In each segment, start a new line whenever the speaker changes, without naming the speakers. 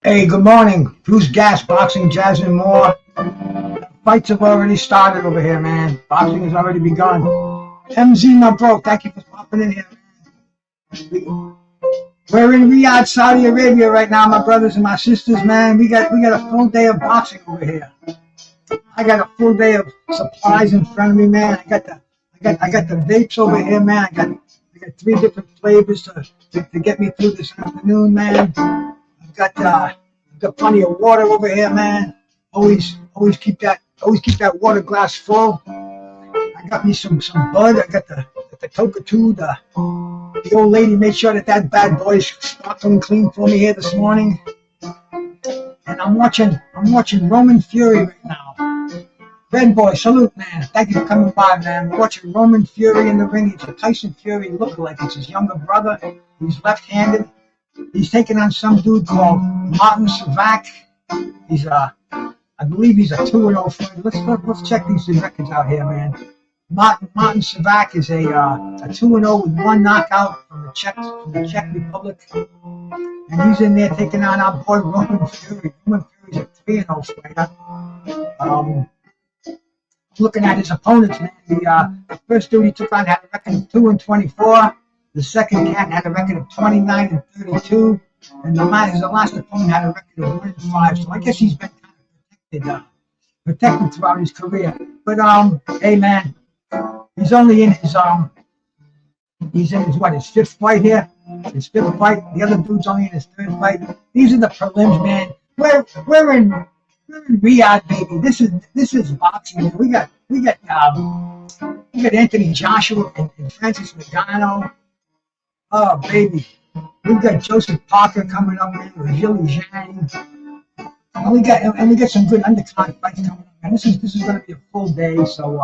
Hey, good morning. Brucegas, boxing, jazz, and more. Fights have already started over here, man. Boxing has already begun. MZ, my bro, thank you for popping in here, man. We're in Riyadh, Saudi Arabia right now, my brothers and my sisters, man. We got a full day of boxing over here. I got a full day of supplies in front of me, man. I got the vapes over here, man. I got 3 different flavors to get me through this afternoon, man. I've got plenty of water over here, man. Always keep that water glass full. I got me some bud. I got the Tokatu. The old lady made sure that bad boy is sparkling clean for me here this morning. And I'm watching Roman Fury right now. Red boy, salute, man. Thank you for coming by, man. We're watching Roman Fury in the ring. He's a Tyson Fury lookalike. It's his younger brother. He's left-handed. He's taking on some dude called Martin Savak. He's I believe he's a 2-0 fighter. Let's check these records out here, man. Martin Savak is a 2-0 with 1 knockout from the Czech Republic, and he's in there taking on our boy Roman Fury. Roman Fury's a 3-0 fighter. Looking at his opponents, man. The first dude he took on had a record of 2-24. The second cat had a record of 29-32, and the last opponent had a record of 1-5. So I guess he's been kind of protected throughout his career. But hey man, he's only in his his 5th fight here. His 5th fight. The other dude's only in his 3rd fight. These are the prelims, man. We're in Riyadh, baby. This is boxing. We got Anthony Joshua and Francis Ngannou. Oh, baby. We've got Joseph Parker coming up, man, with Zhang. And we got some good undercard fights coming up, man. This is going to be a full day, so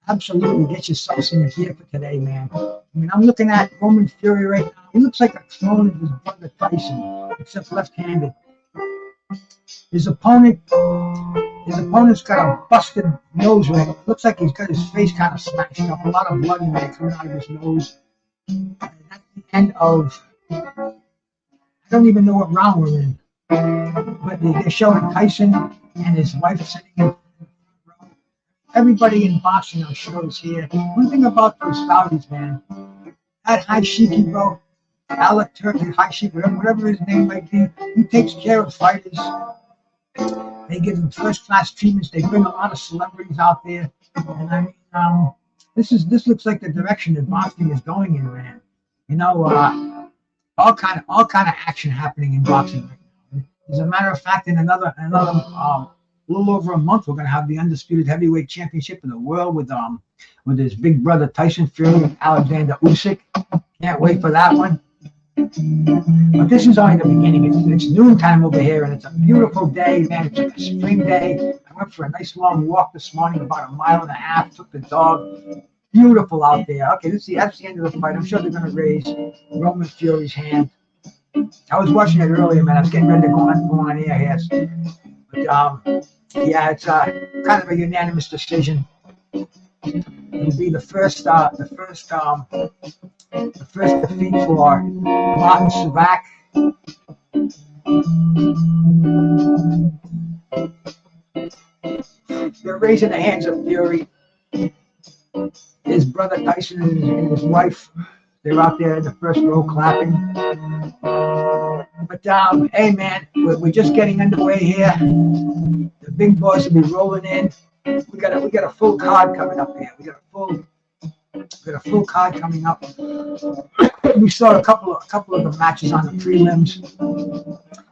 absolutely get yourself some gear for today, man. I mean, I'm looking at Roman Fury right now. He looks like a clone of his brother Tyson, except left-handed. His opponent's got a busted nose ring. It looks like he's got his face kind of smashed up. A lot of blood in there coming out of his nose. And that's the end of, I don't even know what round we're in, but they're showing Tyson and his wife sitting in the front row. Everybody in boxing on shows here. One thing about those Saudis, man, that High Sheikhy, bro, Alec Turkey, High Sheikh, whatever his name might be, he takes care of fighters. They give them first-class treatments. They bring a lot of celebrities out there, and I mean, this looks like the direction that boxing is going in, man. You know, all kind of action happening in boxing right now. As a matter of fact, in another little over a month, we're gonna have the undisputed heavyweight championship of the world with his big brother Tyson Fury and Alexander Usyk. Can't wait for that one. But this is only the beginning. It's noontime over here, and it's a beautiful day, man. It's like a spring day. I went for a nice long walk this morning, about 1.5 miles. Took the dog. Beautiful out there. Okay, that's the end of the fight. I'm sure they're going to raise Roman Fury's hand. I was watching it earlier, man. I was getting ready to go on air here. But yeah, it's kind of a unanimous decision. It'll be the first defeat for Martin Savak. They're raising the hands of Fury. His brother Tyson and his wife, they're out there in the first row clapping. But hey man, we're just getting underway here. The big boys will be rolling in. We got a full card coming up here. We got a full card coming up. We saw a couple of the matches on the prelims.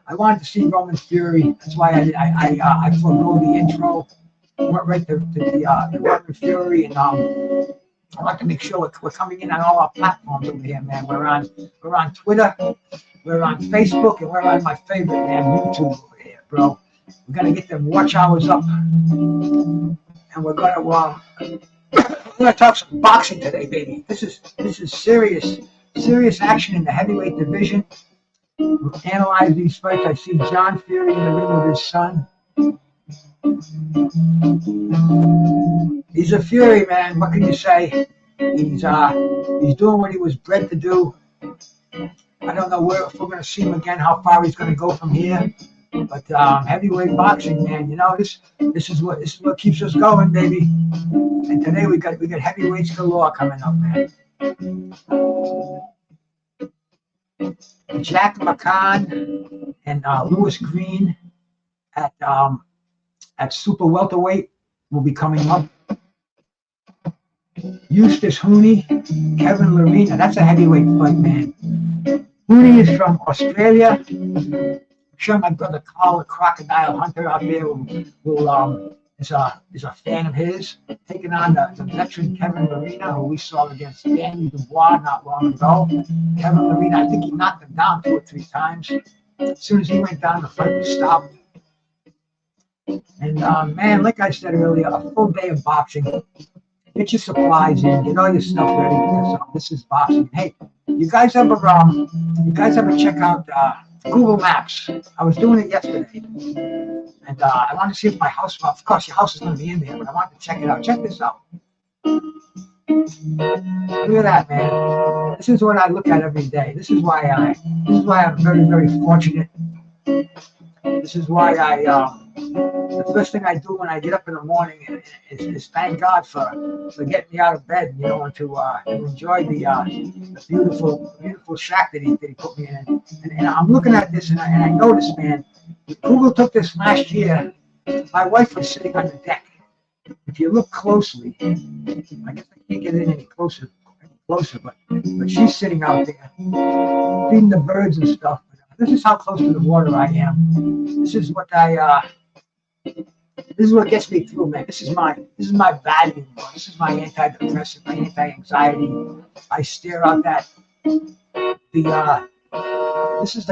I wanted to see Roman Fury. That's why I forego the intro. Went right to the Roman Fury, and I want to make sure we're coming in on all our platforms over here, man. We're on Twitter, we're on Facebook, and we're on my favorite, man, YouTube over here, bro. We gotta get them watch hours up. and we're gonna talk some boxing today, baby. This is serious action in the heavyweight division. We'll analyze these fights. I see John Fury in the ring with his son. He's a Fury, man. What can you say? He's doing what he was bred to do. I don't know if we're going to see him again, how far he's going to go from here. But heavyweight boxing, man, you know, this is what keeps us going, baby. And today we got heavyweights galore coming up, man. Jack McGann and Lewis Green at super welterweight will be coming up. Justis Huni, Kevin Lerena. That's a heavyweight fight, man. Huni is from Australia. I'm sure my brother Carl, the Crocodile Hunter out there, is a fan of his. Taking on the veteran Kevin Lerena, who we saw against Danny Dubois not long ago. Kevin Lerena, I think he knocked him down 2 or 3 times. As soon as he went down, the fight was stopped. And man, like I said earlier, a full day of boxing. Get your supplies in, get all your stuff ready, because this is boxing. Hey, you guys ever check out Google Maps? I was doing it yesterday, and I wanted to see if my house. Well, of course, your house is going to be in there, but I wanted to check it out. Check this out. Look at that, man. This is what I look at every day. This is why I'm very, very fortunate. This is why the first thing I do when I get up in the morning is thank God for getting me out of bed, you know, and to enjoy the beautiful shack that he put me in. And I'm looking at this and I noticed, man, Google took this last year. My wife was sitting on the deck. If you look closely, I guess I can't get in any closer, but she's sitting out there feeding the birds and stuff. This is how close to the water I am. This is what gets me through, man. This is my Valium. This is my antidepressant, my anti-anxiety. I stare out this is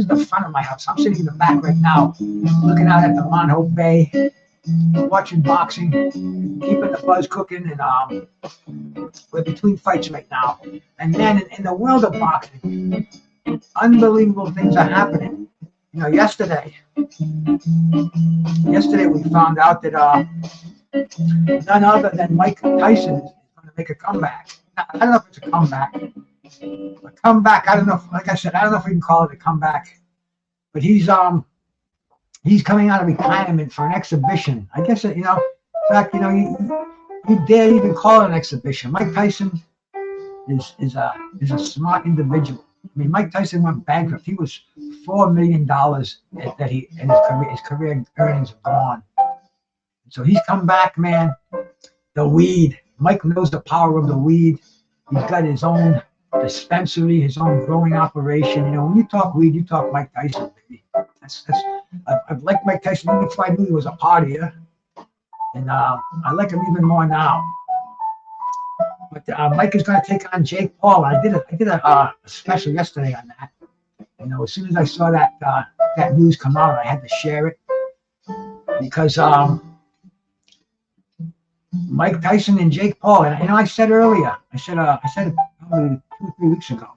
the front of my house. I'm sitting in the back right now, looking out at the Mount Hope Bay, watching boxing, keeping the buzz cooking, and we're between fights right now. And man, in the world of boxing, unbelievable things are happening. You know, yesterday we found out that none other than Mike Tyson is going to make a comeback. Now, I don't know if it's a comeback. A comeback, I don't know. Like I said, I don't know if we can call it a comeback. But he's coming out of retirement for an exhibition. I guess, you know, in fact, you know, you dare even call it an exhibition. Mike Tyson is a smart individual. I mean, Mike Tyson went bankrupt. He was $4 million that his career earnings have gone. So he's come back, man. The weed. Mike knows the power of the weed. He's got his own dispensary, his own growing operation. You know, when you talk weed, you talk Mike Tyson, baby. I've liked Mike Tyson even before I knew he was a partier, and I like him even more now. But Mike is going to take on Jake Paul. I did a special yesterday on that. You know, as soon as I saw that news come out, I had to share it because Mike Tyson and Jake Paul. And you know, I said earlier, I said it probably 2 or 3 weeks ago.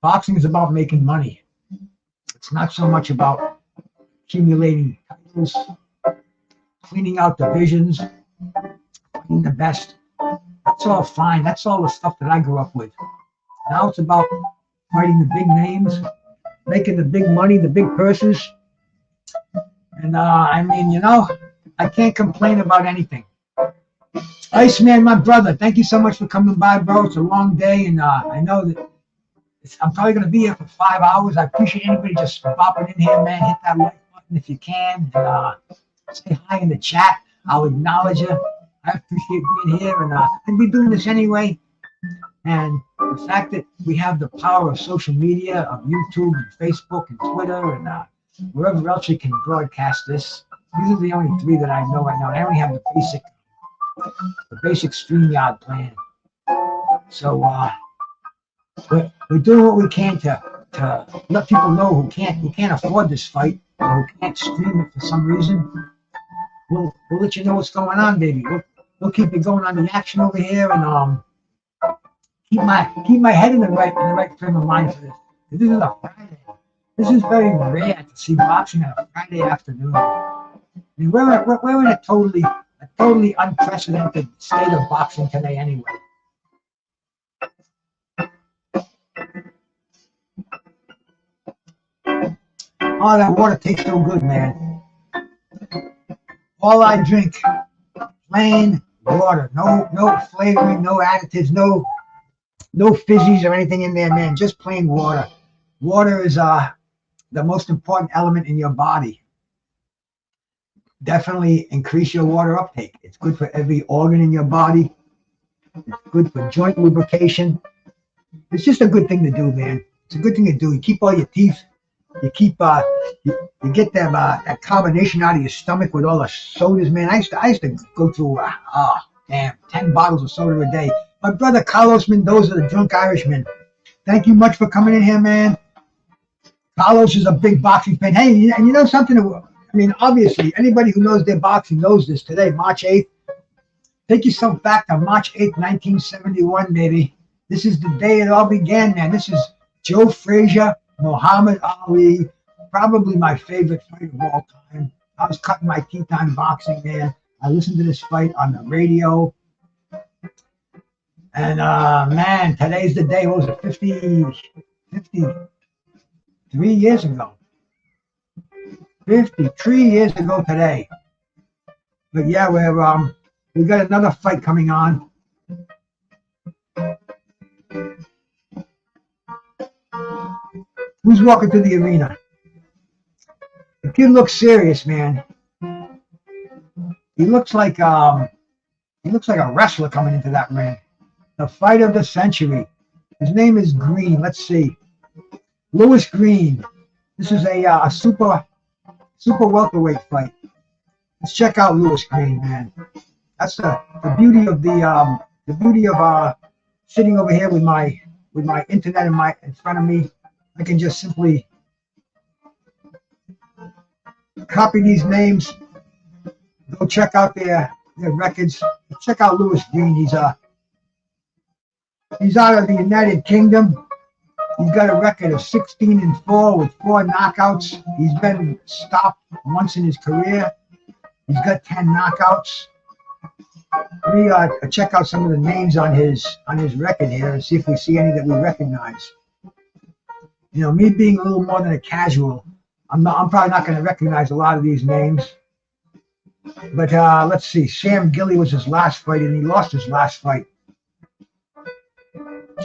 Boxing is about making money. It's not so much about accumulating titles, cleaning out divisions, being the best. That's all fine. That's all the stuff that I grew up with. Now it's about fighting the big names, making the big money, the big purses. And I mean, you know, I can't complain about anything. Iceman, my brother, thank you so much for coming by, bro. It's a long day, and I know that I'm probably going to be here for 5 hours. I appreciate anybody just bopping in here, man. Hit that like button if you can, and say hi in the chat. I'll acknowledge you. I appreciate being here, and I'd be doing this anyway. And the fact that we have the power of social media, of YouTube and Facebook and Twitter and wherever else you can broadcast this. These are the only 3 that I know right now. I only have the basic StreamYard plan. So we're doing what we can to let people know who can't afford this fight or who can't stream it for some reason. we'll let you know what's going on, baby. We'll keep you going on the action over here, and keep my head in the right frame of mind for this. This is a Friday. This is very rare to see boxing on a Friday afternoon. I mean, we're in a totally unprecedented state of boxing today, anyway. Oh, that water tastes so good, man. All I drink, plain water. No flavoring, no additives, no fizzies or anything in there, man. Just plain water. Water is the most important element in your body. Definitely increase your water uptake. It's good for every organ in your body. It's good for joint lubrication. It's just a good thing to do, man. It's a good thing to do. You keep all your teeth. You keep you get that carbonation out of your stomach with all the sodas, man. I used to go through 10 bottles of soda a day. My brother Carlos Mendoza, the drunk Irishman. Thank you much for coming in here, man. Carlos is a big boxing fan. Hey, and you know something? I mean, obviously, anybody who knows their boxing knows this today, March 8th. Take yourself back to March 8th, 1971, baby. This is the day it all began, man. This is Joe Frazier, Muhammad Ali, probably my favorite fight of all time. I was cutting my teeth on boxing, man. I listened to this fight on the radio. And, man, today's the day. What was it, 53 years ago. 53 years ago today. But, yeah, we got another fight coming on. Who's walking through the arena? The kid looks serious, man. He looks like a wrestler coming into that ring. The fight of the century. His name is Green. Let's see. Louis Green. This is a super welterweight fight. Let's check out Louis Green, man. That's the beauty of sitting over here with my internet in front of me. I can just simply copy these names. Go check out their records. Check out Louis Green. He's out of the United Kingdom. He's got a record of 16-4 with 4 knockouts. He's been stopped once in his career. He's got 10 knockouts. Let me check out some of the names on his record here and see if we see any that we recognize. You know, me being a little more than a casual, I'm probably not going to recognize a lot of these names. But let's see. Sam Gilly was his last fight, and he lost his last fight.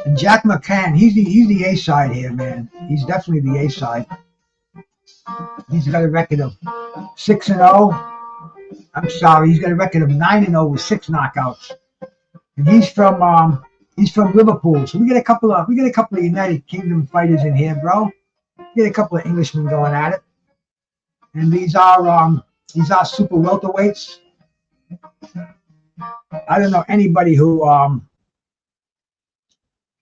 And Jack McGann, he's the A side here, man. He's definitely the A side. He's got a record of 6-0. I'm sorry, he's got a record of 9-0 with 6 knockouts. And he's from Liverpool. So we get a couple of United Kingdom fighters in here, bro. We get a couple of Englishmen going at it. And these are super welterweights. I don't know anybody who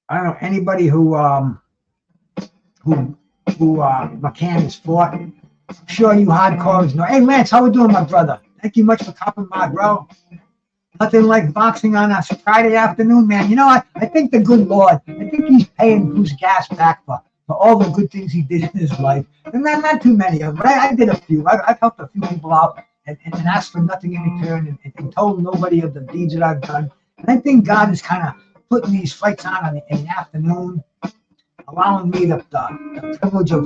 McGann has fought. I'm sure you hardcores know. Hey Lance, how we doing, my brother? Thank you much for copping by, bro. Nothing like boxing on a Friday afternoon, man. You know, I think the good Lord, I think he's paying Brucegas back for all the good things he did in his life. And not too many of them, but I did a few. I've helped a few people out and asked for nothing in return and told nobody of the deeds that I've done. And I think God is kind of putting these fights on in the afternoon, allowing me the privilege of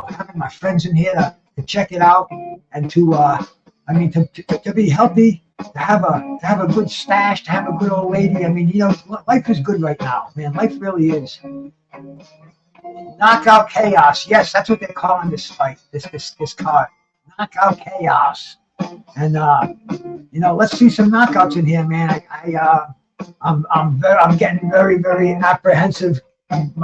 having my friends in here to check it out and to be healthy, to have a good stash, to have a good old lady. I mean, you know, life is good right now, man. Life really is. Knockout chaos. Yes, that's what they're calling this fight, this card. Knockout chaos. And you know, let's see some knockouts in here, man. I'm getting very, very apprehensive.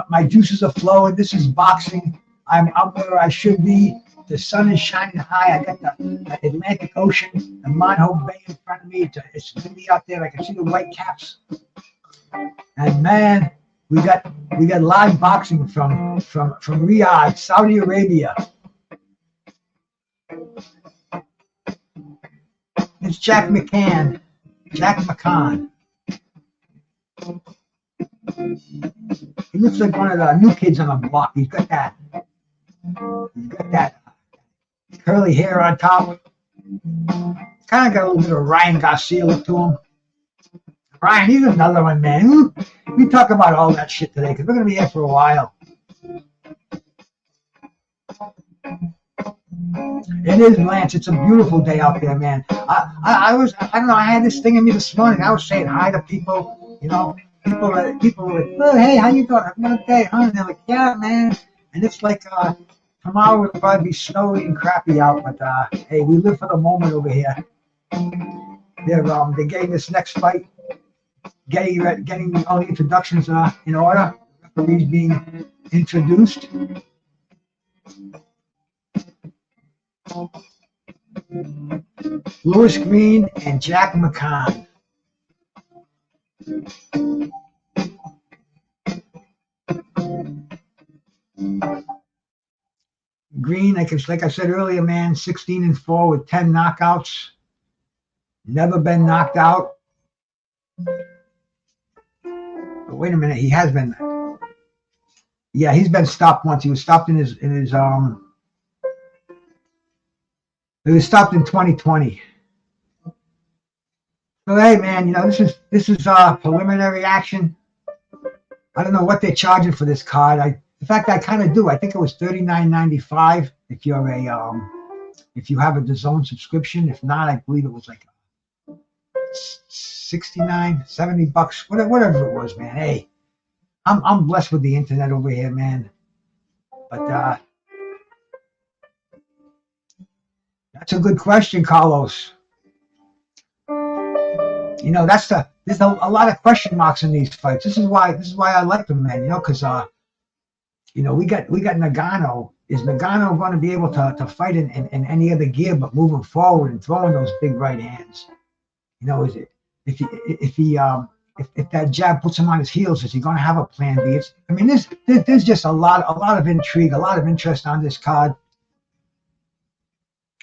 My juices are flowing. This is boxing. I'm where I should be. The sun is shining high. I got the Atlantic Ocean and Monho Bay in front of me. It's windy out there. I can see the white caps. And man, we got live boxing from Riyadh, Saudi Arabia. It's Jack McGann. Jack McGann. He looks like one of the new kids on the block. He's got that curly hair on top. Kind of got a little bit of Ryan Garcia look to him. Ryan, he's another one, man. We talk about all that shit today because we're going to be here for a while. It is, Lance. It's a beautiful day out there, man. I don't know, I had this thing in me this morning. I was saying hi to people, you know. People were like, oh, hey, how you doing? Having a good day, huh? And they're like, yeah, man. And it's like, tomorrow will probably be snowy and crappy out, but hey, we live for the moment over here. They're getting this next fight, getting all the introductions in order. Referees being introduced. Louis Green and Jack McGann. Green, like I said earlier, man, 16-4 with 10 knockouts. Never been knocked out. But wait a minute, he has been. Yeah, he's been stopped once. He was stopped in his He was stopped in 2020. So hey, man, you know, this is preliminary action. I don't know what they're charging for this card. In fact, I kind of do. I think it was $39.95 if you're if you have a DAZN subscription. If not, I believe it was like $69, $70, whatever it was, man. Hey, I'm blessed with the internet over here, man. But that's a good question, Carlos. You know, there's a lot of question marks in these fights. This is why I like them, man. You know, because you know, we got Ngannou. Is Ngannou going to be able to fight in any other gear but moving forward and throwing those big right hands? You know, is it if that jab puts him on his heels, is he going to have a plan B? I mean, there's just a lot of intrigue, a lot of interest on this card.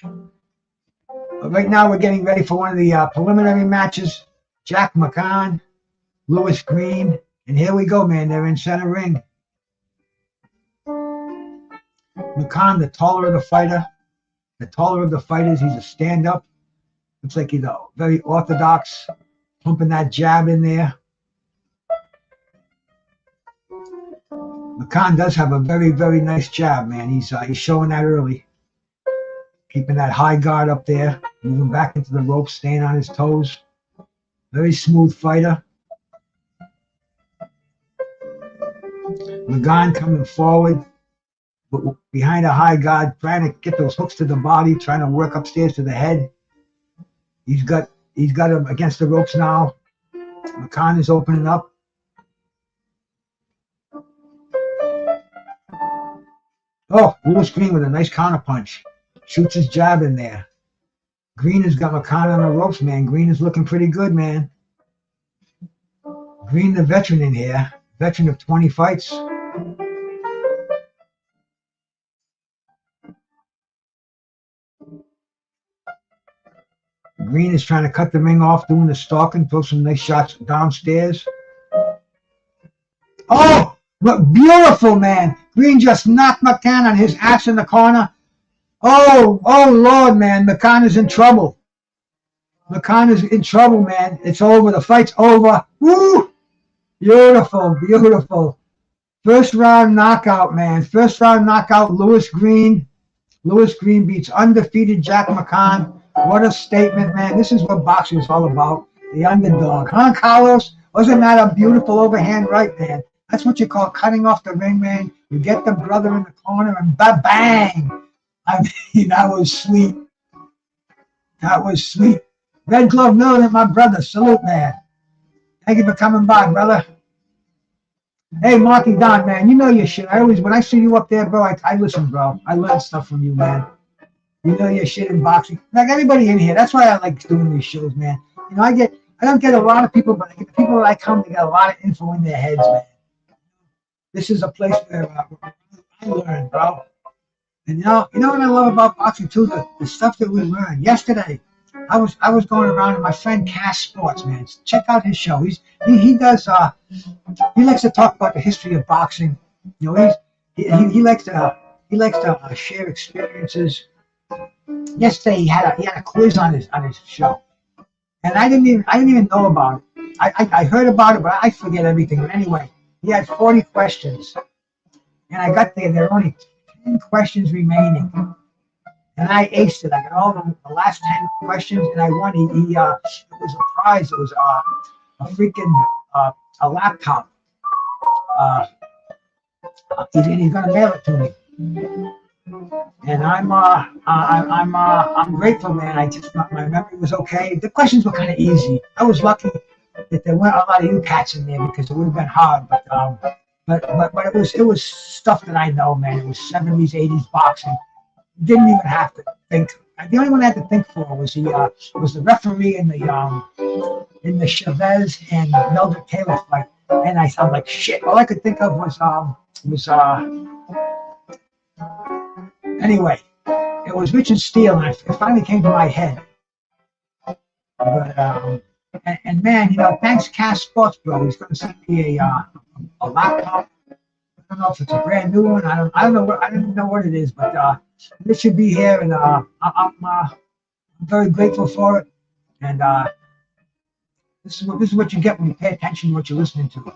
But right now, we're getting ready for one of the preliminary matches. Jack McGann, Louis Green, and here we go, man. They're in center ring. McGann, the taller of the fighter. The taller of the fighters, he's a stand-up. Looks like he's very orthodox, pumping that jab in there. McGann does have a very, very nice jab, man. He's showing that early. Keeping that high guard up there, moving back into the ropes, staying on his toes. Very smooth fighter. McGann coming forward, but behind a high guard, trying to get those hooks to the body, trying to work upstairs to the head. He's got him against the ropes now. McGann is opening up. Oh, Louis Green with a nice counter punch. Shoots his jab in there. Green has got McGann on the ropes, man. Green is looking pretty good, man. Green, the veteran in here. Veteran of 20 fights. Green is trying to cut the ring off, doing the stalking, throw some nice shots downstairs. Oh, look, beautiful, man. Green just knocked McGann on his ass in the corner. Oh, Lord, man. McGann is in trouble. McGann is in trouble, man. It's over. The fight's over. Woo! Beautiful, beautiful. First round knockout, man. First round knockout, Louis Green. Louis Green beats undefeated Jack McGann. What a statement, man. This is what boxing is all about. The underdog. Huh, Carlos? Wasn't that a beautiful overhand right, man? That's what you call cutting off the ring, man. You get the brother in the corner and ba-bang. I mean, that was sweet. That was sweet. Red Glove Militant, my brother. Salute, man. Thank you for coming by, brother. Hey, Marky Don, man, you know your shit. When I see you up there, bro, I listen, bro. I learn stuff from you, man. You know your shit in boxing. Like everybody in here. That's why I like doing these shows, man. You know, I don't get a lot of people, but I get the people that I come, they got a lot of info in their heads, man. This is a place where I learn, bro. And you know what I love about boxing too? The stuff that we learned. Yesterday, I was going around, and my friend Cass Sports, man, check out his show. He does he likes to talk about the history of boxing. You know, he likes to share experiences. Yesterday he had a quiz on his show, and I didn't even know about it. I heard about it, but I forget everything. But anyway, he had 40 questions, and I got there were only 10 questions remaining. And I aced it. I got all the last 10 questions, and I won. It was a prize. It was a freaking a laptop. He's going to mail it to me. And I'm grateful, man. My memory was okay. The questions were kind of easy. I was lucky that there weren't a lot of you cats in there because it would have been hard. But it was stuff that I know, man. It was 70s, 80s boxing. Didn't even have to think. The only one I had to think for was the referee in the Chavez and Melder Taylor fight, and I'm like shit. All I could think of was anyway, it was Richard Steele, and it finally came to my head. But and man, you know, thanks Cass Sports, bro. He's going to send me a laptop. I don't know if it's a brand new one. I don't know what, I don't even know what it is, but this should be here, and I'm very grateful for it. And this is what you get when you pay attention to what you're listening to.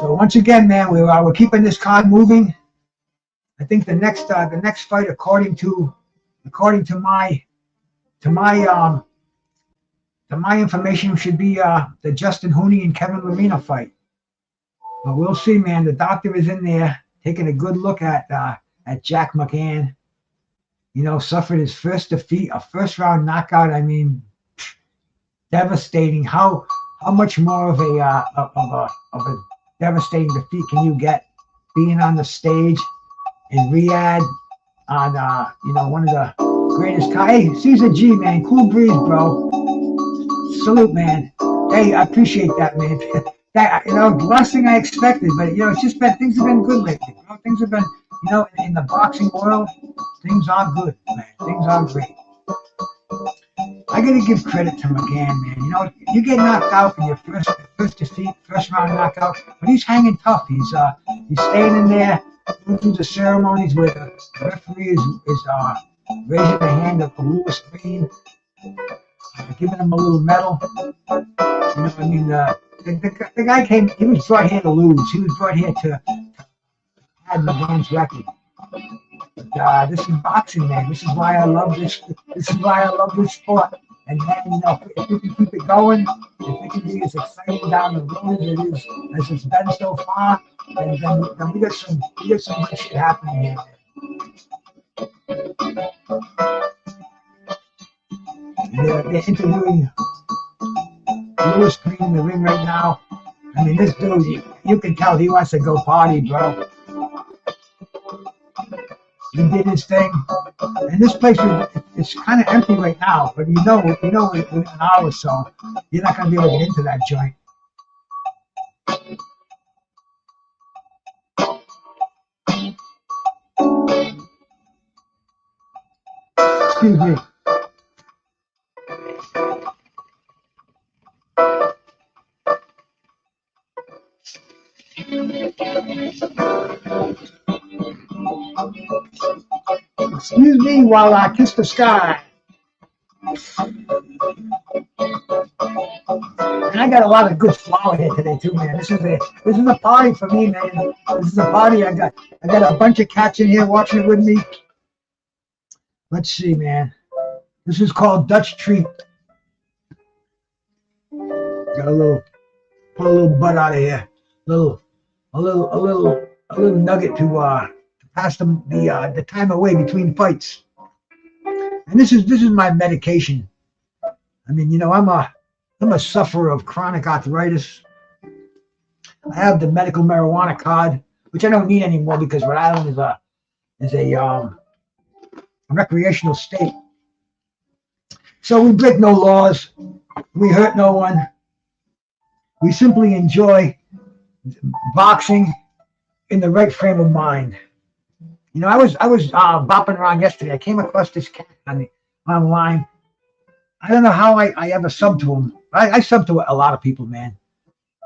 So once again, man, we're keeping this card moving. I think the next fight, according to my information, should be the Justin Huni and Kevin Lerena fight. But we'll see, man. The doctor is in there taking a good look at Jack McGann. You know, suffered his first defeat, a first round knockout. I mean, devastating. How much more of a devastating defeat can you get? Being on the stage in Riyadh on one of the greatest. Hey, Caesar G, man, cool breeze, bro. Salute, man. Hey, I appreciate that, man. That, the last thing I expected, but it's just been, things have been good lately. Things have been, in the boxing world, things are good, man. Things are great. I gotta give credit to McGann, man. You get knocked out in your first defeat, first round knockout, but he's hanging tough. He's staying in there, going through the ceremonies where the referee is raising the hand of Lewis Green, giving him a little medal. The guy came. He was brought here to lose. He was brought here to add McGann's record. But this is boxing, man. This is why I love this. This is why I love this sport. And then, if we can keep it going, if it can be as exciting down the road as it's been so far, then we got some good shit happening here, man. They're interviewing Lewis Green in the ring right now. I mean, this dude, you can tell he wants to go party, bro. He did his thing, and this place it's kind of empty right now. But within an hour or so, you're not gonna be able to get into that joint. Excuse me. Excuse me while I kiss the sky. And I got a lot of good flour here today too, man. This is a party for me, man. This is a party. I got a bunch of cats in here watching it with me. Let's see, man. This is called Dutch Treat. Got put a little butt out of here. A little nugget to pass the time away between fights. And this is my medication. I mean, I'm a sufferer of chronic arthritis. I have the medical marijuana card, which I don't need anymore because Rhode Island is a recreational state. So we break no laws. We hurt no one. We simply enjoy boxing in the right frame of mind. You know, I was bopping around yesterday. I came across this cat online. I don't know how I ever subbed to him. I subbed to a lot of people, man.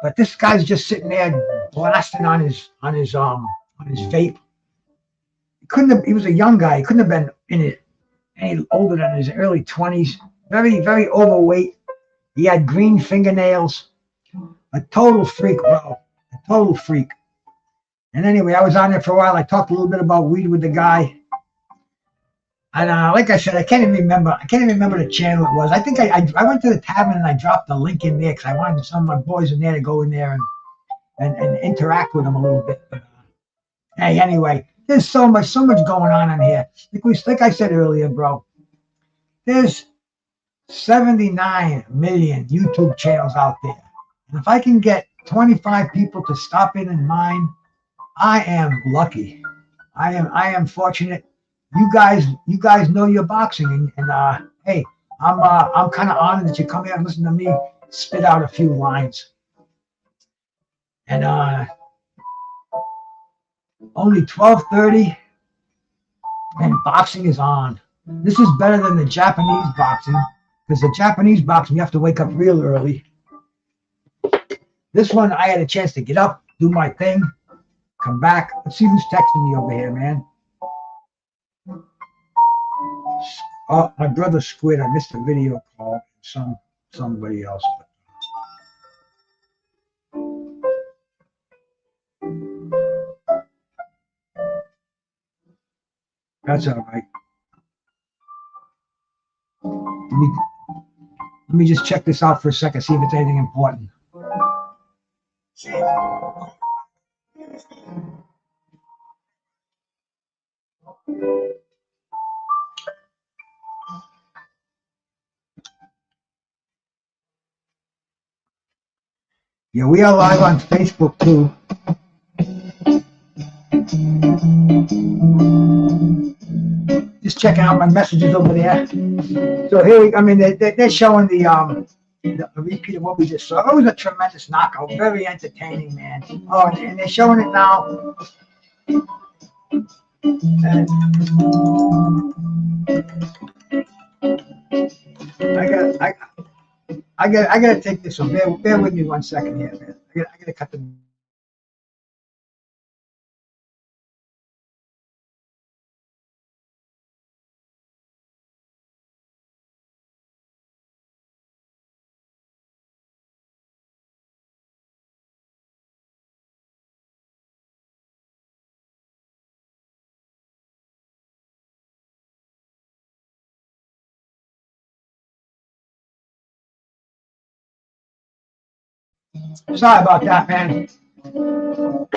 But this guy's just sitting there blasting on his vape. He couldn't have. He was a young guy. He couldn't have been in it any older than his early 20s. Very very overweight. He had green fingernails. A total freak, bro. A total freak. And anyway, I was on there for a while. I talked a little bit about weed with the guy. And like I said, I can't even remember. I can't even remember the channel it was. I think I went to the tavern and I dropped the link in there because I wanted some of my boys in there to go in there and interact with them a little bit. But, hey, anyway, there's so much going on in here. Like I said earlier, bro. There's 79 million YouTube channels out there. And if I can get 25 people to stop in and mine, I am lucky. I am fortunate. You guys know your boxing, and hey, I'm kind of honored that you come here and listen to me spit out a few lines. And only 12:30, and boxing is on. This is better than the Japanese boxing, because the Japanese boxing you have to wake up real early. This one I had a chance to get up, do my thing, come back. Let's see who's texting me over here, man. Oh, my brother Squid. I missed a video call from somebody else. That's all right. Let me just check this out for a second, see if it's anything important. Yeah, we are live on Facebook too. Just checking out my messages over there. So here, they're showing the repeat of what we just saw. It was a tremendous knockout, very entertaining, man. Oh, and they're showing it now. And I gotta take this one. Bear with me 1 second here, man. I gotta cut the. Sorry about that, man.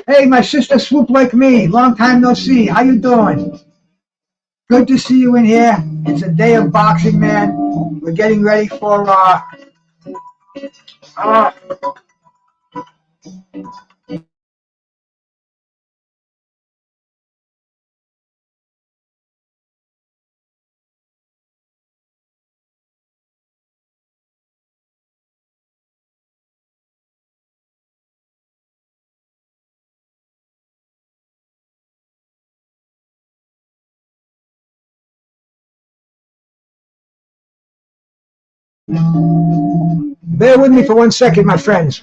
Hey, my sister Swoop like me. Long time no see. How you doing? Good to see you in here. It's a day of boxing, man. We're getting ready for bear with me for 1 second, my friends.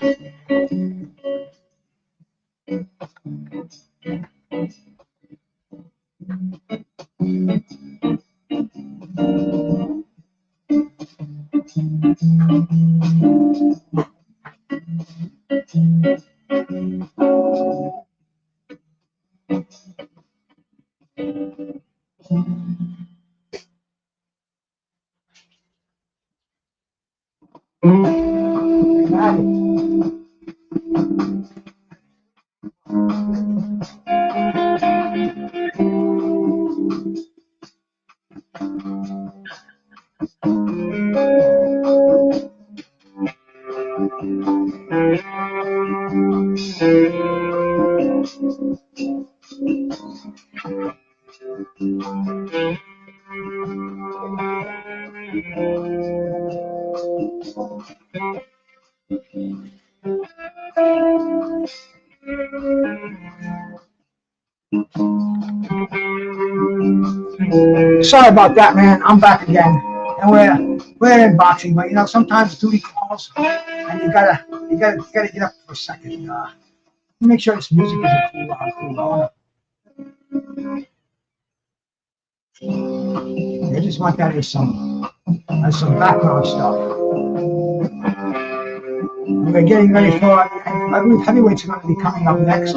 Sorry about that, man. I'm back again, and we're in boxing, but you know sometimes duty calls, and you gotta get up for a second. Make sure this music isn't too loud. I just want that as some background stuff. We're getting ready for. I believe heavyweights are going to be coming up next.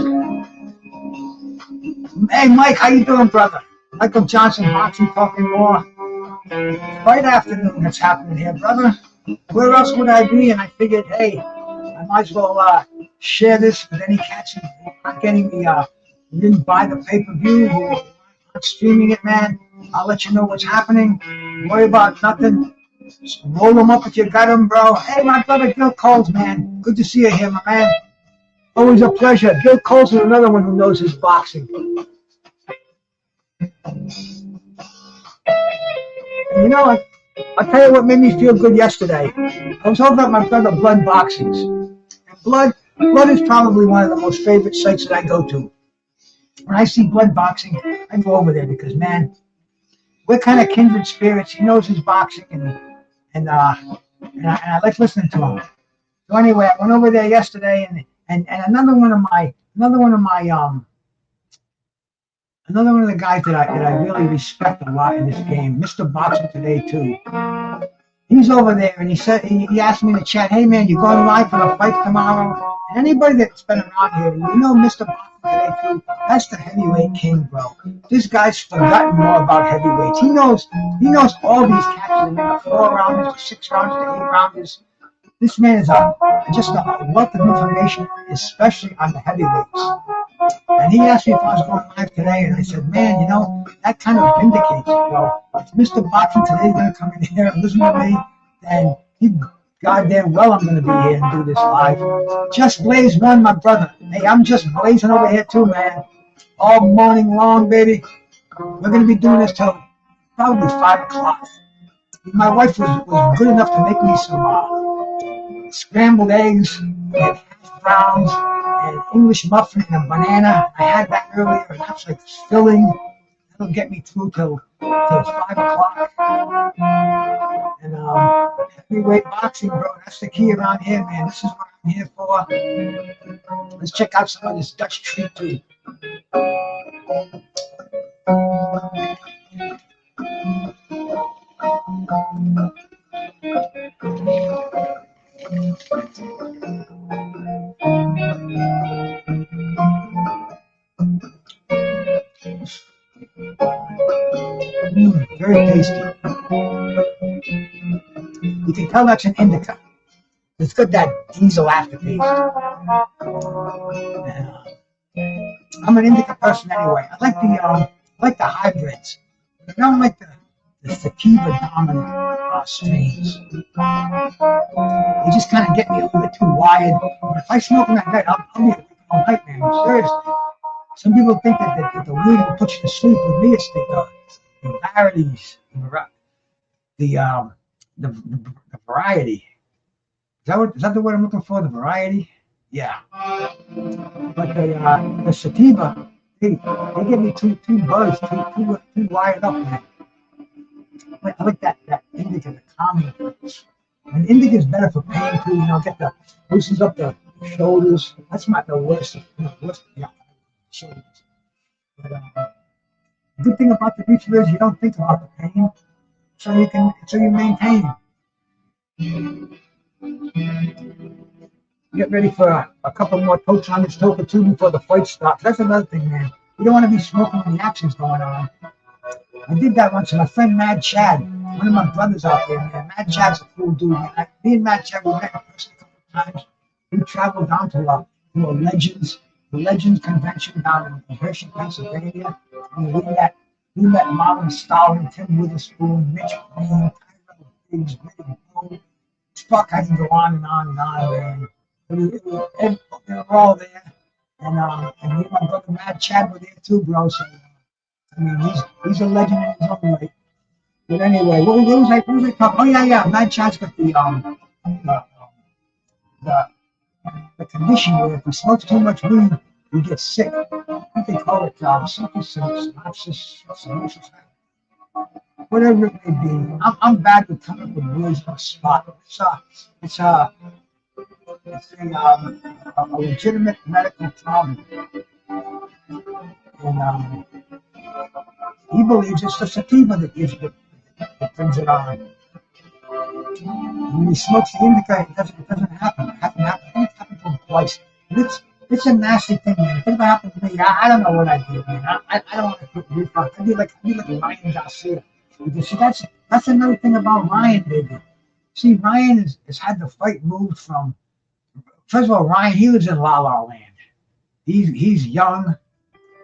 Hey, Mike, how you doing, brother? Michael Johnson, boxing talking more. Right afternoon, that's happening here, brother. Where else would I be? And I figured, hey, I might as well share this with any cats who aren't getting the didn't buy the pay-per-view, who aren't streaming it, man. I'll let you know what's happening. Don't worry about nothing. Just roll them up if you got them, bro. Hey, my brother Gil Coles, man. Good to see you here, my man. Always a pleasure. Gil Coles is another one who knows his boxing. You know, I'll tell you what made me feel good yesterday. I was talking about my brother Blood Boxings. And Blood is probably one of the most favorite sites that I go to. When I see Blood Boxing, I go over there because, man, we're kind of kindred spirits. He knows his boxing, and I like listening to him. So anyway, I went over there yesterday, and another one of the guys that I really respect a lot in this game, Mr. Boxing Today too. He's over there, and he asked me in the chat, hey man, you going live for the fight tomorrow? And anybody that's been around here, you know Mr. Boxing Today too. That's the heavyweight king, bro. This guy's forgotten more about heavyweights. He knows all these catches in the 4 rounders, the 6 rounders, the 8 rounders. This man is just a wealth of information, especially on the heavyweights. And he asked me if I was going live today, and I said, man, you know, that kind of vindicates it, bro. If Mr. Boxing Today is going to come in here and listen to me, then he goddamn well I'm going to be here and do this live. Just Blaze won, my brother. Hey, I'm just blazing over here too, man. All morning long, baby. We're going to be doing this till probably 5 o'clock. My wife was good enough to make me some scrambled eggs and hash browns and English muffin and a banana. I had that earlier, and that's like filling. That'll get me through till 5 o'clock. And heavyweight boxing, bro, that's the key around here, man. This is what I'm here for. Let's check out some of this Dutch treat too. Very tasty. You can tell that's an indica. It's got that diesel aftertaste. I'm an indica person anyway. I like the hybrids. I don't like the sativa dominant strains. They just kind of get me a little bit too wired. But if I smoke them at night, I'll be awake all night, man. Seriously. Some people think that the weed will put you to sleep. With me, it's the varieties, the variety. Is that the word I'm looking for? The variety? Yeah. But the sativa, they get me too buzzed, too wired up, man. I like that indica, the calming effects. And indica is better for pain too. You know, loosens up the shoulders. That's not the worst. Yeah, shoulders. But the good thing about the feature is you don't think about the pain, so you maintain. Get ready for a couple more totes on this token too before the fight starts. That's another thing, man. You don't want to be smoking when the action's going on. I did that once, and my friend Mad Chad, one of my brothers out there, man. Mad Chad's a cool dude, man. Me and Mad Chad, we met in person a couple times. We traveled down to a Legends convention down in Hershey, Pennsylvania. And we met Marlon Stalin, Tim Witherspoon, Mitch Green, Tyrell Biggs, Willie Bull. Fuck, I can go on and on and on, man. They were all there. And me and my brother Mad Chad were there too, bro. So, I mean, he's a legend in his own right. But anyway, what was I talking? Oh yeah, Mad Chad's got the condition where if he smokes too much weed, You get sick. I think they call it something synopsis, whatever it may be. I'm bad with coming up with words on the spot. It's a, it's a legitimate medical problem. And he believes it's the sativa that gives it, that brings it on. When he smokes the indica, it doesn't happen. It hasn't happened. It's happened to him twice. And it's a nasty thing, man. If it ever happened to me, I don't know what I'd do, man. I don't want to put refund. I'd be like Ryan Garcia. Because see, that's another thing about Ryan, baby. See, Ryan has had the fight moved from. First of all, Ryan, he lives in La La Land. He's young.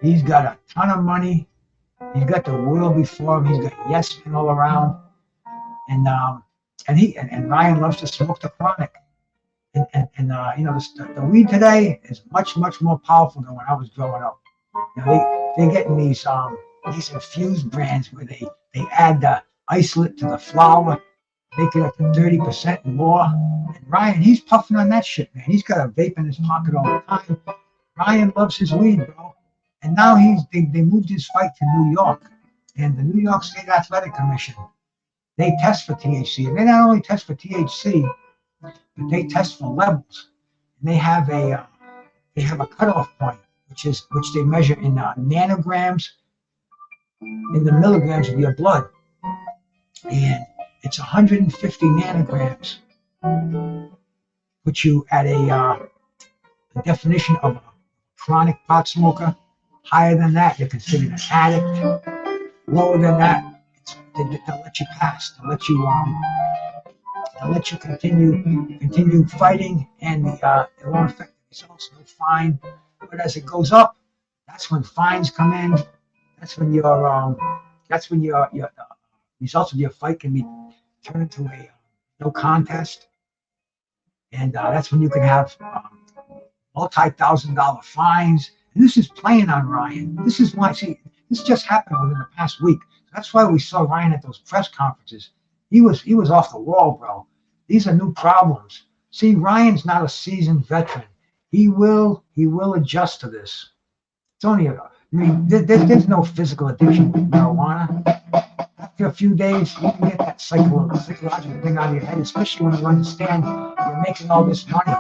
He's got a ton of money. He's got the world before him. He's got yes men all around. And Ryan loves to smoke the chronic. And you know, the weed today is much more powerful than when I was growing up. You know, they're getting these infused brands where they add the isolate to the flower, make it up to 30% and more. And Ryan, he's puffing on that shit, man. He's got a vape in his pocket all the time. Ryan loves his weed, bro. And now they moved his fight to New York, and the New York State Athletic Commission, they test for THC, and they not only test for THC, but they test for levels. And they have a cutoff point, which they measure in nanograms, in the milligrams of your blood, and it's 150 nanograms, puts you at a definition of a chronic pot smoker. Higher than that, you're considered an addict. Lower than that, they'll let you pass. They'll let you continue fighting, and it won't affect the results. No fine. But as it goes up, that's when fines come in. That's when your results of your fight can be turned into a no contest, and that's when you can have multi-$1,000 fines. And this is playing on Ryan. This is why, see, this just happened within the past week. That's why we saw Ryan at those press conferences. He was off the wall, bro. These are new problems. See, Ryan's not a seasoned veteran. He will adjust to this. It's only there's no physical addiction with marijuana. After a few days, you can get that psychological thing out of your head, especially when you understand you're making all this money.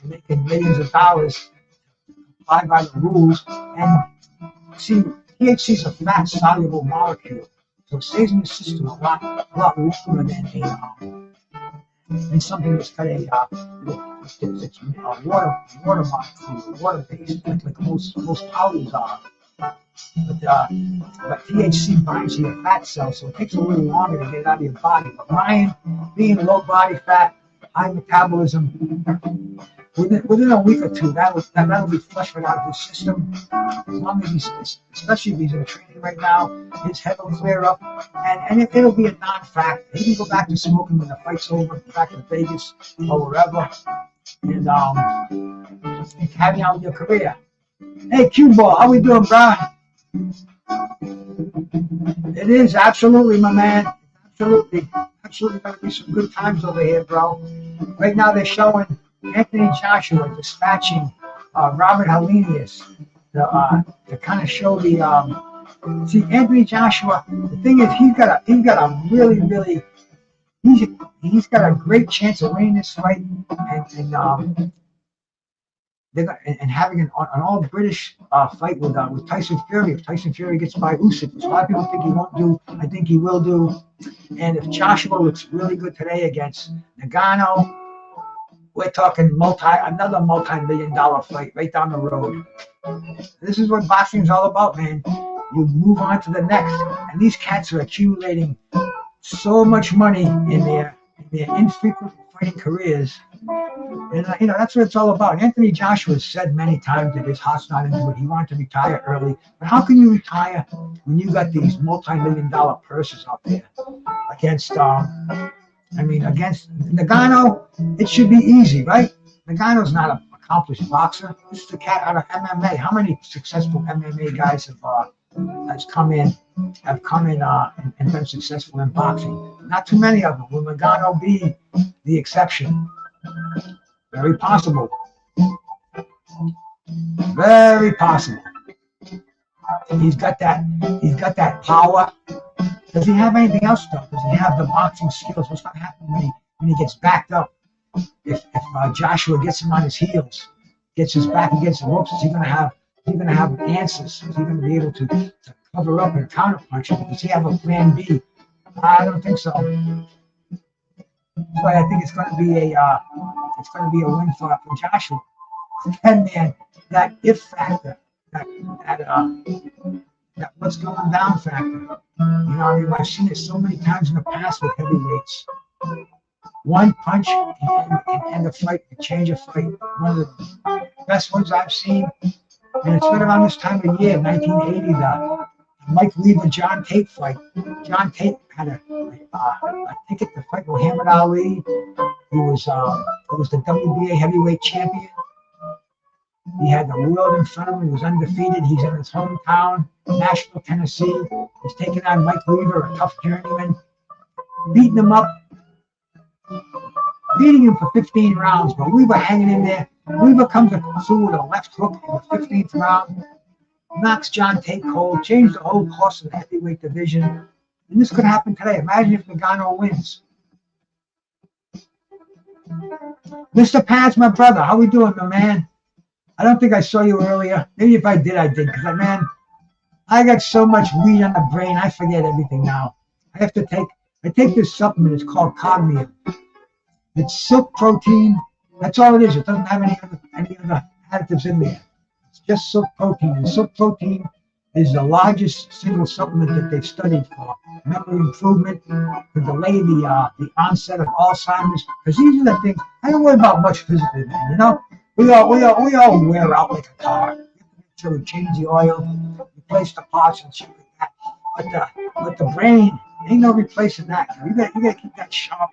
You're making millions of dollars. Apply by the rules, and see, THC is a fat soluble molecule, so it stays in the system a lot longer than something that's got it's water molecule, water based, like most powders are. But THC binds to your fat cells, so it takes a little longer to get it out of your body. But Ryan, being low body fat, high metabolism, within a week or two, that'll be flushed right out of his system. As long as especially if he's in training right now, his head will clear up, and it'll be a non-factor. He can go back to smoking when the fight's over, back to Vegas or wherever, and carry on your career. Hey, Q-Ball, how we doing, bro? It is absolutely, my man. Absolutely going to be some good times over here, bro. Right now they're showing Anthony Joshua dispatching Robert Helenius to kind of show the see Anthony Joshua. The thing is, he's got a really he's got a great chance of winning this fight and having an all British fight with Tyson Fury. If Tyson Fury gets by Usyk, which a lot of people think he won't do, I think he will do. And if Joshua looks really good today against Ngannou, we're talking another multi-million-dollar fight right down the road. This is what boxing is all about, man. You move on to the next, and these cats are accumulating so much money in their infrequent fighting careers. And that's what it's all about. Anthony Joshua has said many times that his heart's not into it. He wanted to retire early. But how can you retire when you got these multi-million-dollar purses out there against Ngannou? It should be easy, right? Ngannou's not an accomplished boxer. This is the cat out of MMA. How many successful MMA guys have come in and been successful in boxing? Not too many of them. Will Ngannou be the exception? Very possible. Very possible. And he's got that power. Does he have anything else though? Does he have the boxing skills? What's going to happen when he gets backed up? If Joshua gets him on his heels, gets his back against the ropes, is he going to have answers? Is he going to be able to cover up and counterpunch him? Does he have a plan B? I don't think so. That's why I think it's going to be a win for Joshua. And man, that if factor, that what's going down factor. You know, I mean, I've seen it so many times in the past with heavyweights. One punch can end a fight, can change a fight. One of the best ones I've seen, and it's been around this time of year, 1980, the Mike Weaver John Tate fight. John Tate had a ticket to fight Muhammad Ali. He was the WBA heavyweight champion. He had the world in front of him. He was undefeated. He's in his hometown, Nashville, Tennessee. He's taking on Mike Weaver, a tough journeyman, beating him up, beating him for 15 rounds. But Weaver hanging in there. Weaver comes through with a left hook in the 15th round, knocks John Tate cold, changed the whole course of the heavyweight division. And this could happen today. Imagine if Ngannou wins. Mr. Paz, my brother, how we doing, my man? I don't think I saw you earlier. Maybe if I did, I did. Because, man, I got so much weed on the brain, I forget everything now. I take this supplement. It's called Cognium. It's silk protein. That's all it is. It doesn't have any other additives in there. It's just silk protein. And silk protein is the largest single supplement that they've studied for memory improvement, to delay the onset of Alzheimer's. Because these are the things, I don't worry about much physically, man. You know, we all wear out like a car. We have to make sure we change the oil, replace the parts and shit like that. But the brain, ain't no replacing that. You gotta keep that sharp.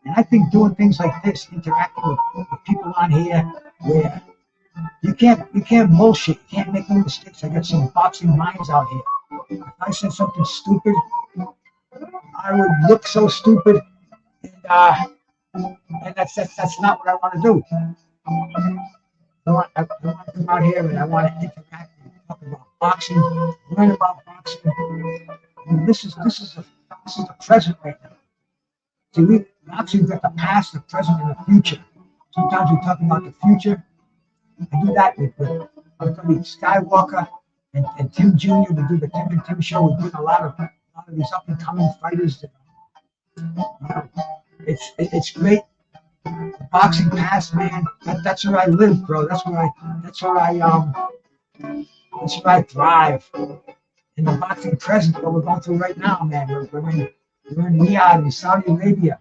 And I think doing things like this, interacting with people on here, where you can't bullshit, you can't make no mistakes. I got some boxing minds out here. If I said something stupid, I would look so stupid, and that's not what I want to do. I want to come out here and I want to interact and talk about boxing, learn about boxing. And this is the present right now. See, boxing's got the past, the present, and the future. Sometimes we talk about the future. I do that with Skywalker and Tim Jr. We do the Tim and Tim show. We bring a lot of these up and coming fighters. That, you know, it's great. The boxing past, man. That's where I live, bro. That's where I thrive. In the boxing present, what we're going through right now, man. We're in Riyadh in Saudi Arabia.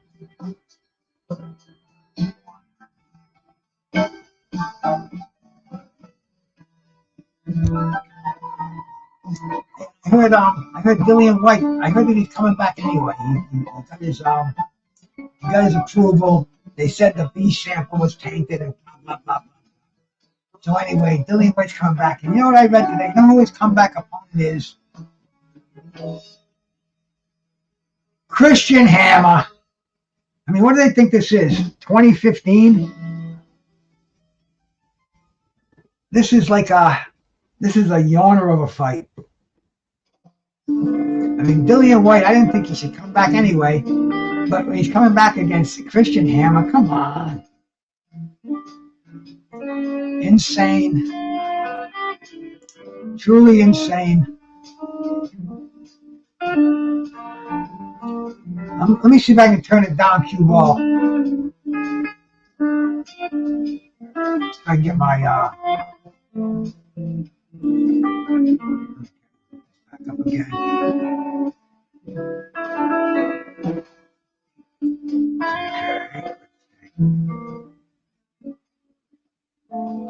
I heard Dillian White. I heard that he's coming back anyway. He got his approval. They said the B sample was tainted and blah blah blah. So anyway, Dillian White's coming back. And you know what I read today? You know who his comeback opponent is? Christian Hammer. I mean, what do they think this is? 2015? This is a yawner of a fight. I mean, Dillian White, I didn't think he should come back anyway, but when he's coming back against Christian Hammer, come on. Insane. Truly insane. Let me see if I can turn it down, cue ball. I get my back up again. Okay.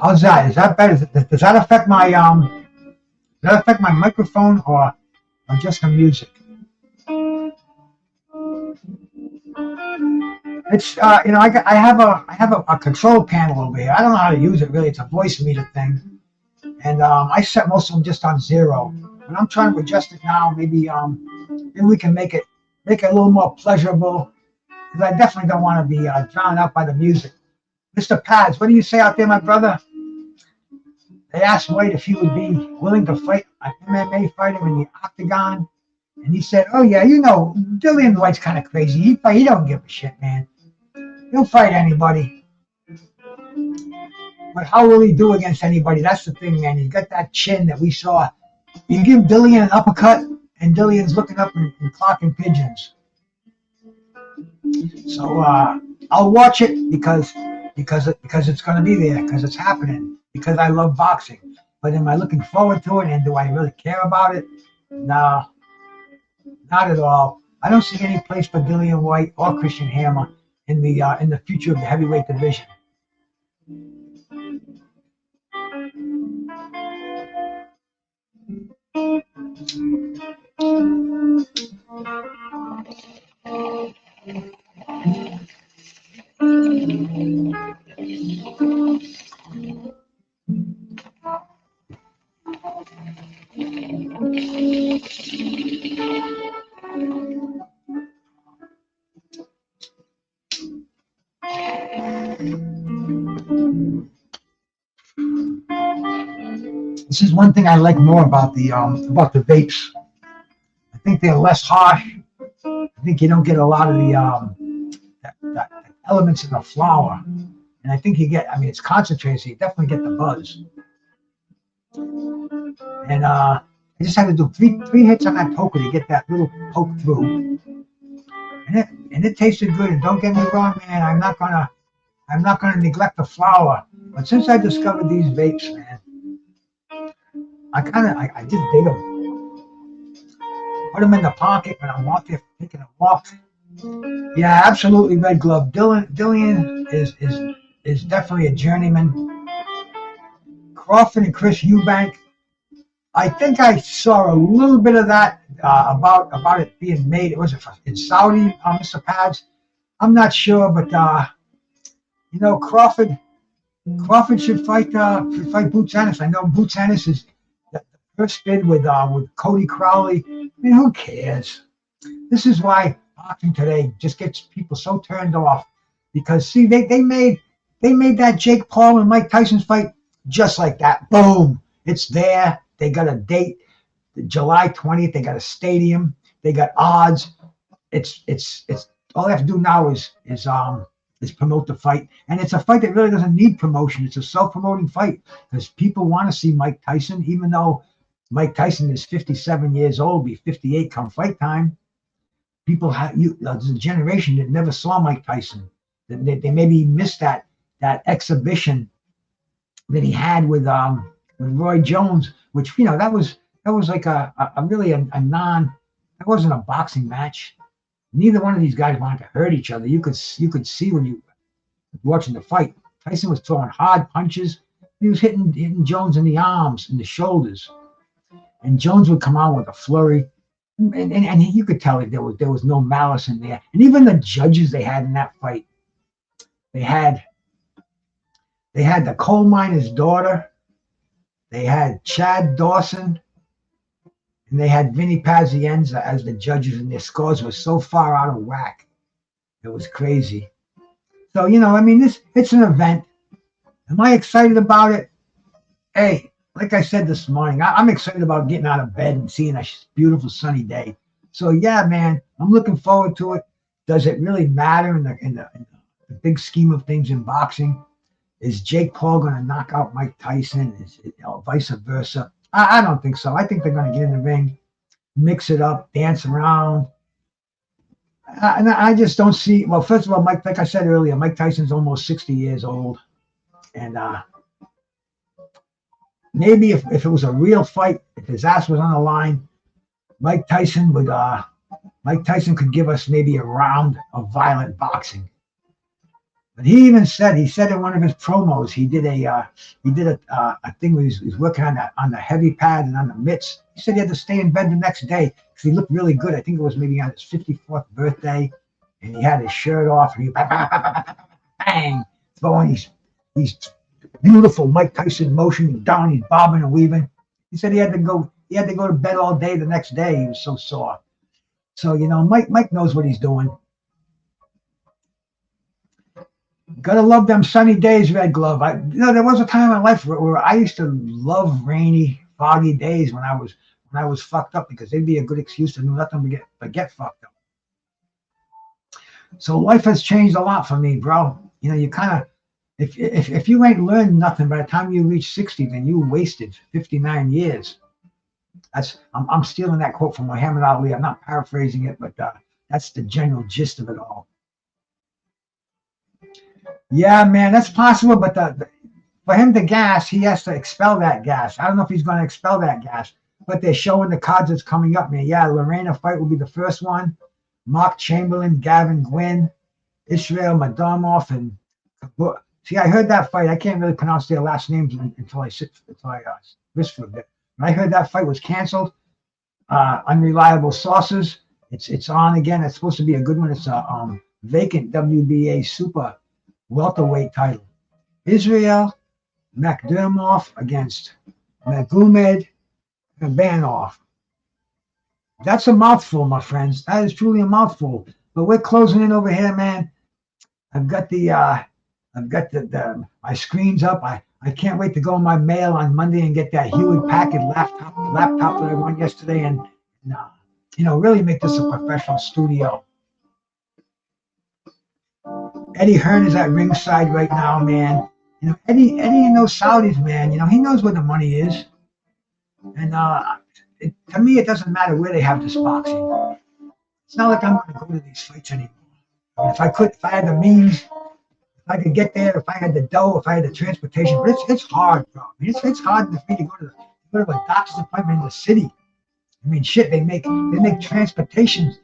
How's that? Is that better? Does that affect my microphone or just the music? It's you know, I have a control panel over here. I don't know how to use it really. It's a voice meter thing, and I set most of them just on 0. But I'm trying to adjust it now. Maybe we can make it a little more pleasurable, because I definitely don't want to be drowned out by the music. Mr. Pads, what do you say out there, my brother? they asked White if he would be willing to fight an MMA fighter in the octagon. And he said, oh, yeah, you know, Dillian White's kind of crazy. He don't give a shit, man. He'll fight anybody. But how will he do against anybody? That's the thing, man. He's got that chin that we saw. You give Dillian an uppercut, and Dillian's looking up and clocking pigeons. So I'll watch it because it's going to be there, because it's happening, because I love boxing. But am I looking forward to it, and do I really care about it? No, not at all. I don't see any place for Dillian White or Christian Hammer in the future of the heavyweight division. This is one thing I like more about the vapes. I think they're less harsh. I think you don't get a lot of the elements in the flower, and I think you get. I mean, it's concentrated, so you definitely get the buzz. And I just had to do three hits on that poker to get that little poke through, and it tasted good. And don't get me wrong, man. I'm not gonna neglect the flower. But since I discovered these vapes, man, I just dig them. Put them in the pocket when I'm out there taking a walk. Yeah, absolutely, Red Glove. Dillian is definitely a journeyman. Crawford and Chris Eubank. I think I saw a little bit of that about it being made. Was it in Saudi, Mr. Pads? I'm not sure, but you know, Crawford should fight Boots Ennis. I know Boots Ennis is the first bid with Cody Crowley. I mean, who cares? This is why boxing today just gets people so turned off, because see, they made that Jake Paul and Mike Tyson fight just like that. Boom, it's there. They got a date, July 20th. They got a stadium. They got odds. It's all they have to do now is promote the fight, and it's a fight that really doesn't need promotion. It's a self-promoting fight because people want to see Mike Tyson, even though Mike Tyson is 57 years old, be 58 come fight time. People there's a generation that never saw Mike Tyson. They maybe missed that exhibition that he had with Roy Jones, which, you know, that was like a really a non. That wasn't a boxing match. Neither one of these guys wanted to hurt each other. You could see when you were watching the fight. Tyson was throwing hard punches. He was hitting Jones in the arms and the shoulders, and Jones would come out with a flurry, and you could tell that there was no malice in there. And even the judges they had in that fight, they had the coal miner's daughter, they had Chad Dawson, and they had Vinny Pazienza as the judges, and their scores were so far out of whack. It was crazy. So, you know, I mean, it's an event. Am I excited about it? Hey, like I said this morning, I'm excited about getting out of bed and seeing a beautiful sunny day. So, yeah, man, I'm looking forward to it. Does it really matter in the big scheme of things in boxing? Is Jake Paul going to knock out Mike Tyson? Is it, vice versa? I don't think so. I think they're going to get in the ring, mix it up, dance around. And I just don't see. Well, first of all, Mike, like I said earlier, Mike Tyson's almost 60 years old, and maybe if it was a real fight, if his ass was on the line, Mike Tyson could give us maybe a round of violent boxing. But he said in one of his promos, he did a thing where he was working on the heavy pad and on the mitts. He said he had to stay in bed the next day because he looked really good. I think it was maybe on his 54th birthday, and he had his shirt off, and he bang, throwing these beautiful Mike Tyson motion down. He's bobbing and weaving. He said he had to go to bed all day the next day. He was so sore. So, you know, Mike knows what he's doing. Gotta love them sunny days, Red Glove. There was a time in my life where I used to love rainy, foggy days when I was fucked up because they'd be a good excuse to do nothing but get fucked up. So life has changed a lot for me, bro. You kind of if you ain't learned nothing by the time you reach 60, then you wasted 59 years. I'm stealing that quote from Muhammad Ali. I'm not paraphrasing it, but that's the general gist of it all. Yeah, man, that's possible, but for him to gas, he has to expel that gas. I don't know if he's going to expel that gas, but they're showing the cards that's coming up, man. Yeah, Lerena fight will be the first one. Mark Chamberlain, Gavin, Gwynne, Israil, Madrimov, and see, I heard that fight. I can't really pronounce their last names until I listen for a bit. When I heard that fight was canceled, unreliable sources. It's on again. It's supposed to be a good one. It's a vacant WBA super welterweight title. Israil, Madrimov against Magomed and Kurbanov. That's a mouthful, my friends. That is truly a mouthful. But we're closing in over here, man. I've got my screens up. I can't wait to go in my mail on Monday and get that Hewlett Packard laptop that I won yesterday, and really make this a professional studio. Eddie Hearn is at ringside right now, man. Eddie and those Saudis, man. He knows where the money is, and to me, it doesn't matter where they have this boxing. It's not like I'm going to go to these fights anymore. I mean, if I had the means, if I could get there, if I had the dough, if I had the transportation, but it's hard, bro. I mean, it's hard for me to go to a doctor's appointment in the city. I mean, shit, they make transportation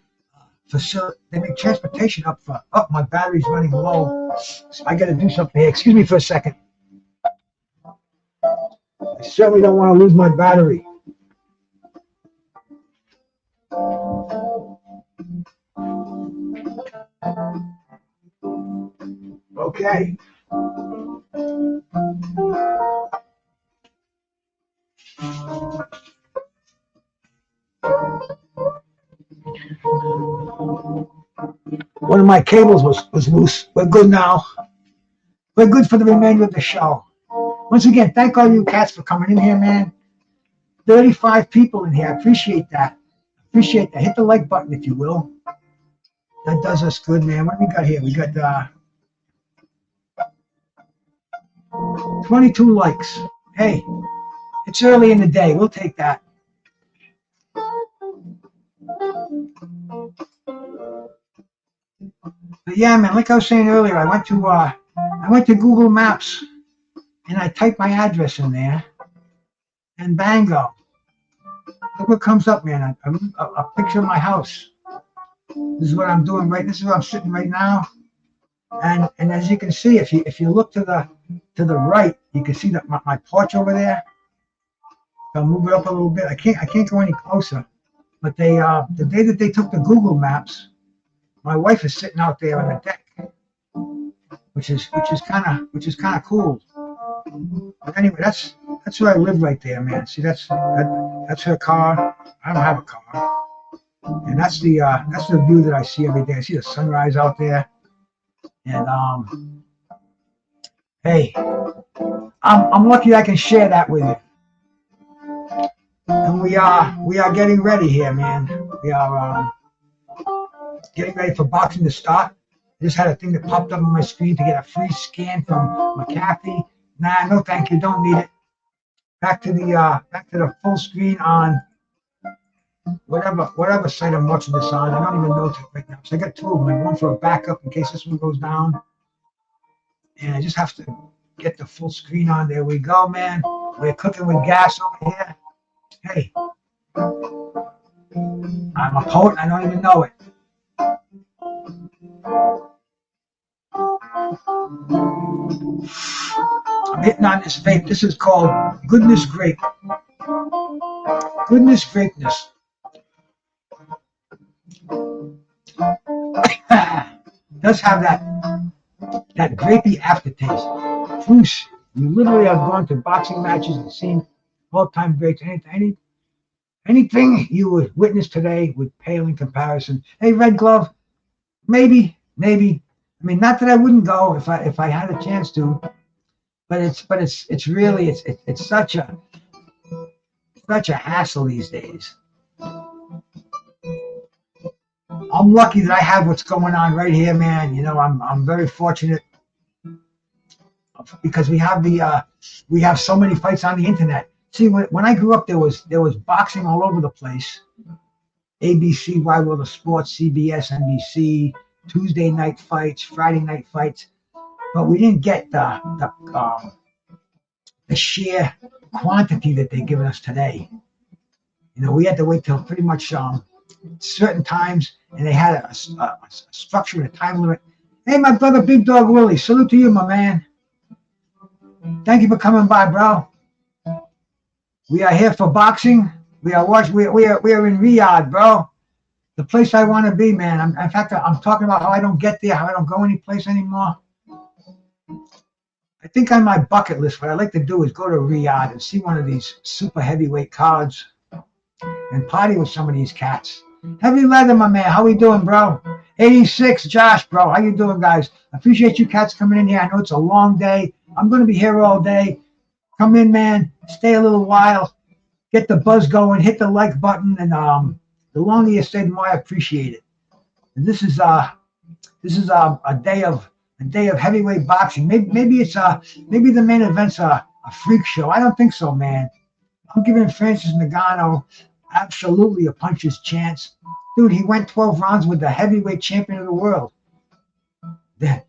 they make transportation up for. Oh, my battery's running low, so I got to do something here. Excuse me for a second. I certainly don't want to lose my battery. Okay. One of my cables was loose. We're good now. We're good for the remainder of the show. Once again, thank all you cats for coming in here, man. 35 people in here. I appreciate that. Hit the like button, if you will. That does us good, man. What do we got here? We got 22 likes. Hey, it's early in the day. We'll take that. But yeah, man, like I was saying earlier, I went to Google Maps and I typed my address in there, and bango, look what comes up, man. A picture of my house. This is what I'm doing right. This is where I'm sitting right now. And as you can see, if you look to the right, you can see that my porch over there. I'll move it up a little bit. I can't go any closer. But the day that they took the Google Maps, my wife is sitting out there on the deck, which is kind of cool. But anyway, that's where I live right there, man. See, that's her car. I don't have a car, and that's the view that I see every day. I see the sunrise out there, and hey, I'm lucky I can share that with you. And we are getting ready here, man. We are getting ready for boxing to start. I just had a thing that popped up on my screen to get a free scan from McAfee. Nah, no thank you, don't need it. Back to the full screen on whatever site I'm watching this on. I don't even know right now. So I got two of them. One for a backup in case this one goes down. And I just have to get the full screen on. There we go, man. We're cooking with gas over here. Hey, I'm a poet. I don't even know it. I'm hitting on this vape. This is called Goodness Grape. Goodness Grapeness. Does have that grapey aftertaste. Bruce, you literally have gone to boxing matches and seen all-time greats. Anything you would witness today would pale in comparison. Hey, Red Glove, maybe I mean, not that I wouldn't go if I had a chance to, but it's really it's such a hassle these days. I'm lucky that I have what's going on right here, man. You know, I'm very fortunate because we have so many fights on the internet. See, when I grew up, there was boxing all over the place. ABC, Wide World of Sports, CBS, NBC, Tuesday night fights, Friday night fights, but we didn't get the sheer quantity that they're giving us today. You know, we had to wait till pretty much certain times, and they had a structure and a time limit. Hey, my brother, Big Dog Willie, salute to you, my man. Thank you for coming by, bro. We are here for boxing. We are in Riyadh, bro. The place I want to be, man. In fact, I'm talking about how I don't get there, how I don't go any place anymore. I think on my bucket list, what I'd like to do is go to Riyadh and see one of these super heavyweight cards and party with some of these cats. Heavy Leather, my man. How we doing, bro? 86, Josh, bro. How you doing, guys? Appreciate you cats coming in here. I know it's a long day. I'm going to be here all day. Come in, man. Stay a little while. Get the buzz going. Hit the like button, and the longer you stay, the more I appreciate it. And this is a day of heavyweight boxing. Maybe the main event's a freak show. I don't think so, man. I'm giving Francis Ngannou absolutely a puncher's chance. Dude, he went 12 rounds with the heavyweight champion of the world. There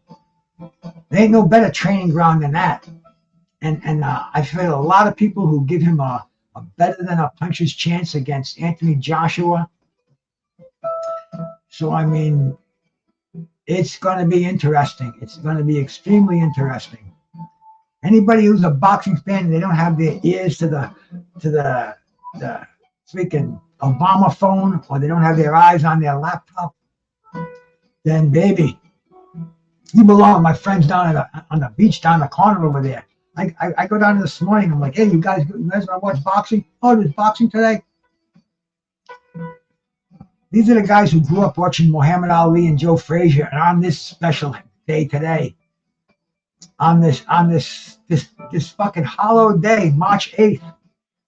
ain't no better training ground than that. And I feel a lot of people who give him a better than a puncher's chance against Anthony Joshua. So, I mean, it's going to be interesting. It's going to be extremely interesting. Anybody who's a boxing fan and they don't have their ears to the freaking Obama phone, or they don't have their eyes on their laptop, then baby, you belong with my friends down on the beach down the corner over there. I go down this morning. I'm like, hey, you guys want to watch boxing? Oh, there's boxing today. These are the guys who grew up watching Muhammad Ali and Joe Frazier, and on this special day today, on this fucking hallowed day, March 8th,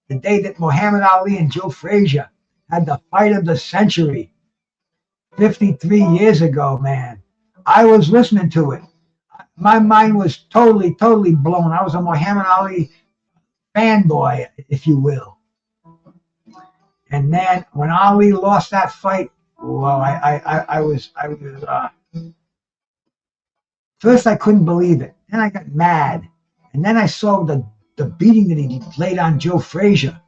the day that Muhammad Ali and Joe Frazier had the fight of the century, 53 years ago, man. I was listening to it. My mind was totally blown. I was a Muhammad Ali fanboy, if you will. And then when Ali lost that fight, well, I was first I couldn't believe it. Then I got mad. And then I saw the beating that he laid on Joe Frazier.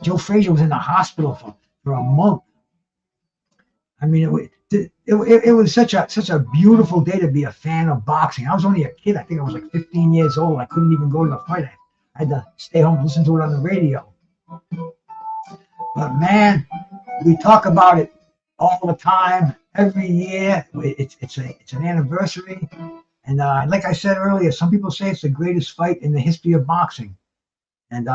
Joe Frazier was in the hospital for a month. I mean, it was such a beautiful day to be a fan of boxing. I was only a kid. I think I was like 15 years old. I couldn't even go to the fight. I had to stay home and listen to it on the radio. But man, we talk about it all the time, every year. It's an anniversary, and like I said earlier, some people say it's the greatest fight in the history of boxing. And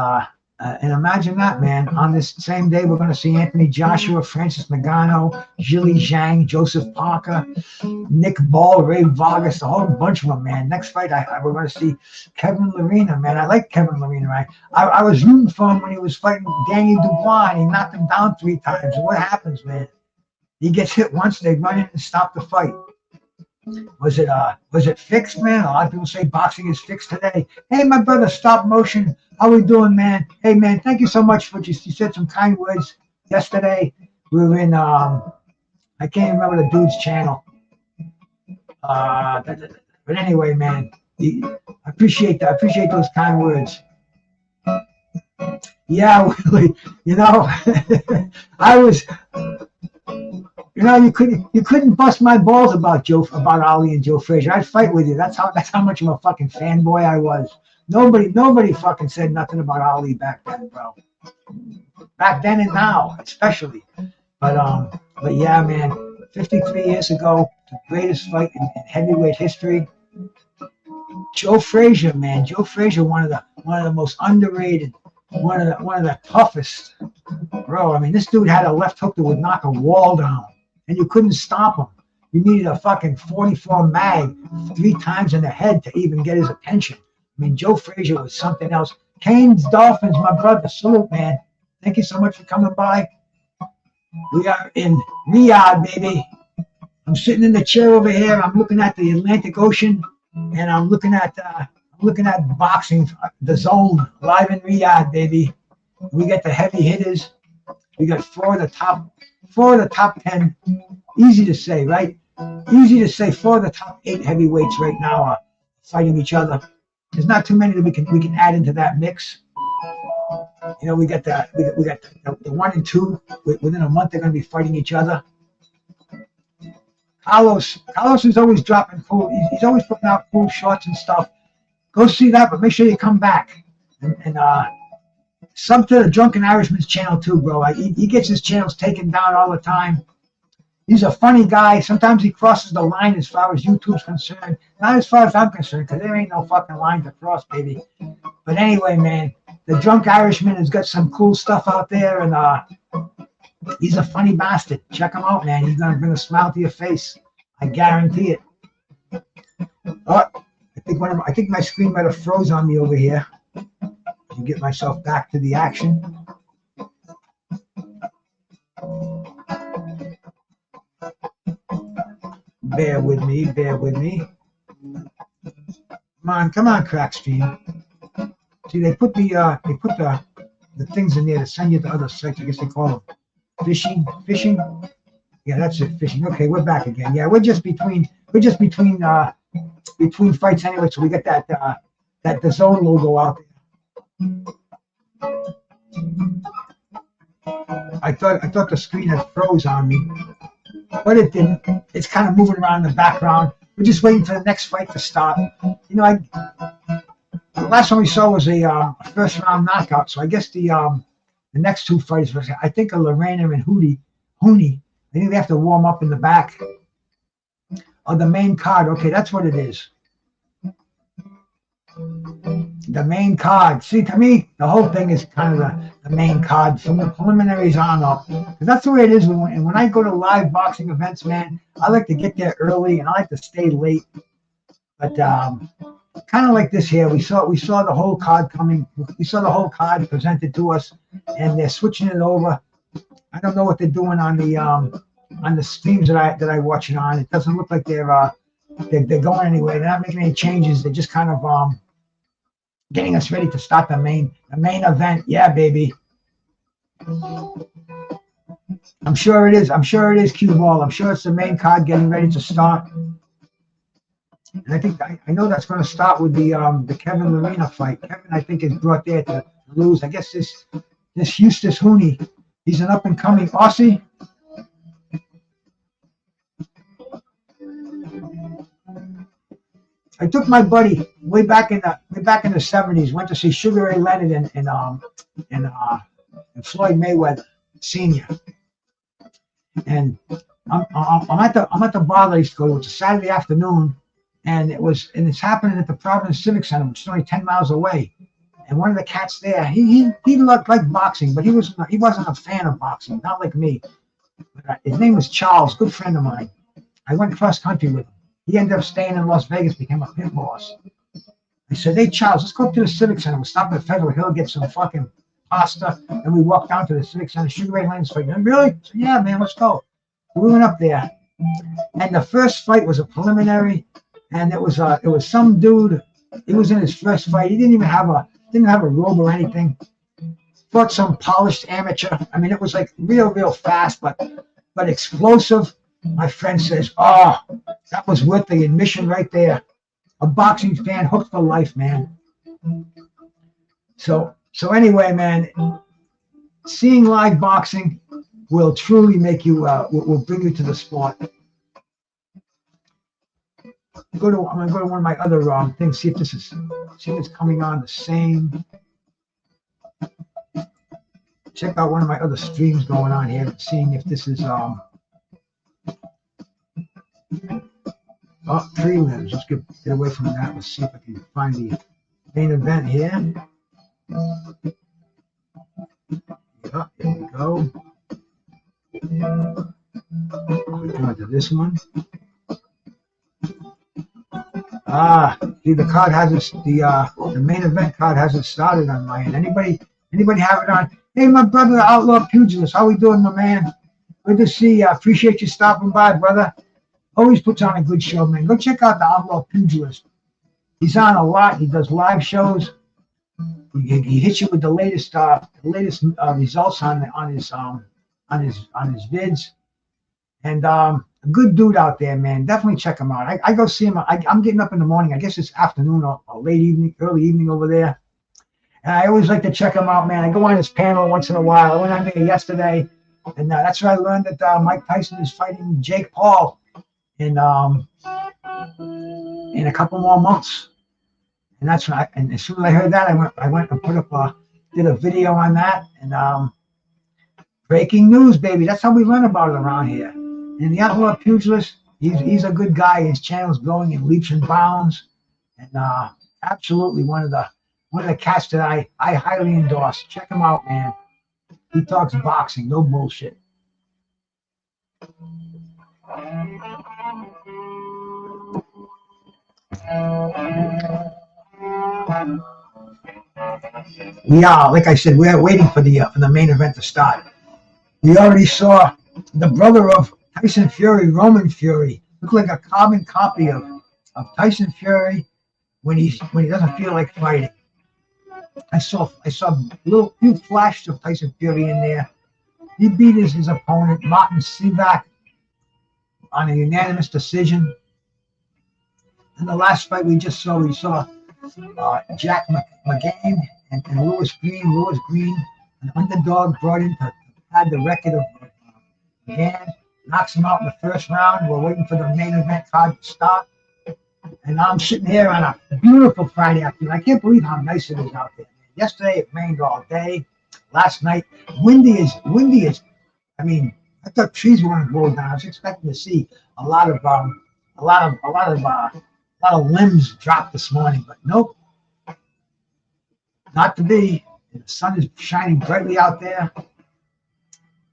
imagine that, man. On this same day, we're going to see Anthony Joshua, Francis Ngannou, Zhilei, Zhang, Joseph Parker, Nick Ball, Ray Vargas, a whole bunch of them, man. Next fight, we're going to see Kevin Lerena, man. I like Kevin Lerena, right? I was rooting for him when he was fighting Daniel Dubois, and he knocked him down 3 times. And what happens, man? He gets hit once, they run in and stop the fight. Was it fixed, man? A lot of people say boxing is fixed today. Hey, my brother, Stop Motion. How we doing, man? Hey, man, thank you so much for you said some kind words yesterday. We were in I can't remember the dude's channel. But anyway, man, I appreciate those kind words. Yeah, Willie, you know, I was. You know, you couldn't bust my balls about Ali and Joe Frazier. I'd fight with you. That's how much of a fucking fanboy I was. Nobody fucking said nothing about Ali back then, bro. Back then and now, especially. But yeah, man, 53 years ago, the greatest fight in heavyweight history. Joe Frazier, man. Joe Frazier, one of the most underrated, one of the toughest. Bro, I mean, this dude had a left hook that would knock a wall down. And you couldn't stop him. You needed a fucking 44 mag 3 times in the head to even get his attention. I mean, Joe Frazier was something else. Kane's Dolphins, my brother, salute, man. Thank you so much for coming by. We are in Riyadh, baby. I'm sitting in the chair over here. I'm looking at the Atlantic Ocean, and I'm looking at boxing, the zone, live in Riyadh, baby. We got the heavy hitters. We got four of the top 10. Easy to say, right? Easy to say. 4 of the top 8 heavyweights right now are fighting each other. There's not too many that we can add into that mix. You know, we got the 1 and 2. Within a month, they're going to be fighting each other. Carlos is always dropping cool. He's always putting out cool shots and stuff. Go see that, but make sure you come back and sub to the Drunken Irishman's channel too, bro. He gets his channels taken down all the time. He's a funny guy. Sometimes he crosses the line as far as YouTube's concerned. Not as far as I'm concerned, because there ain't no fucking line to cross, baby. But anyway, man, the Drunk Irishman has got some cool stuff out there, and he's a funny bastard. Check him out, man. He's gonna bring a smile to your face. I guarantee it. Oh, I think my screen might have froze on me over here. I'll get myself back to the action. Bear with me. Come on, Crackstream. See, they put the things in there to send you to other sites. I guess they call them fishing. Yeah, that's it, fishing. Okay, we're back again. Yeah, we're just between fights anyway. So we got that the zone logo out there. I thought the screen had froze on me, but it didn't. It's kind of moving around in the background. We're just waiting for the next fight to start. You know, the last one we saw was a first round knockout. So I guess the next 2 fights was, I think, a Lerena and Huni. I think they have to warm up in the back of the main card. Okay, that's what it is. The main card. See, to me, the whole thing is kind of the main card from the preliminaries on up. Because that's the way it is. When I go to live boxing events, man, I like to get there early and I like to stay late. But kind of like this here, we saw the whole card coming. We saw the whole card presented to us, and they're switching it over. I don't know what they're doing on the streams that I watch it on. It doesn't look like they're going anywhere. They're not making any changes. They're just kind of getting us ready to start the main event. Yeah, baby. I'm sure it is Cue Ball. I'm sure it's the main card getting ready to start. And I know that's going to start with the Kevin Lerena fight. Kevin, I think, is brought there to lose. I guess this Justis Huni, he's an up and coming Aussie. I took my buddy way back in the 70s. Went to see Sugar Ray Leonard and Floyd Mayweather Sr. And I'm at the bar that I used to go to. It's a Saturday afternoon, and it's happening at the Providence Civic Center, which is only 10 miles away. And one of the cats there, he liked boxing, but he wasn't a fan of boxing, not like me. His name was Charles, good friend of mine. I went cross country with him. He ended up staying in Las Vegas, became a pit boss. I said, hey, Charles, let's go up to the Civic Center. We'll stop at Federal Hill, get some fucking pasta, and we walked down to the Civic Center. Sugar Ray Leonard's fight. And really? I said, yeah, man, let's go. So we went up there, and the first fight was a preliminary, and it was some dude. He was in his first fight. He didn't have a robe or anything. Fought some polished amateur. I mean, it was like real fast, but explosive. My friend says, oh, that was worth the admission right there. A boxing fan hooked for life, man. So anyway, man, seeing live boxing will truly make you, will bring you to the sport. I'm going to go to one of my other things, see if it's coming on the same. Check out one of my other streams going on here, seeing if this is prelims. Let's get away from that. Let's see if I can find the main event here. Yeah, here we go. Click on to this one. See, the card hasn't, the main event card hasn't started on my end. Anybody have it on? Hey, my brother, the Outlaw Pugilist, how we doing, my man? Good to see you. I appreciate you stopping by, brother. Always puts on a good show, man. Go check out the Outlaw Pugilist. He's on a lot. He does live shows. He hits you with the latest results on his vids. And a good dude out there, man. Definitely check him out. I go see him. I'm getting up in the morning. I guess it's afternoon or late evening, early evening over there. And I always like to check him out, man. I go on his panel once in a while. I went on there yesterday, and that's where I learned that Mike Tyson is fighting Jake Paul in a couple more months. And that's when and as soon as I heard that, I went and did a video on that. And breaking news, baby. That's how we learn about it around here. And the Outlaw Pugilist, he's a good guy. His channel's going in leaps and bounds, and absolutely one of the cats that I highly endorse. Check him out, man. He talks boxing, no bullshit. Like I said, we are waiting for the main event to start. We already saw the brother of Tyson Fury, Roman Fury, look like a carbon copy of Tyson Fury when he doesn't feel like fighting. I saw few flashes of Tyson Fury in there. He beat his opponent, Martin Sivak, on a unanimous decision. In the last fight we saw Jack McGann and Lewis Green, an underdog brought in to pad the record of McGann, knocks him out in the first round. We're waiting for the main event card to start. And I'm sitting here on a beautiful Friday afternoon. I can't believe how nice it is out there. Yesterday it rained all day. Last night, windy is. I mean, I thought trees were going to blow down. I was expecting to see a lot of limbs drop this morning, but nope, not to be. The sun is shining brightly out there.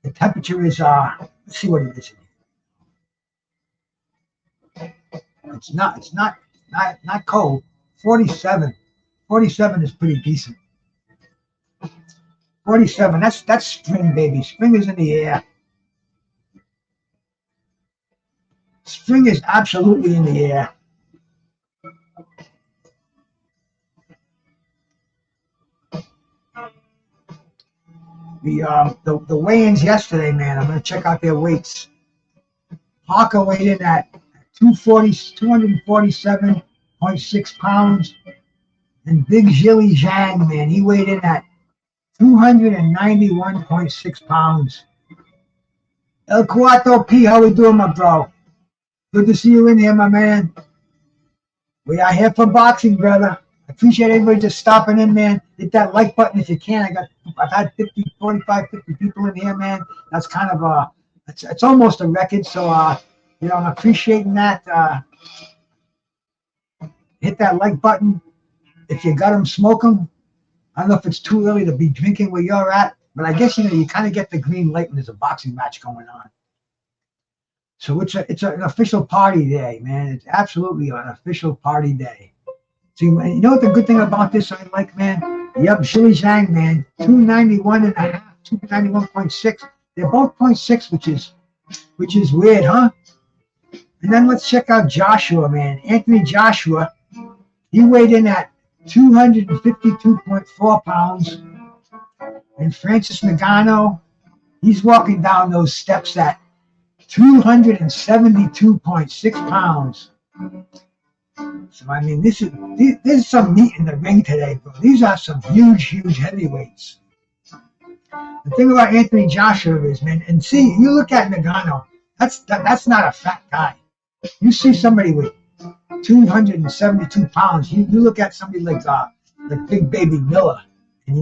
The temperature is let's see what it is. It's not cold. 47. 47 is pretty decent. 47. That's spring, baby. Spring is in the air. Spring is absolutely in the air. The weigh-ins yesterday, man. I'm gonna check out their weights. Parker weighed in at 247.6 pounds, and Big Zhilei Zhang, man, he weighed in at 291.6 pounds. El Cuarto P, how we doing, my bro? Good to see you in here, my man. We are here for boxing, brother. I appreciate everybody just stopping in, man. Hit that like button if you can. I've had 50 people in here, man. That's kind of it's almost a record. So I'm appreciating that. Hit that like button. If you got them, smoke them. I don't know if it's too early to be drinking where you're at, but I guess you kind of get the green light when there's a boxing match going on. So it's an official party day, man. It's absolutely an official party day. So you know what the good thing about this I like, man? Yep, Zhilei Zhang, man, 291.5, 291.6. They're both 0.6, which is weird, huh? And then let's check out Joshua, man. Anthony Joshua, he weighed in at 252.4 pounds. And Francis Ngannou, he's walking down those steps at 272.6 pounds. So I mean, there's some meat in the ring today, bro. These are some huge heavyweights. The thing about Anthony Joshua is, man, and see, you look at Ngannou, that's not a fat guy. You see somebody with 272 pounds. You look at somebody like Big Baby Miller, and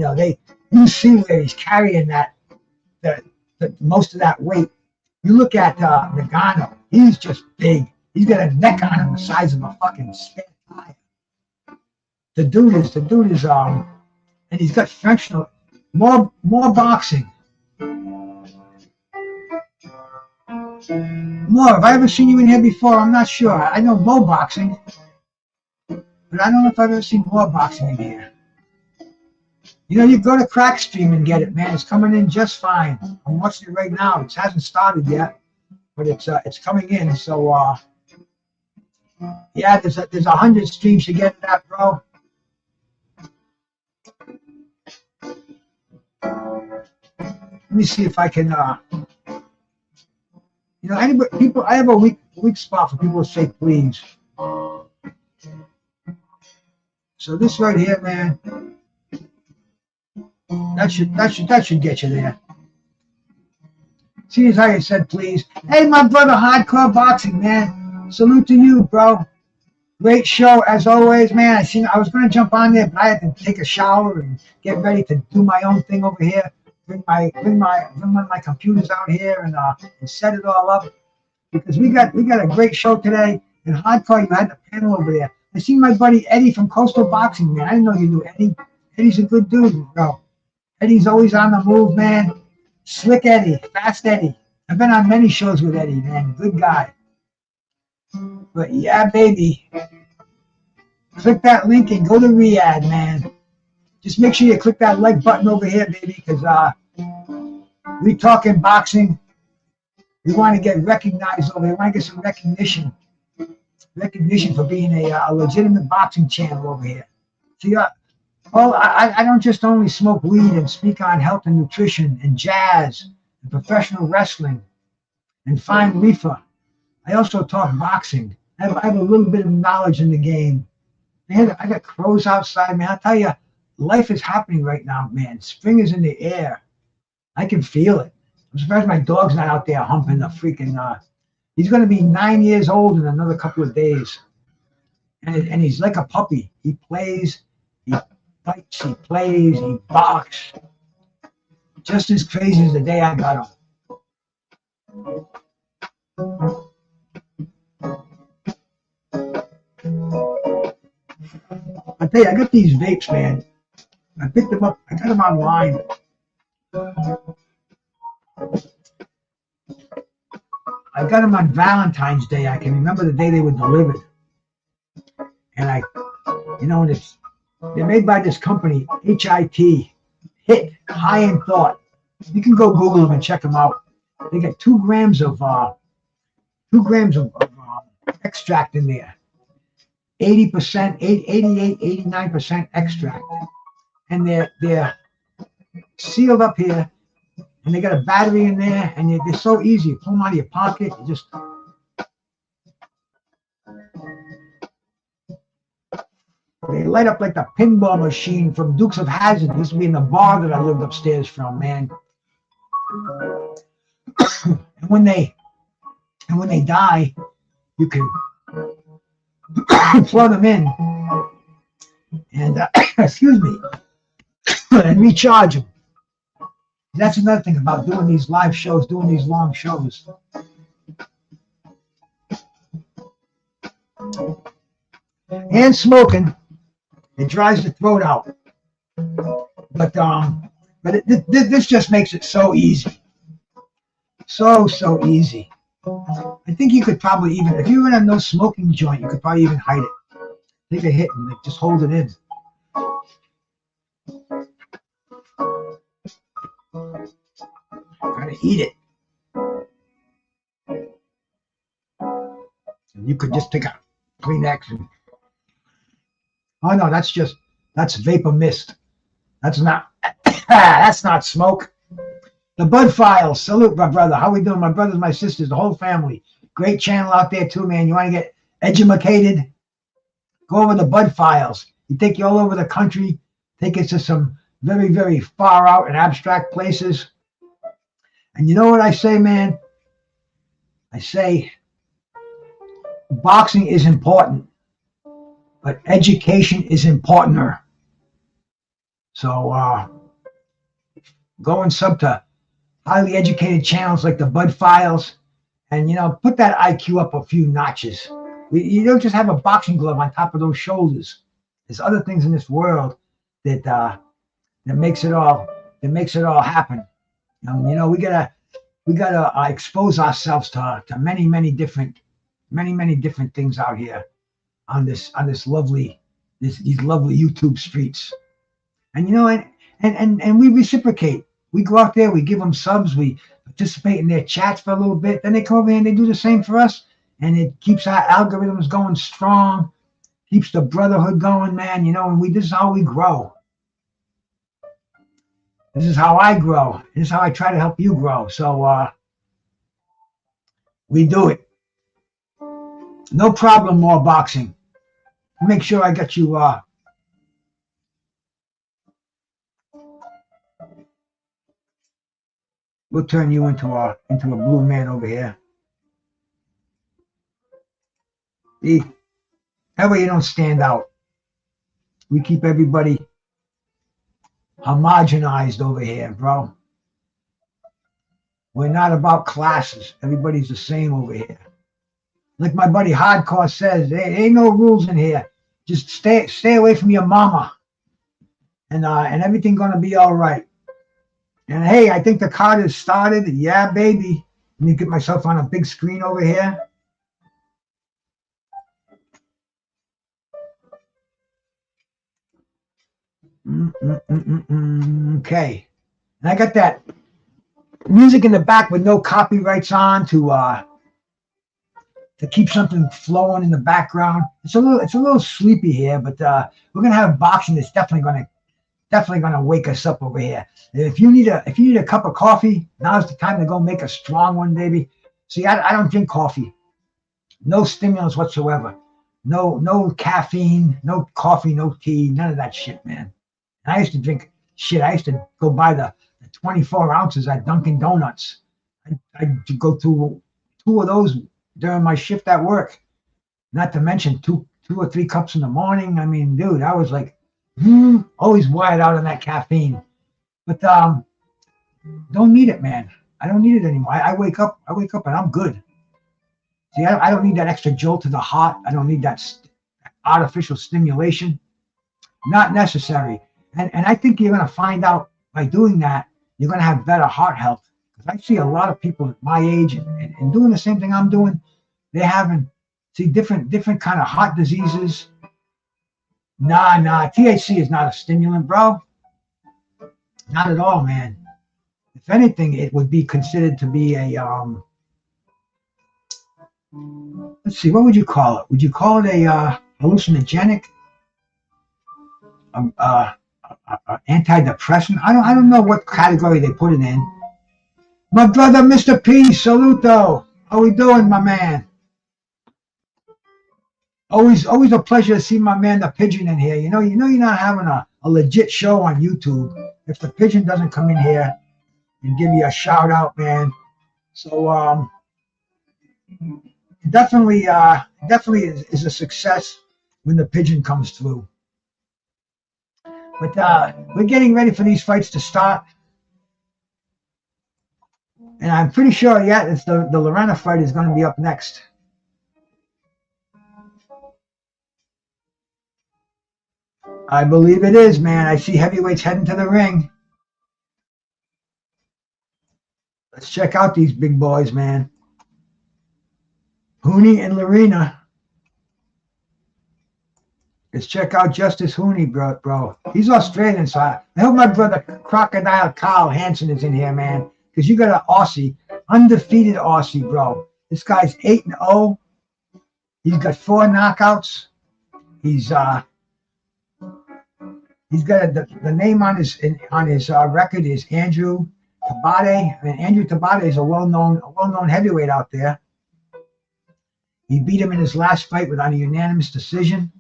you see where he's carrying the most of that weight. You look at Ngannou, he's just big. He's got a neck on him the size of a fucking spare tire. The dude is and he's got functional more boxing. More, have I ever seen you in here before? I'm not sure. I know more boxing. but I don't know if I've ever seen more boxing in here. You know, you go to Crack Stream and get it, man. It's coming in just fine. I'm watching it right now. It hasn't started yet, but it's coming in. So yeah, there's 100 streams to get that, bro. Let me see if I can. You know, anybody, people. I have a weak spot for people to say please. So this right here, man. That should get you there. See how you said please. Hey, my brother, Hardcore Boxing, man. Salute to you, bro. Great show as always, man. I was gonna jump on there, but I had to take a shower and get ready to do my own thing over here. Bring one of my computers out here and set it all up because we got a great show today. And Hardcore, you had the panel over there. I seen my buddy Eddie from Coastal Boxing, man. I didn't know you knew Eddie. Eddie's a good dude, bro. Eddie's always on the move, man. Slick Eddie, fast Eddie. I've been on many shows with Eddie, man. Good guy. But yeah, baby. Click that link and go to Riyadh, man. Just make sure you click that like button over here, baby, because we talking boxing. We want to get recognized over here. We want to get some recognition for being a legitimate boxing channel over here. See, well, I don't just only smoke weed and speak on health and nutrition and jazz and professional wrestling and fine reefer. I also talk boxing. I have a little bit of knowledge in the game. Man, I got crows outside, man. I'll tell you, life is happening right now, man. Spring is in the air. I can feel it. I'm surprised my dog's not out there humping the freaking. He's going to be 9 years old in another couple of days. And he's like a puppy. He plays, he fights, he plays, he barks. Just as crazy as the day I got him. I tell you, I got these vapes, man. I picked them up. I got them online. I got them on Valentine's Day. I can remember the day they were delivered. And they're made by this company, HIT, High in Thought. You can go Google them and check them out. They got 2 grams of extract in there. 80%, 88, 89% extract. And they're sealed up here, and they got a battery in there, and they're so easy. You pull them out of your pocket, you just. They light up like the pinball machine from Dukes of Hazzard. This used to be in the bar that I lived upstairs from, man. and when they die, you can plug them in and excuse me, and recharge them. That's another thing about doing these live shows, doing these long shows. And smoking, it dries the throat out. But this just makes it so easy. So easy. I think you could probably even, if you were in a no smoking joint, you could probably even hide it. Take a hit and just hold it in. Gotta eat it. And you could just take a Kleenex and. Oh no, that's vapor mist. That's not smoke. The Bud Files, salute my brother. How we doing? My brothers, my sisters, the whole family. Great channel out there too, man. You want to get educated? Go over the Bud Files. He take you all over the country, take us to some very, very far out and abstract places. And you know what I say, man? I say boxing is important, but education is importanter. So go and sub to highly educated channels like the Bud Files, and put that IQ up a few notches. You don't just have a boxing glove on top of those shoulders. There's other things in this world that makes it all happen. We gotta expose ourselves to many different things out here on this lovely these lovely YouTube streets. And and we reciprocate. We go out there, we give them subs, we participate in their chats for a little bit. Then they come over here and they do the same for us. And it keeps our algorithms going strong, keeps the brotherhood going, man. And this is how we grow. This is how I grow. This is how I try to help you grow. So we do it. No problem, more boxing. Make sure I get you we'll turn you into a blue man over here. See? That way you don't stand out. We keep everybody homogenized over here, bro. We're not about classes. Everybody's the same over here. Like my buddy Hardcore says, there ain't no rules in here. Just stay away from your mama. And everything gonna be all right. And hey, I think the card has started. Yeah, baby. Let me get myself on a big screen over here. Okay. And I got that music in the back with no copyrights on to keep something flowing in the background. It's a little sleepy here, but we're gonna have boxing that's definitely gonna wake us up over here. If you need a cup of coffee, now's the time to go make a strong one, baby. See, I don't drink coffee. No stimulants whatsoever. No caffeine, no coffee, no tea, none of that shit, man. And I used to drink shit. I used to go buy the 24 ounces at Dunkin' Donuts. I'd go through 2 of those during my shift at work. Not to mention 2 or 3 cups in the morning. I mean, dude, I was like, always wired out on that caffeine. But don't need it, man. I don't need it anymore. I wake up and I'm good. See, I don't need that extra jolt to the heart. I don't need that artificial stimulation. Not necessary. And I think you're going to find out by doing that, you're going to have better heart health. Because I see a lot of people at my age and doing the same thing I'm doing. They're having, different kind of heart diseases. Nah. THC is not a stimulant, bro. Not at all, man. If anything, it would be considered to be a, let's see, what would you call it? Would you call it a hallucinogenic? Antidepressant? I don't know what category they put it in. My brother, Mr. P, saluto. How we doing, my man? Always a pleasure to see my man, the pigeon, in here. You know you're not having a legit show on YouTube if the pigeon doesn't come in here and give you a shout out, man. So definitely is a success when the pigeon comes through. But we're getting ready for these fights to start. And I'm pretty sure, it's the Lerena fight is going to be up next. I believe it is, man. I see heavyweights heading to the ring. Let's check out these big boys, man. Huni and Lerena. Let's check out Justis Huni, bro. He's Australian, so I hope my brother Crocodile Carl Hansen is in here, man. Because you got an Aussie, undefeated Aussie, bro. This guy's 8-0. He's got 4 knockouts. He's got the name on his record is Andrew Tabate. I mean, Andrew Tabate is a well-known heavyweight out there. He beat him in his last fight on a unanimous decision.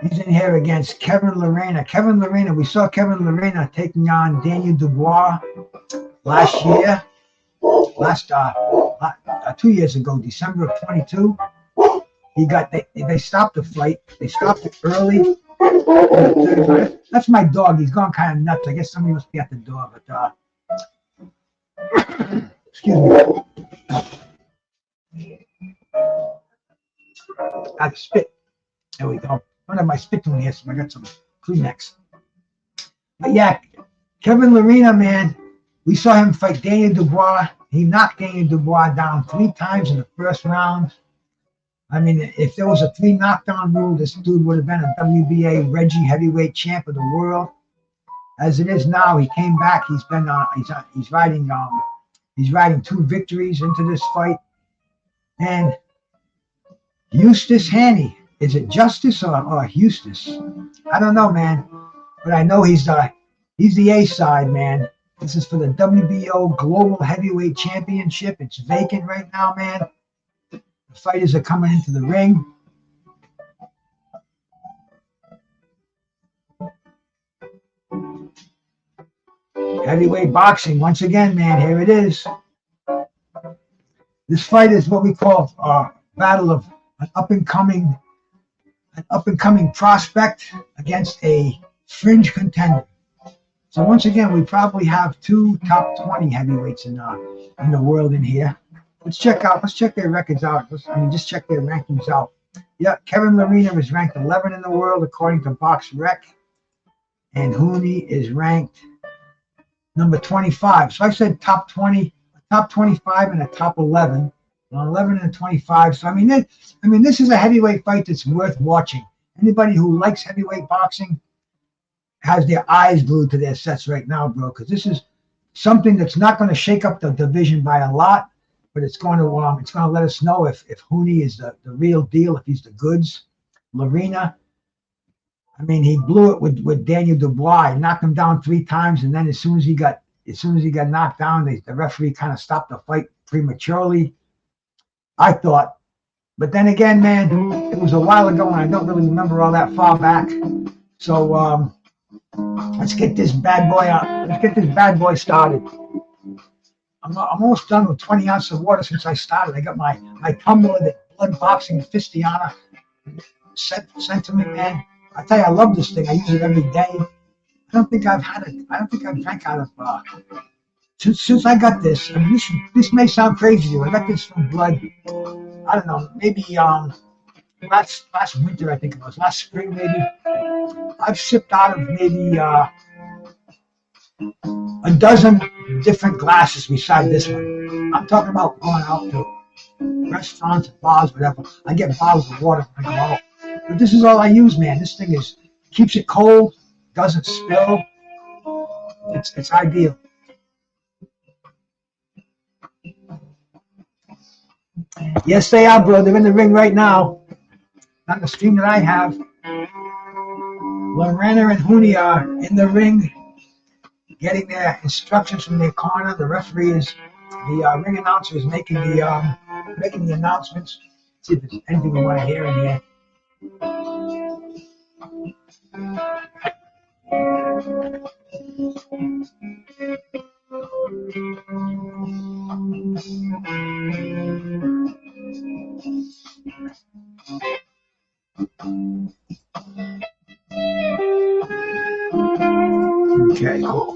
He's in here against Kevin Lerena. We saw Kevin Lerena taking on Daniel Dubois last year. 2 years ago, December of 22. They stopped the fight. They stopped it early. That's my dog. He's gone kind of nuts. I guess somebody must be at the door. But excuse me. Got spit. There we go. I don't have my spittoon here, so I got some Kleenex. But yeah, Kevin Lerena, man, we saw him fight Daniel Dubois. He knocked Daniel Dubois down 3 times in the first round. I mean, if there was a 3 knockdown rule, this dude would have been a WBA Reggie heavyweight champ of the world. As it is now, he came back. He's been he's riding 2 victories into this fight. And Justis Huni, is it Justis or Justis? I don't know, man. But I know he's the A side, man. This is for the WBO Global Heavyweight Championship. It's vacant right now, man. The fighters are coming into the ring. Heavyweight boxing, once again, man, here it is. This fight is what we call a battle of an up-and-coming prospect against a fringe contender. So once again, we probably have 2 top 20 heavyweights in the world in here. Let's check their records out. Just check their rankings out. Yeah, Kevin Lerena is ranked 11 in the world according to BoxRec, and Huni is ranked number 25. So I said top 20, top 25, and a top 11. 11 and 25. So I mean, this is a heavyweight fight that's worth watching. Anybody who likes heavyweight boxing has their eyes glued to their sets right now, bro, because this is something that's not going to shake up the division by a lot, but it's going to let us know if Huni is the real deal, if he's the goods. Lerena, I mean, he blew it with Daniel Dubois. He knocked him down 3 times, and then as soon as he got knocked down, the referee kind of stopped the fight prematurely, I thought. But then again, man, it was a while ago, and I don't really remember all that far back. So let's get this bad boy out. Let's get this bad boy started. I'm almost done with 20 ounces of water since I started. I got my tumbler, the Blood Boxing Fistiana sent to me, man. I tell you, I love this thing. I use it every day. I don't think I've drank out of since I got this. I mean, this may sound crazy to you. I got this from Blood. I don't know, maybe last winter, I think it was, last spring maybe. I've sipped out of maybe a dozen different glasses beside this one. I'm talking about going out to restaurants and bars, whatever. I get bottles of water when I go out. But this is all I use, man. This thing keeps it cold, doesn't spill. It's ideal. Yes, they are, bro. They're in the ring right now. Not the stream that I have. Lerena and Huni are in the ring, getting their instructions from their corner. The referee the ring announcer is making the announcements. Let's see if there's anything we want to hear in here. Okay, cool.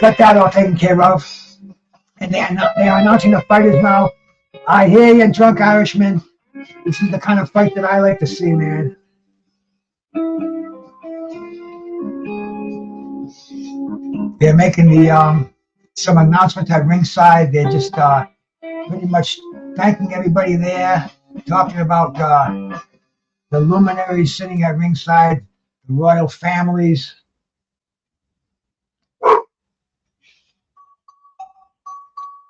Got that all taken care of. And they are announcing the fighters now. I hear you, drunk Irishman. This is the kind of fight that I like to see, man. They're making some announcements at ringside. They're just pretty much thanking everybody there, talking about the luminaries sitting at ringside, the royal families.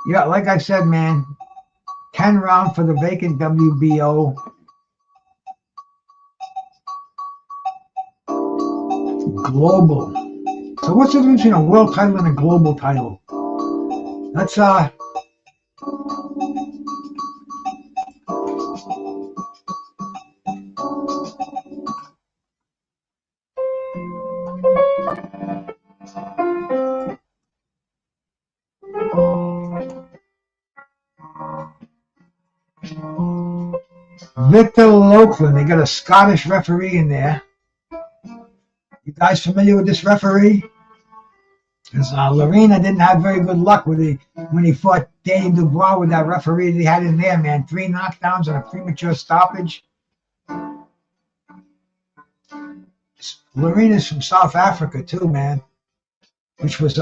Yeah, like I said, man, 10 round for the vacant WBO. Global. So what's the difference between a world title and a global title? That's Victor Loughlin. They got a Scottish referee in there. You guys familiar with this referee? Because Lerena didn't have very good luck when he fought Danny Dubois with that referee that he had in there, man. 3 knockdowns and a premature stoppage. Lerena's from South Africa too, man, which was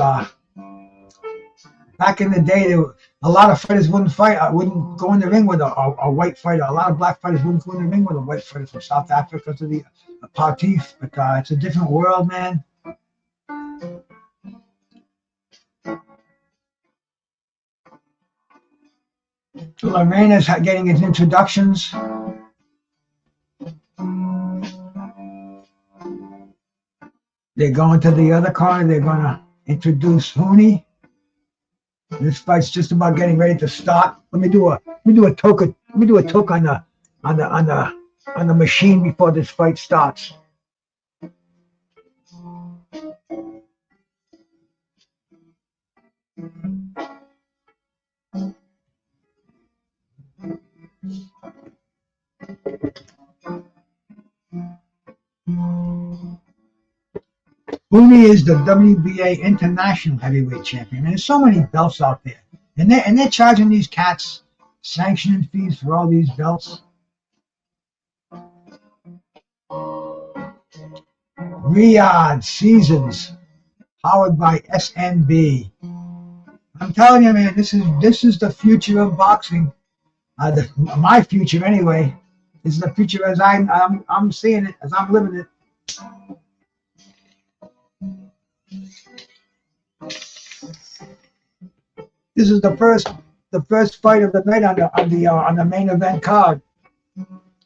Back in the day, a lot of fighters wouldn't wouldn't go in the ring with a white fighter. A lot of black fighters wouldn't go in the ring with a white fighter from South Africa to the apartheid. But it's a different world, man. Lerena's getting his introductions. They're going to the other card. They're going to introduce Huni. This fight's just about getting ready to start. Let me do a toke on the machine before this fight starts. Huni is the WBA International Heavyweight Champion, and there's so many belts out there, and they're charging these cats sanctioning fees for all these belts. Riyadh Seasons, powered by SNB. I'm telling you, man, this is the future of boxing. My future, anyway. This is the future as I'm seeing it, as I'm living it. This is the first fight of the night on the main event card,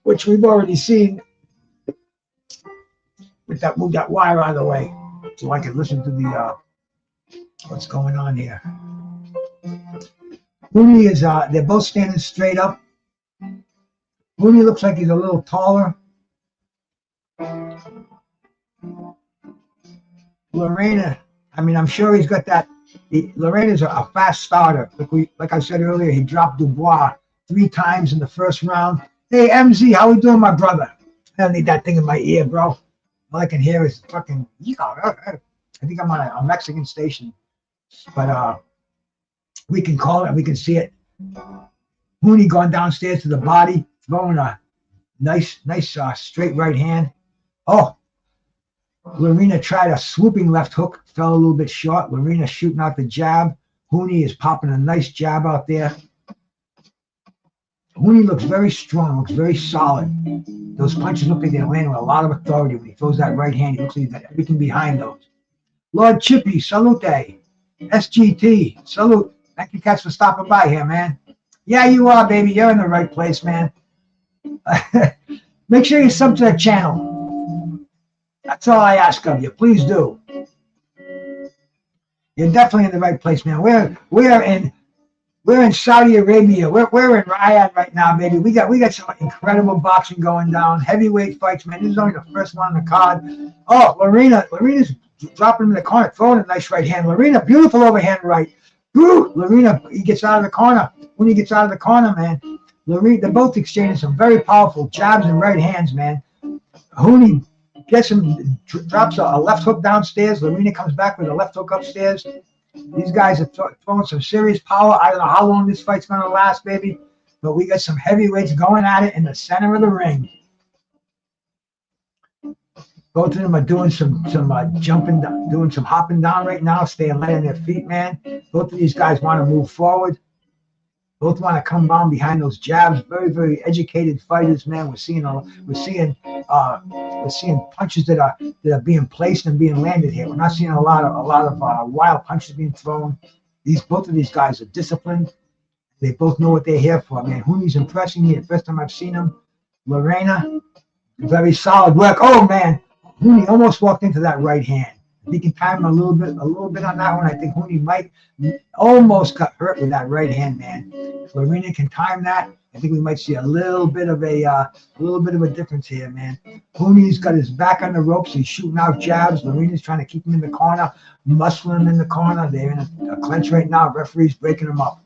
which we've already seen. With that, move that wire out of the way so I can listen to the what's going on here. Huni is they're both standing straight up. Huni looks like he's a little taller. Lerena, I mean, I'm sure he's got that. Lerena's a fast starter. Like I said earlier, he dropped Dubois 3 times in the first round. Hey, MZ, how we doing, my brother? I don't need that thing in my ear, bro. All I can hear is fucking. I think I'm on a Mexican station, but we can call it. We can see it. Huni going downstairs to the body, throwing a nice straight right hand. Oh, Lerena tried a swooping left hook, fell a little bit short. Lerena shooting out the jab. Huni is popping a nice jab out there. Huni looks very strong, looks very solid. Those punches look like they're landing with a lot of authority. When he throws that right hand, he looks like he's got everything behind those. Lord Chippy, salute. SGT, salute. Thank you, cats, for stopping by here, man. Yeah, you are, baby. You're in the right place, man. Make sure you sub to the channel. That's all I ask of you. Please do. You're definitely in the right place, man. We're in Saudi Arabia. We're in Riyadh right now, baby. We got some incredible boxing going down. Heavyweight fights, man. This is only the first one on the card. Oh, Lerena's dropping him in the corner, throwing a nice right hand. Lerena, beautiful overhand right. Woo! Lerena, he gets out of the corner. When he gets out of the corner, man, they're both exchanging some very powerful jabs and right hands, man. Huni gets him, drops a left hook downstairs. Lerena comes back with a left hook upstairs. These guys are throwing some serious power. I don't know how long this fight's going to last, baby, but we got some heavyweights going at it in the center of the ring. Both of them are doing some jumping, doing some hopping down right now, staying light on their feet, man. Both of these guys want to move forward. Both want to come down behind those jabs. Very, very educated fighters, man. We're seeing punches that are being placed and being landed here. We're not seeing a lot of wild punches being thrown. Both of these guys are disciplined. They both know what they're here for, man. Huni's impressing me. The first time I've seen him. Lerena, very solid work. Oh man, Huni almost walked into that right hand. If he can time him a little bit on that one, I think Huni might almost got hurt with that right hand, man. If Lerena can time that, I think we might see a little bit of a difference here, man. Huni's got his back on the ropes. He's shooting out jabs. Lerena's trying to keep him in the corner, muscling him in the corner. They're in a clinch right now. Referee's breaking them up.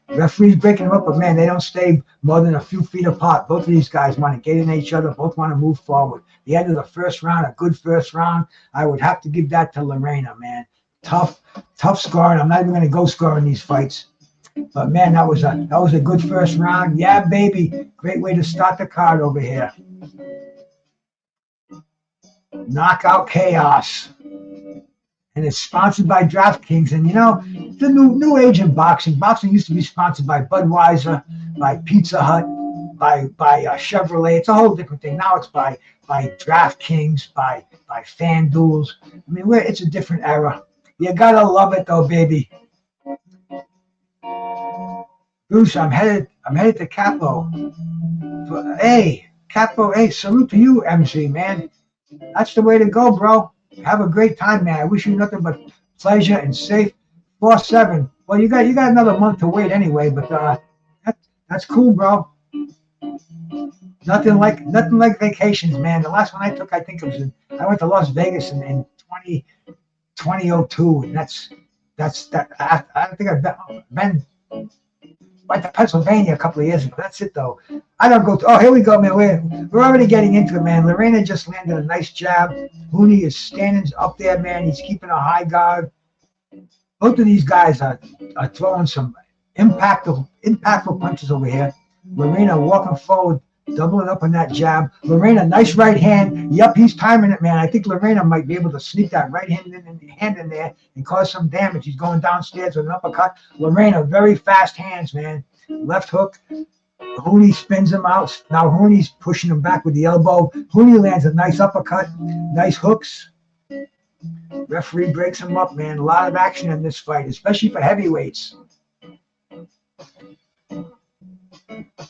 But man, they don't stay more than a few feet apart. Both of these guys want to get in each other. Both want to move forward. The end of the first round, a good first round. I would have to give that to Lerena, man. Tough scoring. I'm not even going to go score in these fights. But man, that was a good first round. Yeah, baby. Great way to start the card over here. Knockout chaos. and it's sponsored by DraftKings. And you know, the new age in boxing. Boxing used to be sponsored by Budweiser, by Pizza Hut, by Chevrolet. It's a whole different thing. Now it's by DraftKings, by FanDuels. I mean, it's a different era. You gotta love it though, baby. Bruce, I'm headed to Capo. Hey, Capo, hey, salute to you, MC, man. That's the way to go, bro. Have a great time, man. I wish you nothing but pleasure and safe. 4-7. Well, you got another month to wait anyway, but that's cool, bro. Nothing like vacations, man. The last one I took, I think it was I went to Las Vegas in 2002, and that's that. I think I've been went to Pennsylvania a couple of years ago. That's it, though. I don't go to. Oh, here we go, man. We're already getting into it, man. Lerena just landed a nice jab. Huni is standing up there, man. He's keeping a high guard. Both of these guys are throwing some impactful punches over here. Lerena walking forward, doubling up on that jab. Lerena, nice right hand. Yep, he's timing it, man. I think Lerena might be able to sneak that right hand in there and cause some damage. He's going downstairs with an uppercut. Lerena, very fast hands, man. Left hook. Huni spins him out. Now Huni's pushing him back with the elbow. Huni lands a nice uppercut. Nice hooks. Referee breaks him up, man. A lot of action in this fight, especially for heavyweights.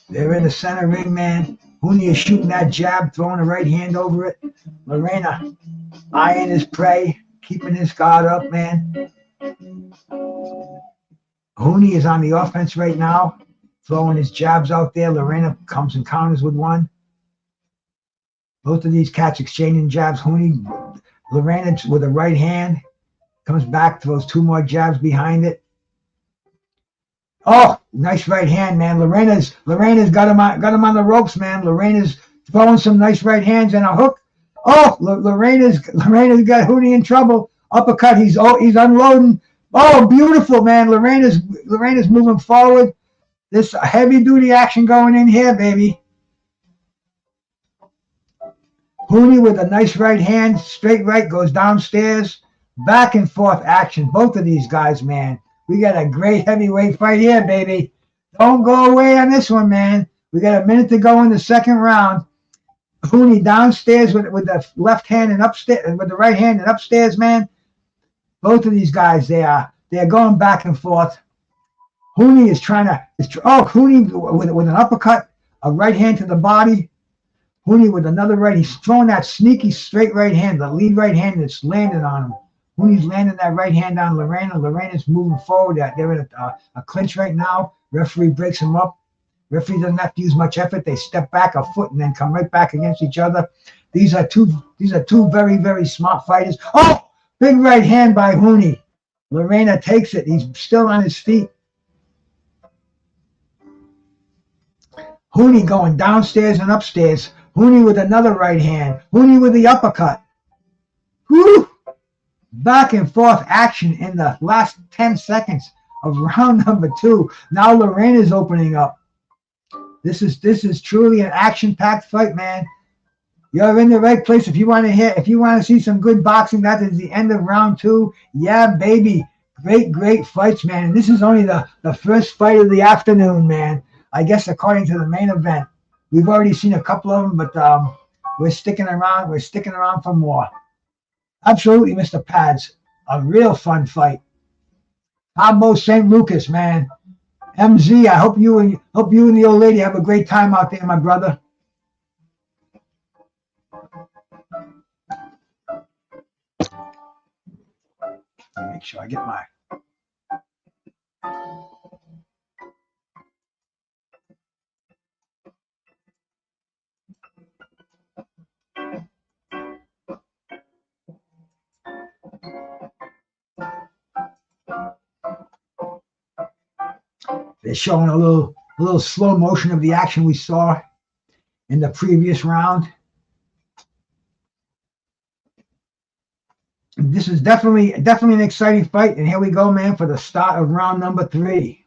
They're in the center ring, man. Huni is shooting that jab, throwing the right hand over it. Lerena eyeing his prey, keeping his guard up, man. Huni is on the offense right now, throwing his jabs out there. Lerena comes and counters with one. Both of these cats exchanging jabs. Lerena with a right hand, comes back, throws two more jabs behind it. Oh, nice right hand, man. Lerena's got him on the ropes, man. Lerena's throwing some nice right hands and a hook. Oh, Lerena's got Huni in trouble. Uppercut. He's unloading. Oh, beautiful, man. Lerena's moving forward. This heavy duty action going in here, baby. Huni with a nice right hand, straight right, goes downstairs. Back and forth action. Both of these guys, man. We got a great heavyweight fight here, baby. Don't go away on this one, man. We got a minute to go in the second round. Huni downstairs with the left hand and upstairs with the right hand and upstairs, man. Both of these guys, they're going back and forth. Huni is Huni with an uppercut, a right hand to the body. Huni with another right. He's throwing that sneaky straight right hand, the lead right hand that's landing on him. Huni's landing that right hand on Lerena. Lerena's moving forward. They're in a clinch right now. Referee breaks him up. Referee doesn't have to use much effort. They step back a foot and then come right back against each other. These are two very, very smart fighters. Oh, big right hand by Huni. Lerena takes it. He's still on his feet. Huni going downstairs and upstairs. Huni with another right hand. Huni with the uppercut. Whew! Back and forth action in the last 10 seconds of round number 2. Now Lerena is opening up. This is truly an action-packed fight, man. You're in the right place if you want to see some good boxing. That is the end of round 2. Yeah, baby. Great fights, man. And this is only the first fight of the afternoon, man. I guess according to the main event. We've already seen a couple of them, but we're sticking around. We're sticking around for more. Absolutely, Mr. Pads. A real fun fight. Cabo St. Lucas, man. MZ, I hope you and the old lady have a great time out there, my brother. Let me make sure I get my... They're showing a little slow motion of the action we saw in the previous round. This is definitely an exciting fight, and here we go, man, for the start of round number 3.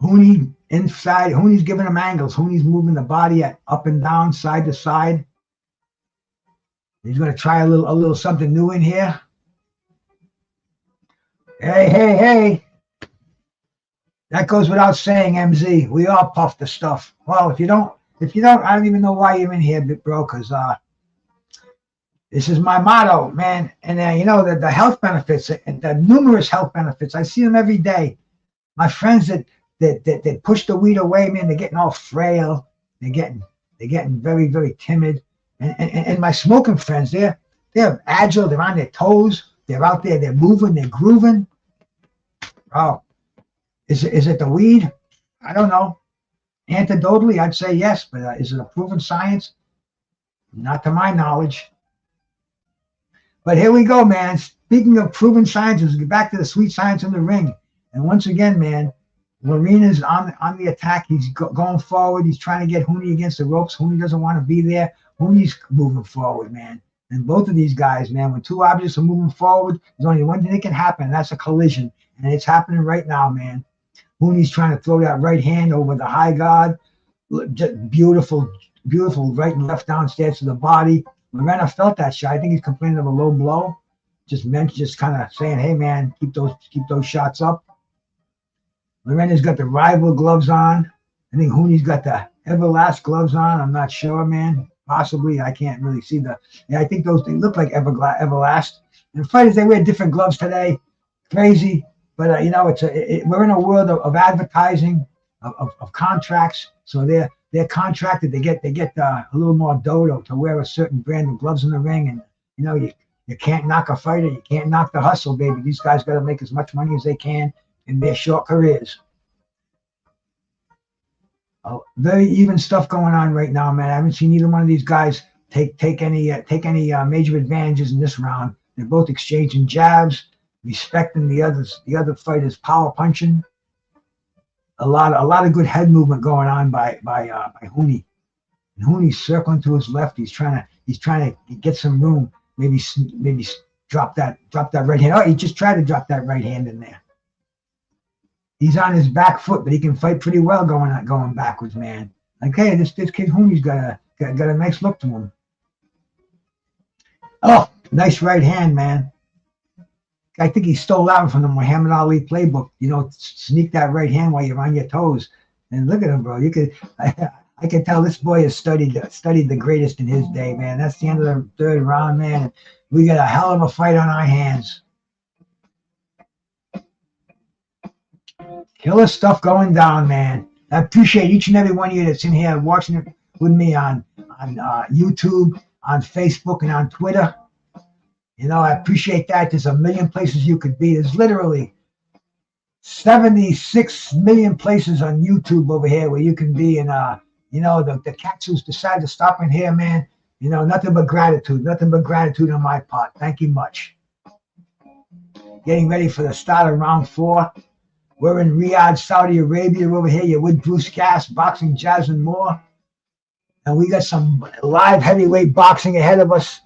Huni inside. Huni's giving him angles. Huni's moving the body up and down, side to side. He's going to try a little something new in here. Hey. That goes without saying, MZ. We all puff the stuff. Well, if you don't, I don't even know why you're in here, bro, because this is my motto, man. And you know, the health benefits, the numerous health benefits, I see them every day. My friends that push the weed away, man, they're getting all frail. They're getting very, very timid. And my smoking friends, they're agile. They're on their toes. They're out there. They're moving. They're grooving. Bro, is it the weed? I don't know. Anecdotally, I'd say yes, but is it a proven science? Not to my knowledge. But here we go, man. Speaking of proven sciences, get back to the sweet science in the ring. And once again, man, Lerena's on the attack. He's going forward. He's trying to get Huni against the ropes. Huni doesn't want to be there. Huni's moving forward, man. And both of these guys, man, when two objects are moving forward, there's only one thing that can happen, and that's a collision. And it's happening right now, man. Huni's trying to throw that right hand over the high guard. Just beautiful right and left downstairs to the body. Lerena felt that shot. I think he's complaining of a low blow. Just kind of saying, hey, man, keep those shots up. Lerena's got the rival gloves on. I think Huni's got the Everlast gloves on. I'm not sure, man. Possibly. I can't really see I think they look like Everlast. And fighters, they wear different gloves today. Crazy. But, you know, we're in a world of advertising, of contracts. So they're contracted. They get a little more dough to wear a certain brand of gloves in the ring. And, you know, you can't knock a fighter. You can't knock the hustle, baby. These guys got to make as much money as they can in their short careers. Very even stuff going on right now, man. I haven't seen either one of these guys take any major advantages in this round. They're both exchanging jabs, respecting the other fighter's power punching. A lot of good head movement going on by Huni. And Huni's circling to his left. He's trying to get some room. Maybe drop that right hand. Oh, he just tried to drop that right hand in there. He's on his back foot, but he can fight pretty well going backwards, man. Like, hey, this kid Huni's got a nice look to him. Oh, nice right hand, man. I think he stole that one from the Muhammad Ali playbook. You know, sneak that right hand while you're on your toes. And look at him, bro. I can tell this boy has studied the greatest in his day, man. That's the end of the third round, man. We got a hell of a fight on our hands. Killer stuff going down, man. I appreciate each and every one of you that's in here watching it with me on YouTube, on Facebook, and on Twitter. You know, I appreciate that. There's a million places you could be. There's literally 76 million places on YouTube over here where you can be. And, you know, the cats who's decided to stop in here, man, you know, nothing but gratitude on my part. Thank you much. Getting ready for the start of round 4. We're in Riyadh, Saudi Arabia over here. You're with Brucegas, Boxing, Jazz, and more. And we got some live heavyweight boxing ahead of us.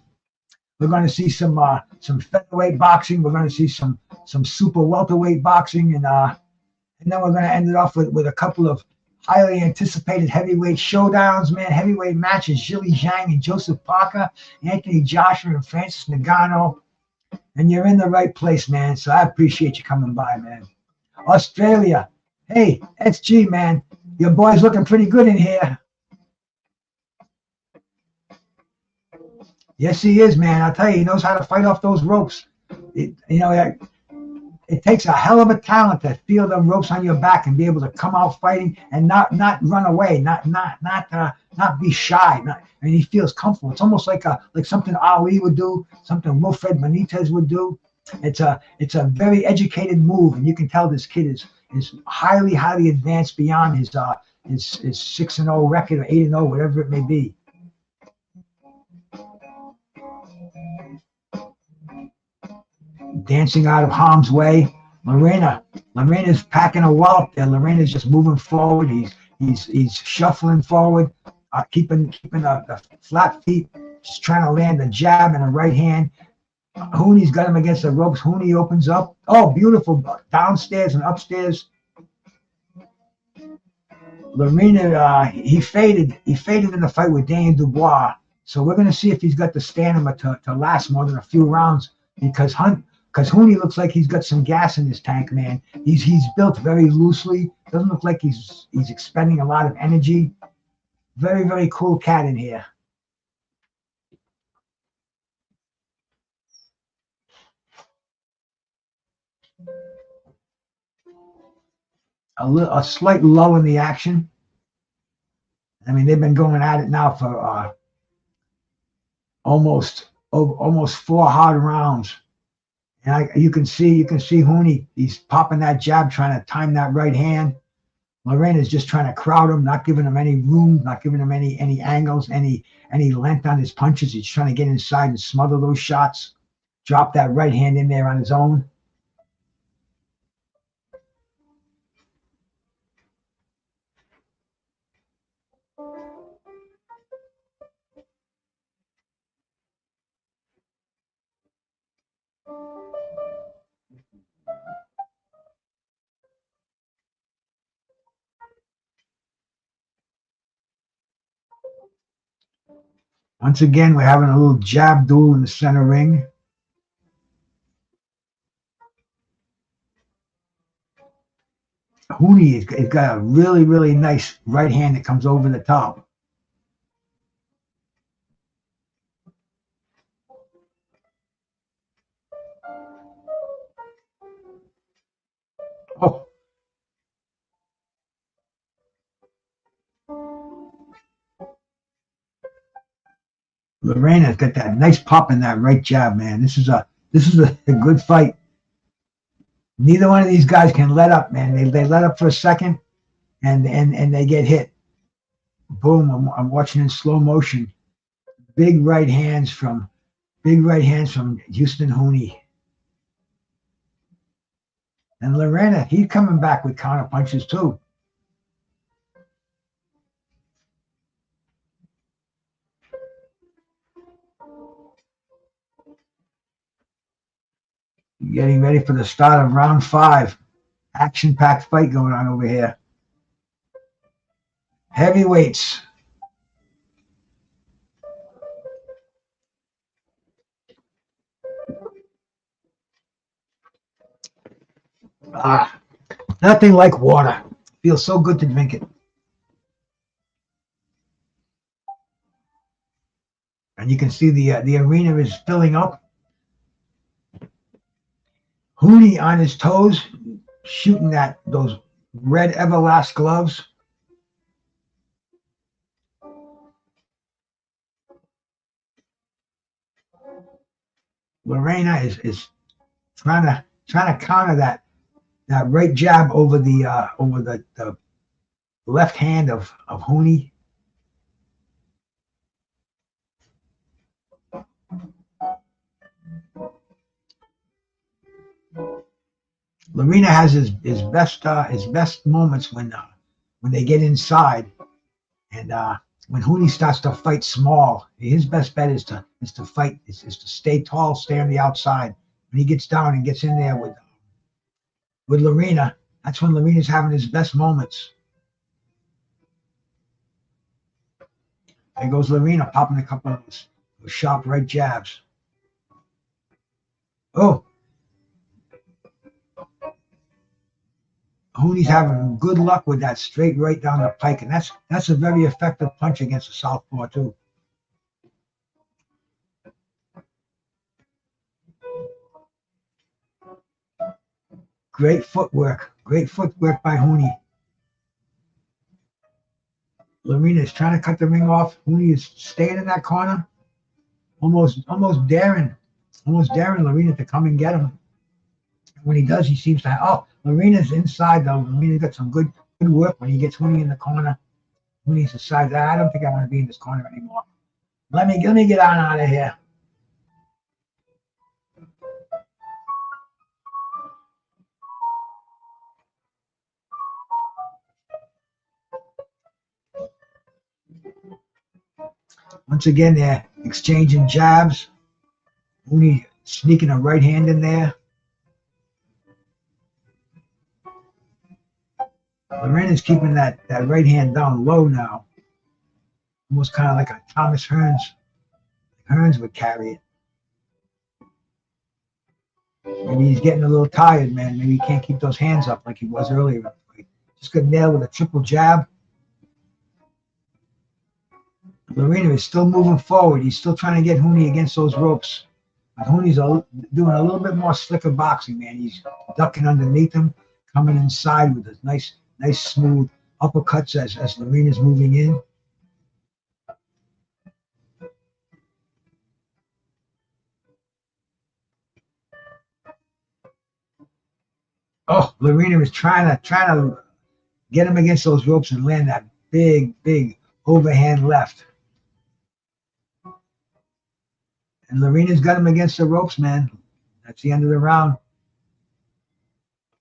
We're going to see some featherweight boxing. We're going to see some super welterweight boxing. And then we're going to end it off with a couple of highly anticipated heavyweight showdowns, man. Heavyweight matches, Zhilei, Zhang, and Joseph Parker, Anthony Joshua, and Francis Ngannou. And you're in the right place, man. So I appreciate you coming by, man. Australia. Hey, SG, man. Your boy's looking pretty good in here. Yes, he is, man. I'll tell you, he knows how to fight off those ropes. It takes a hell of a talent to feel them ropes on your back and be able to come out fighting and not run away, not be shy. He feels comfortable. It's almost like something Ali would do, something Wilfred Benitez would do. It's a very educated move, and you can tell this kid is highly advanced beyond his 6-0 record or 8-0, whatever it may be. Dancing out of harm's way. Lerena's packing a wallop there. Lerena's just moving forward. He's shuffling forward, keeping the flat feet, just trying to land a jab and a right hand. Huni's got him against the ropes. Huni opens up. Oh, beautiful. Downstairs and upstairs. Lerena, he faded in the fight with Daniel Dubois. So we're going to see if he's got the stamina to last more than a few rounds because Huni looks like he's got some gas in his tank, man. He's built very loosely. Doesn't look like he's expending a lot of energy. Very, very cool cat in here. A slight lull in the action. I mean, they've been going at it now for almost 4 hard rounds. And you can see Huni. He's popping that jab, trying to time that right hand. Lerena's just trying to crowd him, not giving him any room, not giving him any angles, any length on his punches. He's trying to get inside and smother those shots. Drop that right hand in there on his own. Once again, we're having a little jab duel in the center ring. Huni has got a really, really nice right hand that comes over the top. Oh. Lerena's got that nice pop in that right jab, man. This is a good fight. Neither one of these guys can let up, man. They let up for a second, and they get hit. Boom! I'm watching in slow motion. Big right hands from Houston Huni. And Lerena, he's coming back with counter punches too. Getting ready for the start of round 5. Action-packed fight going on over here. Heavyweights. Nothing like water. Feels so good to drink it. And you can see the arena is filling up. Huni on his toes, shooting those red Everlast gloves. Lerena is trying to counter that right jab over the left hand of Huni. Lerena has his best moments when they get inside, and when Huni starts to fight small. His best bet is to fight is to stay tall, stay on the outside. When he gets down and gets in there with Lerena, that's when Lerena's having his best moments. There goes Lerena popping a couple of those sharp right jabs. Oh, Huni's having good luck with that straight right down the pike, and that's a very effective punch against a southpaw too. Great footwork by Huni. Lerena is trying to cut the ring off. Huni is staying in that corner, almost daring Lerena to come and get him. When he does, he seems to have. Oh, Lerena's inside though. Lerena's got some good work when he gets Huni in the corner. Huni's decided, I don't think I want to be in this corner anymore. Let me get on out of here. Once again, they're exchanging jabs. Huni sneaking a right hand in there. Lerena's keeping that right hand down low now. Almost kind of like a Thomas Hearns Hearns would carry it. Maybe he's getting a little tired, man. Maybe he can't keep those hands up like he was earlier. Just got nailed with a triple jab. Lerena is still moving forward. He's still trying to get Huni against those ropes. But Huni's doing a little bit more slicker boxing, man. He's ducking underneath him, coming inside with his nice smooth uppercuts as Lerena's moving in. Oh, Lerena was trying to get him against those ropes and land that big overhand left. And Lerena's got him against the ropes, man. That's the end of the round.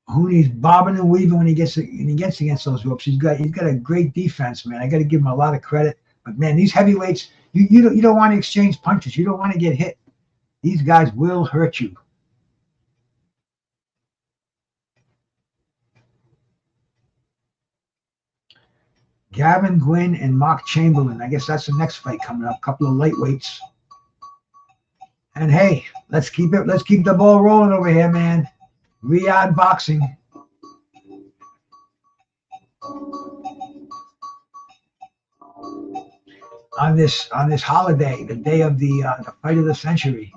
Huni's bobbing and weaving when he gets against those ropes. He's got a great defense, man. I got to give him a lot of credit. But man, these heavyweights, you don't want to exchange punches. You don't want to get hit. These guys will hurt you. Gavin, Gwynne, and Mark Chamberlain. I guess that's the next fight coming up. A couple of lightweights. And hey, let's keep the ball rolling over here, man. Riyadh boxing. On this holiday, the day of the fight of the century.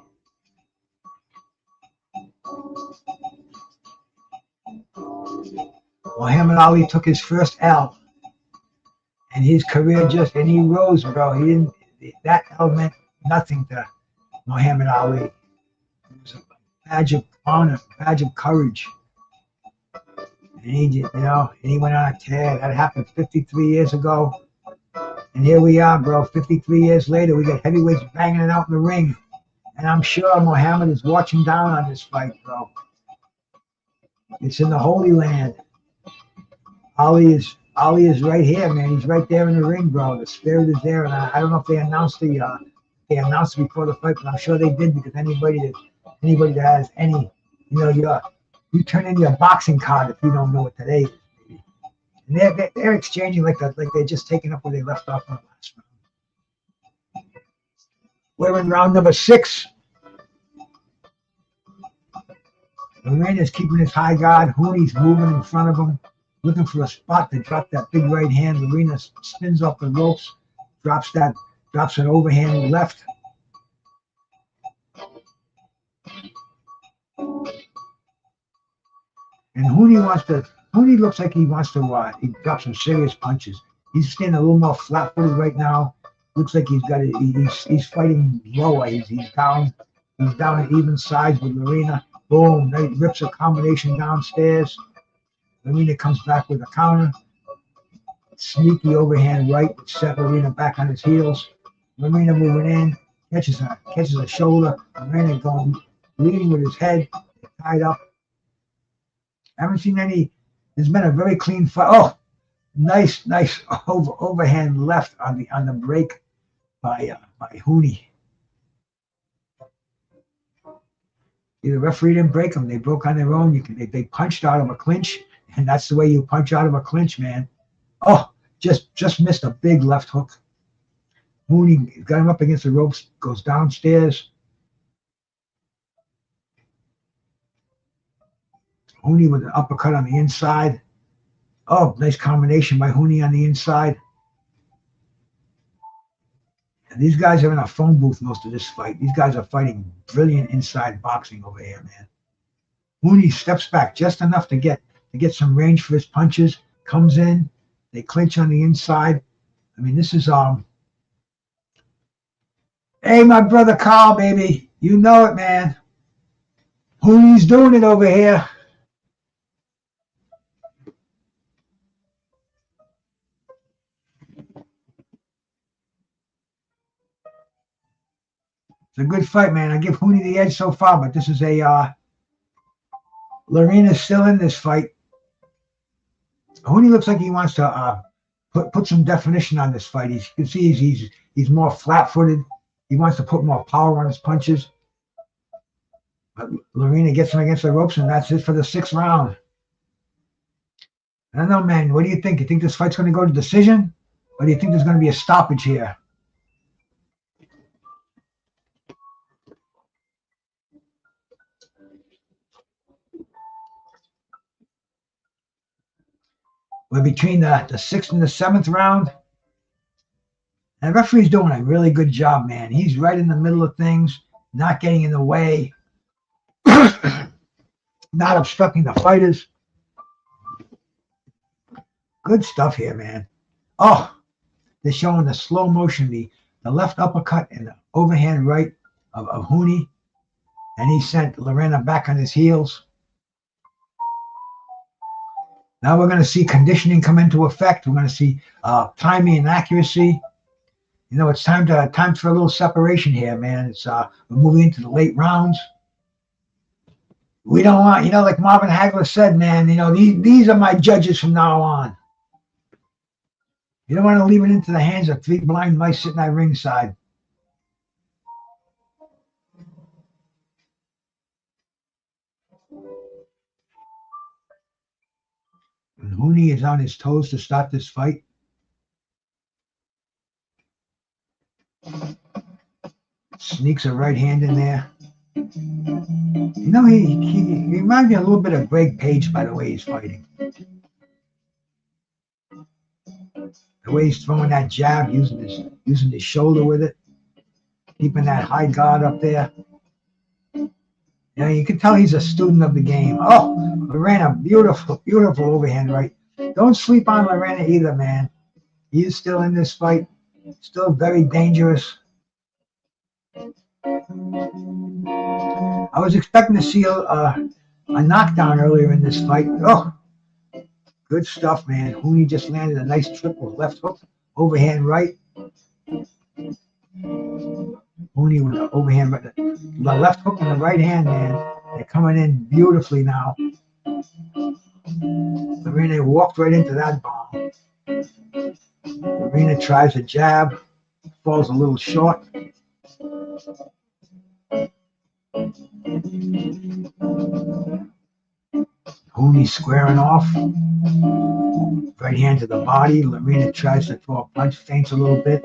Muhammad Ali took his first L, and his career he rose, bro. That L meant nothing to Muhammad Ali. It was a badge of honor, a badge of courage. And he went on a tear. That happened 53 years ago. And here we are, bro. 53 years later, we got heavyweights banging it out in the ring. And I'm sure Muhammad is watching down on this fight, bro. It's in the Holy Land. Ali is right here, man. He's right there in the ring, bro. The spirit is there, and I don't know if they announced it before the fight, but I'm sure they did, because anybody that has any, you turn in your boxing card if you don't know what today is. And they're exchanging like they're just taking up where they left off in the last round. We're in round number 6. Lerena's keeping his high guard. Huni's moving in front of him, looking for a spot to drop that big right hand. Lerena spins off the ropes, drops an overhand left. And Huni looks like he wants to he drop some serious punches. He's standing a little more flat-footed right now. Looks like he's fighting lower. He's down at even sides with Lerena. Boom, they rips a combination downstairs. Lerena comes back with a counter. Sneaky overhand right, which set Lerena back on his heels. Lerena moving in, catches a shoulder. Lerena leading with his head, tied up. I haven't seen any. There's been a very clean fight. Oh, nice overhand left on the break by Huni. The referee didn't break them. They broke on their own. They punched out of a clinch, and that's the way you punch out of a clinch, man. Oh, just missed a big left hook. Huni got him up against the ropes, goes downstairs. Huni with an uppercut on the inside. Oh, nice combination by Huni on the inside. And these guys are in a phone booth most of this fight. These guys are fighting brilliant inside boxing over here, man. Huni steps back just enough to get some range for his punches. Comes in. They clinch on the inside. I mean, this is Hey, my brother Carl, baby. You know it, man. Huni's doing it over here. It's a good fight, man. I give Huni the edge so far, but this is Lerena's still in this fight. Huni looks like he wants to put some definition on this fight. You can see he's more flat-footed. He wants to put more power on his punches. But Lerena gets him against the ropes, and that's it for the 6th round. I don't know, man. What do you think? You think this fight's going to go to decision? Or do you think there's going to be a stoppage here? We're between the 6th and the 7th round. And the referee's doing a really good job, man. He's right in the middle of things, not getting in the way, not obstructing the fighters. Good stuff here, man. Oh, they're showing the slow motion, the left uppercut and the overhand right of Huni. And he sent Lerena back on his heels. Now we're going to see conditioning come into effect. We're going to see timing and accuracy. You know, it's time for a little separation here, man. It's we're moving into the late rounds. We don't want, you know, like Marvin Hagler said, man, you know, these are my judges from now on. You don't want to leave it into the hands of 3 blind mice sitting at ringside. And Huni is on his toes to start this fight. Sneaks a right hand in there. You know, he reminds me a little bit of Greg Page by the way he's fighting. The way he's throwing that jab, using his shoulder with it, keeping that high guard up there. You know, you can tell he's a student of the game. Oh, Lerena, beautiful, beautiful overhand right. Don't sleep on Lerena either, man. He is still in this fight, still very dangerous. I was expecting to see a knockdown earlier in this fight. Oh, good stuff, man. Huni just landed a nice triple left hook, overhand right. Huni with the overhand right. The left hook and the right hand, man. They're coming in beautifully now. Lerena walked right into that bomb. Lerena tries a jab, falls a little short. Huni squaring off. Right hand to the body. Lerena tries to throw a punch, feints a little bit.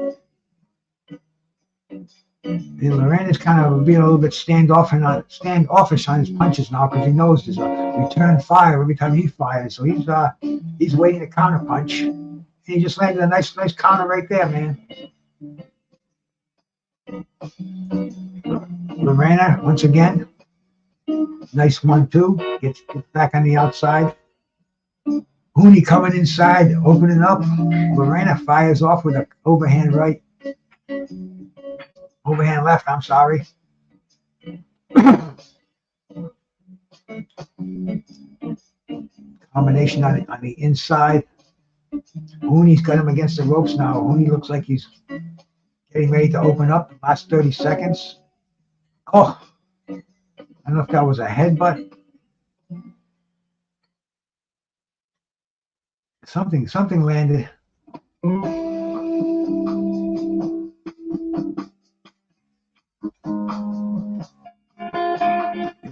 And Lerena's kind of being a little bit standoffish on his punches now because he knows there's a return fire every time he fires. So he's waiting to counter punch. And he just landed a nice counter right there, man. Lerena, once again, nice 1-2, gets back on the outside. Huni coming inside, opening up. Lerena fires off with an overhand right. Overhand left, I'm sorry. Combination on the inside. Huni's got him against the ropes now. Huni looks like he's getting ready to open up. Last 30 seconds. Oh, I don't know if that was a headbutt. Something landed.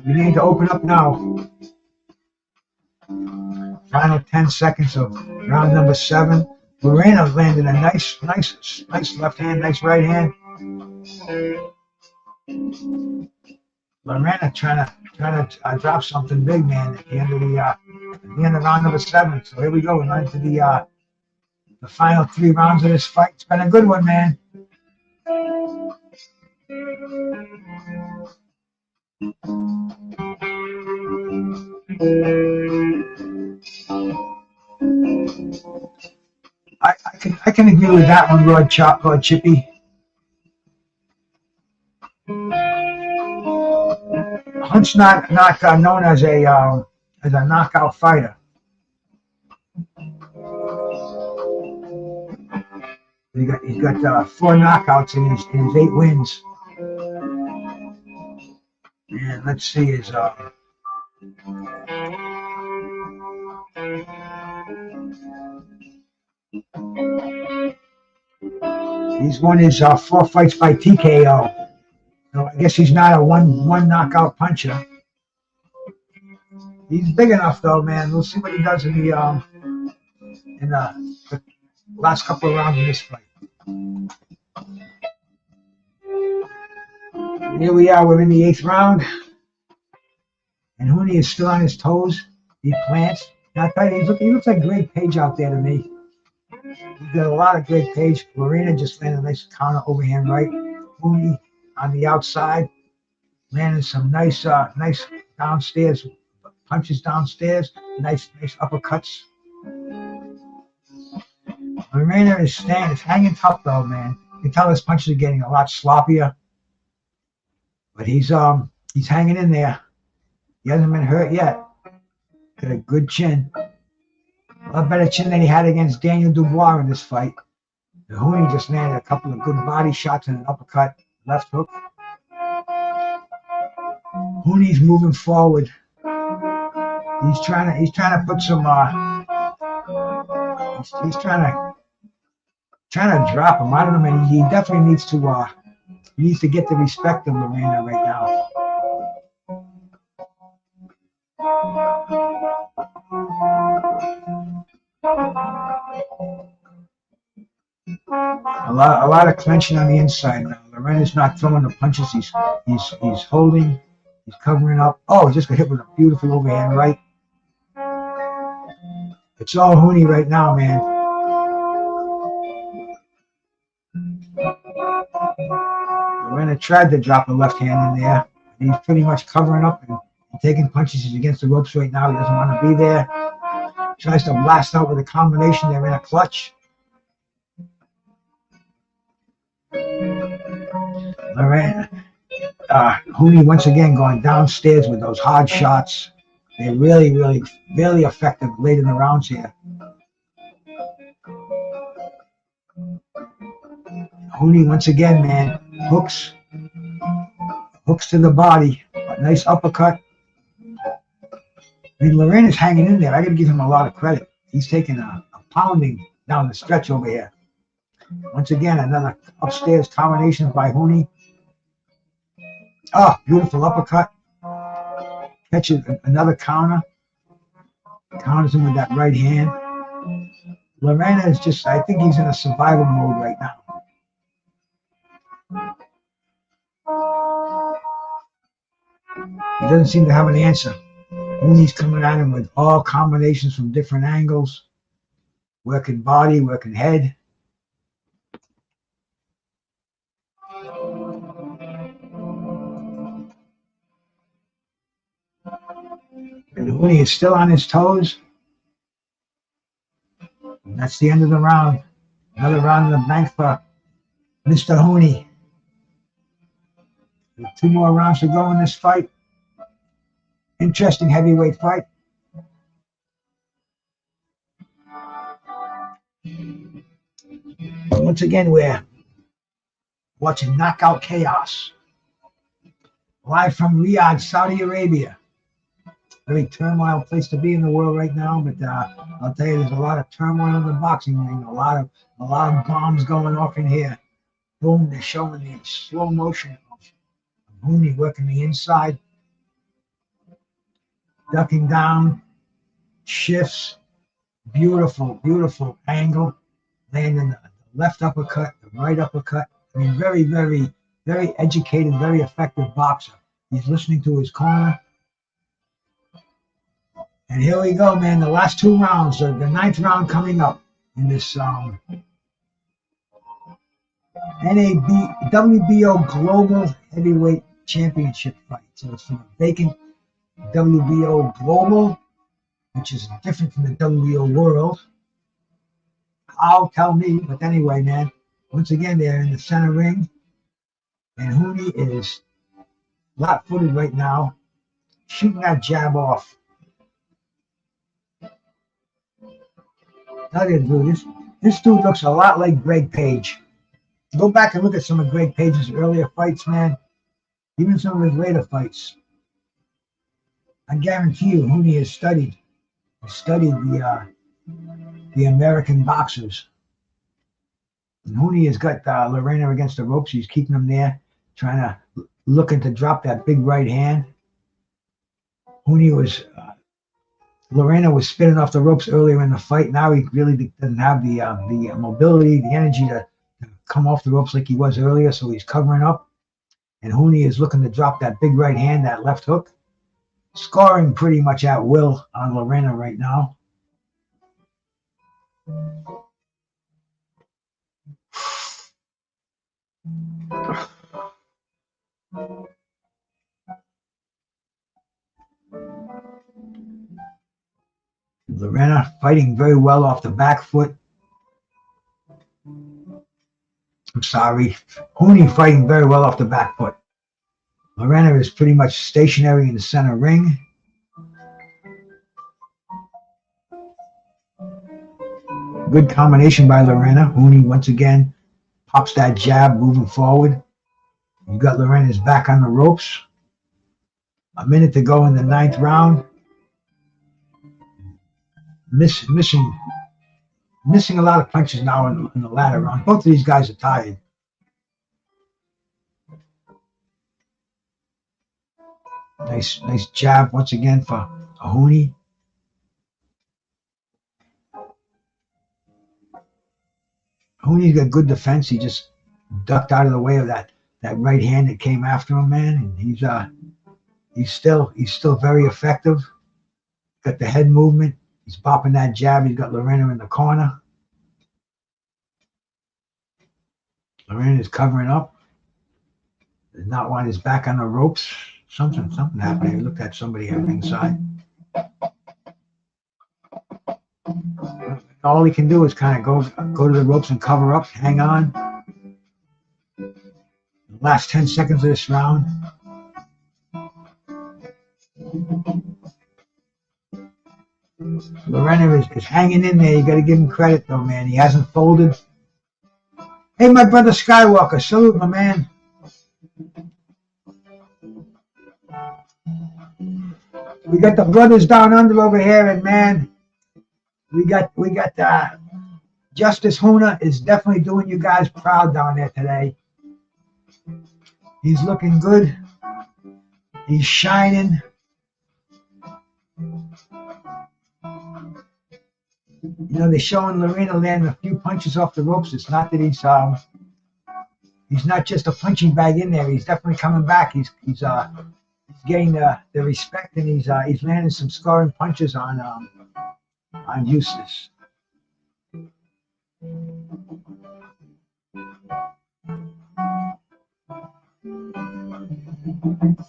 We need to open up now. Final 10 seconds of round number 7. Lerena landed a nice left hand, nice right hand. Lerena trying to drop something big, man, at the end of round number 7. So here we go. We're into the final 3 rounds of this fight. It's been a good one, man. I can agree with that one, Lord Chippy. Hunt's not known as a knockout fighter. He's got 4 knockouts in his 8 wins. And let's see his he's won his 4 fights by TKO. So I guess he's not a one knockout puncher. He's big enough though, man. We'll see what he does in the last couple of rounds of this fight. Here we are. We're in the 8th round, and Huni is still on his toes. He plants, I tell you, he looks like Greg Page out there to me. He's got a lot of Greg Page. Lerena just landed a nice counter overhand right. Huni on the outside, landing some nice downstairs punches downstairs. Nice uppercuts. Lerena is hanging tough though, man. You can tell his punches are getting a lot sloppier, but he's hanging in there. He hasn't been hurt yet. Got a good chin. A lot better chin than he had against Daniel Dubois in this fight. Huni just landed a couple of good body shots and an uppercut, left hook. Huni's moving forward. He's trying to put some. He's trying to drop him. I don't know, man. He definitely needs to get the respect of Lerena right now. A lot of clenching on the inside now. Lerena's not throwing the punches. He's holding. He's covering up. Oh, he just got hit with a beautiful overhand right. It's all Huni right now, man. Lerena tried to drop a left hand in there. He's pretty much covering up and taking punches. He's against the ropes right now. He doesn't want to be there. Tries to blast out with a combination. They're in a clutch. Lerena, Huni once again going downstairs with those hard shots. They're really, really, really effective late in the rounds here. Huni once again, man, hooks to the body. A nice uppercut. I mean, Lerena's hanging in there. I got to give him a lot of credit. He's taking a pounding down the stretch over here. Once again, another upstairs combination by Huni. Oh, beautiful uppercut. Catches another counter. Counters him with that right hand. Lerena is just, I think he's in a survival mode right now. He doesn't seem to have an answer. Huni's coming at him with all combinations from different angles. Working body, working head. And Huni is still on his toes. And that's the end of the round. Another round in the bank for Mr. Huni. With 2 more rounds to go in this fight. Interesting heavyweight fight. Once again, we're watching Knockout Chaos. Live from Riyadh, Saudi Arabia. Very turmoil place to be in the world right now, but I'll tell you, there's a lot of turmoil in the boxing ring. A lot of bombs going off in here. Boom! They're showing the slow motion of Huni working the inside, ducking down, shifts, beautiful, beautiful angle, landing the left uppercut, the right uppercut. I mean, very, very, very educated, very effective boxer. He's listening to his corner. And here we go, man. The last 2 rounds, the 9th round coming up in this WBO Global Heavyweight Championship fight. So it's from a vacant WBO Global, which is different from the WBO World. I'll tell me, but anyway, man. Once again, they're in the center ring, and Huni is flat-footed right now, shooting that jab off. Tell you, dude, this dude looks a lot like Greg Page. Go back and look at some of Greg Page's earlier fights, man. Even some of his later fights. I guarantee you, Huni has studied the American boxers. And Huni has got Lerena against the ropes. He's keeping him there, looking to drop that big right hand. Lerena was spinning off the ropes earlier in the fight. Now he really doesn't have the mobility, the energy to come off the ropes like he was earlier, so he's covering up. And Huni is looking to drop that big right hand, that left hook. Scoring pretty much at will on Lerena right now. Lerena fighting very well off the back foot. I'm sorry. Huni fighting very well off the back foot. Lerena is pretty much stationary in the center ring. Good combination by Lerena. Huni once again pops that jab moving forward. You got Lerena's back on the ropes. A minute to go in the 9th round. Missing a lot of punches now in the latter round. Both of these guys are tired. Nice jab once again for Huni. Huni's got good defense. He just ducked out of the way of that right hand that came after him, man. And he's still very effective. Got the head movement. He's popping that jab. He's got Lerena in the corner. Lerena is covering up. Does not want his back on the ropes. Something happened. He looked at somebody at ringside. All he can do is kind of go to the ropes and cover up, hang on. The last 10 seconds of this round. Lerena is hanging in there. You got to give him credit, though, man. He hasn't folded. Hey, my brother Skywalker, salute, my man. We got the brothers down under over here, and man, we got Justis Huna is definitely doing you guys proud down there today. He's looking good. He's shining. You know, they're showing Lerena landing a few punches off the ropes. It's not that he's not just a punching bag in there. He's definitely coming back. He's getting the respect, and he's landing some scoring punches on Justis.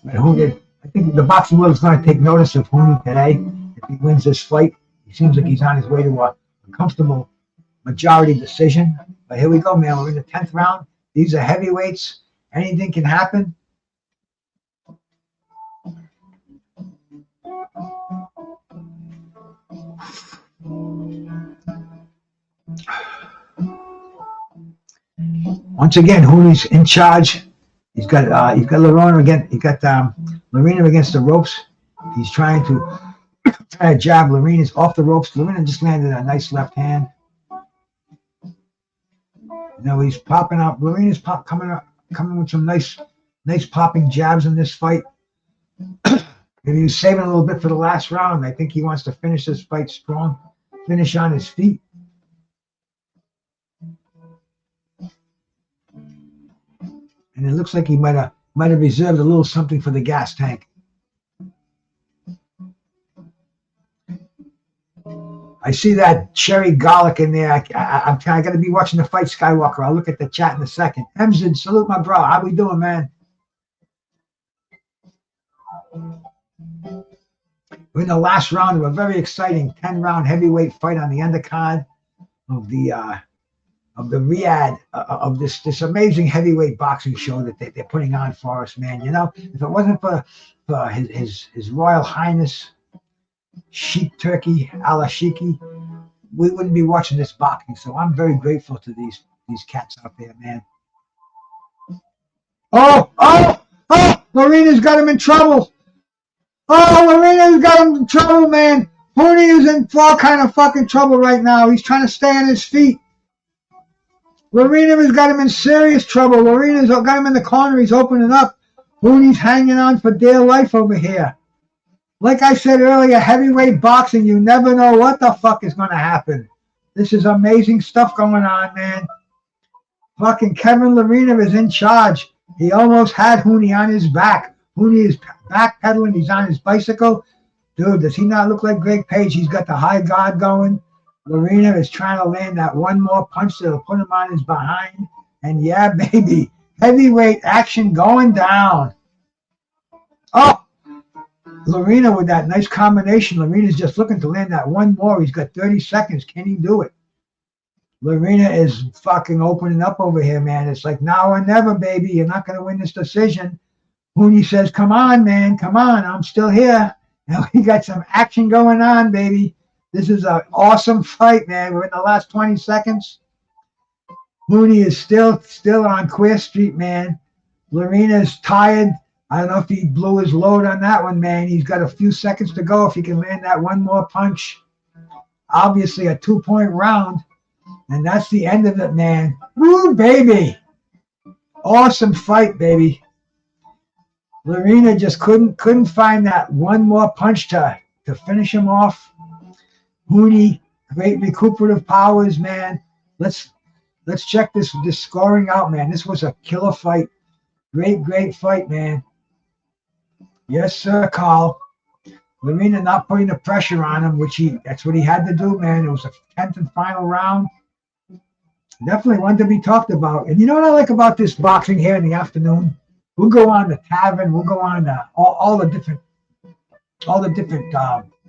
I think the boxing world is going to take notice of Huni today. If he wins this fight, he seems like he's on his way to a comfortable majority decision. But here we go, man. We're in the 10th round. These are heavyweights. Anything can happen. Once again, Huni's in charge. He's got Lerena again. He got Lerena against the ropes. He's trying to jab. Lerena's off the ropes. Lerena just landed a nice left hand. You know, he's popping out. Lerena's coming with some nice popping jabs in this fight. Maybe he's saving a little bit for the last round. I think he wants to finish this fight strong, finish on his feet. And it looks like he might have reserved a little something for the gas tank. I see that cherry garlic in there. I got to be watching the fight, Skywalker. I'll look at the chat in a second. Emzin, salute my bro. How we doing, man? We're in the last round of a very exciting 10-round heavyweight fight on the undercard of the Riyadh of this amazing heavyweight boxing show that they're putting on for us, man. You know, if it wasn't for his Royal Highness Sheik Turkey Al-Ashiki, we wouldn't be watching this boxing. So I'm very grateful to these cats out there, man. Oh! Lerena's got him in trouble. Oh, Lerena's got him in trouble, man. Huni is in all kind of fucking trouble right now. He's trying to stay on his feet. Lerena has got him in serious trouble. Lerena's got him in the corner. He's opening up. Huni's hanging on for dear life over here. Like I said earlier, heavyweight boxing, you never know what the fuck is going to happen. This is amazing stuff going on, man. Fucking Kevin Lerena is in charge. He almost had Huni on his back. Huni is backpedaling. He's on his bicycle. Dude, does he not look like Greg Page? He's got the high guard going. Lerena is trying to land that one more punch that'll put him on his behind. And yeah, baby, heavyweight action going down. Oh, Lerena with that nice combination. Lerena's just looking to land that one more. He's got 30 seconds. Can he do it? Lerena is fucking opening up over here, man. It's like now or never, baby. You're not going to win this decision. Huni says, come on, man. Come on. I'm still here. And we got some action going on, baby. This is an awesome fight, man. We're in the last 20 seconds. Huni is still on Queer Street, man. Lerena's tired. I don't know if he blew his load on that one, man. He's got a few seconds to go if he can land that one more punch. Obviously a 2-point round. And that's the end of it, man. Woo, baby. Awesome fight, baby. Lerena just couldn't find that one more punch to finish him off. Huni, great recuperative powers, man. Let's check this scoring out, man. This was a killer fight. Great fight, man. Yes, sir, Carl. Lerena not putting the pressure on him, that's what he had to do, man. It was a 10th and final round. Definitely one to be talked about. And you know what I like about this boxing here in the afternoon? We'll go on the tavern. We'll go on all the different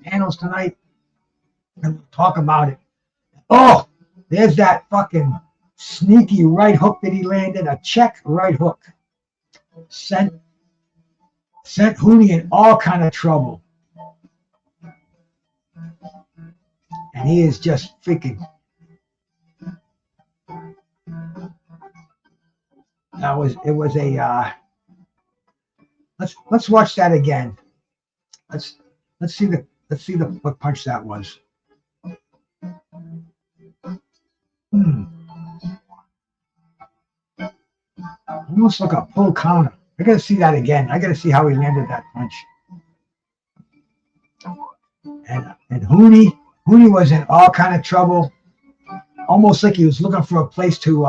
panels tonight, and we'll talk about it. Oh, there's that fucking sneaky right hook that he landed, a check right hook. Sent Huni in all kind of trouble. And he is just freaking. It was a let's watch that again. Let's see what punch that was. Almost like a pull counter. I gotta see that again. I gotta see how he landed that punch. And Huni was in all kind of trouble. Almost like he was looking for a place to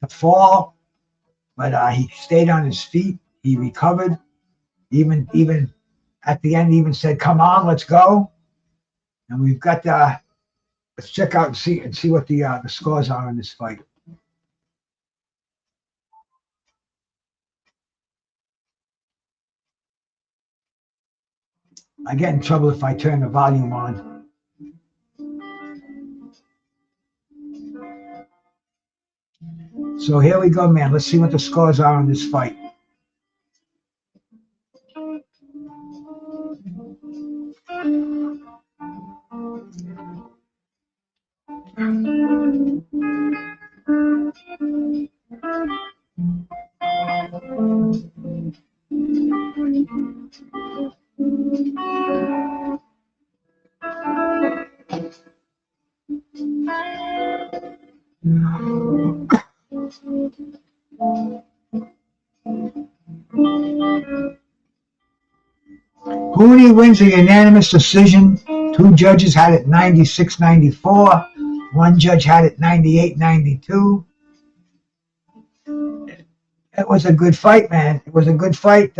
fall, but he stayed on his feet. He recovered. Even at the end, he even said, "Come on, let's go." And we've got let's check out and see what the scores are in this fight. I get in trouble if I turn the volume on. So here we go, man. Let's see what the scores are in this fight. Huni wins a unanimous decision. 2 judges had it 96-94. 1 judge had it 98-92. It was a good fight, man. It was a good fight.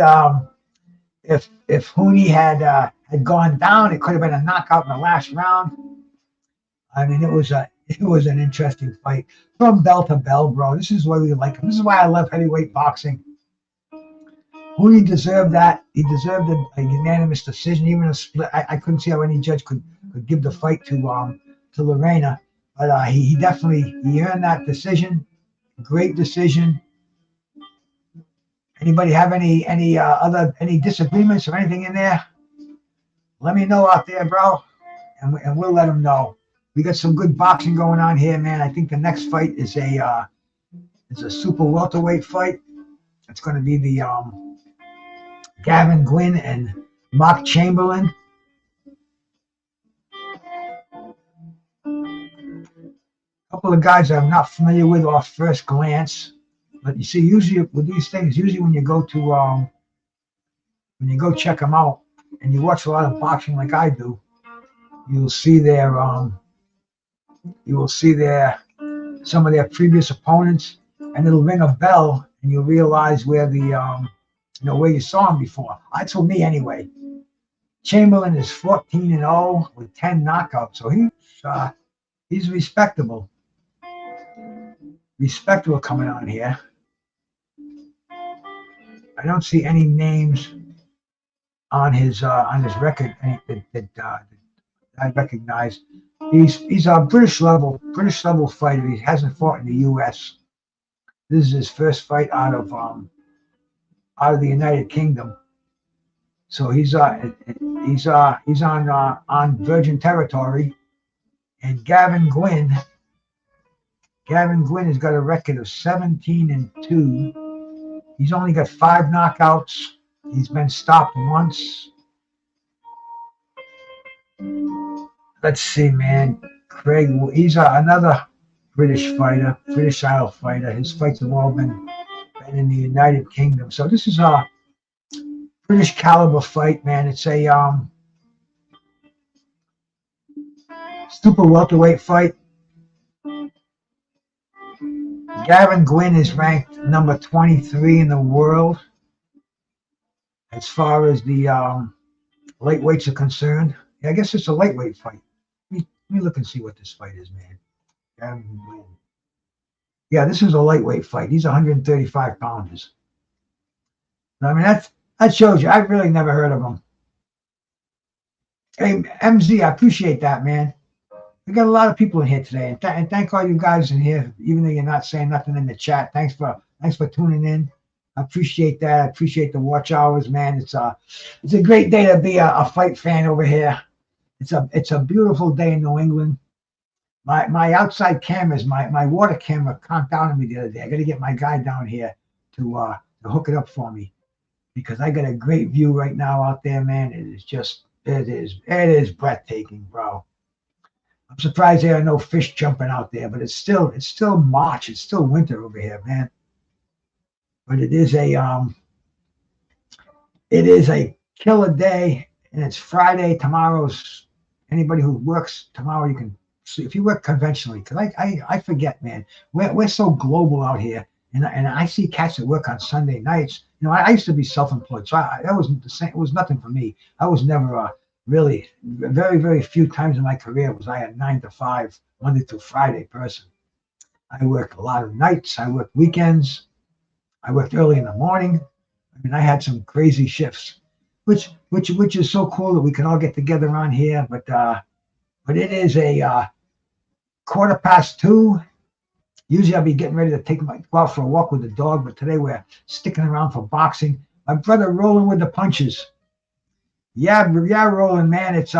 If Huni had gone down, it could have been a knockout in the last round. I mean, it was an interesting fight from bell to bell, bro. This is why we like him. This is why I love heavyweight boxing. Huni deserved that. He deserved a unanimous decision, even a split. I couldn't see how any judge could give the fight to Lerena, but he definitely earned that decision. Great decision. Anybody have any disagreements or anything in there? Let me know out there, bro, and we'll let them know. We got some good boxing going on here, man. I think the next fight is a super welterweight fight. It's going to be the Gavin, Gwynne, and Chamberlain. A couple of guys I'm not familiar with off first glance, but you see, usually with these things, when you go check them out, and you watch a lot of boxing like I do, you will see some of their previous opponents, and it'll ring a bell, and you'll realize where where you saw them before. That's for me anyway. Chamberlain is 14-0 with 10 knockouts, so he's respectable. Respectable coming on here. I don't see any names on his record that I recognize. He's a British level fighter. He hasn't fought in the U.S. This is his first fight out of the United Kingdom. So he's on Virgin territory. And Gavin Gwynne has got a record of 17-2. He's only got 5 knockouts. He's been stopped once. Let's see, man. Craig, he's another British fighter, British Isle fighter. His fights have all been in the United Kingdom. So this is a British caliber fight, man. It's a super welterweight fight. Gavin Gwynne is ranked number 23 in the world as far as the lightweights are concerned. Yeah, I guess it's a lightweight fight. Let me look and see what this fight is, man. Gavin Gwynne. Yeah, this is a lightweight fight. He's 135 pounders. I mean, that shows you. I've really never heard of him. Hey, MZ, I appreciate that, man. We got a lot of people in here today, and thank all you guys in here, even though you're not saying nothing in the chat. Thanks for tuning in. I appreciate that. I appreciate the watch hours, man. It's a great day to be a fight fan over here. It's a beautiful day in New England. My outside cameras, my water camera conked down on me the other day. I got to get my guy down here to hook it up for me, because I got a great view right now out there, man. It is breathtaking, bro. I'm surprised there are no fish jumping out there, but it's still March. It's still winter over here, man. But it is a killer day, and it's Friday. Tomorrow's, anybody who works tomorrow, you can see if you work conventionally, because I forget, man. We're so global out here, and I see cats that work on Sunday nights. You know, I used to be self-employed, so that wasn't the same. It was nothing for me. I was never really, very, very few times in my career was I a 9 to 5 Monday through Friday person. I worked a lot of nights. I worked weekends. I worked early in the morning. I mean, I had some crazy shifts, which is so cool that we can all get together on here. But it is a 2:15. Usually I'll be getting ready to go out for a walk with the dog, but today we're sticking around for boxing. My brother rolling with the punches. Yeah, Roland, man. It's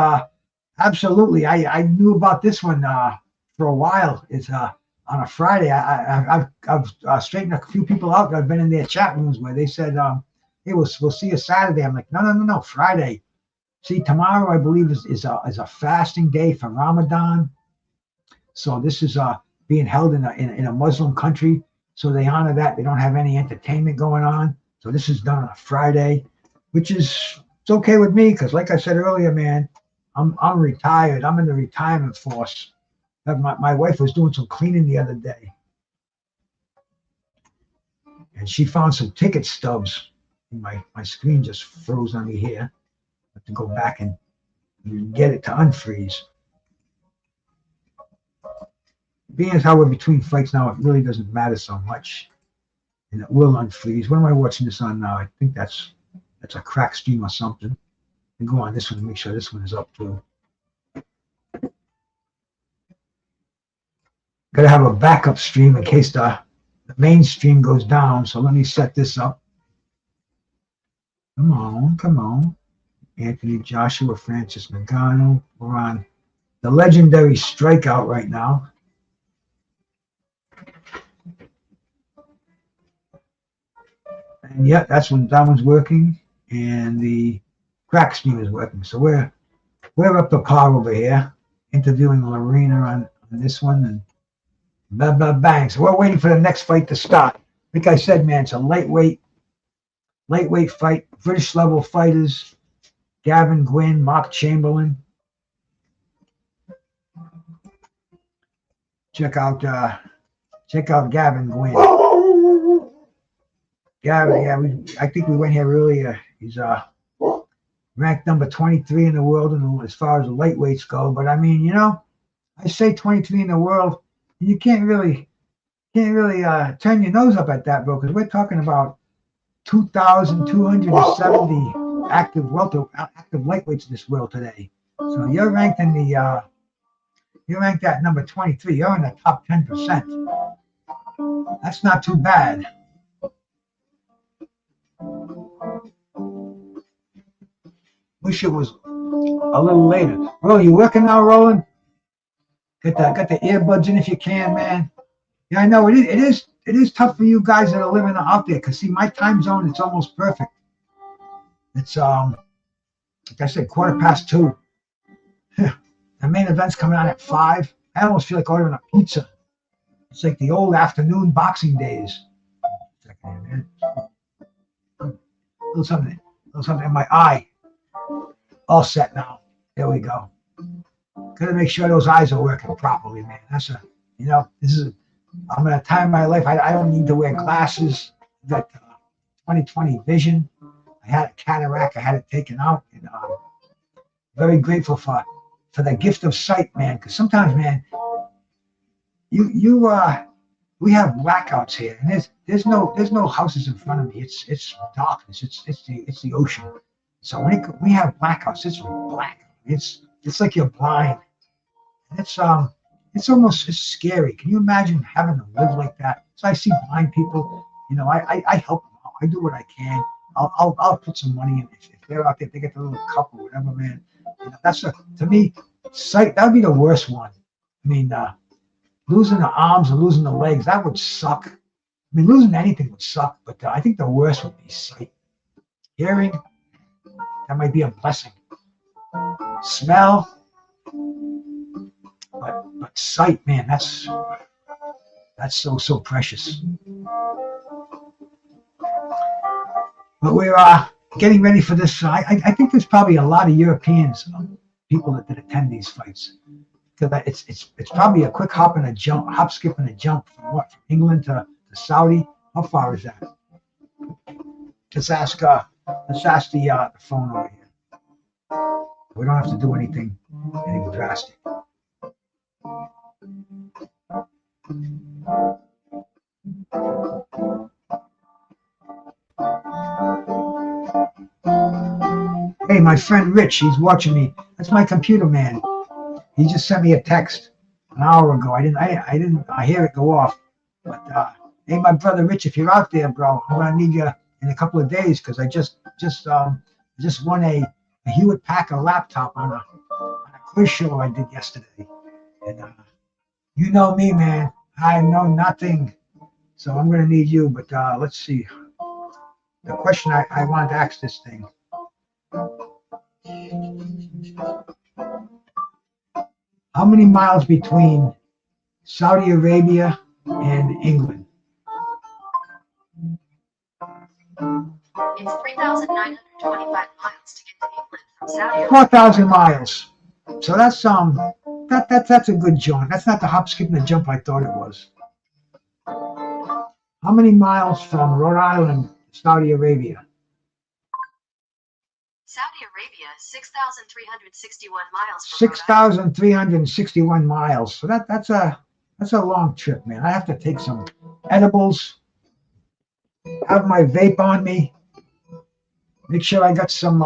absolutely. I knew about this one for a while. It's on a Friday. I've straightened a few people out that have been in their chat rooms where they said, "Hey, we'll see you Saturday." I'm like, no, Friday. See, tomorrow I believe is a fasting day for Ramadan. So this is being held in a Muslim country. So they honor that. They don't have any entertainment going on. So this is done on a Friday, which is. It's okay with me, because like I said earlier, man, I'm retired. I'm in the retirement force. My wife was doing some cleaning the other day, and she found some ticket stubs. My screen just froze on me here. I have to go back and get it to unfreeze. Being as how we're between fights now, it really doesn't matter so much, and it will unfreeze. What am I watching this on now? I think that's a crack stream or something. And go on this one to make sure this one is up too. Got to have a backup stream in case the main stream goes down. So let me set this up. Come on. Anthony Joshua, Francis Ngannou. We're on the legendary Strikeout right now. And yeah, that one's working. And the crack stream is working. So we're up to par over here, interviewing Lerena on this one, and bang. So we're waiting for the next fight to start. Like I said, man, it's a lightweight fight. British level fighters, Gavin Gwynne, Mark Chamberlain. Check out Gavin Gwynne. Gavin, yeah, I think we went here earlier. He's ranked number 23 in the world as far as the lightweights go. But I mean, I say 23 in the world, and you can't really turn your nose up at that, bro, because we're talking about 2,270 active lightweights in this world today. So you're ranked at number 23. You're in the top 10%. That's not too bad. Wish it was a little later. Bro, you working now, Roland? Got the earbuds in if you can, man. Yeah, I know it is tough for you guys that are living out there, because see, my time zone, it's almost perfect. It's like I said, 2:15. The main event's coming on at 5. I almost feel like ordering a pizza. It's like the old afternoon boxing days. Man. A little something in my eye. All set now. There we go. Gotta make sure those eyes are working properly, man. I'm at a time in my life I don't need to wear glasses. I got 20/20 vision. I had a cataract. I had it taken out, and very grateful for the gift of sight, man. Because sometimes, man, we have blackouts here, and there's no houses in front of me. It's darkness. It's the ocean. So when we have blackouts, it's black. It's like you're blind. And it's scary. Can you imagine having to live like that? So I see blind people. I help them out. I do what I can. I'll put some money in if they're out there. They get the little cup or whatever, man. To me, sight. That would be the worst one. I mean, losing the arms and losing the legs, that would suck. I mean, losing anything would suck, but I think the worst would be sight. Hearing, that might be a blessing. Smell, but sight, man, that's so precious. But we're getting ready for this. I think there's probably a lot of Europeans, people that attend these fights. Because it's probably a quick hop, skip, and a jump from England to Saudi. How far is that? Let's ask the phone over here. We don't have to do anything drastic. Hey, my friend Rich, he's watching me. That's my computer man. He just sent me a text an hour ago. I didn't hear it go off. But hey, my brother Rich, if you're out there, bro, I'm gonna need you in a couple of days, because I just won a Hewlett Packard laptop on a quiz show I did yesterday. And you know me, man. I know nothing, so I'm gonna need you. But let's see. The question I wanted to ask this thing. How many miles between Saudi Arabia and England?
It's 3,925 miles to get to England from Saudi Arabia.
4,000 miles. So that's that's a good joint. That's not the hop, skip, and the jump I thought it was. How many miles from Rhode Island to Saudi Arabia?
Saudi Arabia, 6,361 miles.
6,361 miles. So that's a long trip, man. I have to take some edibles, have my vape on me, make sure I got some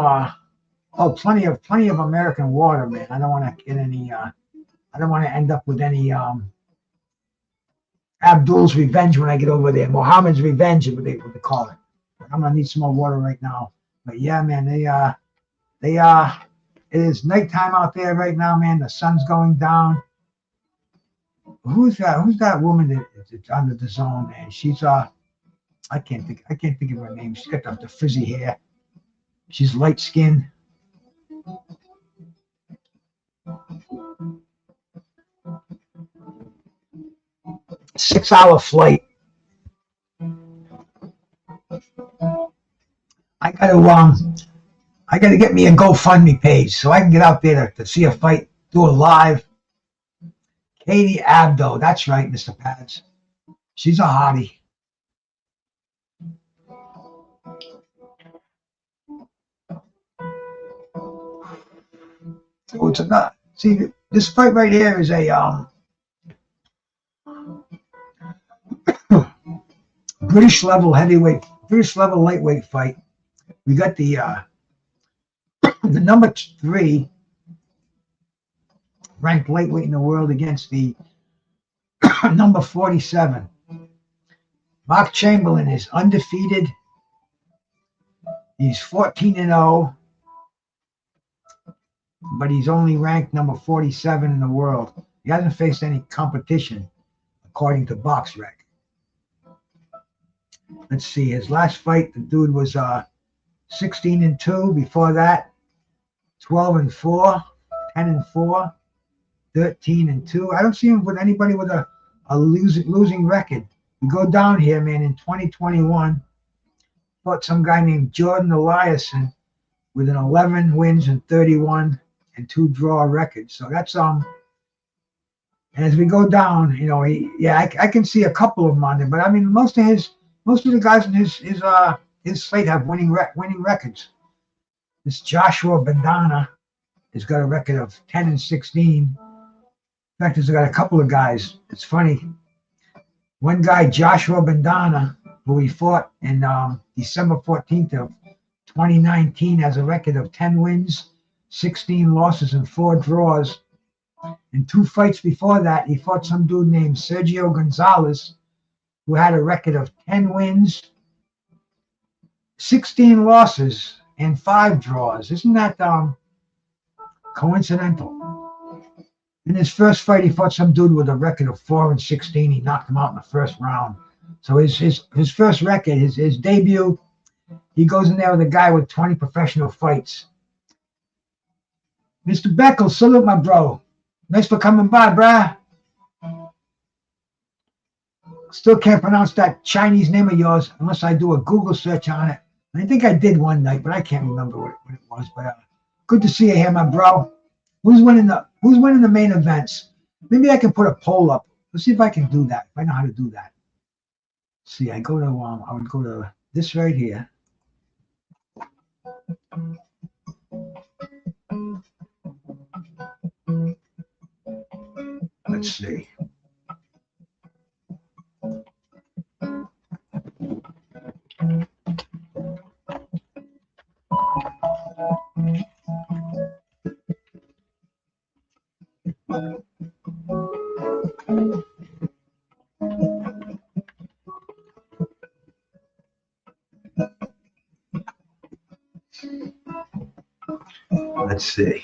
plenty of American water, man. I don't want to get any I don't want to end up with any Abdul's revenge when I get over there. Mohammed's revenge is what they call it. I'm gonna need some more water right now. But yeah, man, it is nighttime out there right now, man. The sun's going down. Who's that woman that's under the zone, man? She's I can't think of her name. She's got the frizzy hair. She's light skinned. Six-hour flight. I gotta get me a GoFundMe page so I can get out there to see a fight, do it live. Katie Abdo, that's right, Mr. Pads. She's a hottie. So it's not. See, this fight right here is a British level heavyweight, British level lightweight fight. We got the number 3 ranked lightweight in the world against the number 47. Mark Chamberlain is undefeated. He's 14-0, but he's only ranked number 47 in the world. He hasn't faced any competition, according to BoxRec. Let's see. His last fight, the dude was 16-2. Before that, 12-4, 10-4, 13-2. I don't see him with anybody with a losing record. You go down here, man. In 2021, fought some guy named Jordan Eliason with an 11 wins and 31 and 2 draw record. So that's And as we go down, you know, I can see a couple of them on there, but I mean, most of the guys in his slate have winning records. This Joshua Bandana has got a record of 10-16. In fact, he's got a couple of guys. It's funny. One guy, Joshua Bandana, who he fought in December 14th of 2019, has a record of 10 wins, 16 losses, and 4 draws. In 2 fights before that, he fought some dude named Sergio Gonzalez, who had a record of 10 wins, 16 losses, and 5 draws. Isn't that coincidental? In his first fight, he fought some dude with a record of 4-16. He knocked him out in the first round. So his first record, his debut, he goes in there with a guy with 20 professional fights. Mr. Beckel, salute my bro. Thanks for coming by, bruh. Still can't pronounce that Chinese name of yours unless I do a Google search on it. I think I did one night, but I can't remember what it was. But good to see you here, my bro. Who's winning the main events? Maybe I can put a poll up. Let's see if I can do that. If I know how to do that. See, I would go to this right here. Let's see. Let's see.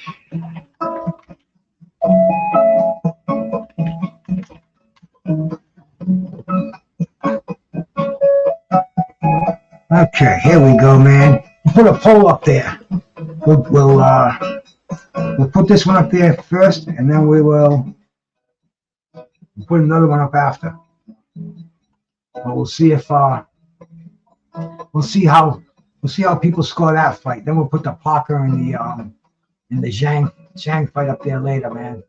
Okay, here we go, man. Put a poll up there. We'll put this one up there first, and then we will put another one up after. But we'll see if we'll see how people score that fight. Then we'll put the Parker and the Zhang fight up there later, man.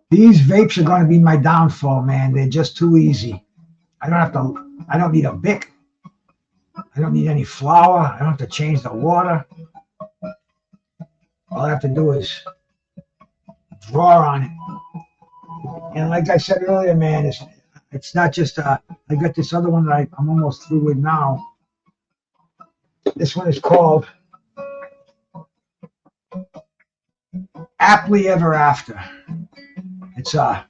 These vapes are going to be my downfall, man. They're just too easy. I don't need a Bic. I don't need any flour. I don't have to change the water. All I have to do is draw on it. And like I said earlier, man, it's not just I got this other one that I'm almost through with now. This one is called Happily Ever After. It's a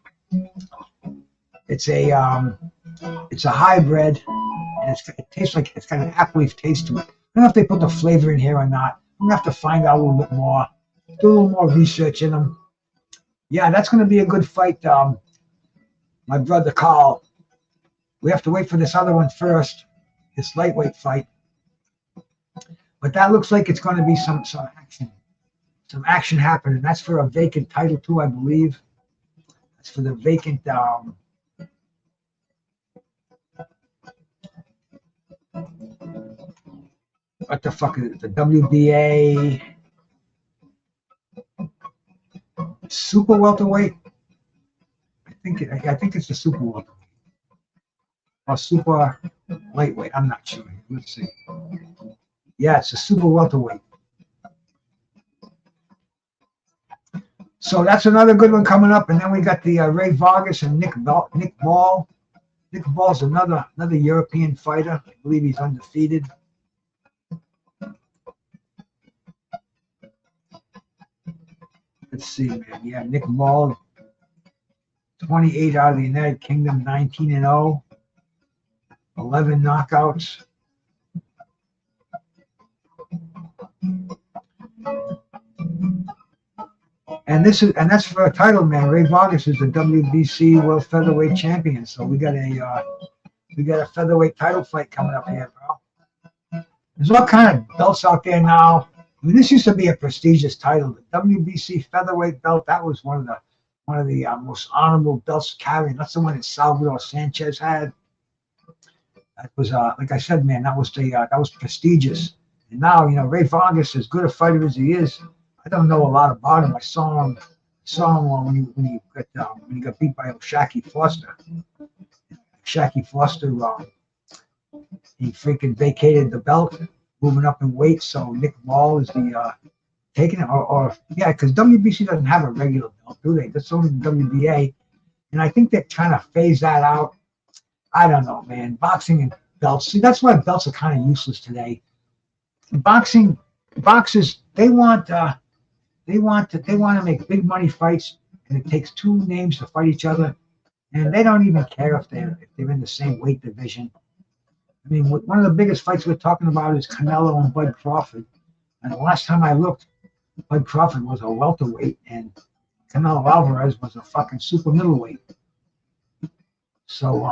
hybrid, and it tastes like it's got an apple leaf taste to it. I don't know if they put the flavor in here or not. I'm gonna have to find out a little bit more, do a little more research in them. Yeah, that's gonna be a good fight. My brother Carl. We have to wait for this other one first, this lightweight fight. But that looks like it's gonna be some action happening. That's for a vacant title too, I believe. That's for the vacant. What the fuck is it? The WBA super welterweight. think it's the super welterweight or super lightweight. I'm not sure. Let's see. Yeah, it's a super welterweight. So that's another good one coming up, and then we got the Ray Vargas and Nick Ball. Nick Ball's another European fighter. I believe he's undefeated. Let's see, man. Yeah, Nick Ball, 28 out of the United Kingdom, 19-0, 11 knockouts. And that's for a title, man. Ray Vargas is the WBC World Featherweight Champion. So we got a featherweight title fight coming up here, bro. There's all kind of belts out there now. I mean, this used to be a prestigious title. The WBC featherweight belt, that was one of the most honorable belts carrying. That's the one that Salvador Sanchez had. That was like I said, man, that was prestigious. And now, Ray Vargas, as good a fighter as he is, I don't know a lot about him. I saw him when he got beat by Shacky Foster. Shacky Foster, he freaking vacated the belt, moving up in weight. So Nick Ball is the taking it, because WBC doesn't have a regular belt, do they? That's only the WBA, and I think they're trying to phase that out. I don't know, man. Boxing and belts. See, that's why belts are kind of useless today. Boxers, they want to make big money fights, and it takes two names to fight each other, and they don't even care if they're in the same weight division. I mean, one of the biggest fights we're talking about is Canelo and Bud Crawford, and the last time I looked, Bud Crawford was a welterweight, and Canelo Alvarez was a fucking super middleweight. So,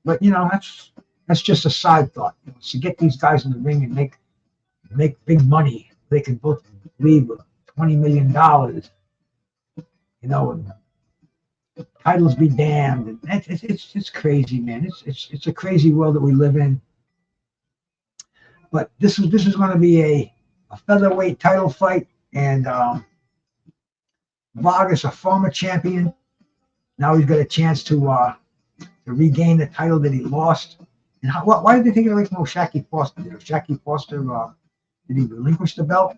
but that's just a side thought. To get these guys in the ring and make big money, they can both leave with $20 million, and titles be damned. And it's crazy, man. It's a crazy world that we live in. But this is going to be a featherweight title fight, and Vargas, a former champion, now he's got a chance to regain the title that he lost. And why did they take it away from Shacky Foster? Did Shacky Foster did he relinquish the belt?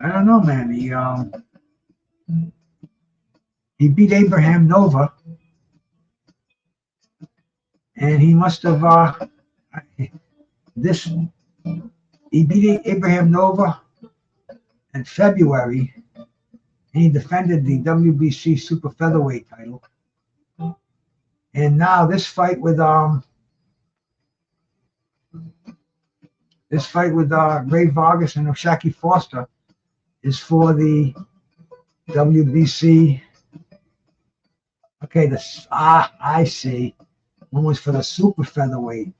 I don't know, man. He beat Abraham Nova, and he must have he beat Abraham Nova in February, and he defended the WBC super featherweight title. And now this fight with Ray Vargas and Shacky Foster is for the WBC. Okay, I see. One was for the super featherweight,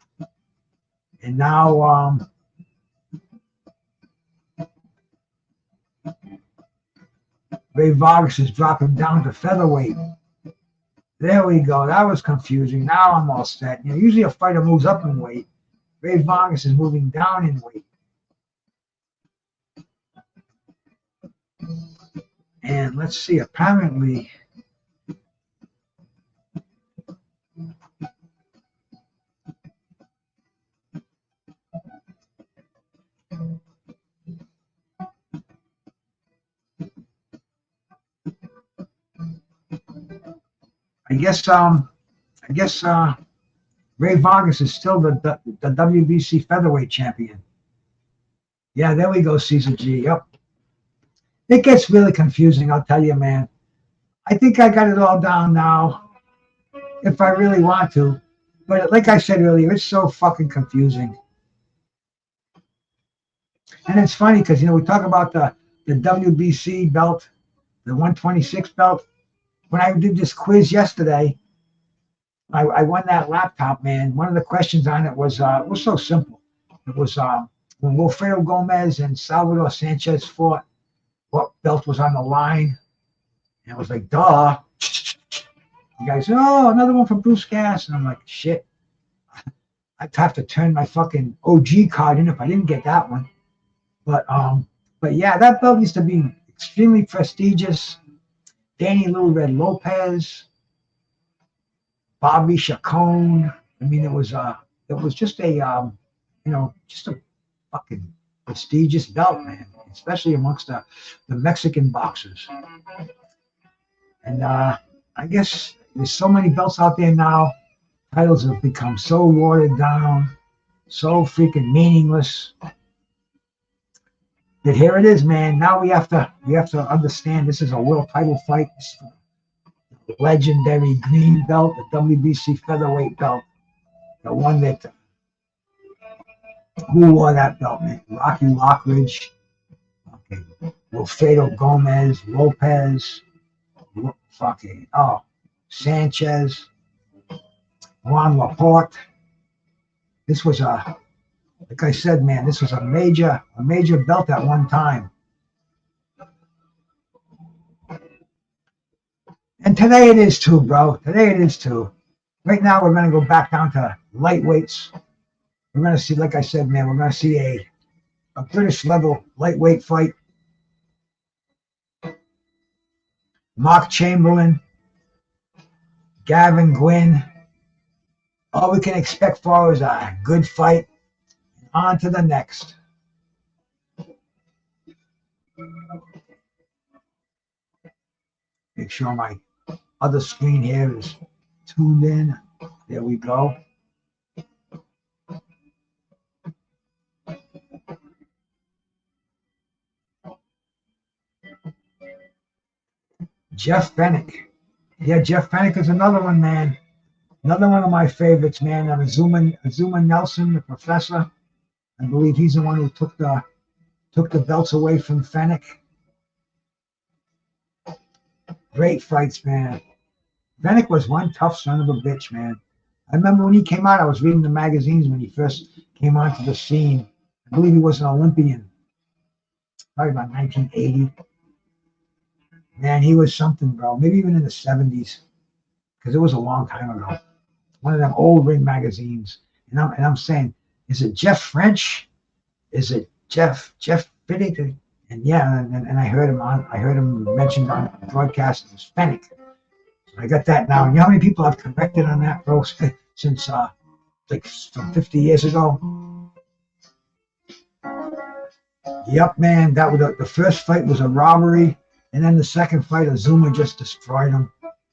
and now Ray Vargas is dropping down to featherweight. There we go. That was confusing. Now I'm all set. Usually a fighter moves up in weight. Ray Vargas is moving down in weight. And let's see, apparently I guess Ray Vargas is still the WBC featherweight champion. Yeah, there we go, Caesar G. Yep. It gets really confusing, I'll tell you, man. I think I got it all down now, if I really want to. But like I said earlier, it's so fucking confusing. And it's funny because, we talk about the WBC belt, the 126 belt. When I did this quiz yesterday, I won that laptop, man. One of the questions on it was so simple. It was when Wilfredo Gomez and Salvador Sanchez fought, what belt was on the line? And it was like, duh. You guys, oh, another one from Brucegas. And I'm like, shit. I'd have to turn my fucking OG card in if I didn't get that one. But yeah, that belt used to be extremely prestigious. Danny Little Red Lopez, Bobby Chacon. I mean, it was just a just a fucking prestigious belt, man, especially amongst the Mexican boxers. And I guess there's so many belts out there now. Titles have become so watered down, so freaking meaningless. But here it is, man. Now we have to understand this is a world title fight. This is the legendary green belt, the WBC featherweight belt, the one that who wore that belt, man? Rocky Lockridge, okay, Wilfredo Gomez, Lopez, fucking Sanchez, Juan Laporte. This was like I said, man, this was a major belt at one time. And today it is too, bro. Today it is too. Right now we're gonna go back down to lightweights. We're gonna see, like I said, man, we're gonna see a British level lightweight fight. Mark Chamberlain, Gavin, Gwynne. All we can expect for is a good fight. On to the next. Make sure my other screen here is tuned in. There we go. Jeff Fennick. Yeah, Jeff Fennick is another one, man. Another one of my favorites, man. Azuma Nelson, the professor. I believe he's the one who took the belts away from Fennick. Great fights, man. Fennick was one tough son of a bitch, man. I remember when he came out, I was reading the magazines when he first came onto the scene. I believe he was an Olympian, probably about 1980. Man, he was something, bro. Maybe even in the 70s, because it was a long time ago. One of them old ring magazines. And I'm saying, is it Jeff French? Is it Jeff Fennick? And yeah, and I heard him mentioned on the broadcast. It was Fennick. So I got that now. And you know how many people I've corrected on that, bro? Since like from 50 years ago. Yep, man. That was the first fight was a robbery, and then the second fight, Azuma just destroyed him.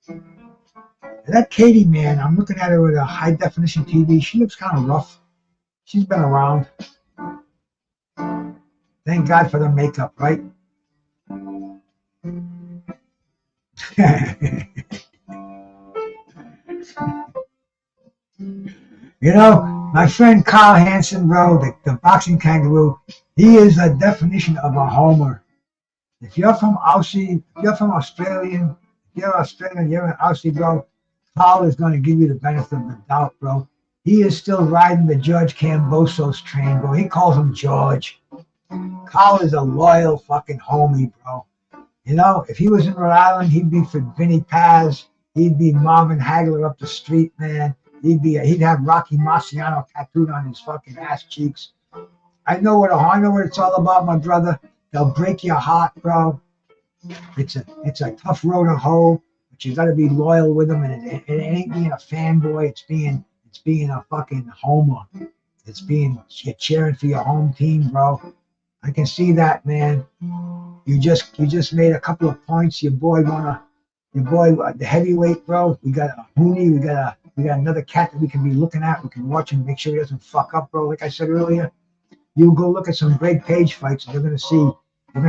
And that Katie, man, I'm looking at her with a high definition TV. She looks kind of rough. She's been around. Thank God for the makeup, right? You know, my friend Carl Hansen, bro, the boxing kangaroo, he is a definition of a homer. If you're from Aussie, if you're from Australian, if you're Australian, you're an Aussie, bro, Carl is going to give you the benefit of the doubt, bro. He is still riding the George Cambosos train, bro. He calls him George. Carl is a loyal fucking homie, bro. You know, if he was in Rhode Island, he'd be for Vinny Paz. He'd be Marvin Hagler up the street, man. He'd have Rocky Marciano tattooed on his fucking ass cheeks. I know what it's all about, my brother. They'll break your heart, bro. It's a tough road to hoe, but you got to be loyal with them. And it ain't being a fanboy. It's being a fucking homer. You're cheering for your home team, bro. I can see that, man. You just made a couple of points. Your boy, the heavyweight, bro. We got a Huni. We got another cat that we can be looking at. We can watch and make sure he doesn't fuck up, bro. Like I said earlier, you go look at some Greg Page fights, and you're gonna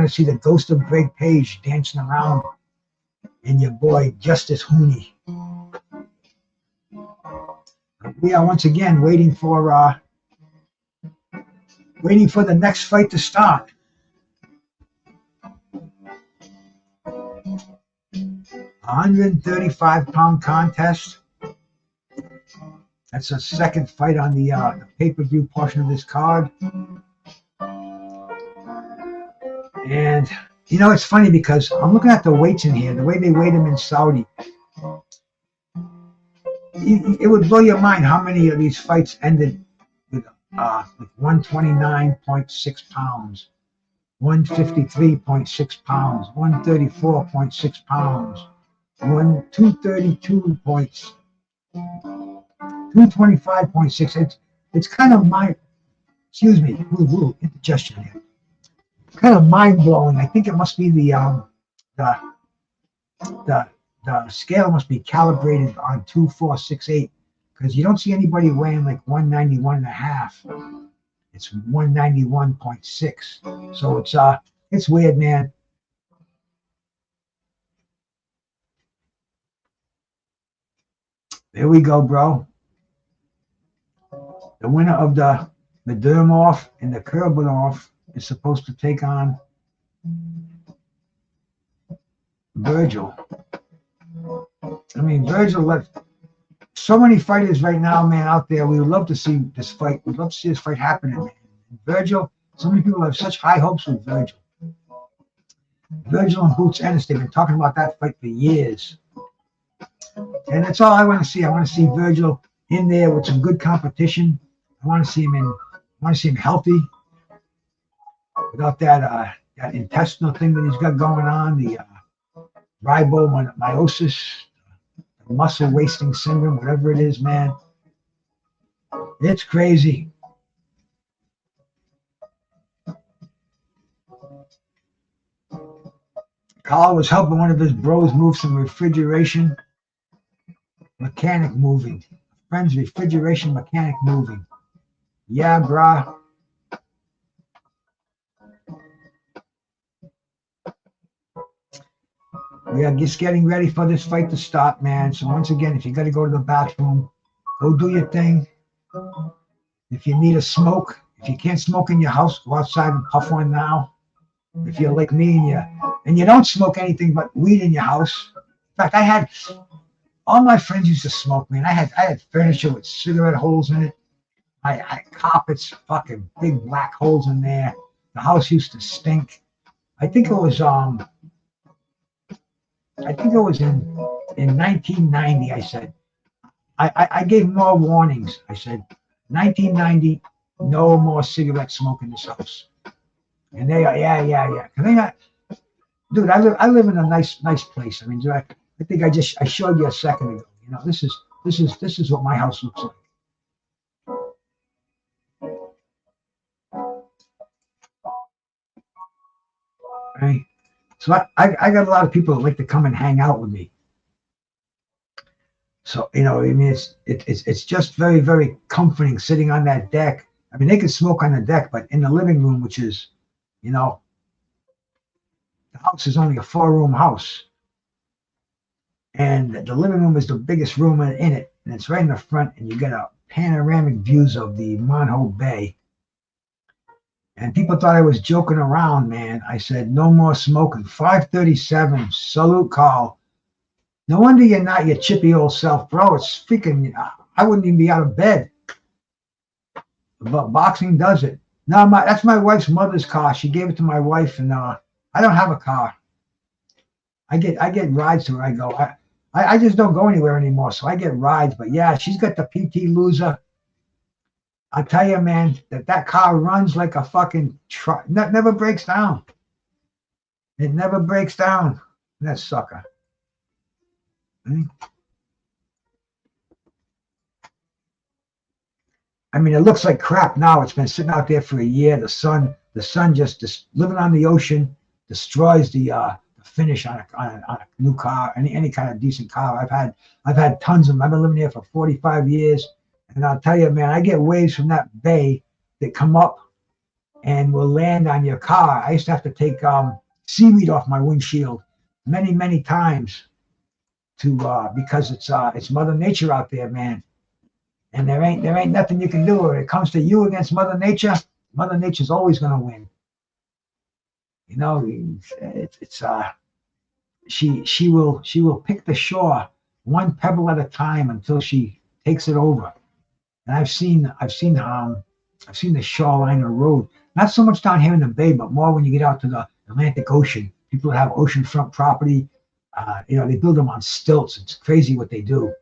see the ghost of Greg Page dancing around in your boy Justis Huni. We are once again waiting for the next fight to start. A 135-pound contest. That's the second fight on the pay-per-view portion of this card. And, you know, it's funny because I'm looking at the weights in here, the way they weighed them in Saudi. It would blow your mind how many of these fights ended like 129.6 pounds, 153.6 pounds, 134.6 pounds, 225.6. It's kind of excuse me, indigestion here. Kind of mind blowing. I think it must be the the scale must be calibrated on 2468 because you don't see anybody weighing like 191 and a half. It's 191.6. So it's weird, man. There we go, bro. The winner of the Madrimov and the Kurbanov is supposed to take on Virgil. I mean, Virgil left so many fighters right now, man, out there. We would love to see this fight. We'd love to see this fight happening, man. Virgil, so many people have such high hopes with Virgil. Virgil and Boots Ennis, they've been talking about that fight for years. And that's all I want to see. I want to see Virgil in there with some good competition. I want to see him healthy, without that intestinal thing that he's got going on, the ribomyosis, muscle wasting syndrome, whatever it is, man. It's crazy. Carl was helping one of his bros move some refrigeration mechanic moving. Friend's refrigeration mechanic moving. Yeah, brah. We are just getting ready for this fight to start, man. So once again, if you got to go to the bathroom, go do your thing. If you need a smoke, if you can't smoke in your house, go outside and puff one now. If you're like me and you don't smoke anything but weed in your house. In fact, I had all my friends used to smoke, man. I had furniture with cigarette holes in it. I carpets, fucking big black holes in there. The house used to stink. I think it was in 1990. I said, I gave more warnings. I said, 1990, no more cigarette smoke in this house. And they are, yeah. Can they not? Dude, I live in a nice place. I mean, I think I showed you a second ago. You know, this is what my house looks like. Right? So I got a lot of people that like to come and hang out with me. So, you know, I mean, it's just very, very comforting sitting on that deck. I mean, they can smoke on the deck, but in the living room, which is, you know, the house is only a 4-room house. And the living room is the biggest room in it. And it's right in the front, and you get a panoramic views of the Monho Bay. And people thought I was joking around, man. I said, no more smoking. 537, salute, Carl. No wonder you're not your chippy old self, bro. It's freaking, I wouldn't even be out of bed. But boxing does it. No, that's my wife's mother's car. She gave it to my wife, and I don't have a car. I get rides to where I go. I just don't go anywhere anymore, so I get rides. But yeah, she's got the PT Loser. I tell you, man, that car runs like a fucking truck. That never breaks down. It never breaks down. That sucker. I mean, it looks like crap now. It's been sitting out there for a year. The sun just living on the ocean destroys the finish on a new car, any kind of decent car. I've had tons of them. I've been living here for 45 years, and I'll tell you, man, I get waves from that bay that come up and will land on your car. I used to have to take seaweed off my windshield many times because it's Mother Nature out there, man. And there ain't nothing you can do. When it comes to you against Mother Nature's always gonna win. You know, she will pick the shore one pebble at a time until she takes it over. And I've seen the shoreline erode. Not so much down here in the bay, but more when you get out to the Atlantic Ocean. People that have oceanfront property, you know, they build them on stilts. It's crazy what they do.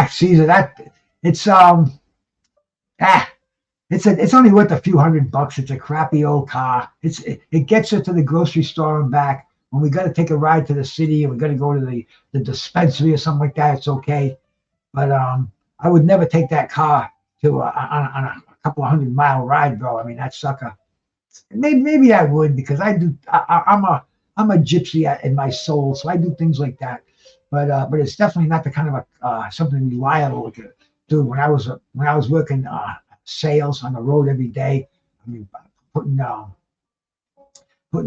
Caesar, ah, it's only worth a few $100. It's a crappy old car. It gets her to the grocery store and back. When we got to take a ride to the city and we got to go to the dispensary or something like that, it's okay. But I would never take that car to on a couple of 100-mile ride, bro. I mean, that sucker. Maybe I would because I'm a gypsy in my soul, so I do things like that. But it's definitely not the kind of something reliable to do. When I was working sales on the road every day, I mean, putting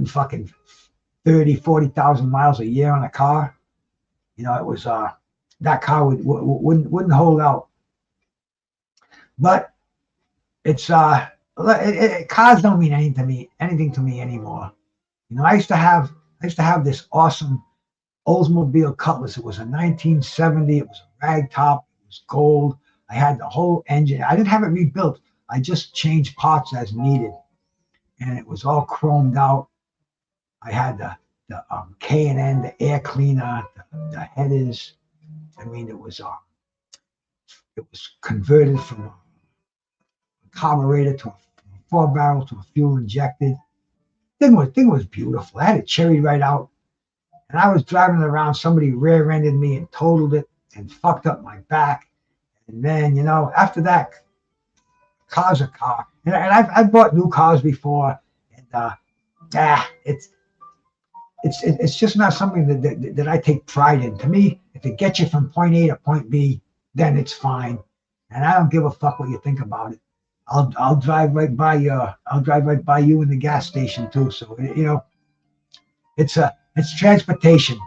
fucking 30, 40,000 miles a year on a car. It was that car wouldn't hold out. But it's cars don't mean anything to me anymore. I used to have this awesome Oldsmobile Cutlass. It was a 1970. It was a rag top. It was gold. I had the whole engine. I didn't have it rebuilt. I just changed parts as needed, and it was all chromed out. I had the K&N, the air cleaner, the headers. I mean, it was converted from a carburetor to a 4-barrel to a fuel injected. Thing was beautiful. I had it cherry right out, and I was driving around. Somebody rear-ended me and totaled it and fucked up my back. And then after that, car's a car. And I've bought new cars before, and it's just not something that I take pride in. To me, if it gets you from point A to point B, then it's fine, and I don't give a fuck what you think about it. I'll drive right by you. I'll drive right by you in the gas station too. So it's transportation.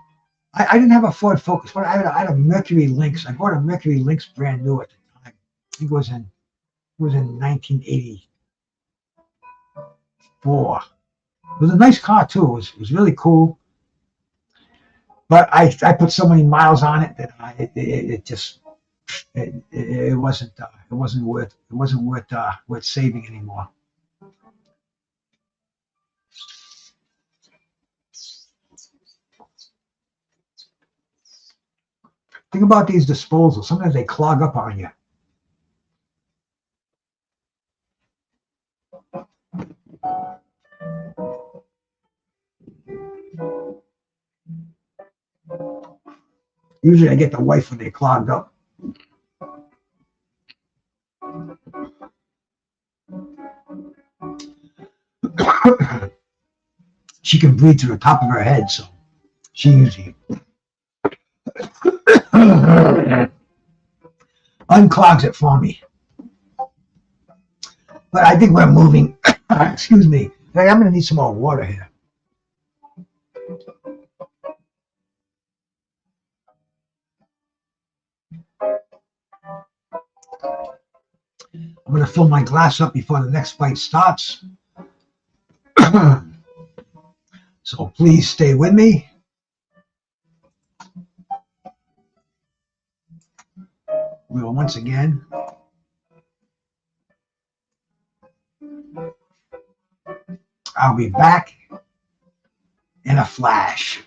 I didn't have a Ford Focus, but I had a Mercury Lynx. I bought a Mercury Lynx brand new at the time. I think it was in 1984. It was a nice car too. It was really cool. But I put so many miles on it that it wasn't worth saving anymore. Think about these disposals. Sometimes they clog up on you. Usually I get the wife when they clogged up. She can breathe through the top of her head, so she usually unclogs it for me. But I think we're moving. Excuse me. I'm going to need some more water here. I'm going to fill my glass up before the next fight starts. So please stay with me. We will once again I'll be back in a flash.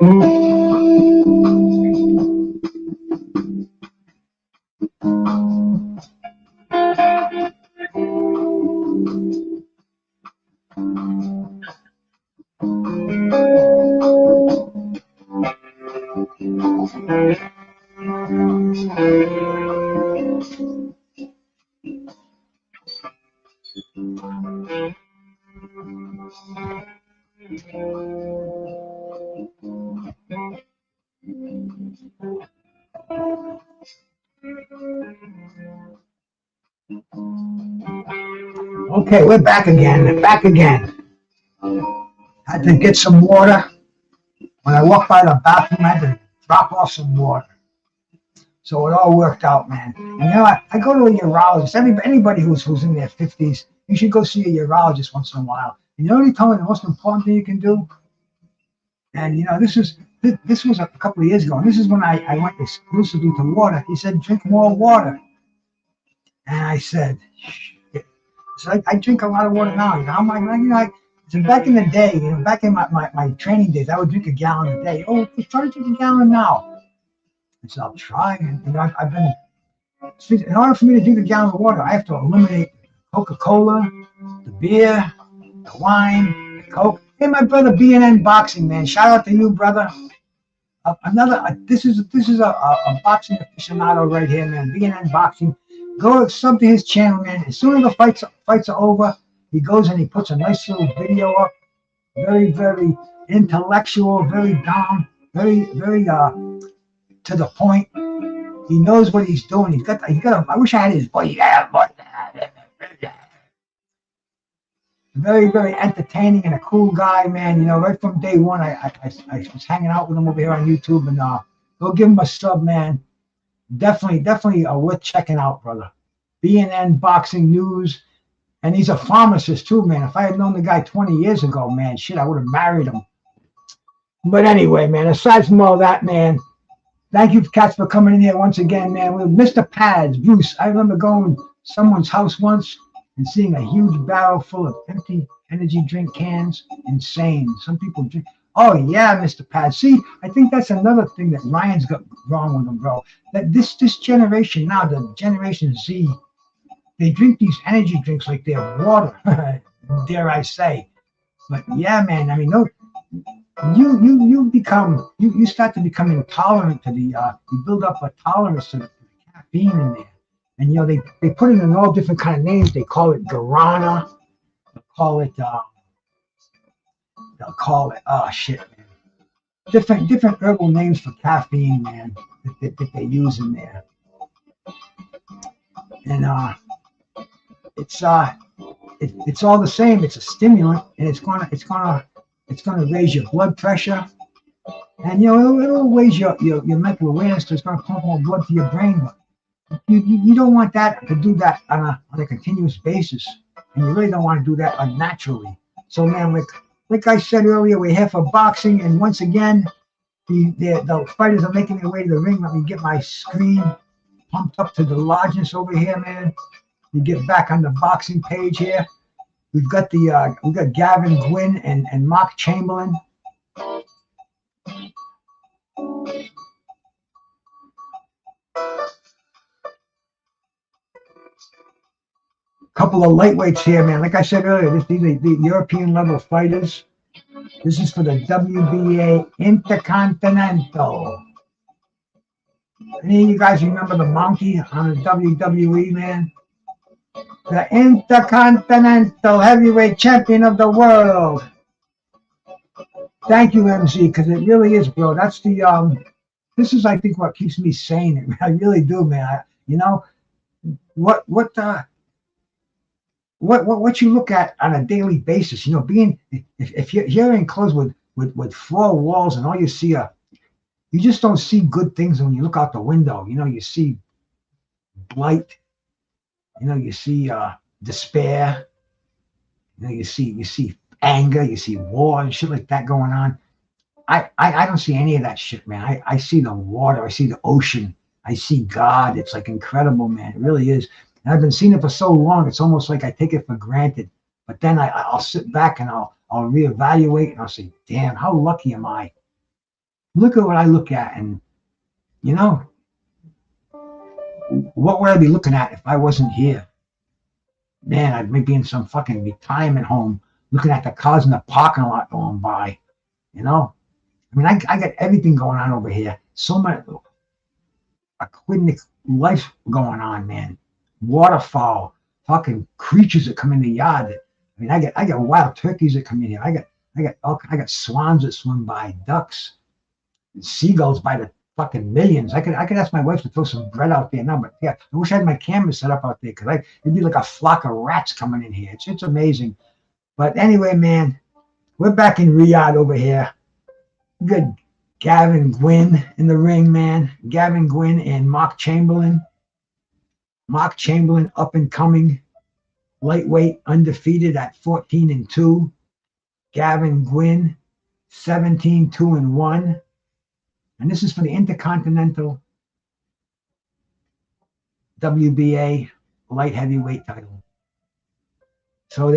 Okay, we're back again. Back again. Had to get some water. When I walked by the bathroom, I had to drop off some water. So it all worked out, man. And you know, I go to a urologist. Anybody who's in their 50s, you should go see a urologist once in a while. And you know what he told me the most important thing you can do? And you know, this was a couple of years ago. And this is when I went exclusively to water. He said, drink more water. And I said, shit. So I drink a lot of water now. You know, I'm like, you know, so back in the day, you know, back in my training days, I would drink a gallon a day. Oh, try to drink a gallon now. And so I'll try. And you know, I've been, in order for me to drink a gallon of water, I have to eliminate Coca-Cola, the beer, the wine, the Coke. Hey, my brother, B&N Boxing, man. Shout out to you, brother. This is a boxing aficionado right here, man. B&N Boxing. Go sub to his channel, man. As soon as the fights are over, he goes and he puts a nice little video up. Very, very intellectual, very down, very, very to the point. He knows what he's doing. He's got I wish I had his voice. Very, very entertaining and a cool guy, man. You know, right from day one, I was hanging out with him over here on YouTube, and go give him a sub, man. Definitely worth checking out, brother. B&N Boxing News, and he's a pharmacist too, man. If I had known the guy 20 years ago, man, shit, I would have married him. But anyway, man, aside from all that, man, thank you, cats, for coming in here once again, man. With Mr. Pads, Bruce, I remember going to someone's house once and seeing a huge barrel full of empty energy drink cans. Insane. Some people drink. Oh, yeah, Mr. Pads. See, I think that's another thing that Ryan's got wrong with him, bro. That this generation now, the Generation Z, they drink these energy drinks like they're water, dare I say. But yeah, man, I mean, no, you start to become intolerant to the, you build up a tolerance to the caffeine in there. And, you know, they put it in all different kind of names. They call it guarana. They'll call it, oh, shit, man. Different herbal names for caffeine, man, that they use in there. And it's all the same. It's a stimulant, and it's gonna raise your blood pressure, and you know it'll raise your mental awareness, because it's gonna pump more blood to your brain. But you don't want that to do that on a continuous basis, and you really don't want to do that unnaturally. So, man, like I said earlier, we're here for boxing, and once again, the fighters are making their way to the ring. Let me get my screen pumped up to the largest over here, man. You get back on the boxing page here. We've got Gavin, Gwynne, and Mark Chamberlain. Couple of lightweights here, man. Like I said earlier, these are the European level fighters. This is for the WBA Intercontinental. Any of you guys remember the monkey on the WWE, man? The Intercontinental Heavyweight Champion of the world. Thank you, MZ, because it really is, bro. That's the this is, I think, what keeps me sane. I really do, man. You know what you look at on a daily basis. You know, if you're enclosed with four walls and all you see you just don't see good things when you look out the window. You know, you see blight. You know, you see despair. You know, you see anger. You see war and shit like that going on. I don't see any of that shit, man. I see the water. I see the ocean. I see God. It's like incredible, man. It really is. And I've been seeing it for so long. It's almost like I take it for granted. But then I'll sit back and I'll reevaluate and I'll say, damn, how lucky am I? look at what I look at, and you know, what would I be looking at if I wasn't here? Man, I'd be in some fucking retirement home looking at the cars in the parking lot going by. You know, I mean, I got everything going on over here. So much aquatic life going on, man. Waterfowl, fucking creatures that come in the yard. I mean, I got wild turkeys that come in here. I got swans that swim by, ducks, and seagulls by the fucking millions. I could ask my wife to throw some bread out there now, but yeah, I wish I had my camera set up out there because it'd be like a flock of rats coming in here. It's amazing. But anyway, man, we're back in Riyadh over here. Good. Gavin Gwynne in the ring, man. Gavin Gwynne and Mark Chamberlain. Mark Chamberlain up and coming, lightweight, undefeated at 14-2. Gavin Gwynne 17-2-1. And this is for the Intercontinental WBA light heavyweight title. So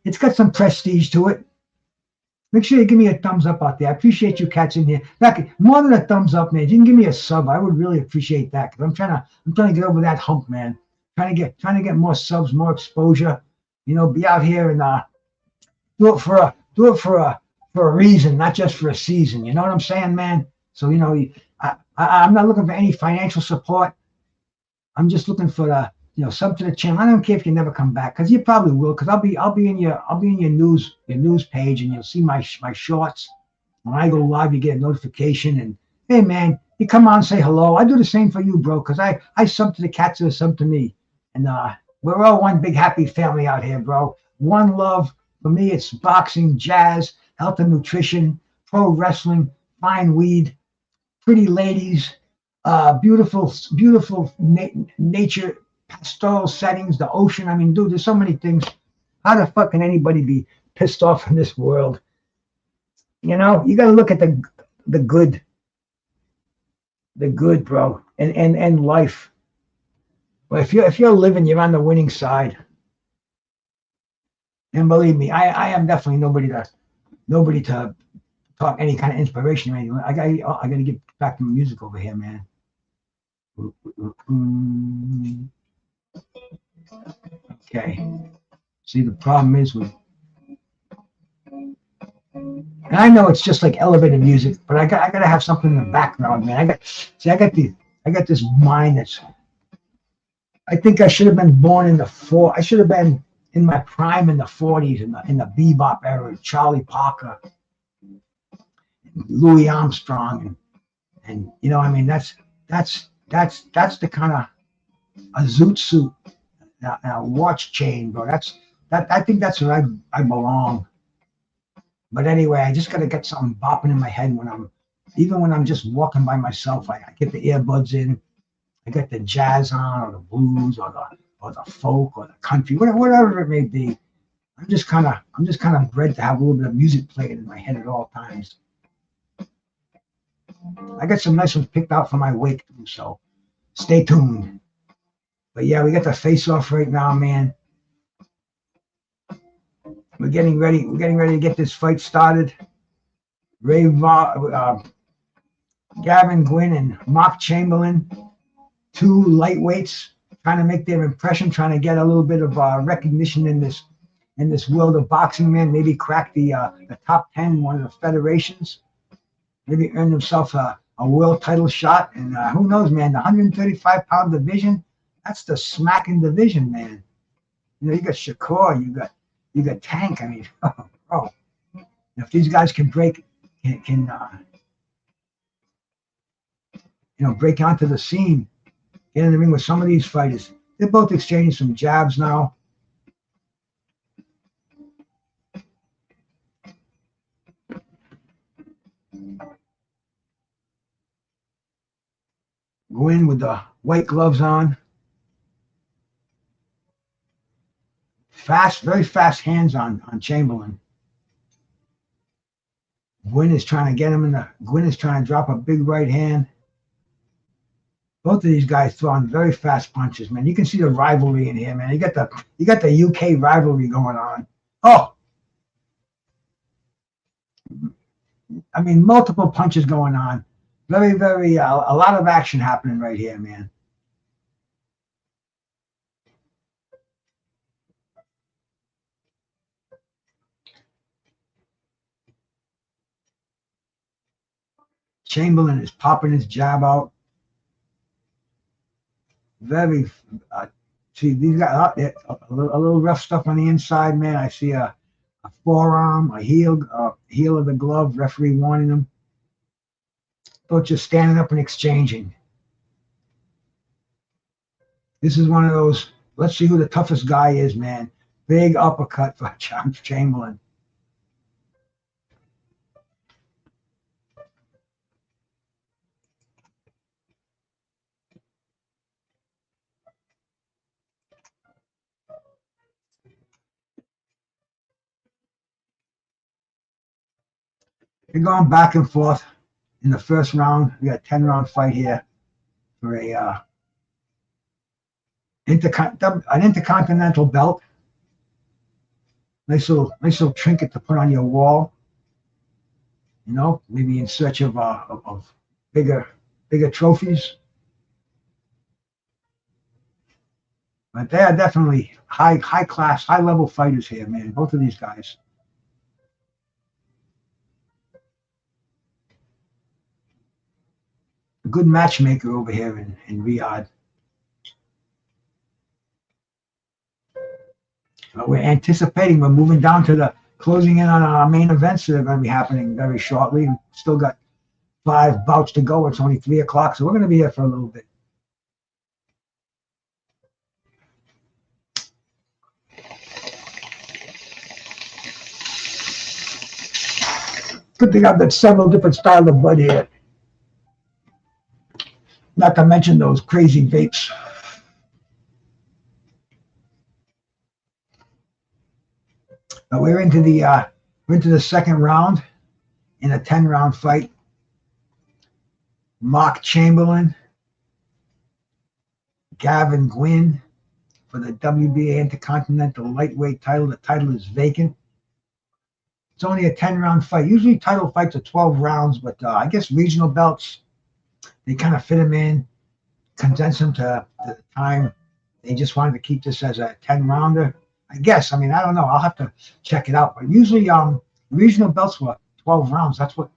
it's got some prestige to it. Make sure you give me a thumbs up out there. I appreciate you catching here. Back more than a thumbs up, man. If you can give me a sub, I would really appreciate that because I'm trying to get over that hump, man. Trying to get more subs, more exposure. You know, be out here and do it for a reason, not just for a season. You know what I'm saying, man? So you know, I'm not looking for any financial support. I'm just looking for the sub to the channel. I don't care if you never come back because you probably will because I'll be in your news page and you'll see my shorts. When I go live, you get a notification and hey man, you come on and say hello. I do the same for you, bro, because I sub to the cats that sub to me, and we're all one big happy family out here, bro. One love. For me, it's boxing, jazz, health and nutrition, pro wrestling, fine weed, pretty ladies, beautiful nature, pastoral settings, the ocean. I mean, dude, there's so many things. How the fuck can anybody be pissed off in this world? You know, you got to look at the good, bro, and life. But if you're living, you're on the winning side. And believe me, I am definitely nobody to talk any kind of inspiration or anything. I got to get back to my music over here, man. Okay. See, the problem is with, and I know it's just like elevator music, but I got to have something in the background, man. I got this mind that's. I think I should have been born in I should have been in my prime in the 40s, in the bebop era, Charlie Parker, Louis Armstrong, and you know, I mean, that's the kind of a zoot suit, a watch chain, bro. I think that's where I belong. But anyway, I just gotta get something bopping in my head when I'm just walking by myself. I get the earbuds in, I got the jazz on, or the blues, or the folk, or the country, whatever it may be. I'm just kind of bred to have a little bit of music playing in my head at all times. I got some nice ones picked out for my wake too, so stay tuned. But yeah, we got the face off right now, man. We're getting ready to get this fight started. Gavin Gwynne and Mark Chamberlain, two lightweights, trying to make their impression, trying to get a little bit of recognition in this world of boxing, man. Maybe crack the top 10 in one of the federations. Maybe earn himself a world title shot. And who knows, man, the 135-pound division, that's the smacking division, man. You know, you got Shakur, you got Tank. I mean, bro, if these guys can break onto the scene, get in the ring with some of these fighters. They're both exchanging some jabs now. Gwynne with the white gloves on. Very fast hands on Chamberlain. Gwynne is trying to drop a big right hand. Both of these guys throwing very fast punches, man. You can see the rivalry in here, man. You got the UK rivalry going on. Oh, I mean, multiple punches going on. Very, very, a lot of action happening right here, man. Chamberlain is popping his jab out. Very, see, these guys, a little rough stuff on the inside, man. I see a forearm, a heel of the glove, referee warning them. Both just standing up and exchanging. This is one of those, let's see who the toughest guy is, man. Big uppercut for Chamberlain. They're going back and forth in the first round. We got a 10-round fight here for a an intercontinental belt. Nice little trinket to put on your wall. You know, maybe in search of bigger trophies. But they are definitely high class, high level fighters here, man. Both of these guys. A good matchmaker over here in Riyadh. We're anticipating, we're moving down to the closing in on our main events that are going to be happening very shortly. We've still got 5 bouts to go. It's only 3 o'clock, so we're going to be here for a little bit. Good thing I've got several different styles of bud here. Not to mention those crazy vapes. But we're into the second round in a 10-round fight. Mark Chamberlain, Gavin Gwynne for the WBA Intercontinental Lightweight title. The title is vacant. It's only a 10-round fight. Usually title fights are 12 rounds, but I guess regional belts, they kind of fit them in, condense them to the time. They just wanted to keep this as a 10-rounder. I guess. I mean, I don't know. I'll have to check it out. But usually, regional belts were 12 rounds. That's what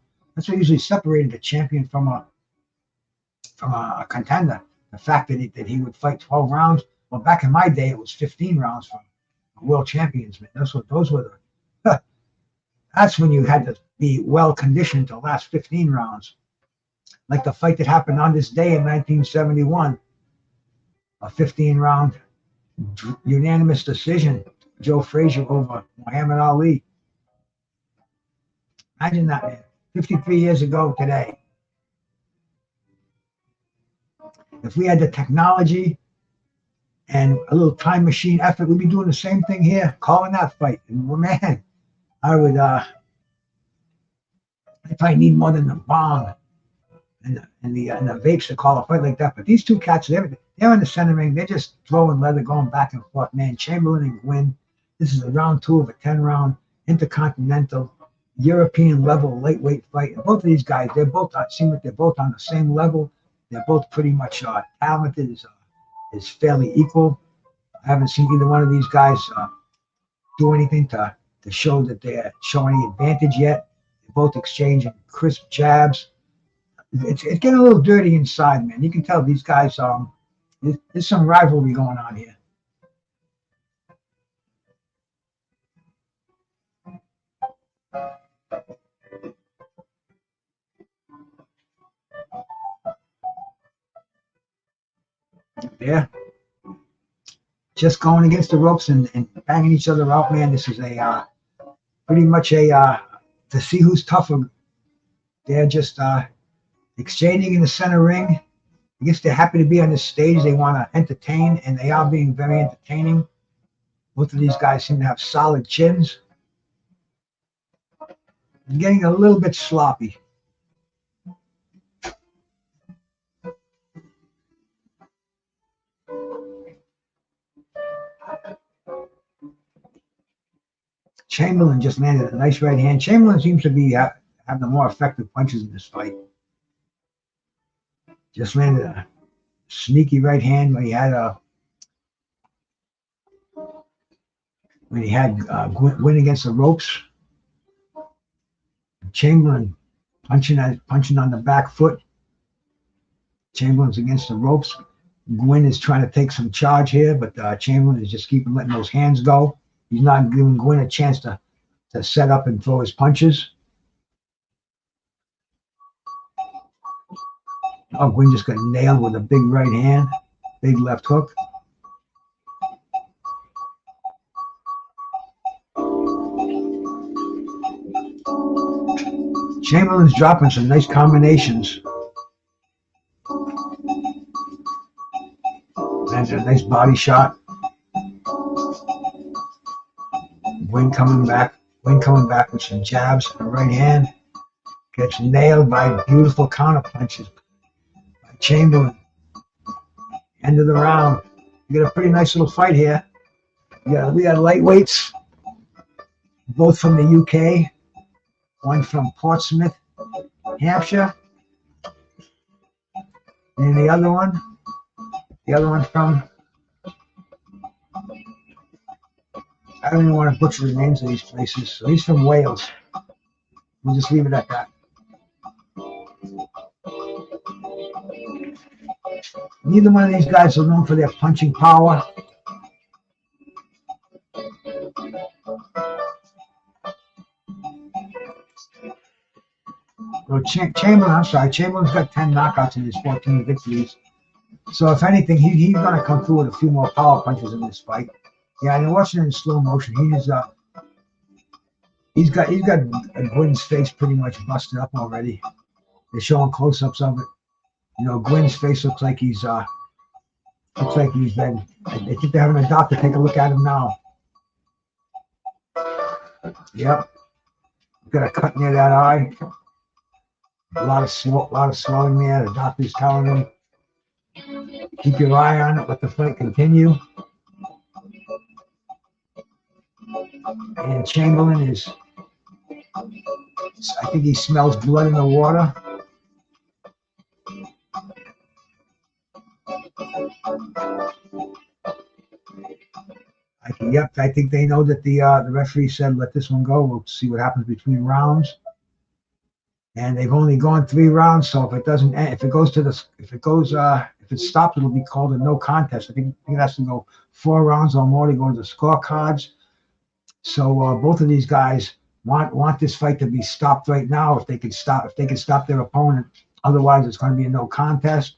usually separated the champion from a contender. The fact that he would fight 12 rounds. Well, back in my day, it was 15 rounds for world champions. Man, those were the. That's when you had to be well conditioned to last 15 rounds. Like the fight that happened on this day in 1971, a 15-round. Unanimous decision, Joe Frazier over Muhammad Ali. Imagine that, man. 53 years ago today. If we had the technology and a little time machine effort, we'd be doing the same thing here, calling that fight. And man, I probably need more than the bomb and the vapes to call a fight like that. But these two cats, they're in the center ring. They're just throwing leather, going back and forth. Man, Chamberlain and Gwynne. This is a round 2 of a 10-round intercontinental European level lightweight fight. And both of these guys, they're both seem like they're both on the same level. They're both pretty much talented. Is fairly equal. I haven't seen either one of these guys do anything to show that they're showing any advantage yet. They're both exchanging crisp jabs. It's getting a little dirty inside, man. You can tell these guys. There's some rivalry going on here. Yeah, just going against the ropes and banging each other out, man. This is pretty much to see who's tougher. They're just exchanging in the center ring. I guess they're happy to be on this stage. They want to entertain, and they are being very entertaining. Both of these guys seem to have solid chins. It's getting a little bit sloppy. Chamberlain just landed a nice right hand. Chamberlain seems to be have the more effective punches in this fight. Just landed a sneaky right hand when he had Gwynne against the ropes. Chamberlain punching on the back foot. Chamberlain's against the ropes. Gwynne is trying to take some charge here, but Chamberlain is just letting those hands go. He's not giving Gwynne a chance to set up and throw his punches. Oh, Gwynne just got nailed with a big right hand, big left hook. Chamberlain's dropping some nice combinations. That's a nice body shot. Gwynne coming back with some jabs and a right hand. Gets nailed by beautiful counter punches by Chamberlain. End of the round. You got a pretty nice little fight here. We got lightweights, both from the UK. One from Portsmouth, Hampshire, and the other one from, I don't even want to butcher the names of these places. So he's from Wales. We'll just leave it at that. Neither one of these guys are known for their punching power. So Chamberlain's got 10 knockouts in his 14 victories. So if anything, he's going to come through with a few more power punches in this fight. Yeah, and watching it in slow motion, he's got Gwynne's face pretty much busted up already. They're showing close-ups of it. You know, Gwynne's face looks like he's been. I think they're having a doctor take a look at him now. Yep, got a cut near that eye. A lot of swelling there. The doctor's telling him, keep your eye on it, let the fight continue. And Chamberlain I think he smells blood in the water. I think they know that the referee said let this one go. We'll see what happens between rounds. And they've only gone 3 rounds, so if it stops, it'll be called a no contest. I think it has to go 4 rounds or more to go to the scorecards. So both of these guys want this fight to be stopped right now if they can stop their opponent. Otherwise, it's going to be a no contest.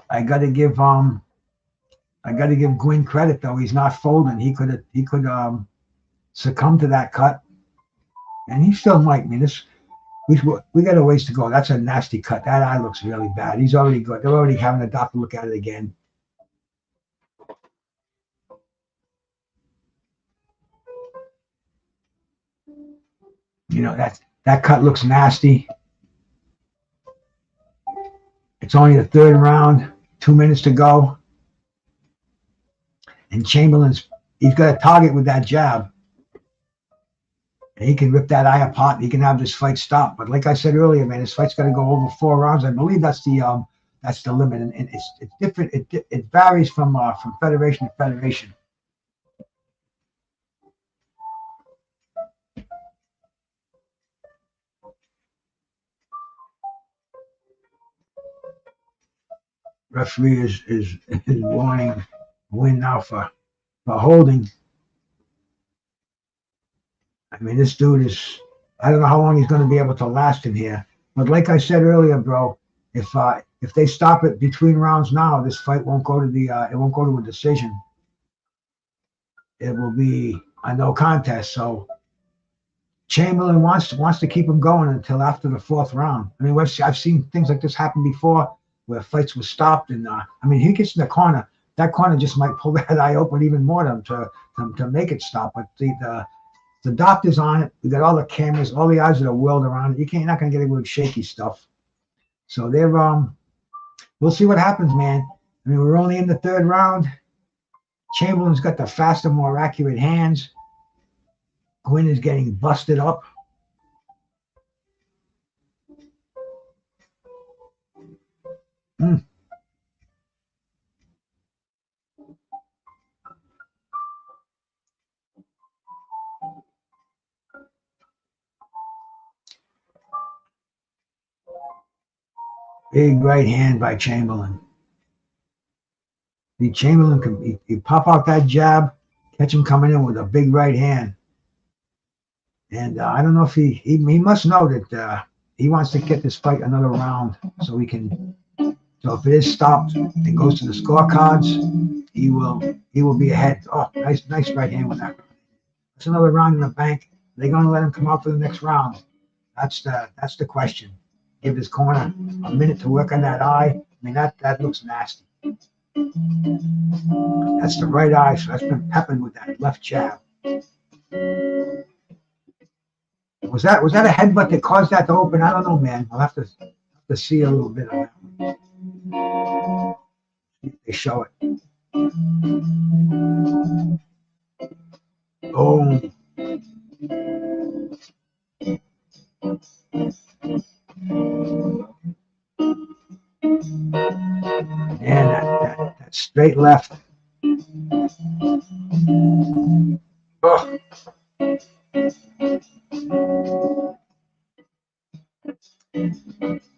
I got to give Gwynne credit though. He's not folding. He could succumb to that cut. And he still might. I mean, we got a ways to go. That's a nasty cut. That eye looks really bad. He's already good. They're already having a doctor look at it again. You know, that cut looks nasty. It's only the 3rd round. 2 minutes to go. And he's got a target with that jab. And he can rip that eye apart. He can have this fight stopped. But like I said earlier, man, this fight's got to go over 4 rounds. I believe that's the limit, and it's different. It varies from federation to federation. Referee is warning Gwynne now for holding. I mean, this dude I don't know how long he's going to be able to last in here. But like I said earlier, bro, if they stop it between rounds now, this fight won't go to a decision. It will be a no contest. So Chamberlain wants to keep him going until after the 4th round. I mean, I've seen things like this happen before where fights were stopped, and I mean, he gets in the corner. That corner just might pull that eye open even more to make it stop. But the doctor's on it. We got all the cameras, all the eyes of the world around it. You're not going to get away with shaky stuff. So we'll see what happens, man. I mean, we're only in the 3rd round. Chamberlain's got the faster, more accurate hands. Gwynne is getting busted up. Big right hand by Chamberlain. The Chamberlain can he pop out that jab, catch him coming in with a big right hand. And I don't know if he must know that he wants to get this fight another round so he can. So if it is stopped and goes to the scorecards, he will be ahead. Oh, nice right hand with that. That's another round in the bank. They're going to let him come out for the next round. That's the question. Give his corner a minute to work on that eye. I mean that looks nasty. That's the right eye, so that's been peppered with that left jab. Was that a headbutt that caused that to open? I don't know, man. I'll have to see a little bit of that. They show it. Oh. Man, that straight left. Oh.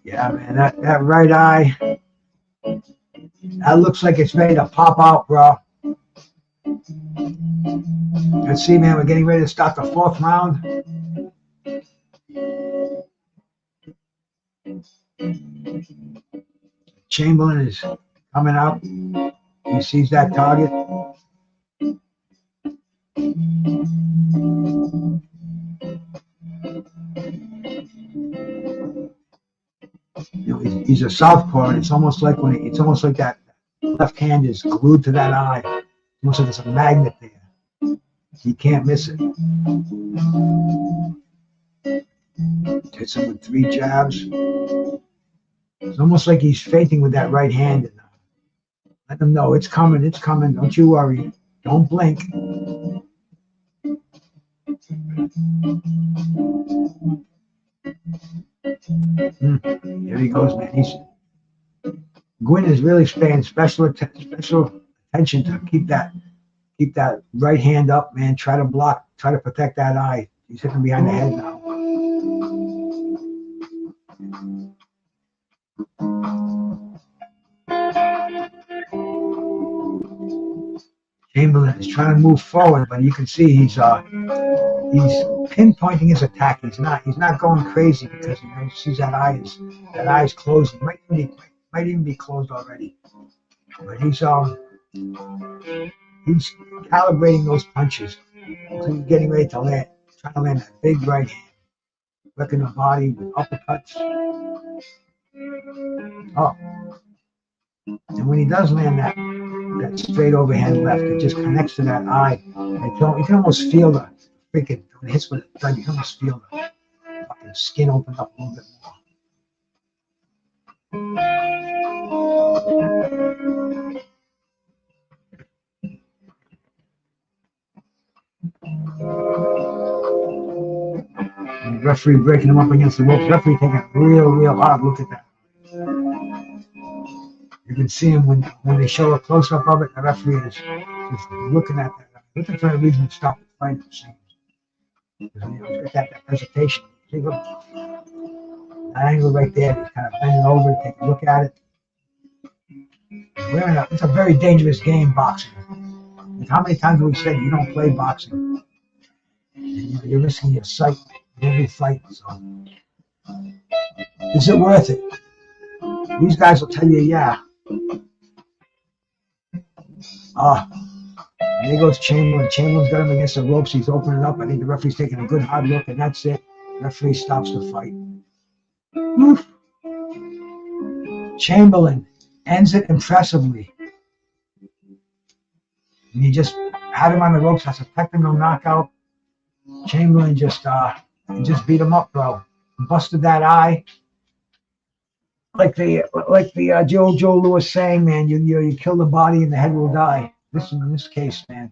Yeah, man, that right eye, that looks like it's ready to pop out, bro. Let's see, man, we're getting ready to start the fourth round. Chamberlain is coming out. He sees that target. You know, he's a southpaw, and it's almost like that left hand is glued to that eye. It's almost like there's a magnet there. He can't miss it. Hits him with 3 jabs. It's almost like he's fainting with that right hand. And let them know it's coming. Don't you worry. Don't blink. Here he goes, man. Gwynne is really paying special attention to keep that right hand up, man. Try to protect that eye. He's hitting behind the head now. Chamberlain is trying to move forward, but you can see he's pinpointing his attack. He's not going crazy because he sees that eye is closing. Might even be closed already. But he's calibrating those punches. He's getting ready to land, trying to land that big right hand, working the body with uppercuts. Oh, and when he does land that straight overhand left, it just connects to that eye. You can almost feel the freaking when it hits with a thud. You can almost feel the fucking skin open up a little bit more. And the referee breaking him up against the ropes. The referee taking a real hard look at that. You can see him when they show a close up of it. The referee is just looking at that. Looking for a reason to stop the fight. He's got that hesitation. See, look, that angle right there. He's kind of bending over, take a look at it. It's a very dangerous game, boxing. How many times have we said you don't play boxing? You're risking your sight in every fight. So, is it worth it? These guys will tell you, yeah. And there goes Chamberlain. Chamberlain's got him against the ropes. He's opening up. I think the referee's taking a good hard look, and that's it. The referee stops the fight. Oof. Chamberlain ends it impressively. And he just had him on the ropes. That's a technical knockout. Chamberlain just beat him up, bro. Busted that eye. Like the Joe Lewis saying, man, you kill the body and the head will die. In this case, man,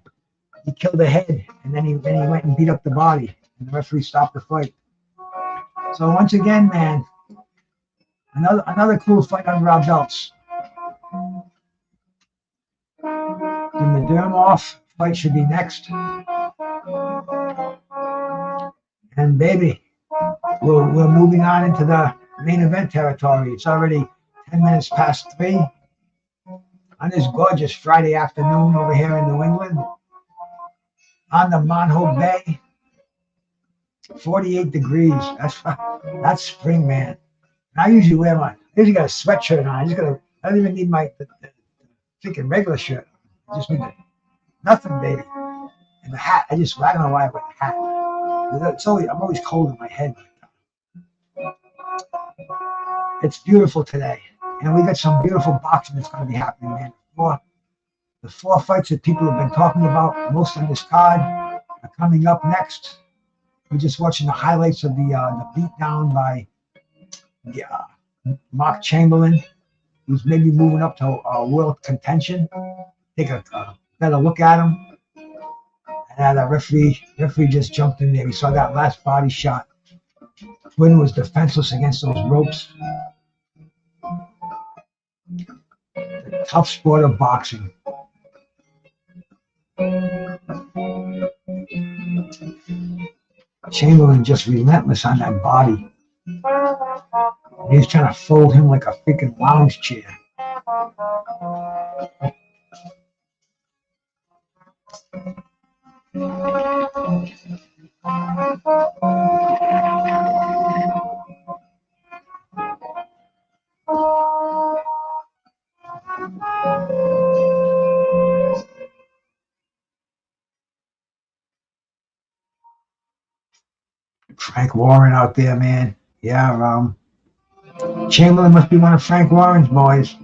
he killed the head, and then he went and beat up the body, and the referee stopped the fight. So once again, man, another cool fight under our belts. The Madrimov fight should be next, and baby, we're moving on into the main event territory. It's already 10 minutes past 3 on this gorgeous Friday afternoon over here in New England on the Monhoe Bay. 48 degrees. That's spring, man. And I usually got a sweatshirt on. I don't even need the freaking regular shirt. I just need nothing, baby. And the hat. I don't know why I wear the hat. I'm always cold in my head. It's beautiful today. And we got some beautiful boxing that's going to be happening, man. The 4 fights that people have been talking about, most on this card, are coming up next. We're just watching the highlights of the beatdown by Mark Chamberlain, who's maybe moving up to world contention. Take a better look at him. And the referee just jumped in there. We saw that last body shot. Gwynne was defenseless against those ropes. The tough sport of boxing. Chamberlain just relentless on that body. He's trying to fold him like a freaking lounge chair. Frank Warren out there, man. Yeah, Chamberlain must be one of Frank Warren's boys.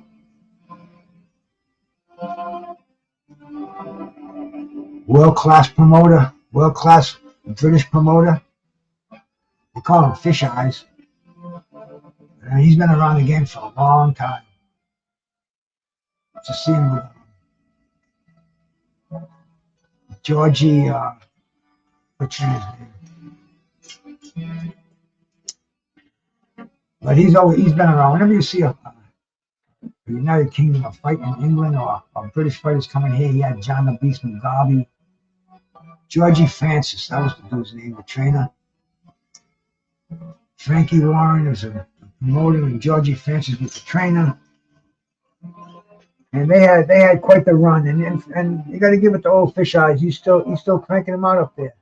World-class promoter, world-class British promoter. They call him Fish Eyes. And he's been around the game for a long time. To see him with Georgie, what's his name? But he's been around. Whenever you see a United Kingdom a fight in England or British fighters coming here, he had John the Beast Mugabe. Georgie Francis, that was the dude's name, the trainer. Frankie Warren is a promoter, and Georgie Francis was the trainer. And they had quite the run, and you got to give it to old Fish Eyes. He's still cranking them out up there.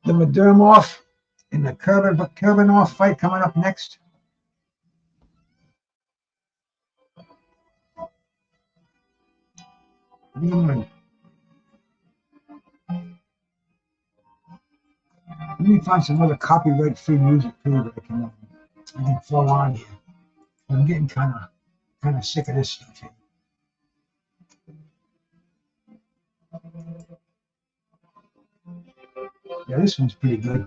The Madrimov and the Kurbanov fight coming up next. Let me find some other copyright-free music too that I can throw on here. I'm getting kind of sick of this stuff here. Yeah, this one's pretty good.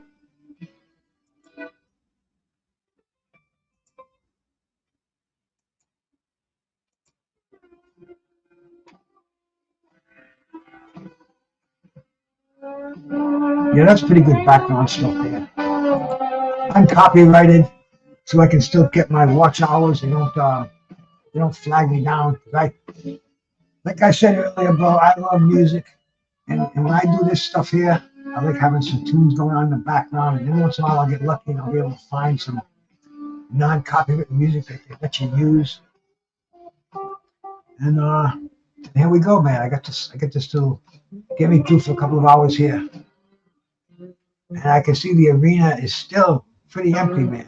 Yeah, that's pretty good background stuff there. Uncopyrighted, so I can still get my watch hours. They don't flag me down. Like I said earlier, bro, I love music, and when I do this stuff here, I like having some tunes going on in the background, and every once in a while I'll get lucky and I'll be able to find some non-copyrighted music that they let you use. And here we go, man. I got this to get me through for a couple of hours here. And I can see the arena is still pretty empty, man.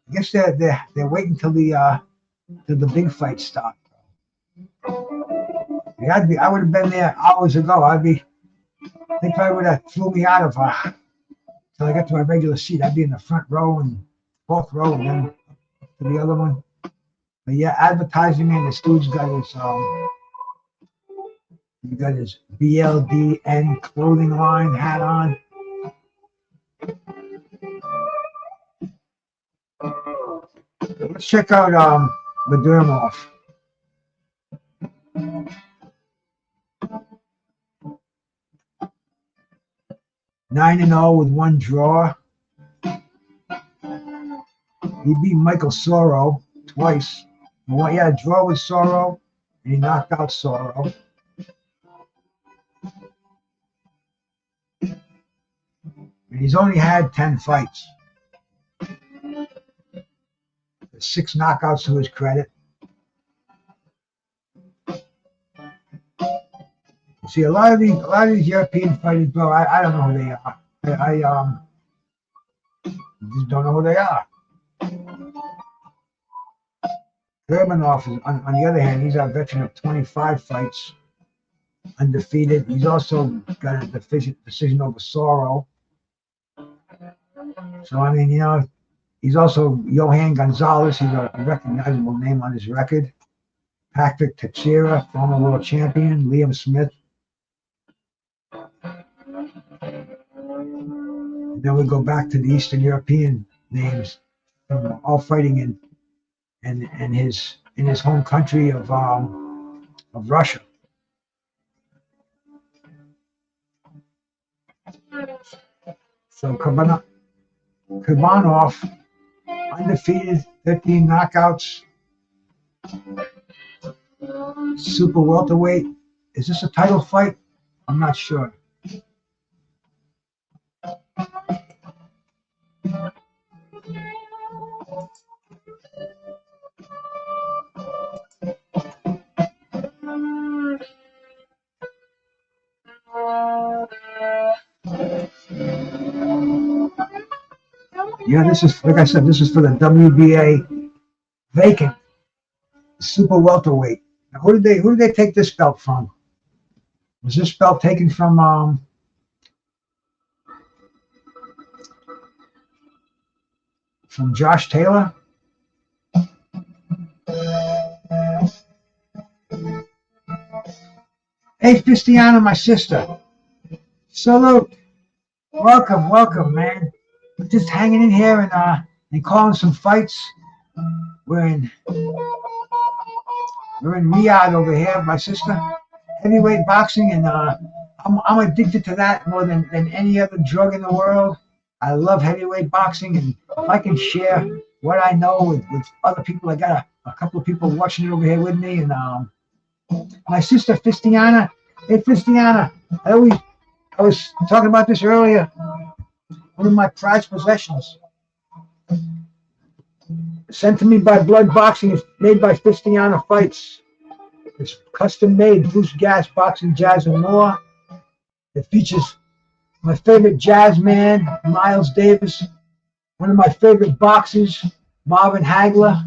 I guess they're waiting till the big fights start. I would have been there hours ago. They probably would have flew me out of till I got to my regular seat. I'd be in the front row and fourth row, and then to the other one. But yeah, advertising, man. This dude's got his BLDN clothing line hat on. Let's check out Madrimov. 9-0 with 1 draw. He beat Michael Soro twice. Well, he had a draw with Soro, and he knocked out Soro. And he's only had 10 fights. 6 knockouts to his credit. See, a lot of these European fighters, bro, I don't know who they are. I just don't know who they are. Kurbanov, on the other hand, he's a veteran of 25 fights, undefeated. He's also got a decision over Soro. So, I mean, you know, he's also Johan Gonzalez. He's a recognizable name on his record. Patrick Teixeira, former world champion. Liam Smith. And then we go back to the Eastern European names, all fighting in his home country of Russia. So Kurbanov, undefeated, 13 knockouts, super welterweight. Is this a title fight? I'm not sure. Yeah, this is, like I said, this is for the WBA vacant super welterweight. Now, who did they take this belt from? Was this belt taken from Josh Taylor? Hey, Fistiana, my sister. Salute. Welcome, man. We're just hanging in here and calling some fights. We're in Riyadh over here, my sister. Heavyweight boxing, and I'm addicted to that more than any other drug in the world. I love heavyweight boxing, and if I can share what I know with other people, I got a couple of people watching it over here with me, and my sister Fistiana. Hey, Fistiana, I was talking about this earlier. One of my prized possessions, sent to me by Blood Boxing, is made by Fistiana Fights. It's custom made, Brucegas, boxing, jazz, and more. It features my favorite jazz man, Miles Davis, one of my favorite boxers, Marvin Hagler,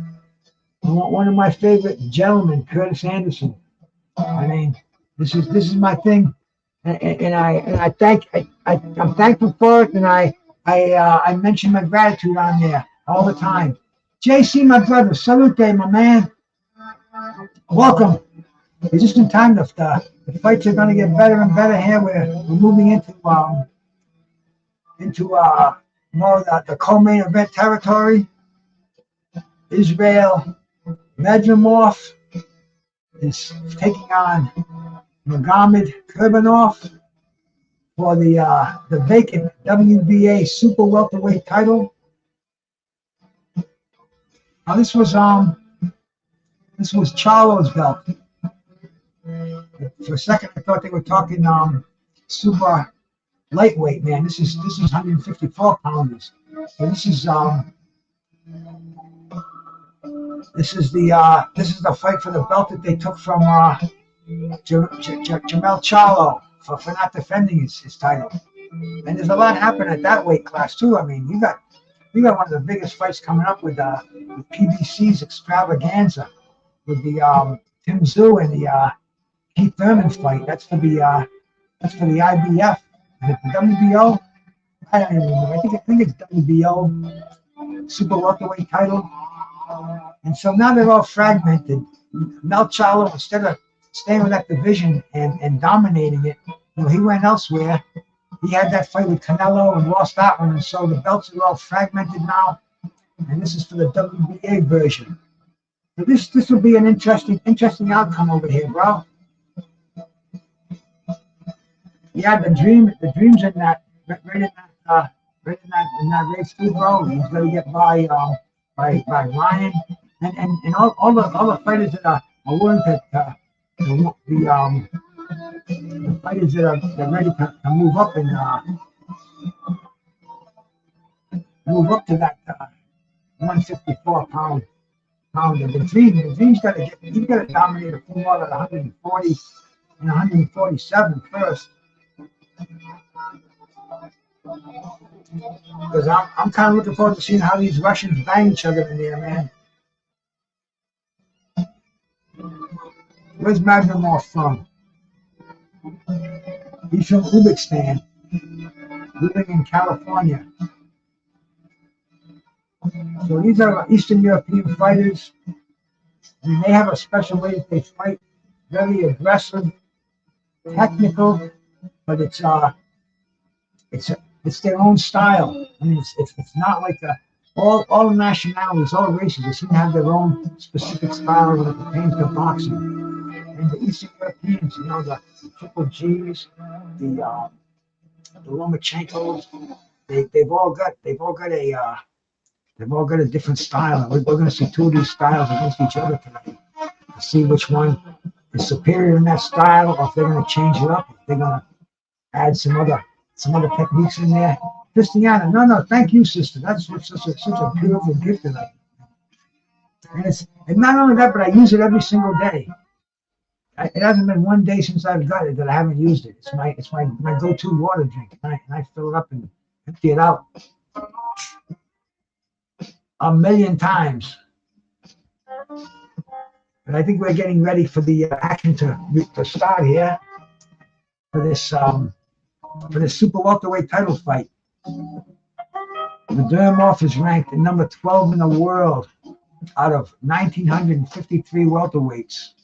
and one of my favorite gentlemen, Curtis Anderson. I mean, this is my thing, and I'm thankful for it, and I mention my gratitude on there all the time. JC, my brother, salute, my man. Welcome. It's just in time. The fights are going to get better and better here. We're moving into more of the co-main event territory. Israil Madrimov is taking on Magomed Kurbanov for the vacant WBA super welterweight title. Now this was Charlo's belt. For a second, I thought they were talking super lightweight. Man, this is 154 pounders. So this is the fight for the belt that they took from Jamel Charlo for not defending his title. And there's a lot happening at that weight class too. I mean, you got one of the biggest fights coming up with PBC's Extravaganza with the Tim Tszyu and the Keith Thurman fight. That's for the IBF. Is it the WBO? I don't even remember. I think it's WBO super welterweight title. And so now they're all fragmented. Mel Charlo, instead of staying with that division and dominating it, he went elsewhere. He had that fight with Canelo and lost that one, and so the belts are all fragmented now. And this is for the WBA version. So this will be an interesting outcome over here, bro. Yeah, the dreams in that in that race too, bro. He's gonna get by Ryan and all the fighters that are willing the fighters that are ready to move up and move up to that 154 pounder. The dream's got to get, he's got to dominate a full lot at 140 and 147 first. Because I'm kind of looking forward to seeing how these Russians bang each other in there, man. Where's Madrimov from? He's from Uzbekistan, living in California. So these are Eastern European fighters, and they have a special way that they fight. Very aggressive, technical, but it's their own style. I mean, it's not like all nationalities, all races. They seem to have their own specific style when it pertains to boxing. And the Eastern Europeans, you know, the Triple G's, the Lomachenkos, they've all got a different style. And we're going to see two of these styles against each other tonight to see which one is superior in that style, or if they're going to change it up, if they're going to add some other techniques in there. Christiana, no, thank you, sister. That's such a beautiful gift tonight. And not only that, but I use it every single day. It hasn't been one day since I've got it that I haven't used it. It's my go-to water drink, and I fill it up and empty it out a million times. But I think we're getting ready for the action to start here for this super welterweight title fight. Madrimov is ranked at number 12 in the world out of 1,953 welterweights.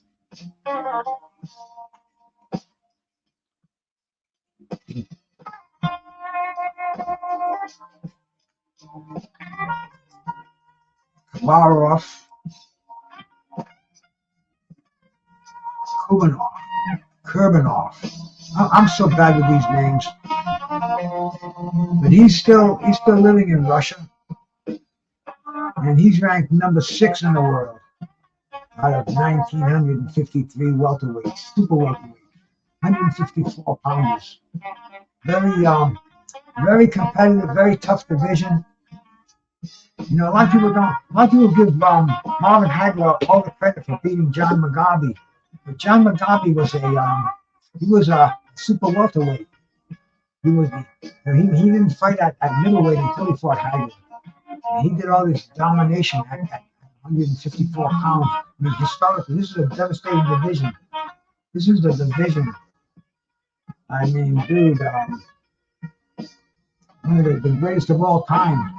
Kurbanov, Kurbanov. I'm so bad with these names, but he's still living in Russia, and he's ranked number 6 in the world out of 1,953 welterweights, super welterweight, 154 pounders. Very competitive, very tough division. You know, a lot of people give Marvin Hagler all the credit for beating John Mugabe, but John Mugabe was a super welterweight. He didn't fight at middleweight until he fought Hagler. And he did all this domination at 154 pounds. I mean, historically, this is a devastating division. This is the division. I mean, dude, one of the greatest of all time.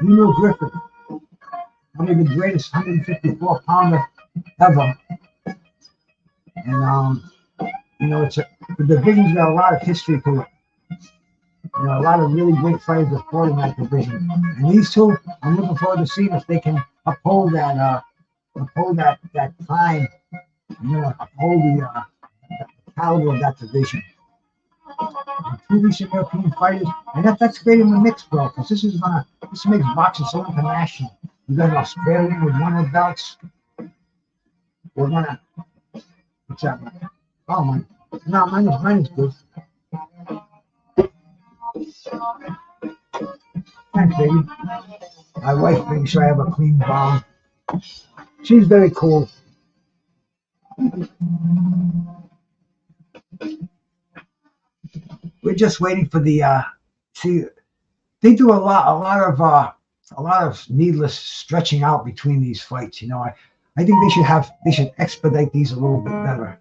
Griffith, one of the greatest 154 pounder ever. And you know, the division's got a lot of history to it. You know, a lot of really great fighters have fought in that division. And these two, I'm looking forward to seeing if they can uphold that time, you know, uphold the caliber of that division. And two recent European fighters, and that's great in the mix, bro, because this makes boxing so international. You got an Australian with one of the belts. We're gonna, what's that, man? Oh, mine is good. Thanks, baby. My wife makes sure I have a clean bowl. She's very cool. We're just waiting for the see. They do a lot of needless stretching out between these fights. You know, I think they should expedite these a little bit better,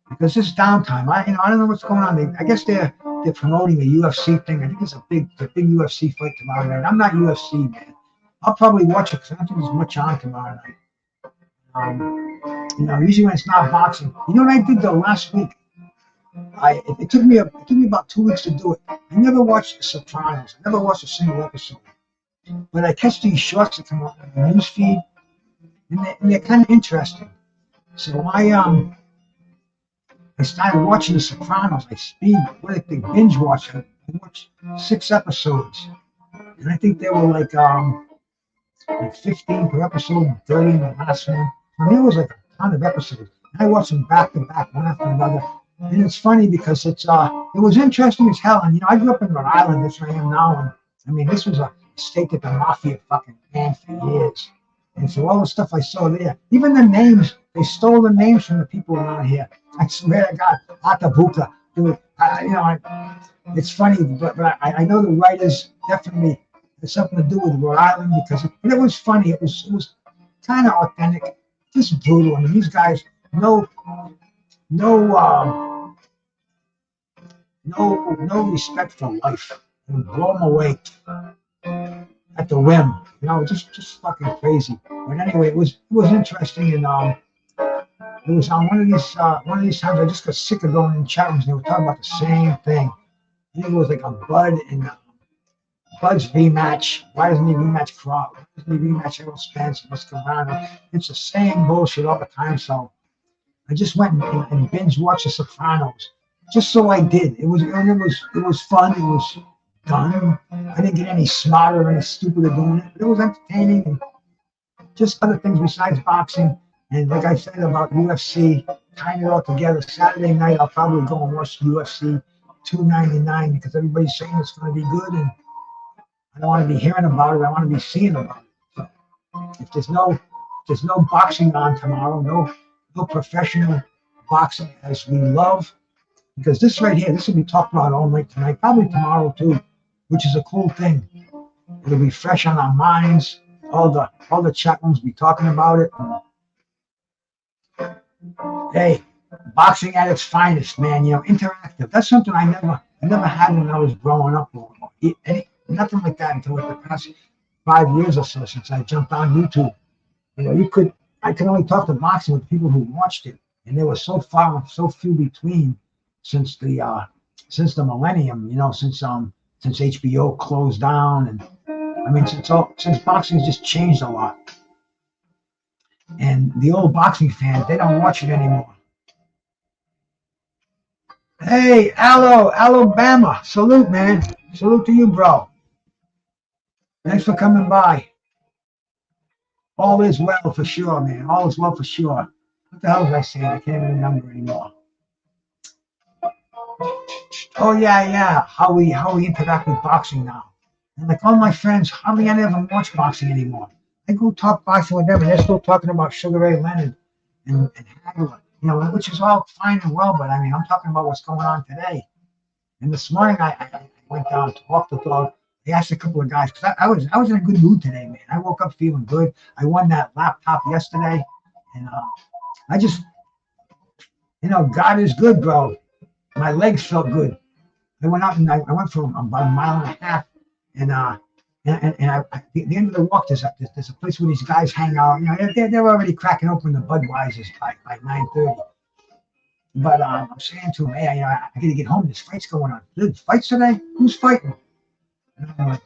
because this downtime. I don't know what's going on. I guess they're promoting the UFC thing. I think it's a big UFC fight tomorrow night. I'm not UFC, man. I'll probably watch it because I don't think there's much on tomorrow night. You know, usually when it's not boxing. You know what I did though last week? It took me about 2 weeks to do it. I never watched The Sopranos. I never watched a single episode. But I catch these shorts that come up in the news feed, and they're kind of interesting. So I started watching The Sopranos. I binge watched it. I watched 6 episodes, and I think they were like 15 per episode, 30 in the last one. I mean, it was like a ton of episodes. And I watched them back to back, one after another. And it's funny because it was interesting as hell. And you know, I grew up in Rhode Island, that's where I am now, and I mean, this was a state that the mafia fucking ran for years. And so all the stuff I saw there, even the names, they stole the names from the people around here. I swear to God, Atabuca, dude. It's funny, but I know the writers definitely had something to do with Rhode Island but it was funny. It was kind of authentic, just brutal. I mean, these guys, no, no, no respect for life. They would blow them away at the whim. You know, just fucking crazy. But anyway, it was interesting, and it was on one of these times I just got sick of going in chat rooms and they were talking about the same thing. I think it was like a Bud and Bud's rematch. Why doesn't he rematch Croc? Why doesn't he rematch Errol Spence? What's going on? It's the same bullshit all the time. So I just went and binge watched The Sopranos, just so I did. It was fun. It was done. I didn't get any smarter or any stupider doing it. But it was entertaining and just other things besides boxing. And like I said about UFC, tying it all together. Saturday night, I'll probably go and watch UFC 299 because everybody's saying it's going to be good, and I don't want to be hearing about it. I want to be seeing about it. So if there's no boxing on tomorrow, no professional boxing as we love, because this right here, this will be talked about all night tonight, probably tomorrow too, which is a cool thing. It'll be fresh on our minds. All the chat rooms will be talking about it. Hey, boxing at its finest, man. You know, interactive. That's something I never had when I was growing up. Nothing like that until like the past 5 years or so since I jumped on YouTube. You know, I could only talk to boxing with people who watched it, and they were so few between since the millennium. You know, since HBO closed down, and I mean since boxing's just changed a lot. And the old boxing fans, they don't watch it anymore. Hey, Alabama. Salute, man. Salute to you, bro. Thanks for coming by. All is well for sure, man. All is well for sure. What the hell was I saying? I can't even remember anymore. Oh yeah. How we interact with boxing now. And like all my friends, hardly any of them watch boxing anymore. I go talk boxing with them, and they're still talking about Sugar Ray Leonard and Hagler, you know, which is all fine and well, but I mean, I'm talking about what's going on today. And this morning, I went down to walk the dog. I asked a couple of guys because I was in a good mood today, man. I woke up feeling good. I won that laptop yesterday, and I just, you know, God is good, bro. My legs felt good. I went out and I went for about a mile and a half, and at the end of the walk, there's a place where these guys hang out. You know, they're already cracking open the Budweisers by 9:30. But I'm saying to him, hey, I got to get home. This fight's going on. There's fights today? Who's fighting? And I'm like,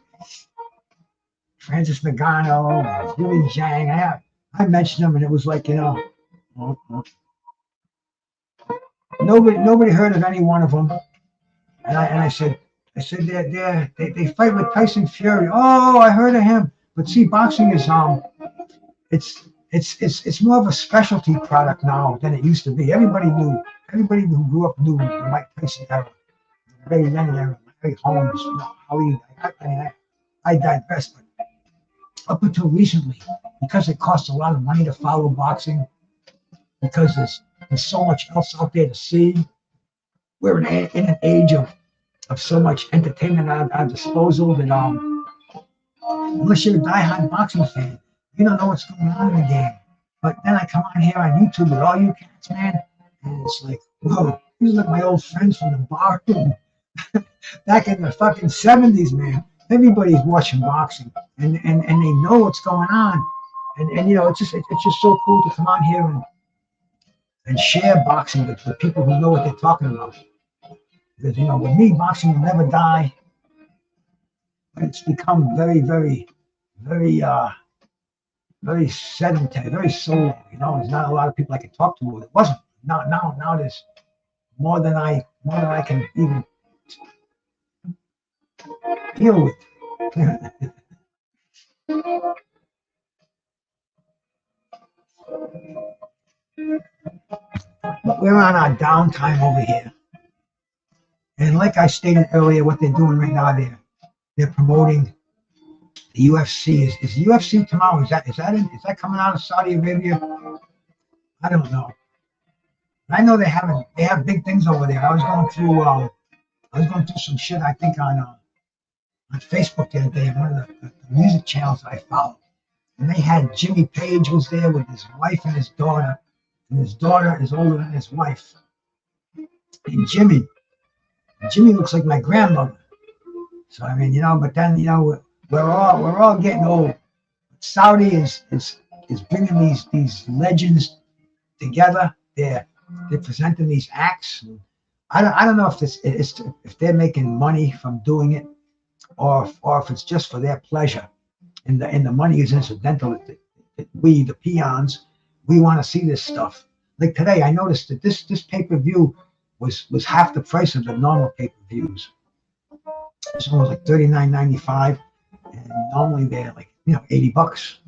Francis Ngannou, Zhang. I mentioned them, and it was like, you know, nobody heard of any one of them. And I said they fight with Tyson Fury. Oh, I heard of him. But see, boxing is it's more of a specialty product now than it used to be. Everybody who grew up knew the Mike Tyson era, Ray Leonard era, Larry Holmes, I digress, but up until recently, because it costs a lot of money to follow boxing, because there's so much else out there to see, we're in an age of so much entertainment at our disposal that unless you're a diehard boxing fan, you don't know what's going on in the game. But then I come on here on YouTube with all you cats, man, and it's like, whoa, these are like my old friends from the bar back in the fucking 70s, man. Everybody's watching boxing, and they know what's going on, and you know, it's just so cool to come on here and share boxing with the people who know what they're talking about. Because, you know, with me, boxing will never die. But it's become very, very, very very sedentary, very solo. You know, there's not a lot of people I can talk to. It wasn't. Now there's more than I can even deal with. But we're on our downtime over here, and like I stated earlier, what they're doing right now, they're promoting the UFC. Is the UFC tomorrow? Is that coming out of Saudi Arabia? I don't know. I know they have big things over there. I was going through some shit I think on Facebook the other day, one of the music channels that I follow. And they had Jimmy Page was there with his wife and his daughter. And his daughter is older than his wife. And Jimmy looks like my grandmother. So I mean, but then we're all getting old. Saudi is bringing these legends together. They're presenting these acts. I don't know if they're making money from doing it, or if it's just for their pleasure, and the money is incidental. We, the peons, we want to see this stuff. Like today, I noticed that this pay-per-view was half the price of the normal pay-per-views. This one was like $39.95, and normally they're like $80.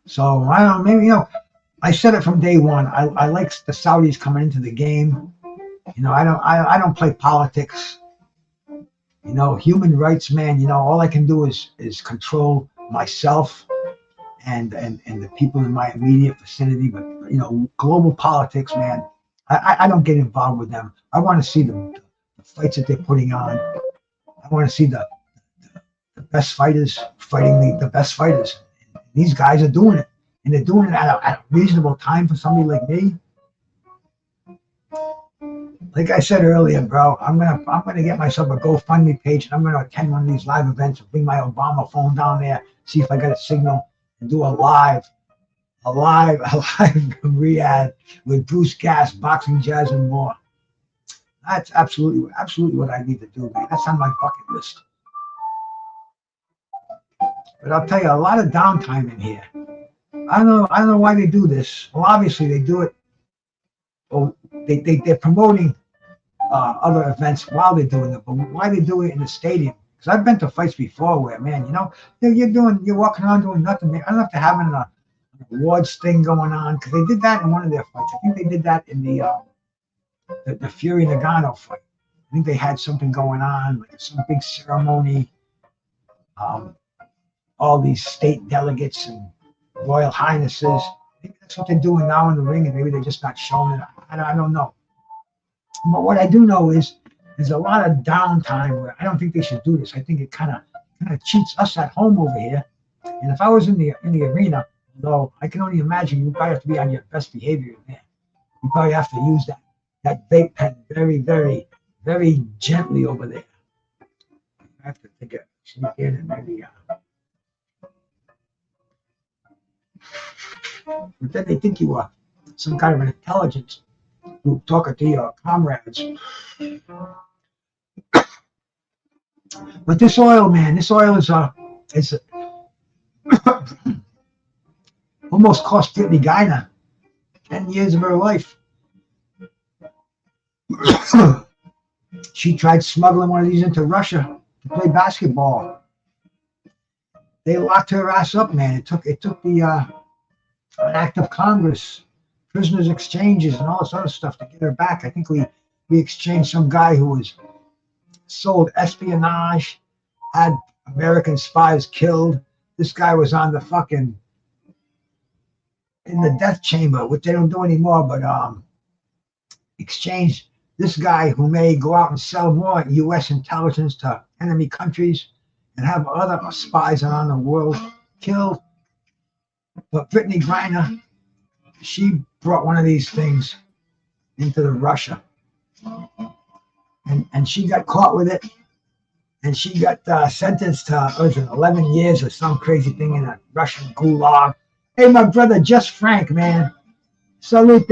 So I don't know, maybe I said it from day one. I like the Saudis coming into the game. I don't play politics. Human rights, man. All I can do is control myself and the people in my immediate vicinity. But global politics, man. I don't get involved with them. I want to see the fights that they're putting on. I want to see the best fighters fighting the best fighters. And these guys are doing it, and they're doing it at a reasonable time for somebody like me. Like I said earlier, bro, I'm gonna get myself a GoFundMe page, and I'm gonna attend one of these live events and bring my Obama phone down there, see if I got a signal, and do a live from Riyadh with Brucegas, boxing, jazz, and more. That's absolutely what I need to do, man. That's on my bucket list. But I'll tell you, a lot of downtime in here. I don't know why they do this. Well, obviously they do it. Well, they're promoting other events while they're doing it, but why they do it in the stadium? Because I've been to fights before where, man, you're walking around doing nothing. Man. I don't know if they're having an awards thing going on, because they did that in one of their fights. I think they did that in the Fury Ngannou fight. I think they had something going on, like some big ceremony. All these state delegates and royal highnesses. Maybe that's what they're doing now in the ring, and maybe they're just not showing it. I don't know. But what I do know is there's a lot of downtime where I don't think they should do this. I think it kind of cheats us at home over here. And if I was in the arena, though, I can only imagine you probably have to be on your best behavior in there. You probably have to use that vape pen very, very, very gently over there. I have to take a sneak in and maybe. But then they think you are some kind of an intelligence group talking to your comrades. But this oil, man, is almost cost Brittany Griner 10 years of her life. She tried smuggling one of these into Russia to play basketball. They locked her ass up, man. It took an act of Congress, prisoners exchanges, and all this other stuff to get her back. I think we exchanged some guy who was sold espionage, had American spies killed. This guy was on the in the death chamber, which they don't do anymore, but exchange this guy who may go out and sell more U.S. intelligence to enemy countries and have other spies around the world killed. But Brittany Griner, she brought one of these things into Russia, and she got caught with it, and she got sentenced to 11 years or some crazy thing in a Russian gulag. Hey, my brother, Just Frank, man, salute.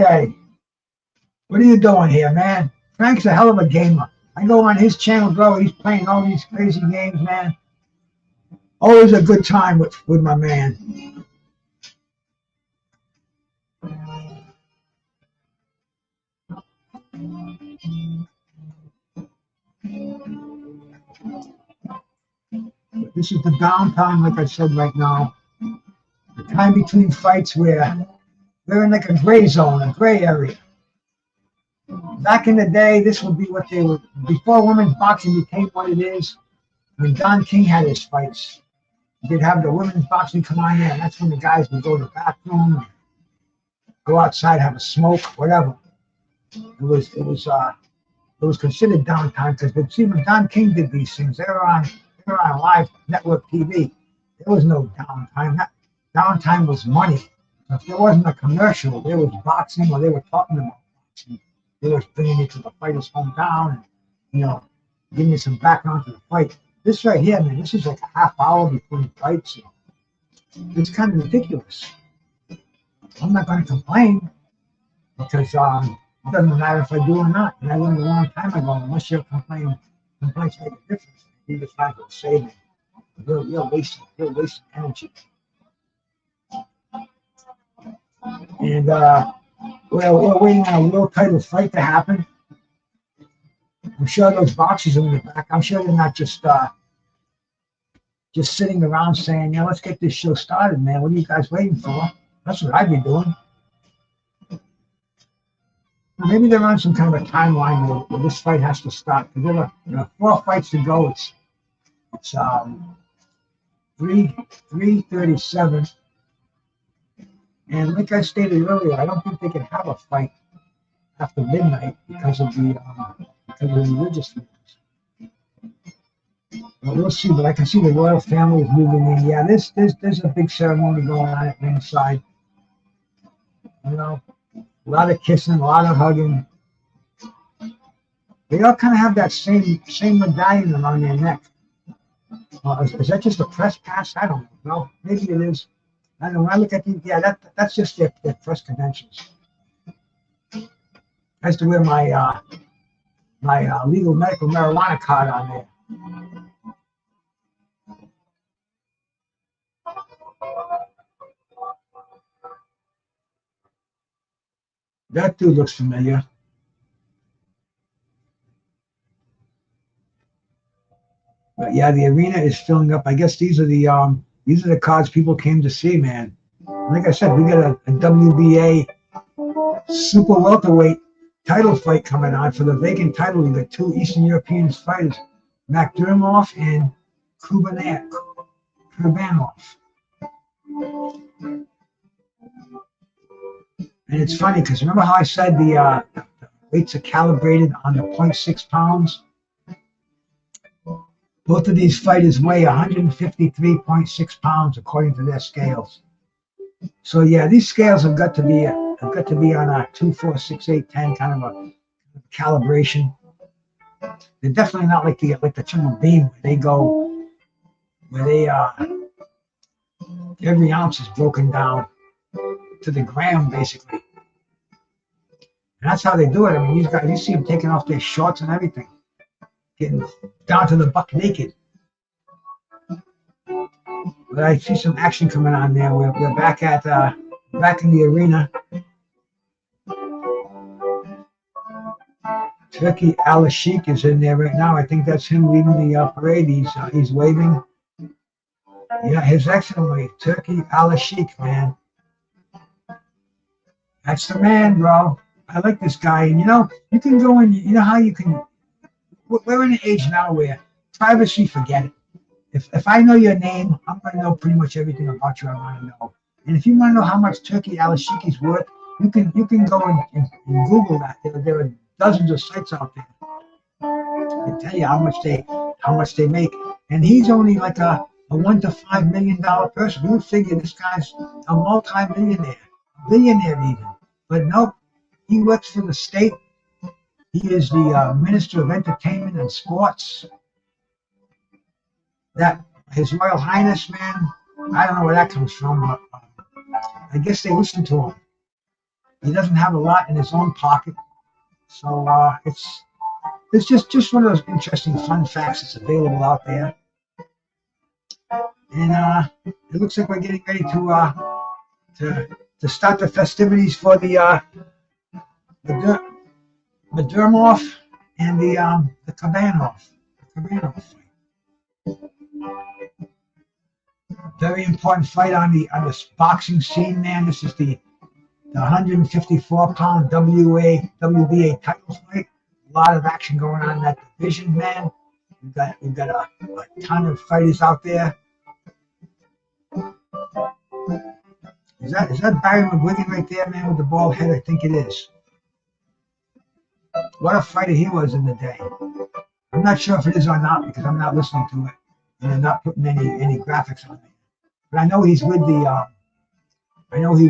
What are you doing here, man? Frank's a hell of a gamer. I go on his channel, bro. He's playing all these crazy games, man. Always a good time with my man. This is the downtime, like I said, right now. The time between fights where we're in like a gray zone, a gray area. Back in the day, this would be what they were, before women's boxing became what it is, when Don King had his fights. They'd have the women's boxing come on there, and that's when the guys would go to the bathroom, go outside, have a smoke, whatever. It was considered downtime because see when Don King did these things, they were on live network TV. There was no downtime. That downtime was money. If there wasn't a commercial, there was boxing or they were talking about boxing. They were bringing you to the fighter's hometown and giving you some background to the fight. This right here, man, this is like a half hour between fights. It's kind of ridiculous. I'm not going to complain because it doesn't matter if I do or not. And I learned a long time ago, unless you're complaining, complaints make a difference. You just have to save it. You're wasting energy. And we're waiting on a world title fight to happen. I'm sure those boxers are in the back. I'm sure they're not just sitting around saying, "Yeah, let's get this show started, man. What are you guys waiting for?" That's what I'd be doing. Maybe they're on some kind of a timeline where this fight has to start. Because there are 4 fights to go. It's 3:37. And like I stated earlier, I don't think they can have a fight after midnight because of the religious things. But we'll see. But I can see the royal family is moving in. Yeah, there's a big ceremony going on at ringside. A lot of kissing, a lot of hugging. They all kind of have that same medallion around their neck. Is that just a press pass? I don't know. Maybe it is. I don't know. When I look at these, yeah, that's just their press credentials. I used to wear my legal medical marijuana card on there. That dude looks familiar. But yeah, the arena is filling up. I guess these are the cards people came to see, man. Like I said, we got a WBA super welterweight title fight coming on for the vacant title. We got 2 Eastern European fighters, Madrimov and Kurbanov. And it's funny because remember how I said the weights are calibrated on the 0.6 pounds? Both of these fighters weigh 153.6 pounds according to their scales. So yeah, these scales have got to be on a 2, 4, 6, 8, 10 kind of a calibration. They're definitely not like the Triple Beam where they every ounce is broken down to the gram basically. And that's how they do it. I mean, these guys, you see them taking off their shorts and everything, getting down to the buck naked. But I see some action coming on there. We're back in the arena. Turkey Al-Sheikh is in there right now. I think that's him leading the parade. He's waving. Yeah, His Excellency Turkey Al-Sheikh, man. That's the man, bro. I like this guy. And you can go in. You know how you can. We're in an age now where privacy, forget it. If I know your name, I'm going to know pretty much everything about you I want to know. And if you want to know how much Turkey Al-Sheikh is worth, you can go and Google that. There are dozens of sites out there. I can tell you how much they make. And he's only like a $1 to $5 million person. You would figure this guy's a multi-millionaire, a billionaire even. But nope, he works for the state. He is the Minister of Entertainment and Sports. That His Royal Highness, man, I don't know where that comes from, but I guess they listen to him. He doesn't have a lot in his own pocket, so it's just one of those interesting fun facts that's available out there. And it looks like we're getting ready to start the festivities for the Madrimov and the Kurbanov. Very important fight on this boxing scene, man. This is the 154-pound WBA title fight. A lot of action going on in that division, man. We've got a ton of fighters out there. Is that Barry McGuigan right there, man, with the bald head? I think it is. What a fighter he was in the day. I'm not sure if it is or not because I'm not listening to it, and they're not putting any graphics on it. But I know he's with the. I know he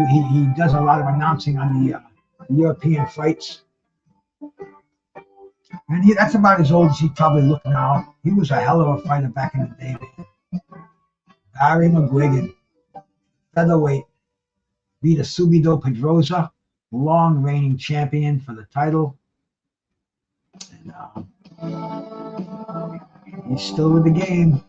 does a lot of announcing on the European fights, and that's about as old as he probably look now. He was a hell of a fighter back in the day, man. Barry McGuigan, featherweight, beat a Subido Pedrosa, long reigning champion for the title, and he's still with the game.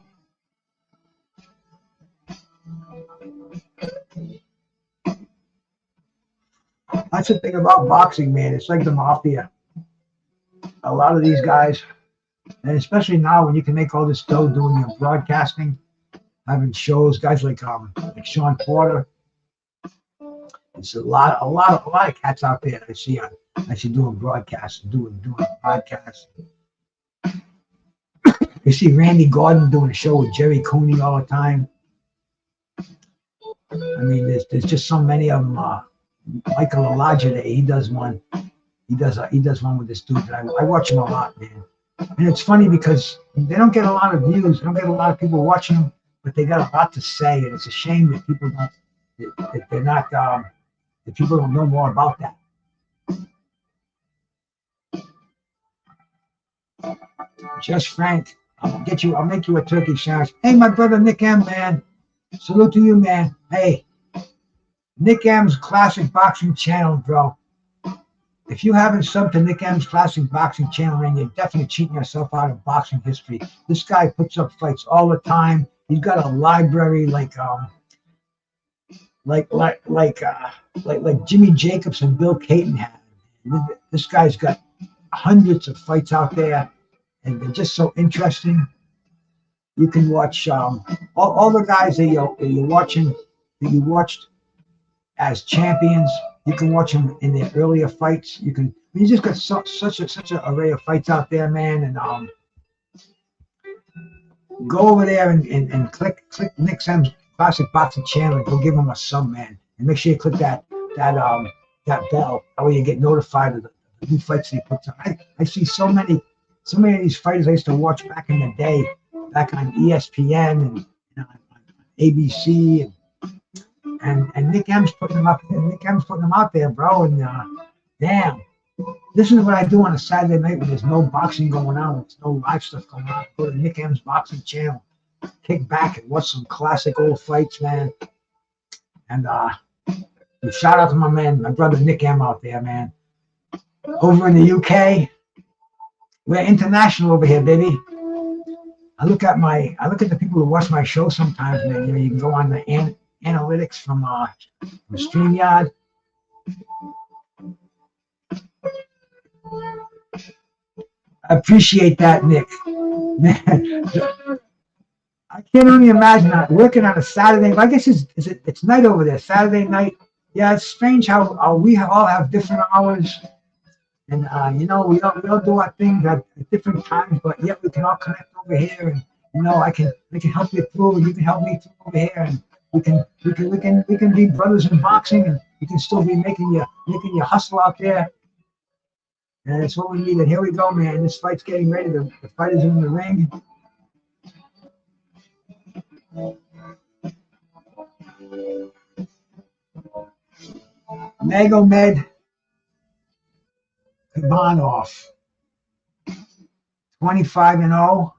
That's the thing about boxing, man. It's like the mafia. A lot of these guys, and especially now when you can make all this dough doing your broadcasting, having shows, guys like Sean Porter. It's a lot of cats out there that I see doing broadcasts, doing podcasts. You see Randy Gordon doing a show with Jerry Cooney all the time. I mean, there's just so many of them. Michael Olajide, he does one. He does one with this dude that I watch him a lot, man. And it's funny because they don't get a lot of views. They don't get a lot of people watching them, but they got a lot to say. And it's a shame that people that people don't know more about that. Just Frank, I'll make you a turkey sandwich. Hey, my brother Nick M, man. Salute to you, man. Hey, Nick M's Classic Boxing Channel, bro. If you haven't subbed to Nick M's Classic Boxing Channel, man, you're definitely cheating yourself out of boxing history. This guy puts up fights all the time. He's got a library like Jimmy Jacobs and Bill Caton had. This guy's got hundreds of fights out there, and they're just so interesting. You can watch all the guys that you watched as champions. You can watch them in their earlier fights. You just got such an array of fights out there, man. And go over there and click Nick M's Classic Boxing Channel and go give him a sub, man. And make sure you click that bell. That way you get notified of the new fights that he puts on. I see so many of these fighters I used to watch back in the day, back on ESPN and on ABC and Nick M's putting them up. Nick M's putting them out there, bro. And damn, this is what I do on a Saturday night when there's no boxing going on, there's no live stuff going on. Go to Nick M's Boxing Channel, kick back and watch some classic old fights, man. And shout out to my man, my brother Nick M out there, man. Over in the UK, we're international over here, baby. I look at the people who watch my show sometimes, man. You know, you can go on the analytics from StreamYard. I appreciate that, Nick. Man, I can't only imagine that working on a Saturday. I guess it's night over there, Saturday night. Yeah, it's strange how we all have different hours, and you know, we all do our things at different times, but yet we can all connect over here, and you know, I can help you through, and you can help me through over here, and we can be brothers in boxing, and you can still be making your hustle out there, and that's what we need. And here we go, man. This fight's getting ready. The fighters in the ring. Magomed Kurbanov, 25-0.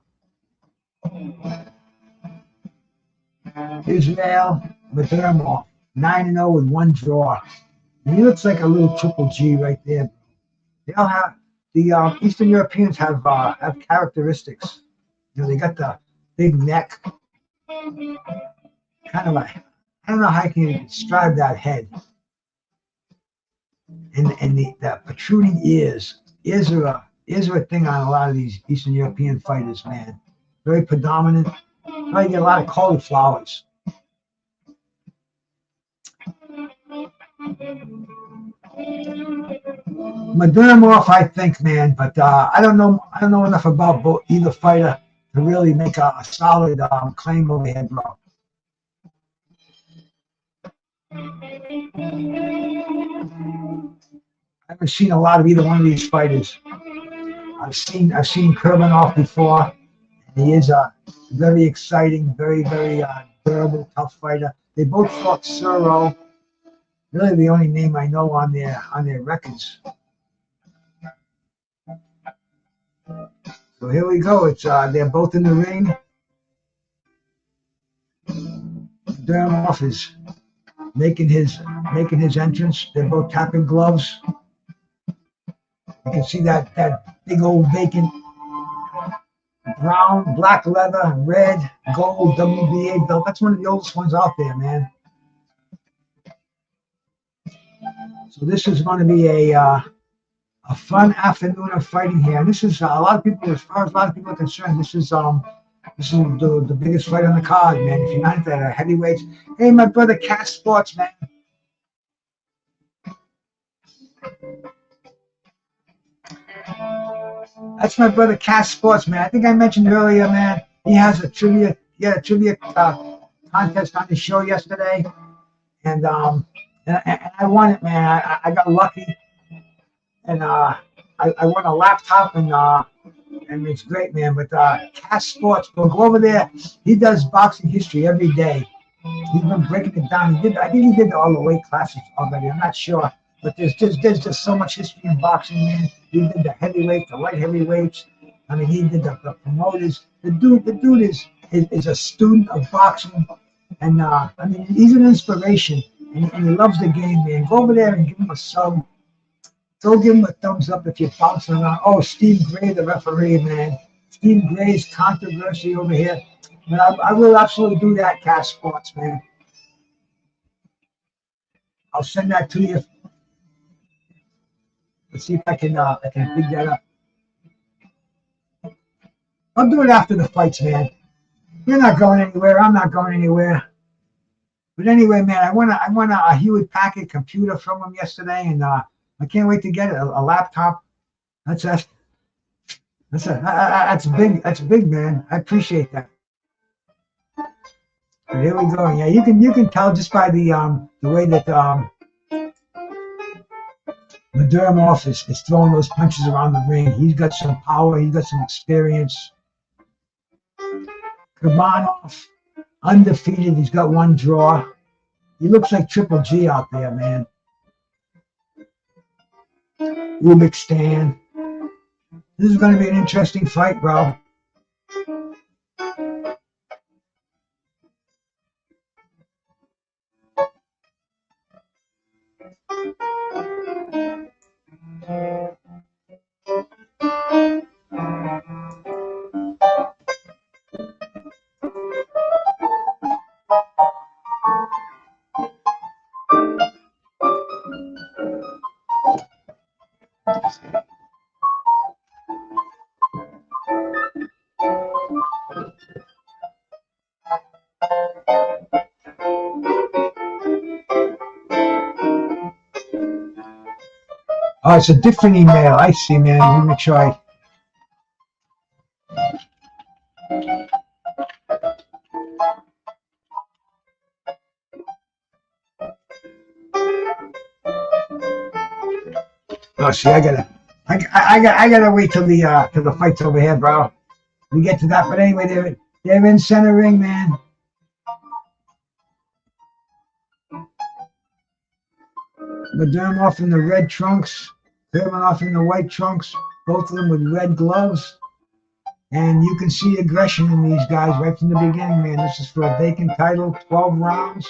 Israil Madrimov, 9-0 with one draw. And he looks like a little triple G right there. They all have the Eastern Europeans have characteristics. You know, they got the big neck, Kind of like, I don't know how I can describe that head. And the protruding ears. Ears are a thing on a lot of these Eastern European fighters, man. Very predominant. Probably get a lot of cauliflowers. Madrimov, I think, man, but I don't know enough about either fighter to really make a solid claim over here, bro. I haven't seen a lot of either one of these fighters. I've seen Kurbanov before. And he is a very exciting, very durable, tough fighter. They both fought Suro. Really, the only name I know on their records. So here we go. It's they're both in the ring. Durmov is making his entrance. They're both tapping gloves. You can see that big old vacant brown, black leather, red, gold WBA belt. That's one of the oldest ones out there, man. So this is going to be a fun afternoon of fighting here. And this is a lot of people, as far as a lot of people are concerned, this is the biggest fight on the card, man. If you're not into heavyweights, hey, my brother, Cat Sports, man. That's my brother, Cat Sports, man. I think I mentioned earlier, man. He has a trivia contest on his show yesterday, and I won it, man. I got lucky, and I won a laptop, and it's great, man. But Cat Sports, go over there. He does boxing history every day. He's been breaking it down. I think he did all the weight classes already. I'm not sure, but there's just so much history in boxing, man. He did the heavyweight, the light heavyweights. I mean, he did the promoters. The dude is a student of boxing, and I mean, he's an inspiration, and he loves the game, man. Go over there and give him a sub. Go give him a thumbs up if you're bouncing around. Oh, Steve Gray, the referee, man. Steve Gray's controversy over here. But I will absolutely do that, Cat Sports, man. I'll send that to you. Let's see if I can pick that up. I'll do it after the fights, man. You're not going anywhere. I'm not going anywhere. But anyway, man, I won a Hewlett Packard computer from him yesterday, and I can't wait to get it. A laptop. That's big. That's big, man. I appreciate that. But here we go. Yeah, you can tell just by the way that Madrimov is throwing those punches around the ring. He's got some power. He's got some experience. Kurbanov, undefeated. He's got one draw. He looks like Triple G out there, man. Uzbekistan. This is going to be an interesting fight, bro. Oh, it's a different email. I see, man. Let me try. Oh, see, I gotta wait till the fight's over here, bro. We get to that, but anyway, they're in center ring, man. Madrimov in the red trunks, Kurbanov in the white trunks, both of them with red gloves. And you can see aggression in these guys right from the beginning, man. This is for a vacant title, 12 rounds.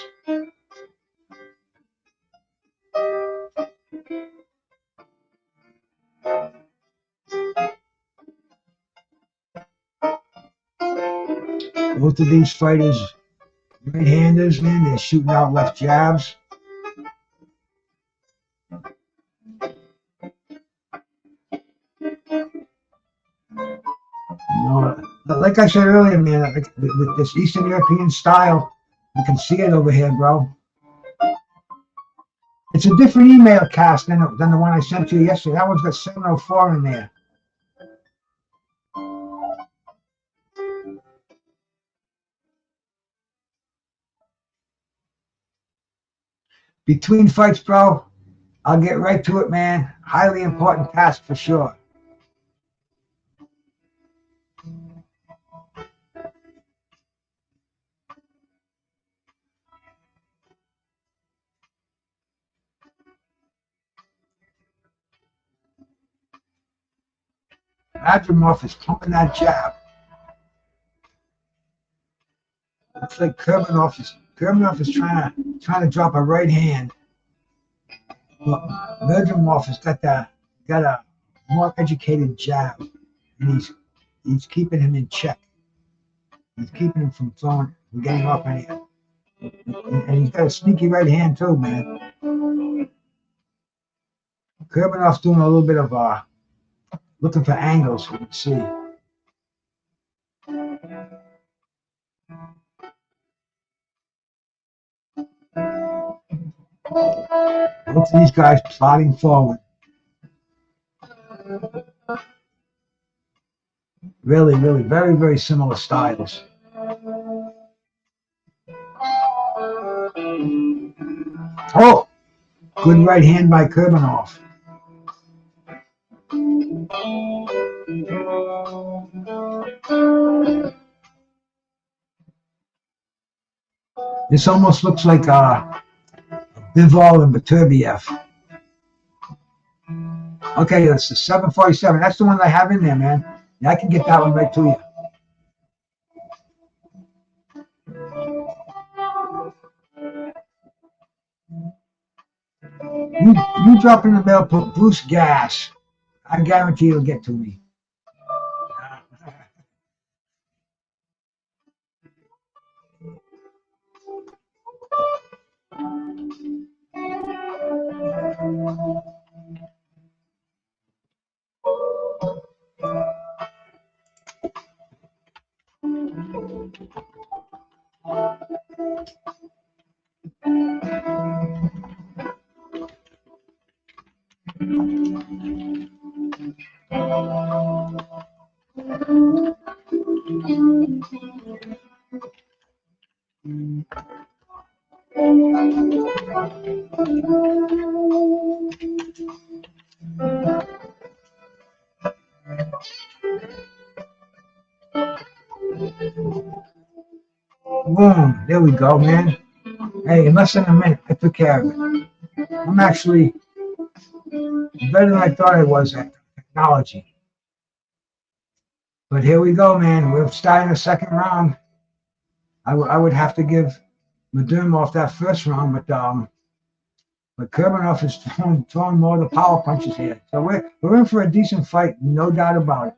Both of these fighters, right-handers, man, they're shooting out left jabs. You know, like I said earlier, man, like, with this Eastern European style, you can see it over here, bro. It's a different email cast than the one I sent you yesterday. That one's got 704 in there. Between fights, bro, I'll get right to it, man. Highly important task for sure. Madrimov is pumping that jab. Looks like Kurbanov is trying to drop a right hand. But Madrimov has got a more educated jab, and he's keeping him in check. He's keeping him from getting off any. And he's got a sneaky right hand too, man. Kurbanov's doing a little bit of looking for angles. You can see. Both of these guys plodding forward. Really, really, very, very similar styles. Oh, good right hand by Kurbanov. This almost looks like Bivol and Baturbiev. Okay, that's the 747. That's the one I have in there, man. Yeah, I can get that one right to you. You drop in the mail, put Brucegas. I guarantee you'll get to me. Boom, there we go, man. Hey, in less than a minute, I took care of it. I'm actually better than I thought I was at technology. But here we go, man. We're starting the second round. I would have to give Madrimov that first round, but Kurbanov is throwing more of the power punches here. So we're in for a decent fight, no doubt about it.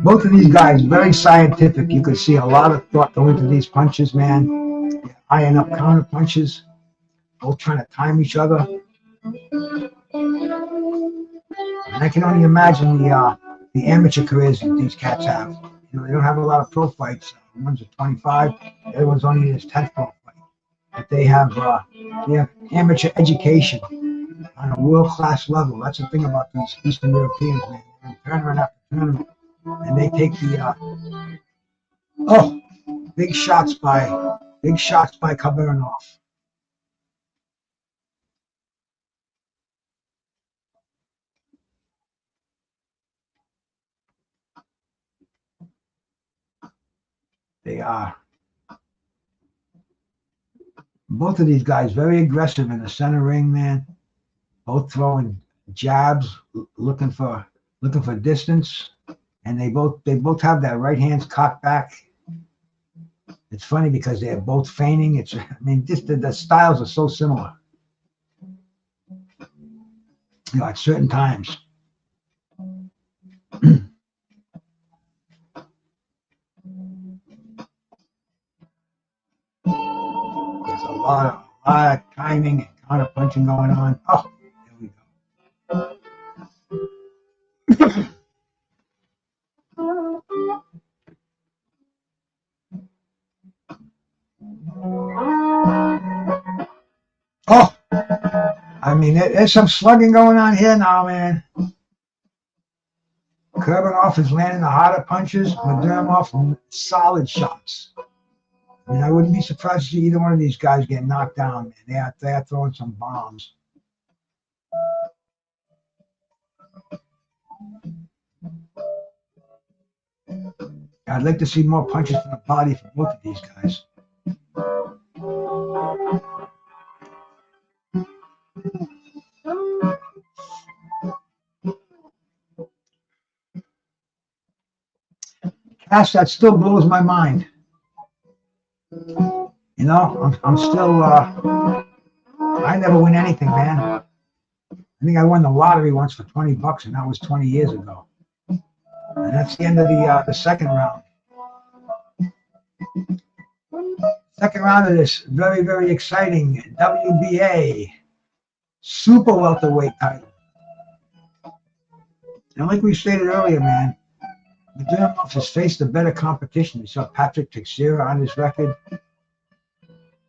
Both of these guys, very scientific. You could see a lot of thought go into these punches, man. Eyeing up counter punches, both trying to time each other. And I can only imagine the amateur careers that these cats have. You know, they don't have a lot of pro fights. One's at 25, the other one's only his 10th pro fight. But they have amateur education on a world-class level. That's the thing about these Eastern Europeans, man. Tournament after tournament. And they take big shots by Kurbanov. They are. Both of these guys very aggressive in the center ring, man. Both throwing jabs, looking for distance, and they both have that right hands cocked back. It's funny because they're both feigning. I mean, just the styles are so similar. At certain times. There's a lot of timing and counter punching going on. Oh, there we go. Oh, I mean, there's some slugging going on here now, man. Kurbanov is landing the harder punches. Madrimov, solid shots. I mean, I wouldn't be surprised to see either one of these guys get knocked down, man. They're throwing some bombs. I'd like to see more punches from the body from both of these guys. Cash, that still blows my mind. You know, I'm still, I never win anything, man. I think I won the lottery once for $20, and that was 20 years ago. And that's the end of the second round. Second round of this very, very exciting WBA super welterweight title. And like we stated earlier, man, Madrimov has faced a better competition. We saw Patrick Teixeira on his record.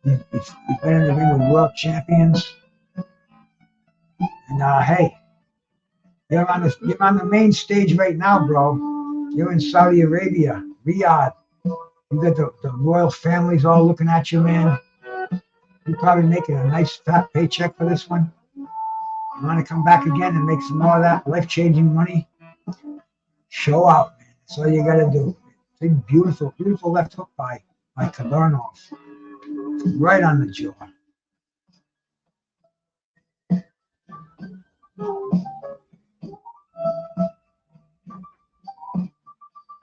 He's been in the ring with world champions. And hey, you're on the main stage right now, bro. You're in Saudi Arabia, Riyadh. You got the royal families all looking at you, man. You're probably making a nice fat paycheck for this one. You want to come back again and make some more of that life-changing money? Show out, man. That's all you got to do. Big, beautiful, beautiful left hook by Kurbanov. Right on the jaw.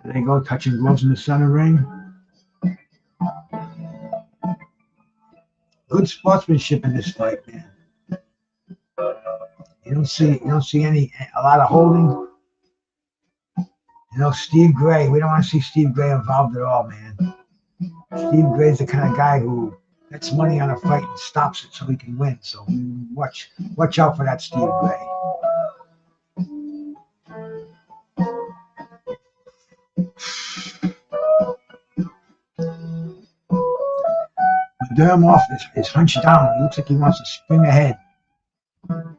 There they go, touching gloves in the center ring. Good sportsmanship in this fight, man. You don't see a lot of holding. You know, Steve Gray, we don't want to see Steve Gray involved at all, man. Steve Gray's the kind of guy who bets money on a fight and stops it so he can win. So watch out for that Steve Gray. Madrimov is hunched down. He looks like he wants to spring ahead,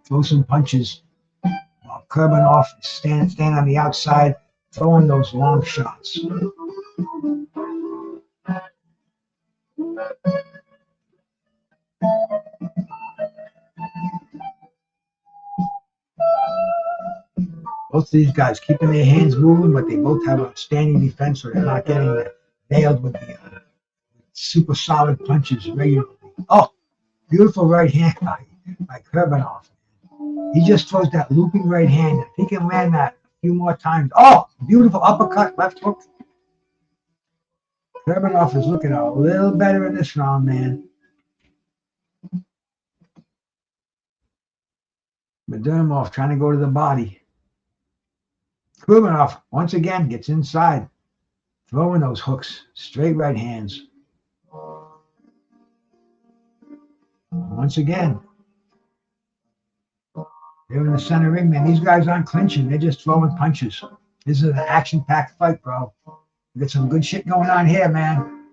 throw some punches, while Kurbanov is standing on the outside, throwing those long shots. Both of these guys keeping their hands moving, but they both have outstanding defense, so they're not getting nailed with the super solid punches regularly. Oh, beautiful right hand by Kurbanov. He just throws that looping right hand. If he can land that a few more times. Oh, beautiful uppercut, left hook. Kurbanov is looking a little better in this round, man. Madrimov trying to go to the body. Kurbanov, once again, gets inside, throwing those hooks, straight right hands. Once again, they're in the center ring, man. These guys aren't clinching. They're just throwing punches. This is an action-packed fight, bro. We got some good shit going on here, man.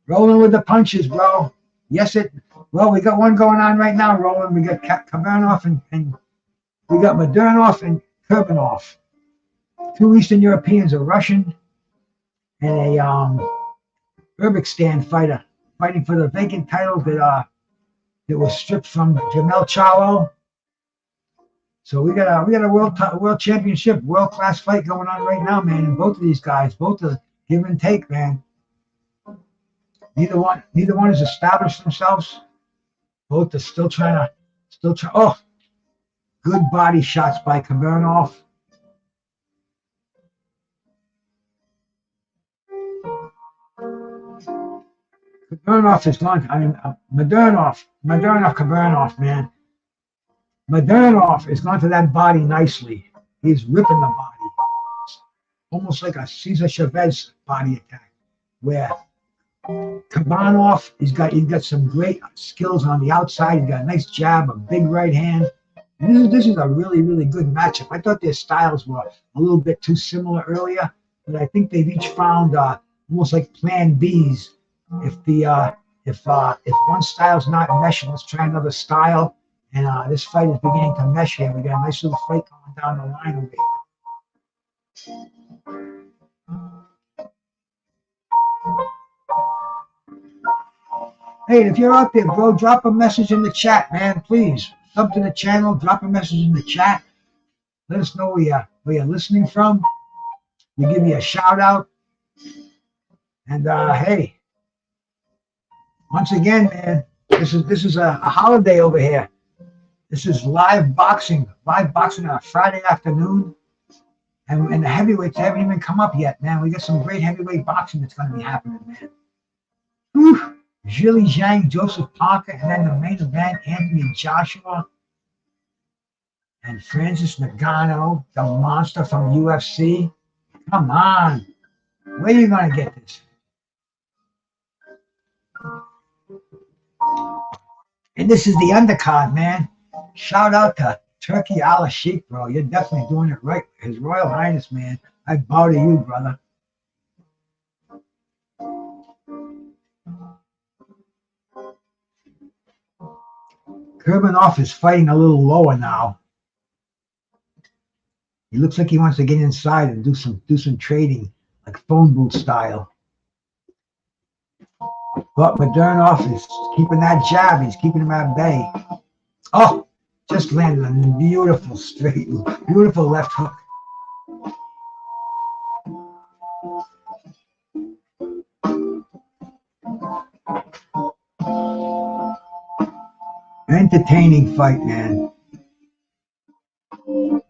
Rolling with the punches, bro. Yes, well, we got one going on right now, rolling. We got Kurbanov and we got Madrimov and Kurbanov. Two Eastern Europeans, a Russian and a Uzbekistan fighter, fighting for the vacant title that was stripped from Jamel Charlo. So we got a world championship, world class fight going on right now, man. And both of these guys, both are give and take, man. Neither one has established themselves. Both are still trying. Oh, good body shots by Kurbanov. Kurbanov is going. I mean, Kurbanov, man. Madrimov is going to that body nicely. He's ripping the body, almost like a Cesar Chavez body attack, where Kurbanov, he's got some great skills on the outside. He's got a nice jab, a big right hand. And this is a really, really good matchup. I thought their styles were a little bit too similar earlier, but I think they've each found almost like plan Bs. If one style's not meshing, let's try another style. And this fight is beginning to mesh here. We got a nice little fight going down the line over here. Hey, if you're out there, bro, drop a message in the chat, man, please. Sub to the channel, drop a message in the chat. Let us know where you're listening from. We give you a shout out. And hey, once again, man, this is a holiday over here. This is live boxing on a Friday afternoon. And the heavyweights haven't even come up yet, man. We got some great heavyweight boxing that's going to be happening, man. Whew. Zhilei, Zhang, Joseph Parker, and then the main event, Anthony Joshua and Francis Ngannou, the monster from UFC. Come on. Where are you going to get this? And this is the undercard, man. Shout out to Turkey Al Sheikh, bro. You're definitely doing it right. His Royal Highness, man. I bow to you, brother. Kurbanov is fighting a little lower now. He looks like he wants to get inside and do some trading, like phone booth style. But Madrimov is keeping that jab. He's keeping him at bay. Oh, just landed a beautiful beautiful left hook. Entertaining fight, man. The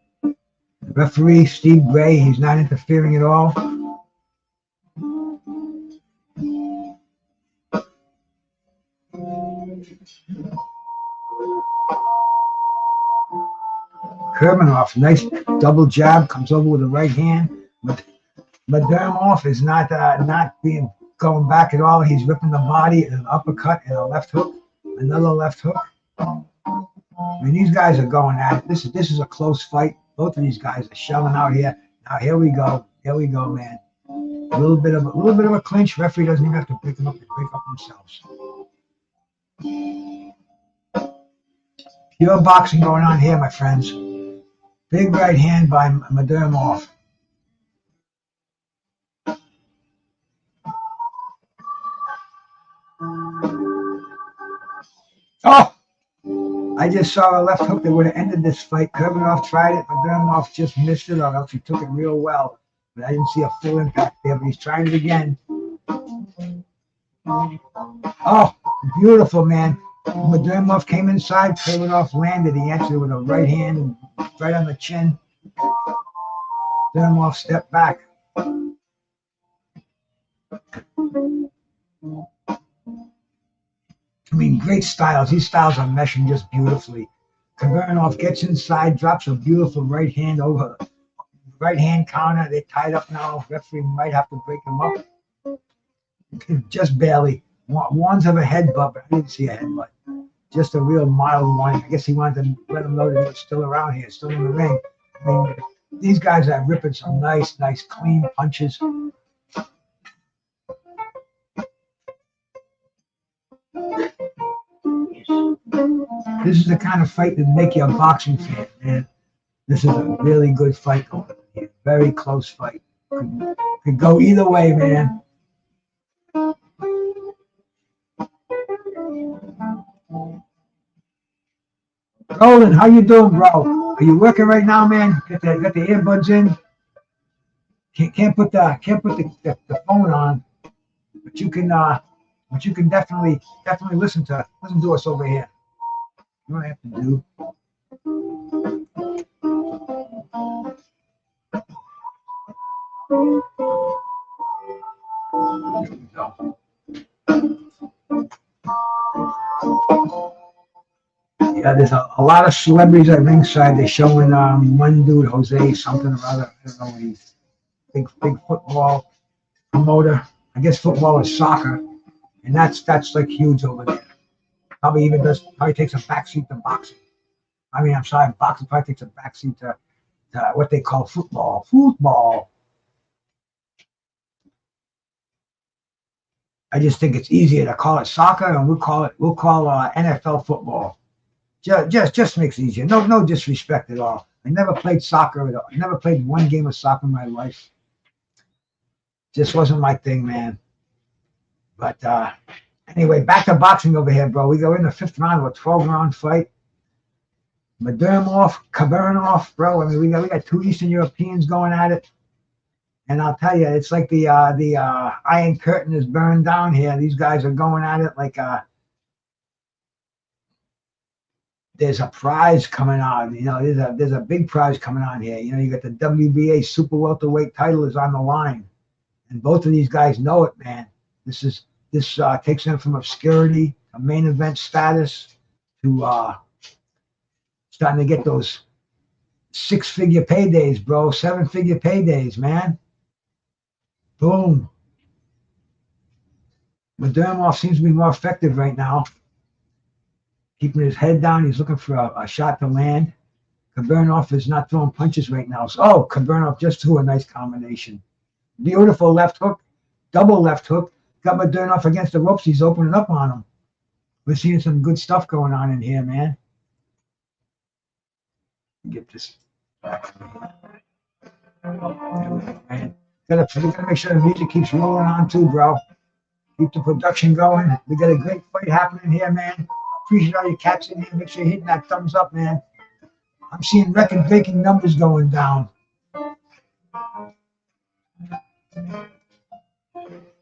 referee, Steve Gray, he's not interfering at all. Kurbanov, nice double jab, comes over with the right hand. But Madrimov is not going back at all. He's ripping the body, an uppercut and a left hook, another left hook. I mean, these guys are going at it. This is a close fight. Both of these guys are shelling out here. Now here we go, man. A little bit of a clinch. Referee doesn't even have to break them up. They break up themselves. Pure boxing going on here, my friends. Big right hand by Madrimov. Oh! I just saw a left hook that would have ended this fight. Kurbanov tried it. Madrimov just missed it, or else he took it real well. But I didn't see a full impact there, but he's trying it again. Oh, beautiful, man. Madrimov came inside. Kurbanov landed. He answered with a right hand right on the chin. Madrimov stepped back. I mean, great styles. These styles are meshing just beautifully. Kurbanov gets inside, drops a beautiful right hand over. Right hand counter. They're tied up now. Referee might have to break him up. Just barely. Juan's of a headbutt, but I didn't see a headbutt. Just a real mild one. I guess he wanted to let him know that he was still around here, still in the ring. I mean, these guys are ripping some nice, clean punches. This is the kind of fight that make you a boxing fan, man. This is a really good fight going on here. Very close fight. Could go either way, man. Roland, how you doing, bro? Are you working right now, man? Got the earbuds in. Can't put the phone on, but you can definitely listen to us over here. You know what I have to do? There we go. Yeah, there's a lot of celebrities at ringside. They're showing one dude, Jose something or other. I don't know what he's big football promoter. I guess football is soccer, and that's like huge over there. Probably takes a backseat to boxing. I mean, I'm sorry, boxing probably takes a backseat to what they call football. Football. I just think it's easier to call it soccer, and we'll call NFL football. Just makes it easier. No disrespect at all. I never played soccer at all. I never played one game of soccer in my life. Just wasn't my thing, man. But anyway, back to boxing over here, bro. We go in the 5th round of a 12-round fight. Madrimov, Kurbanov, bro. I mean, we got 2 Eastern Europeans going at it. And I'll tell you, it's like the Iron Curtain is burned down here. These guys are going at it like there's a prize coming on. You know, there's a big prize coming on here. You know, you got the WBA super welterweight title is on the line, and both of these guys know it, man. This takes them from obscurity, a main event status, to starting to get those 6-figure paydays, bro. 7-figure paydays, man. Boom. Madrimov seems to be more effective right now. Keeping his head down. He's looking for a shot to land. Kurbanov is not throwing punches right now. So, Kurbanov just threw a nice combination. Beautiful left hook. Double left hook. Got Madrimov against the ropes. He's opening up on him. We're seeing some good stuff going on in here, man. Get this back. Man. Gotta make sure the music keeps rolling on too, bro. Keep the production going. We got a great fight happening here, man. Appreciate all your cats in here. Make sure you're hitting that thumbs up, man. I'm seeing record-breaking numbers going down.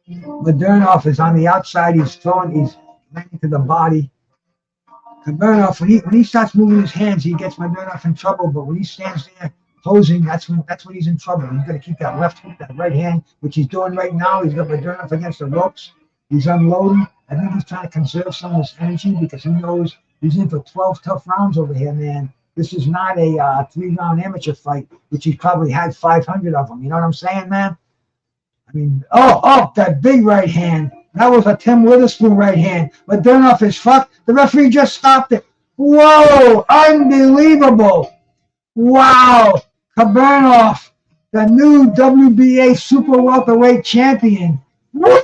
Madrimov is on the outside. He's landing to the body. Kurbanov, when he starts moving his hands, he gets Madrimov in trouble. But when he stands there posing, that's when he's in trouble. He's got to keep that left hook, that right hand, which he's doing right now. He's got Madrimov against the ropes. He's unloading. I think he's trying to conserve some of his energy because he knows he's in for 12 tough rounds over here, man. This is not a 3-round amateur fight, which he probably had 500 of them. You know what I'm saying, man? I mean, that big right hand. That was a Tim Witherspoon right hand. But Madrimov is fucked. The referee just stopped it. Whoa, unbelievable. Wow. Kurbanov, the new WBA super welterweight champion. Woo!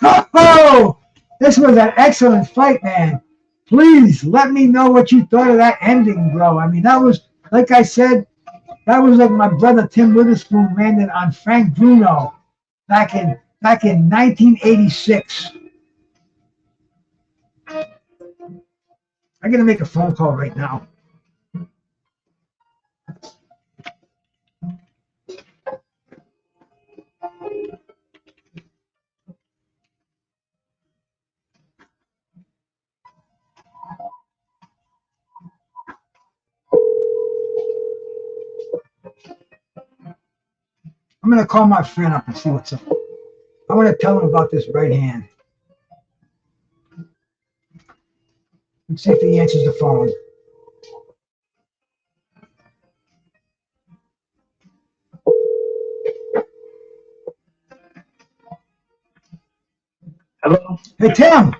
Oh, this was an excellent fight, man. Please let me know what you thought of that ending, bro. I mean, that was, like I said, that was like my brother Tim Witherspoon landed on Frank Bruno back in 1986. I'm gonna make a phone call right now. I'm going to call my friend up and see what's up. I'm going to tell him about this right hand. Let's see if he answers the phone.
Hello?
Hey, Tim.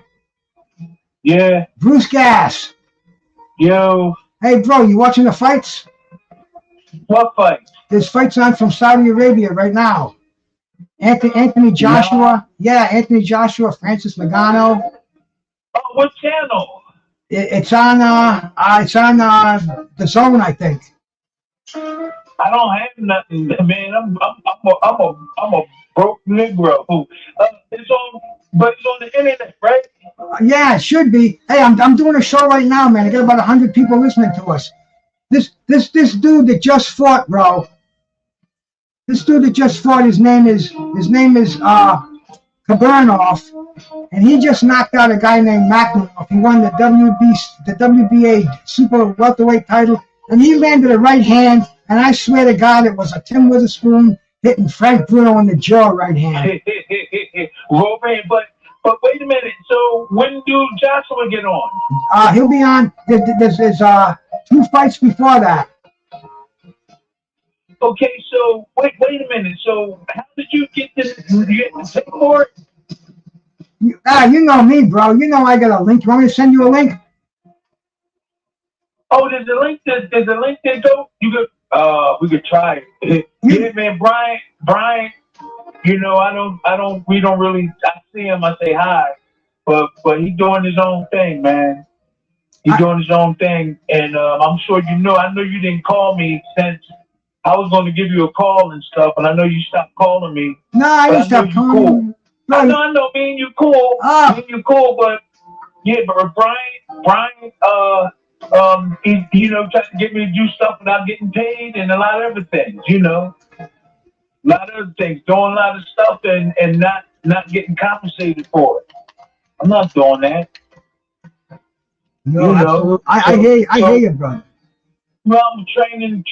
Yeah.
Brucegas.
Yo.
Hey, bro, you watching the fights?
What fight?
There's fights on from Saudi Arabia right now. Anthony Joshua. Yeah, Anthony Joshua, Francis Ngannou.
Oh, what channel?
It's on the Zone, I think.
I don't have nothing, man. I'm a broke Negro. It's on the internet, right?
Yeah, it should be. Hey, I'm doing a show right now, man. I got about 100 people listening to us. This dude that just fought, bro. This dude that just fought, his name is Kurbanov, and he just knocked out a guy named Magomed. He won the WBA super welterweight title, and he landed a right hand, and I swear to God, it was a Tim Witherspoon hitting Frank Bruno in the jaw right hand.
Roman, but But wait a minute. So when do Joshua get on?
He'll be on. There's 2 fights before that.
Okay, so wait a minute. So how did you get this? You get the tape for it?
You know me, bro. You know I got a link. You want me to send you a link?
Oh, there's a link. There's a link there, though. You could. We could try it. Yeah, man. Brian. You know, we don't really. I see him. I say hi, but he's doing his own thing, man. He's doing his own thing, and I'm sure you know. I know you didn't call me since I was going to give you a call and stuff, and I know you stopped calling me.
No, I didn't stop calling.
Cool. I know. Me and you cool. Me and you cool, but yeah, but Brian, he, you know, trying to get me to do stuff without getting paid, and a lot of other things, you know, a lot of other things, doing a lot of stuff and not getting compensated for it. I'm not doing that.
No, you know, I hear you, brother.
Well, I'm training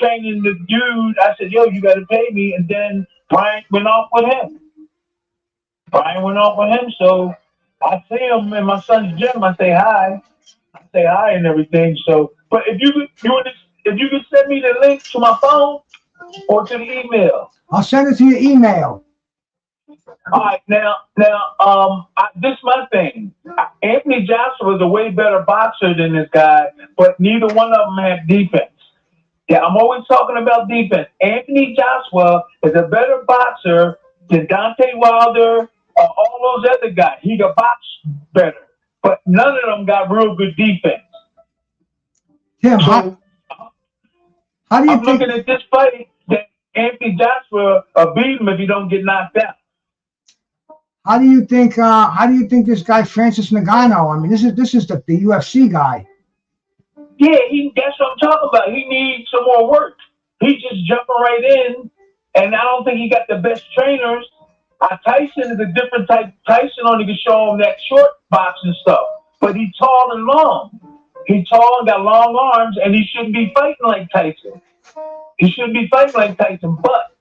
the dude. I said, yo, you got to pay me. And then Brian went off with him. So I see him in my son's gym. I say hi and everything. So, but if you could send me the link to my phone or to the email.
I'll send it to your email.
All right, now, this is my thing. Anthony Joshua is a way better boxer than this guy, but neither one of them have defense. Yeah, I'm always talking about defense. Anthony Joshua is a better boxer than Deontay Wilder, all those other guys. He can box better, but none of them got real good defense.
Tim,
so,
how do you
I'm looking at this fight that Anthony Joshua beat him if he don't get knocked out.
How do you think this guy Francis Ngannou? I mean, this is the UFC guy.
Yeah, that's what I'm talking about. He needs some more work. He's just jumping right in, and I don't think he got the best trainers. Tyson is a different type. Tyson only can show him that short boxing stuff, but he's tall and long. He's tall and got long arms, and he shouldn't be fighting like Tyson. But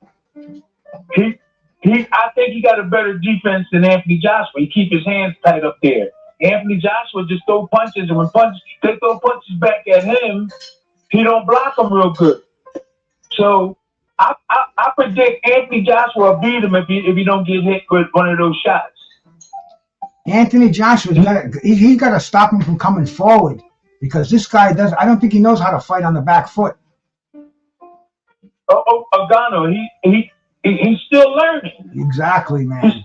I think he got a better defense than Anthony Joshua. He keep his hands tight up there. Anthony Joshua just throw punches, and when they throw punches back at him, he don't block them real good. So I predict Anthony Joshua beat him if he don't get hit with one of those shots.
Anthony Joshua's he's got to stop him from coming forward because this guy does. I don't think he knows how to fight on the back foot.
Ngannou, he's still learning.
Exactly, man.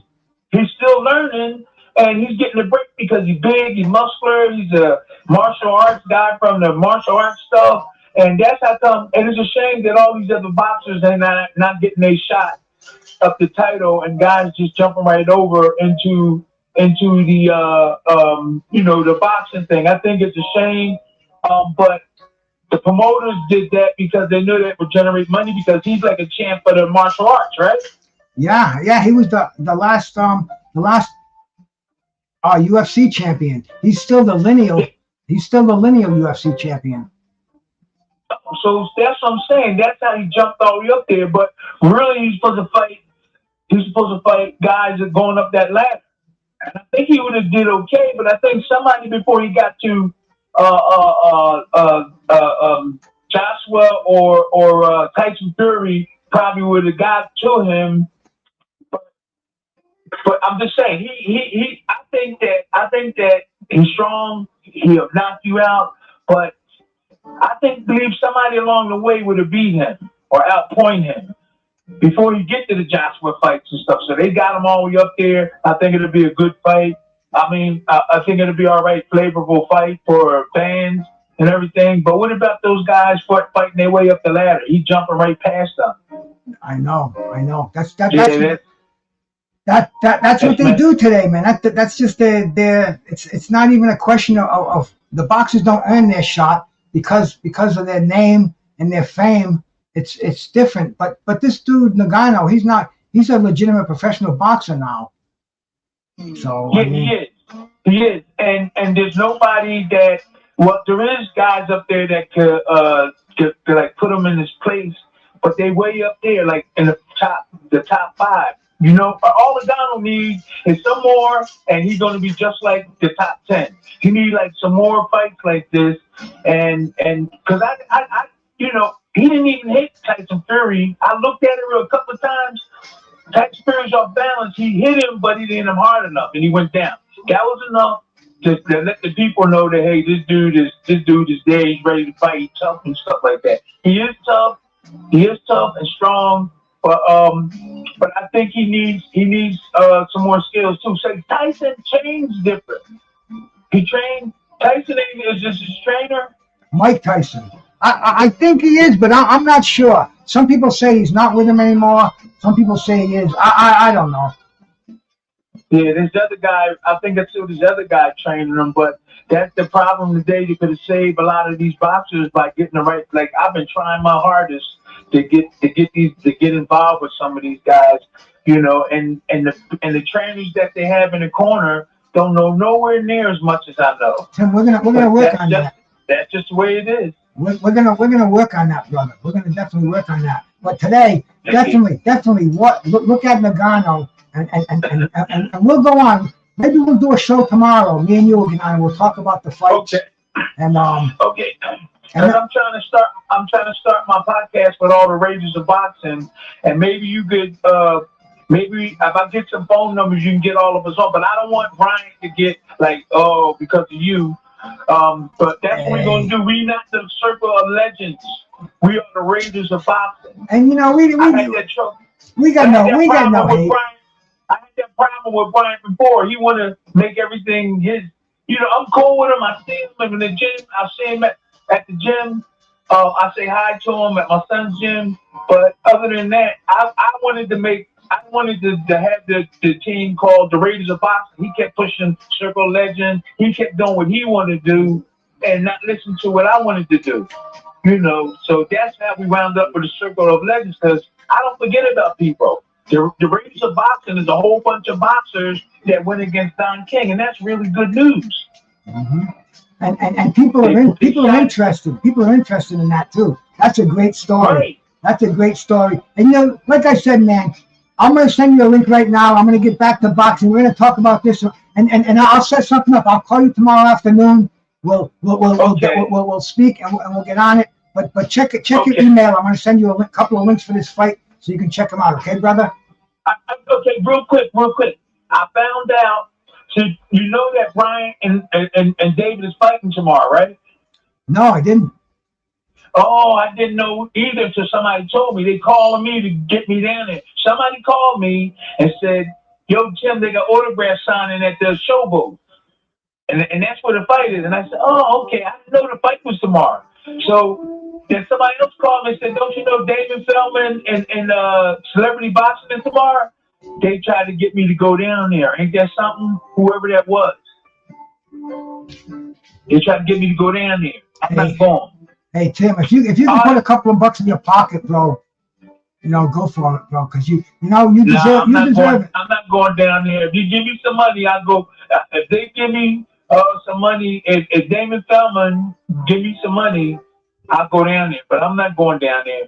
He's still learning, and he's getting a break because he's big, he's muscular, he's a martial arts guy from the martial arts stuff, and that's how come. And it's a shame that all these other boxers are not getting their shot up the title, and guys just jumping right over into the the boxing thing. I think it's a shame, but the promoters did that because they knew that would generate money because he's like a champ for the martial arts, right?
Yeah, he was the last UFC champion. He's still the lineal UFC champion.
So that's what I'm saying. That's how he jumped all the way up there. But really, he's supposed to fight guys that are going up that ladder. And I think he would have did okay. But I think somebody before he got to Joshua or Tyson Fury probably would have got to him. But I'm just saying, I think that he's strong. He'll knock you out. But I believe somebody along the way would have beat him or outpoint him before he get to the Joshua fights and stuff. So they got him all the way up there. I think it'll be a good fight. I mean, I think it'll be all right, flavorful fight for fans and everything. But what about those guys fighting their way up the ladder? He's jumping right past them.
I know. That's what they do today, man. That's just their. It's not even a question of the boxers don't earn their shot because of their name and their fame. It's different. But this dude Ngannou, he's a legitimate professional boxer now. So
yeah, he is, and there's nobody that. Well, there is guys up there that could like put him in his place, but they way up there, like in the top 5. You know, all Ngannou needs is some more, and he's going to be just like the top 10. He needs like some more fights like this, and because you know, he didn't even hit Tyson Fury. I looked at it a couple of times. Tyson Fury's off balance. He hit him, but he didn't hit him hard enough, and he went down. That was enough to let the people know that hey, this dude is there. He's ready to fight. He's tough and stuff like that. He is tough. He is tough and strong, but I think he needs some more skills too. So Tyson trains different. He trained. Tyson is just his trainer.
Mike Tyson. I think he is, but I'm not sure. Some people say he's not with him anymore. Some people say he is. I don't know.
Yeah, there's the other guy. I think that's still this other guy training him, but that's the problem today. You could have saved a lot of these boxers by getting the right. Like I've been trying my hardest to get involved with some of these guys, you know, and the trainers that they have in the corner don't know nowhere near as much as I know.
Tim, we're gonna work on that.
That's just the way it is.
We're gonna work on that, brother. We're gonna definitely work on that. But today, definitely, look at Ngannou, and we'll go on. Maybe we'll do a show tomorrow. Me and you, and we'll talk about the fights.
Okay.
And
okay. And I'm trying to start my podcast with all the rages of boxing, and maybe you could maybe if I get some phone numbers, you can get all of us on. But I don't want Brian to get like, oh, because of you. But that's what we're gonna do. We not the circle of legends. We are the rages of boxing.
And you know, we got no hate.
I had that problem with Brian before. He want to make everything his. You know, I'm cool with him. I see him in the gym. I see him at the gym. I say hi to him at my son's gym. But other than that, I wanted to have the team called the Raiders of Boxing. He kept pushing Circle Legend. He kept doing what he wanted to do and not listen to what I wanted to do. You know, so that's how we wound up with the Circle of Legends, because I don't forget about people. The Raiders of Boxing is a whole bunch of boxers that went against Don King, and that's really good news.
Mm-hmm. And people are interested. People are interested in that too. That's a great story.
Right.
That's a great story. And you know, like I said, man, I'm going to send you a link right now. I'm going to get back to boxing. We're going to talk about this, and I'll set something up. I'll call you tomorrow afternoon. We'll speak and we'll get on it. But check your email. I'm going to send you a couple of links for this fight so you can check them out. Okay, brother?
Okay, real quick. I found out. So you know that Brian and David is fighting tomorrow, right?
No, I didn't.
Oh, I didn't know either until somebody told me. They calling me to get me down there. Somebody called me and said, yo, Tim, they got autograph signing at the showboat. And that's where the fight is. And I said, oh, okay. I didn't know the fight was tomorrow. So then somebody else called me and said, don't you know David Feldman and Celebrity Boxing is tomorrow? They tried to get me to go down there. Ain't that something? Whoever that was. They tried to get me to go down there. I'm not going.
Hey Tim, if you can put a couple of bucks in your pocket, bro, you know, go for it, bro, because you deserve it.
I'm not going down there. If you give me some money, I'll go. If they give me some money, if Damon Feldman give me some money, I'll go down there. But I'm not going down there.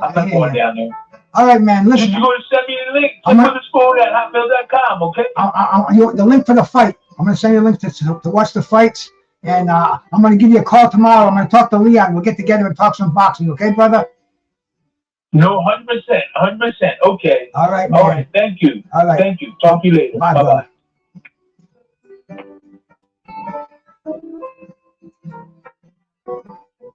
I'm not going down there.
All right, man. Listen,
you're going to send me the link to the sport at hotmail.com, okay?
The link for the fight. I'm going to send you a link to watch the fights. And I'm going to give you a call tomorrow. I'm going to talk to Leon. We'll get together and talk some boxing. Okay, brother?
No, 100%. Okay.
All right, man.
All right. Thank you.
All right.
Thank you. Talk to you later.
Bye,
Bye-bye.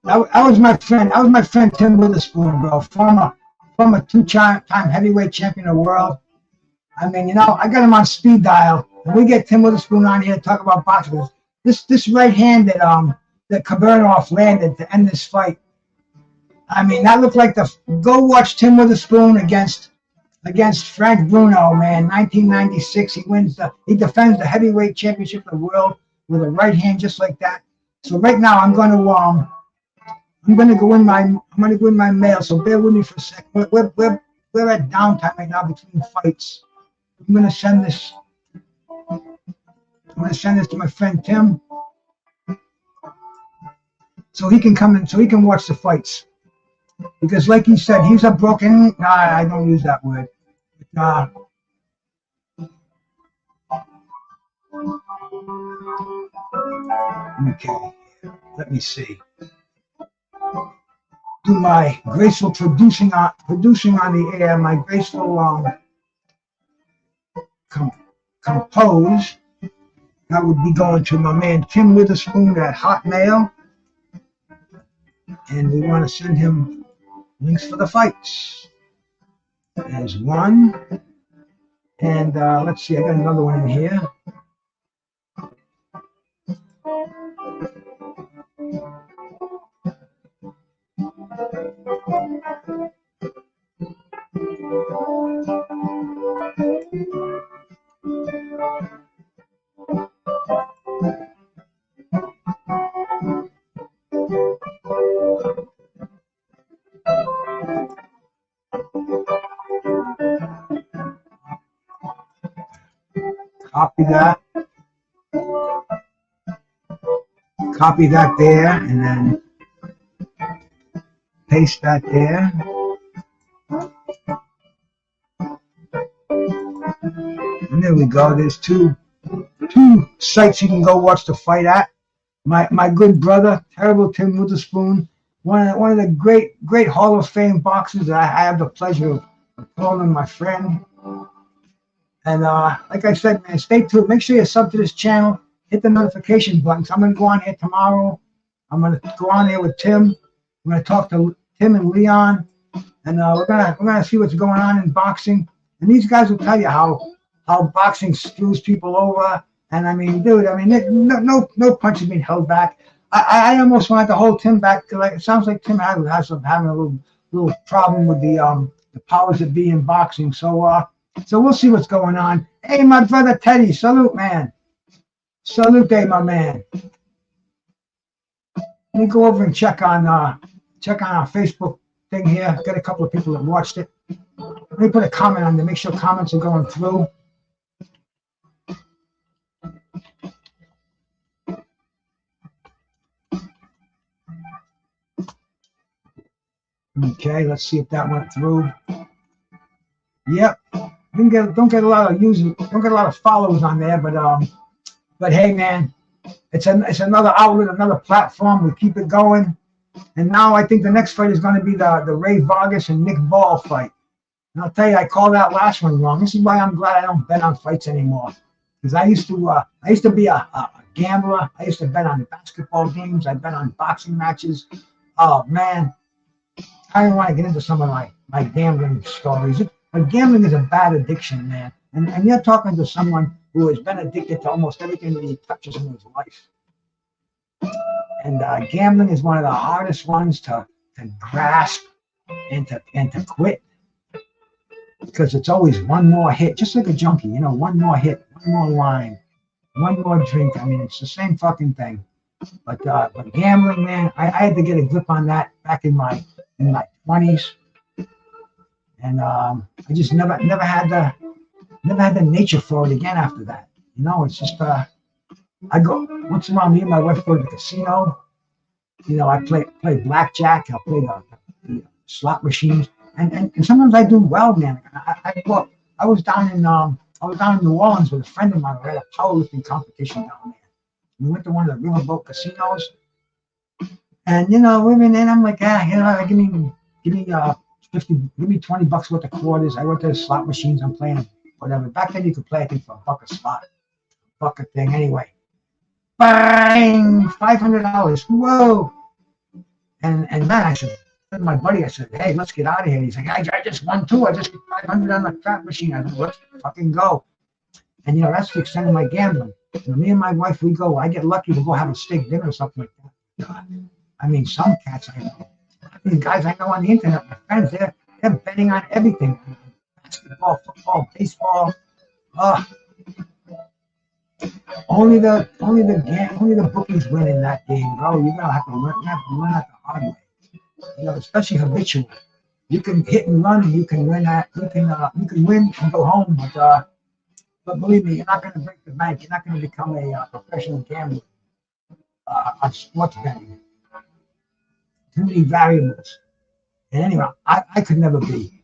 That was my friend. That was my friend Tim Witherspoon, bro. Former two-time heavyweight champion of the world. I mean, you know, I got him on speed dial. And we get Tim Witherspoon on here to talk about boxing. This right hand that Kurbanov landed to end this fight. I mean, that looked like go watch Tim Witherspoon against Frank Bruno, man. 1996, he defends the heavyweight championship of the world with a right hand just like that. So right now I'm going to go in my mail. So bear with me for a second. We're at downtime right now between fights. I'm going to send this. I'm going to send this to my friend Tim, so he can come in, so he can watch the fights. Because, like he said, he's a broken. I don't use that word. Okay, let me see. Do my graceful producing on the air, my graceful compose. That would be going to my man Tim Witherspoon at Hotmail, and we want to send him links for the fights. There's one, and let's see, I got another one in here. Copy that. Copy that there, and then paste that there. And there we go. There's two sites you can go watch the fight at. My good brother, terrible Tim Witherspoon, one of the great Hall of Fame boxers that I have the pleasure of calling my friend. And like I said, man, stay tuned. Make sure you sub to this channel. Hit the notification button. So I'm gonna go on here tomorrow. I'm gonna go on here with Tim. We're gonna talk to Tim and Leon, and we're gonna see what's going on in boxing. And these guys will tell you how boxing screws people over. And I mean, dude, I mean, no punches being held back. I almost wanted to hold Tim back because it sounds like Tim having a little problem with the powers that be in boxing. So we'll see what's going on. Hey, my brother Teddy, salute, man. Salute, day, my man. Let me go over and check on our Facebook thing here. Got a couple of people that watched it. Let me put a comment on there. Make sure comments are going through. Okay, let's see if that went through. Yep. Don't get a lot of users, don't get a lot of followers on there, but hey, man, it's another outlet, another platform. We keep it going. And now I think the next fight is going to be the Ray Vargas and Nick Ball fight. And I'll tell you, I called that last one wrong. This is why I'm glad I don't bet on fights anymore. Because I used to be a gambler. I used to bet on basketball games. I bet on boxing matches. Oh man, I don't want to get into some of my gambling stories. But gambling is a bad addiction, man. And you're talking to someone who has been addicted to almost everything that he touches in his life. And gambling is one of the hardest ones to grasp and to quit, because it's always one more hit, just like a junkie, one more hit, one more line, one more drink. I mean, it's the same fucking thing. But gambling, man, I had to get a grip on that back in my 20s, and I just never had the nature for it again after that. It's just I go once in a while. Me and my wife go to the casino. I play blackjack. I'll play the slot machines, and sometimes I do well, man. I was down in New Orleans with a friend of mine. We had a powerlifting competition down there. We went to one of the riverboat casinos, and women. And I'm like, give me 50, give me $20 worth of quarters. I went to the slot machines. I'm playing whatever. Back then you could play, I think, for $1 a spot, $1 a thing. Anyway, bang, $500. Whoa! And man, I said to my buddy, I said, hey, let's get out of here. He's like, I just won too. I just got $500 on the trap machine. I said, let's fucking go. And that's the extent of my gambling. Me and my wife, we go. I get lucky to go have a steak dinner or something like that. God. I mean, some cats I know. These guys I know on the internet, my friends, they're betting on everything. Basketball, football, baseball. Only the bookies win in that game, bro. You're gonna have to learn that the hard way. Especially habitually. You can hit and run, and you can win that. You can win and go home, but believe me, you're not gonna break the bank. You're not gonna become a professional gambler on sports betting. Too many variables. And anyway, I could never be.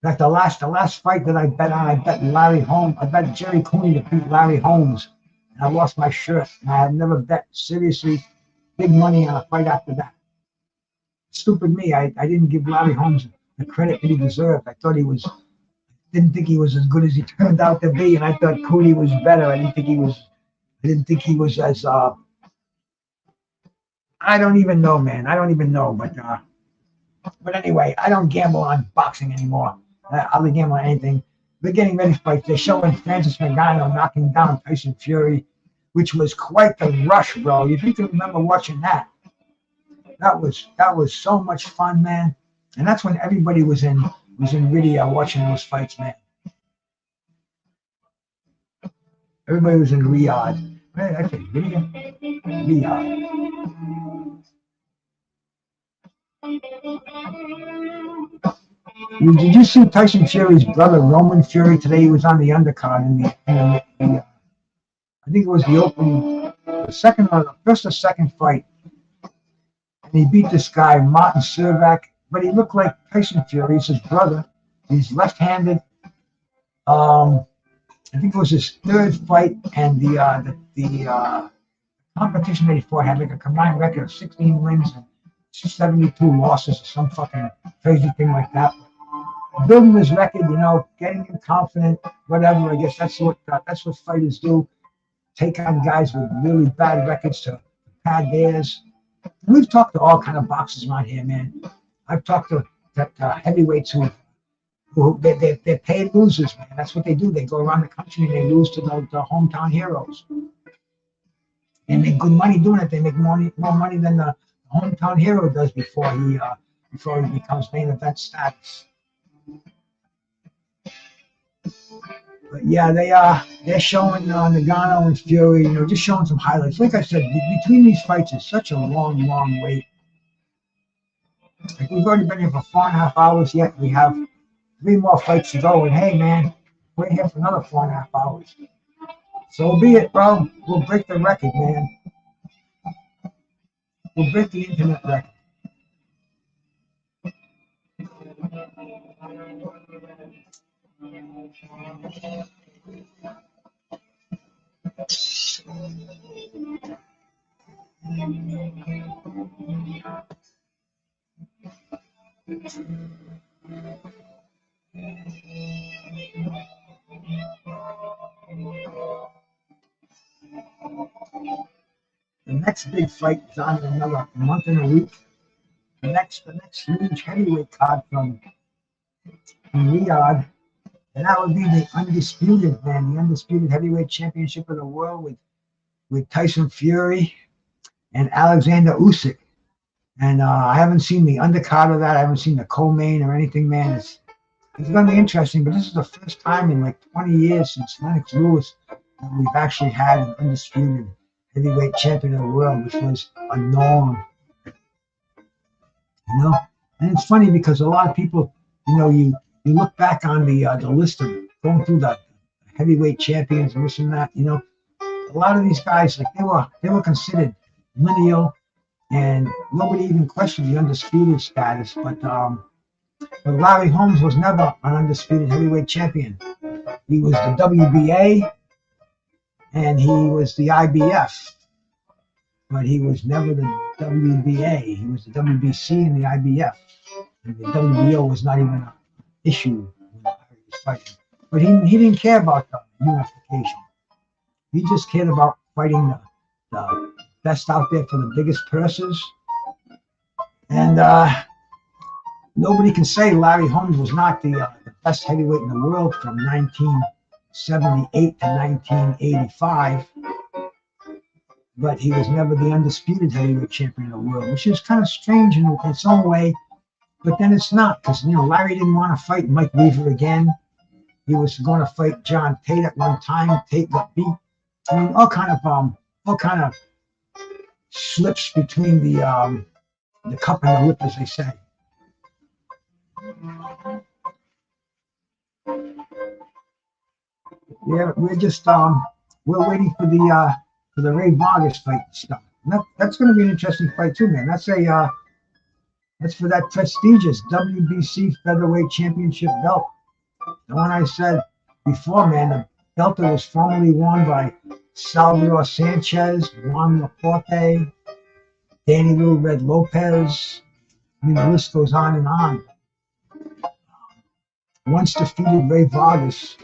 Like the last fight that I bet on, I bet Larry Holmes. I bet Jerry Cooney to beat Larry Holmes, and I lost my shirt. And I had never bet seriously big money on a fight after that. Stupid me. I didn't give Larry Holmes the credit that he deserved. I thought he was. Didn't think he was as good as he turned out to be, and I thought Cooney was better. I didn't think he was. I didn't think he was as. I don't even know, man. I don't even know, but anyway, I don't gamble on boxing anymore. I'll gamble on anything. They're getting ready for fights. They're showing Francis Ngannou knocking down Tyson Fury, which was quite the rush, bro. If you can remember watching that, that was so much fun, man. And that's when everybody was in Riyadh watching those fights, man. Everybody was in Riyadh. Where did I say Riyadh? Riyadh. Did you see Tyson Fury's brother Roman Fury today? He was on the undercard in the I think it was the opening, the first or second fight, and he beat this guy Martin Servac. But he looked like Tyson Fury. He's his brother. He's left-handed. I think it was his third fight, and the competition that he fought had like a combined record of 16 wins and 72 losses, or some fucking crazy thing like that. Building his record, getting him confident, whatever. I guess that's what fighters do. Take on guys with really bad records to pad theirs. We've talked to all kind of boxers around here, man. I've talked to heavyweights who they're paid losers, man. That's what they do. They go around the country and they lose to the hometown heroes. And make good money doing it. They make more money than the hometown hero does before he becomes main event status. But yeah, they're showing Ngannou and Fury, just showing some highlights. Like I said, between these fights is such a long wait. Like we've already been here for 4.5 hours yet. We have 3 more fights to go, and hey, man, we're here for another 4.5 hours. So be it, bro. We'll break the record, man. We'll break the internet record. The next big fight is on in another month and a week. The next huge heavyweight card from Riyadh, and that would be the undisputed heavyweight championship of the world with Tyson Fury and Alexander Usyk. And I haven't seen the undercard of that. I haven't seen the co-main or anything, man. It's going to be interesting, but this is the first time in like 20 years since Lennox Lewis that we've actually had an undisputed heavyweight champion of the world, which was a norm. And it's funny because a lot of people, you look back on the list of going through the heavyweight champions and this and that, a lot of these guys, like they were considered lineal, and nobody even questioned the undisputed status. But Larry Holmes was never an undisputed heavyweight champion. He was the WBA and he was the IBF, but he was never the WBA. He was the WBC and the IBF. And the WBO was not even an issue when Larry was fighting. But he didn't care about the unification. He just cared about fighting the best out there for the biggest purses. And nobody can say Larry Holmes was not the best heavyweight in the world from 1978 to 1985. But he was never the undisputed heavyweight champion of the world, which is kind of strange in its own way. But then it's not, because Larry didn't want to fight Mike Weaver again. He was going to fight John Tate at one time. Tate got beat. I mean, all kind of slips between the cup and the lip, as they say. Yeah, we're just we're waiting for the Ray Vargas fight to start. That's going to be an interesting fight too, man. That's a That's for that prestigious WBC featherweight championship belt. The one I said before, man, the belt that was formerly worn by Salvador Sanchez, Juan Laporte, Danny Little Red Lopez. I mean, the list goes on and on. Once defeated Ray Vargas,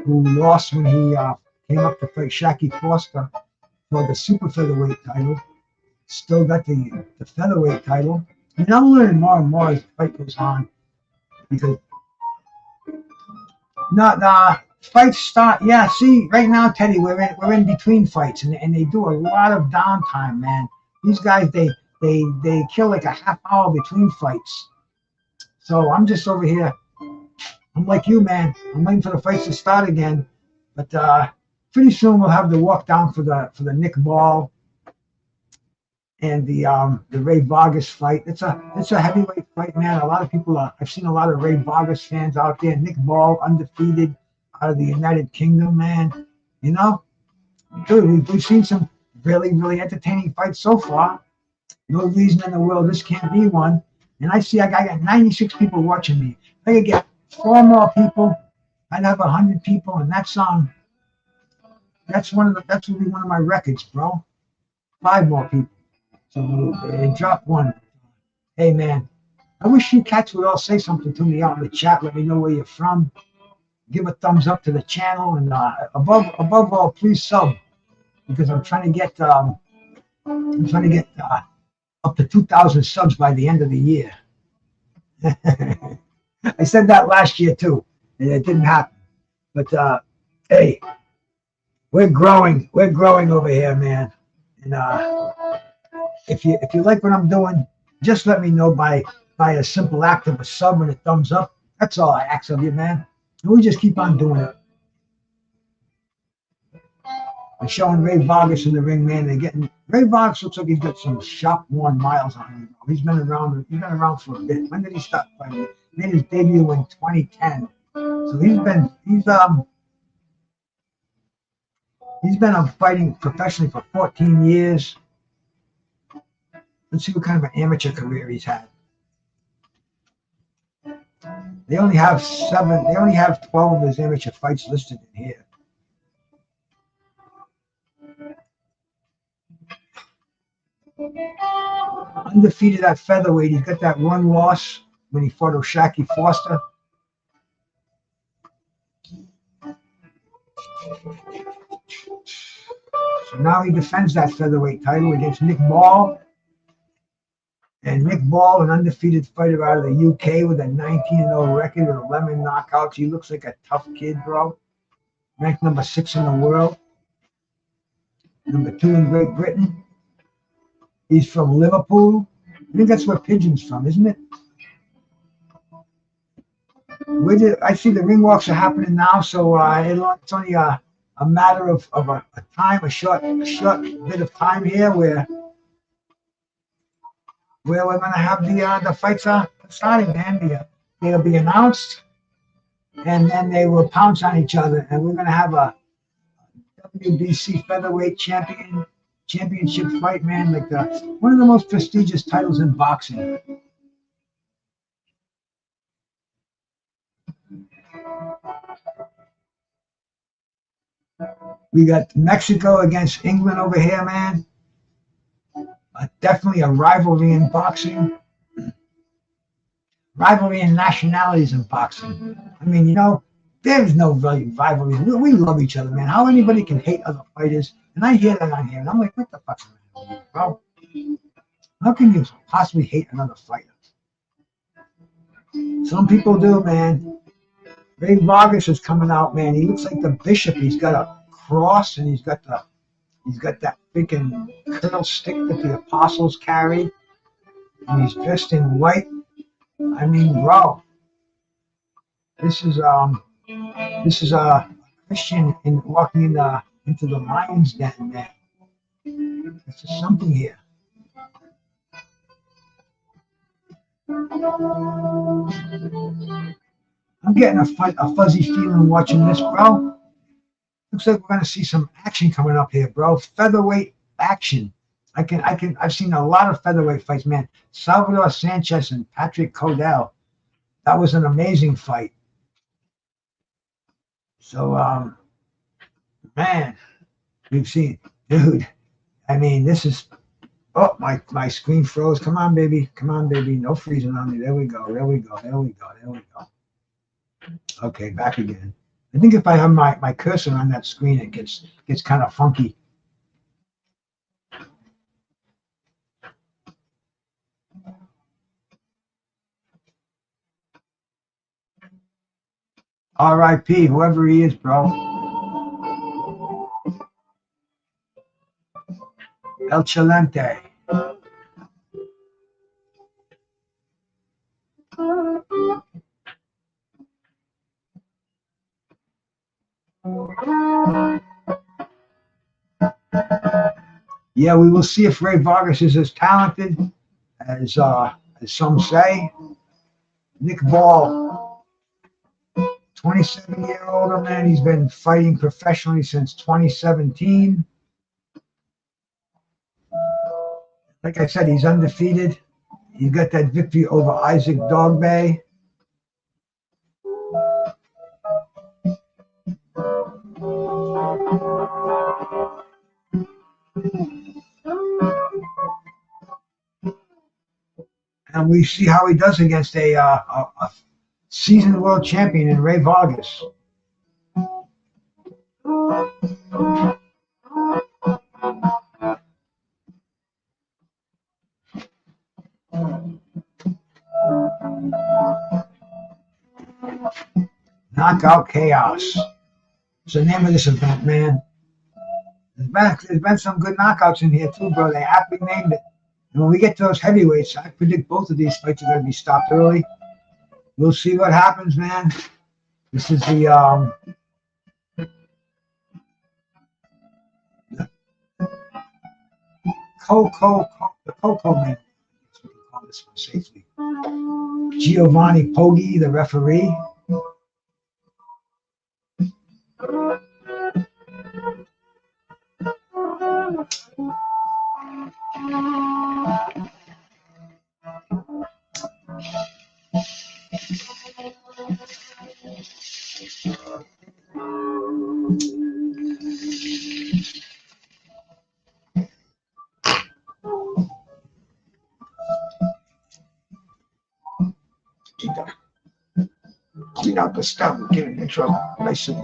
who lost when he came up to fight Shaki Foster for the super featherweight title. Still got the featherweight title. I mean, I'm learning more and more as the fight goes on because fights start. Yeah, see, right now, Teddy, we're in between fights, and they do a lot of downtime, man. These guys, they kill like a half hour between fights. So I'm just over here. I'm like you, man. I'm waiting for the fights to start again. But pretty soon we'll have the walk down for the Nick Ball and the Ray Vargas fight. It's a heavyweight fight, man. A lot of people I've seen a lot of Ray Vargas fans out there. Nick Ball undefeated out of the United Kingdom, man. You know, dude, we've seen some really, really entertaining fights so far. No reason in the world this can't be one. And I got 96 people watching me. If I could get 4 more people, I'd have 100 people, and that's will be one of my records, bro. 5 more people. So they dropped 1. Hey, man, I wish you cats would all say something to me out in the chat. Let me know where you're from. Give a thumbs up to the channel, and above all, please sub, because I'm trying to get up to 2,000 subs by the end of the year. I said that last year too, and it didn't happen. But hey, we're growing over here, man. And if you like what I'm doing, just let me know by a simple act of a sub and a thumbs up. That's all I ask of you, man. And we just keep on doing it. I'm showing Ray Vargas in the ring, man. Ray Vargas looks like he's got some shop-worn miles on him. He's been around for a bit. When did he start fighting? He made his debut in 2010. So he's been fighting professionally for 14 years. Let's see what kind of an amateur career he's had. They only have 12 of his amateur fights listed in here. Undefeated at featherweight. He's got that 1 loss when he fought Shaki Foster. So now he defends that featherweight title against Nick Ball. And Nick Ball, an undefeated fighter out of the UK with a 19-0 record with 11 knockouts. He looks like a tough kid, bro. Ranked number 6 in the world. Number 2 in Great Britain. He's from Liverpool. I think that's where Pigeon's from, isn't it? I see the ring walks are happening now, so it's only a matter of a short bit of time here where we're going to have the fights starting, man. They'll be announced, and then they will pounce on each other, and we're going to have a WBC featherweight championship fight, man, like one of the most prestigious titles in boxing. We got Mexico against England over here, man. Definitely a rivalry in boxing. Rivalry in nationalities in boxing. I mean, you know, there's no rivalry. We love each other, man. How anybody can hate other fighters? And I hear that on here, and I'm like, what the fuck's wrong with you, bro? How can you possibly hate another fighter? Some people do, man. Ray Vargas is coming out, man. He looks like the bishop. He's got a cross, and he's got that freaking curl stick that the apostles carry, and he's dressed in white. I mean, bro, this is a Christian walking into the lion's den, man. This is something here. I'm getting a fuzzy feeling watching this, bro. Looks like we're going to see some action coming up here, bro. Featherweight action. I've seen a lot of featherweight fights, man. Salvador Sanchez and Patrick Codell. That was an amazing fight. So, man, we've seen, dude. I mean, this is. Oh, my screen froze. Come on, baby. Come on, baby. No freezing on me. There we go. There we go. There we go. There we go. Okay, back again. I think if I have my cursor on that screen, it gets kind of funky. R.I.P. whoever he is, bro. El Chalente. Yeah, we will see if Ray Vargas is as talented as some say. Nick Ball, 27-year-old man. He's been fighting professionally since 2017. Like I said, he's undefeated. He got that victory over Isaac Dogbay. And we see how he does against a seasoned world champion in Ray Vargas. Knockout Chaos. It's the name of this event, man. There's been some good knockouts in here too, bro. They aptly named it. And when we get to those heavyweights, I predict both of these fights are going to be stopped early. We'll see what happens, man. This is the Coco man. We can call this one safely. Giovanni Poggi, the referee. Clean out the stuff and get it in trouble. Nice and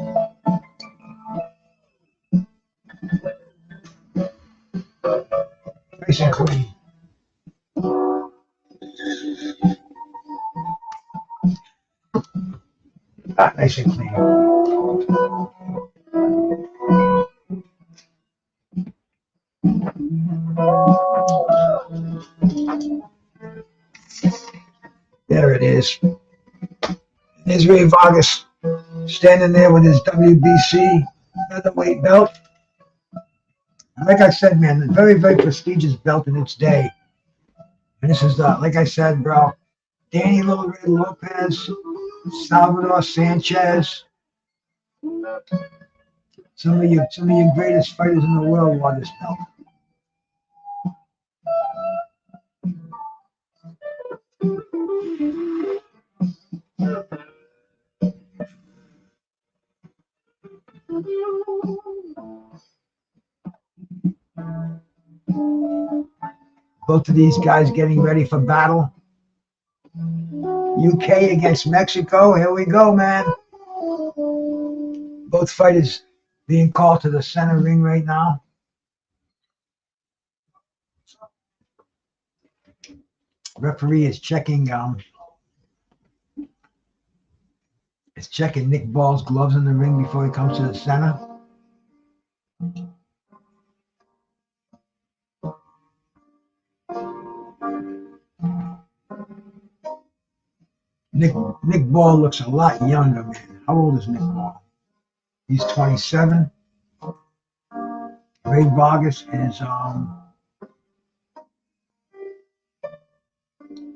clean. Nice and clean. There it is. There's Ray Vargas standing there with his WBC featherweight belt. And like I said, man, a very, very prestigious belt in its day. And this is, like I said, bro, Danny Little Ray Lopez, Salvador Sanchez. Some of your greatest fighters in the world won this belt. Both of these guys getting ready for battle. UK against Mexico. Here we go, man. Both fighters being called to the center ring right now. Referee is checking Nick Ball's gloves in the ring before he comes to the center. Nick Ball looks a lot younger, man. How old is Nick Ball? He's 27. Ray Vargas is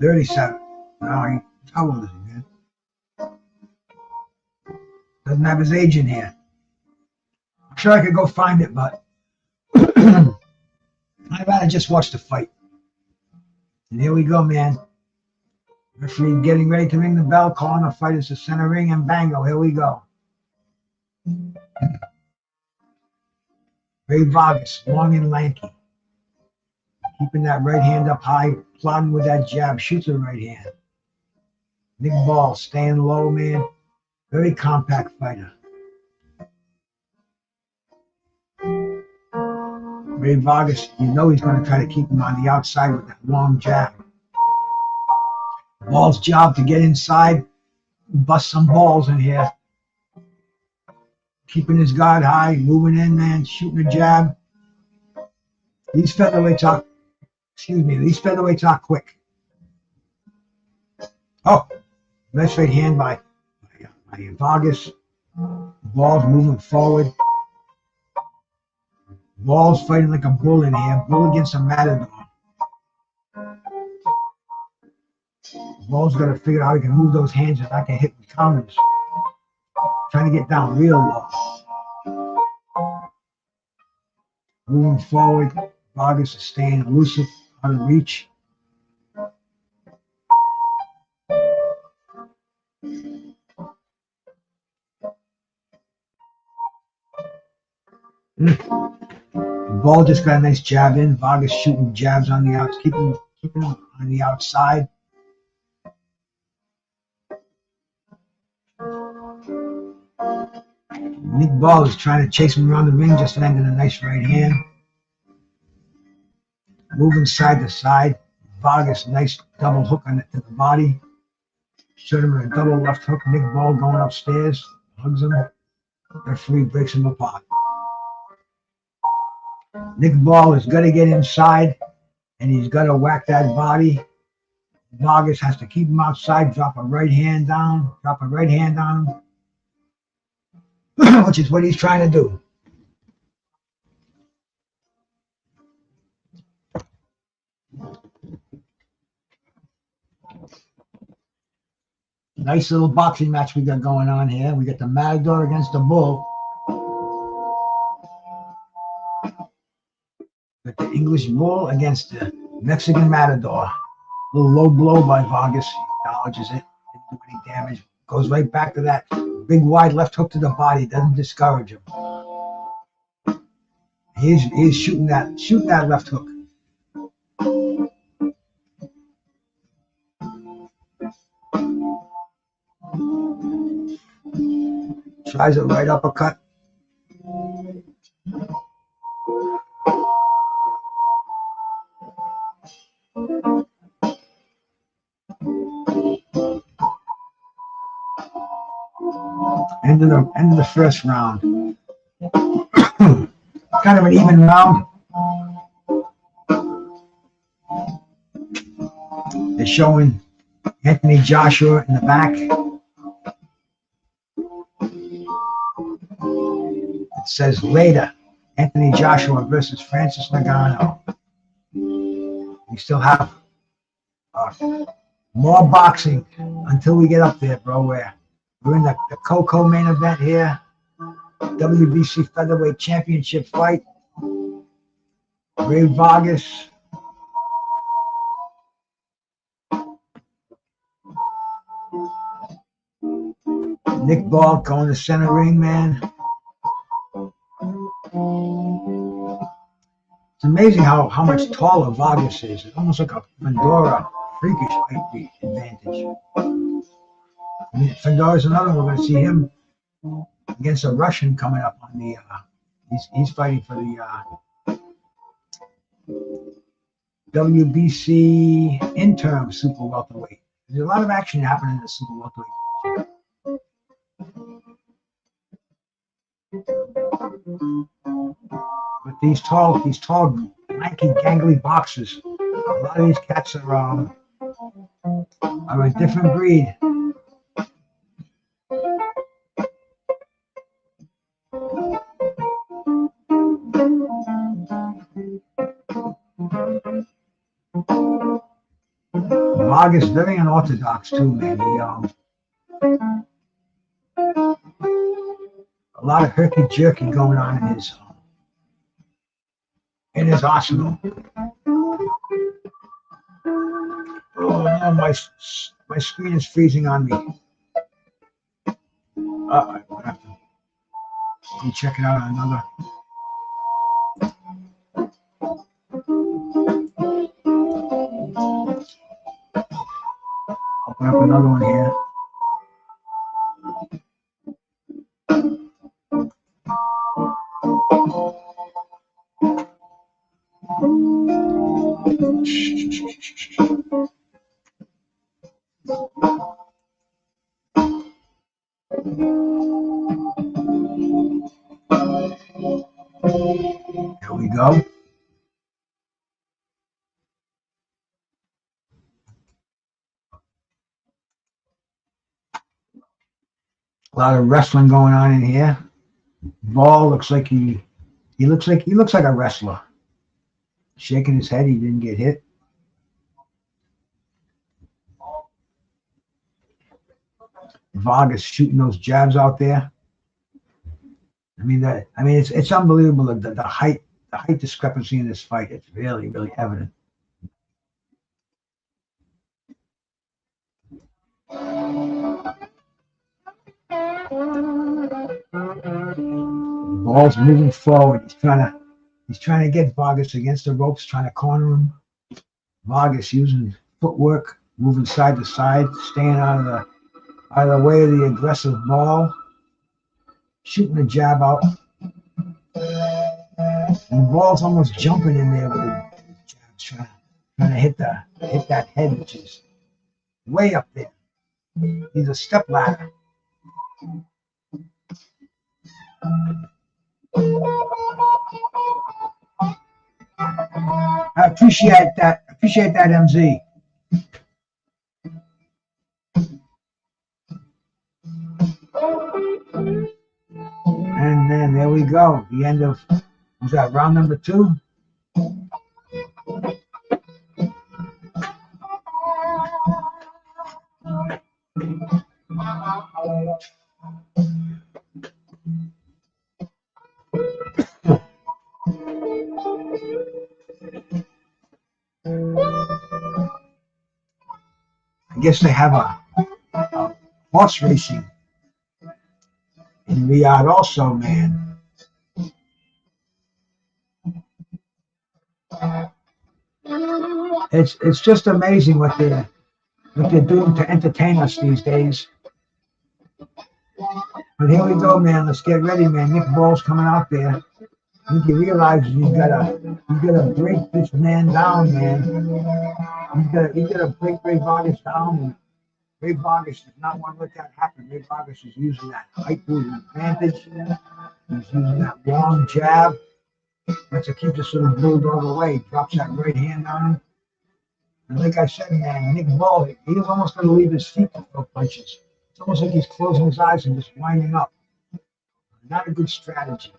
37. No, how old is he, man? Doesn't have his age in here. I'm sure I could go find it, but I'd rather just watch the fight. And here we go, man. Referee getting ready to ring the bell, calling the fighters to center ring, and bango, here we go. Ray Vargas, long and lanky. Keeping that right hand up high, plodding with that jab, shoots with the right hand. Nick Ball staying low, man. Very compact fighter. Ray Vargas, you know he's going to try to keep him on the outside with that long jab. Ball's job to get inside, bust some balls in here. Keeping his guard high, moving in, man, shooting a jab. These featherweights are quick. Oh, nice right hand by Vargas. Ball's moving forward. Ball's fighting like a bull in here. Bull against a matador. Ball's got to figure out how he can move those hands and not get hit with counters. Trying to get down real low. Moving forward. Vargas is staying elusive, out of reach. Ball just got a nice jab in. Vargas shooting jabs on the outs, keeping him on the outside. Nick Ball is trying to chase him around the ring, just landing a nice right hand. Moving side to side. Vargas, nice double hook to the body. Showed him a double left hook. Nick Ball going upstairs, hugs him. Referee breaks him apart. Nick Ball has got to get inside, and he's got to whack that body. Vargas has to keep him outside, drop a right hand on him, which is what he's trying to do. Nice little boxing match we got going on here. We got the Matador against the Bull. Got the English Bull against the Mexican Matador. A little low blow by Vargas. He acknowledges it. Didn't do any damage. Goes right back to that big wide left hook to the body. Doesn't discourage him. He's shooting that left hook. Tries a right uppercut. End of the first round. Kind of an even round. They're showing Anthony Joshua in the back. It says later, Anthony Joshua versus Francis Ngannou. We still have more boxing until we get up there, bro. We're in the Coco main event here. WBC Featherweight Championship fight. Ray Vargas. Nick Ball going to center ring, man. It's amazing how much taller Vargas is. It's almost like a Fedora freakish height advantage. I mean, Fedora's another one. We're going to see him against a Russian coming up on the. He's fighting for the WBC interim super welterweight. There's a lot of action happening in the super welterweight. But these tall, lanky, gangly boxers, a lot of these cats are a different breed. Vargas very unorthodox too, man. A lot of herky jerky going on in his in his arsenal. Oh no, my screen is freezing on me. I'm gonna have to check it out on another. Open up another one here. There we go. A lot of wrestling going on in here. Ball looks like he looks like a wrestler. Shaking his head, he didn't get hit. Vargas shooting those jabs out there. I mean it's unbelievable the height discrepancy in this fight. It's really, really evident. Ball's moving forward. He's trying to get Vargas against the ropes, trying to corner him. Vargas using footwork, moving side to side, staying out of the way of the aggressive Ball, shooting a jab out. And Ball's almost jumping in there with the jabs, trying to hit that head, which is way up there. He's a step ladder. I appreciate that. MZ. And then there we go. The end of, was that round number 2? I guess they have a horse racing in Riyadh also, man. It's just amazing what they're doing to entertain us these days. But here we go, man. Let's get ready, man. Nick Ball's coming out there. I think he realizes he's gotta break this man down, man. He's gotta break Ray Vargas down. And Ray Vargas does not want to let that happen. Ray Vargas is using that height to his advantage. He's using that long jab. That's to keep this little bulldog away. Drops that right hand on him. And like I said, man, Nick Ball, he was almost going to leave his feet to throw punches. It's almost like he's closing his eyes and just winding up. Not a good strategy.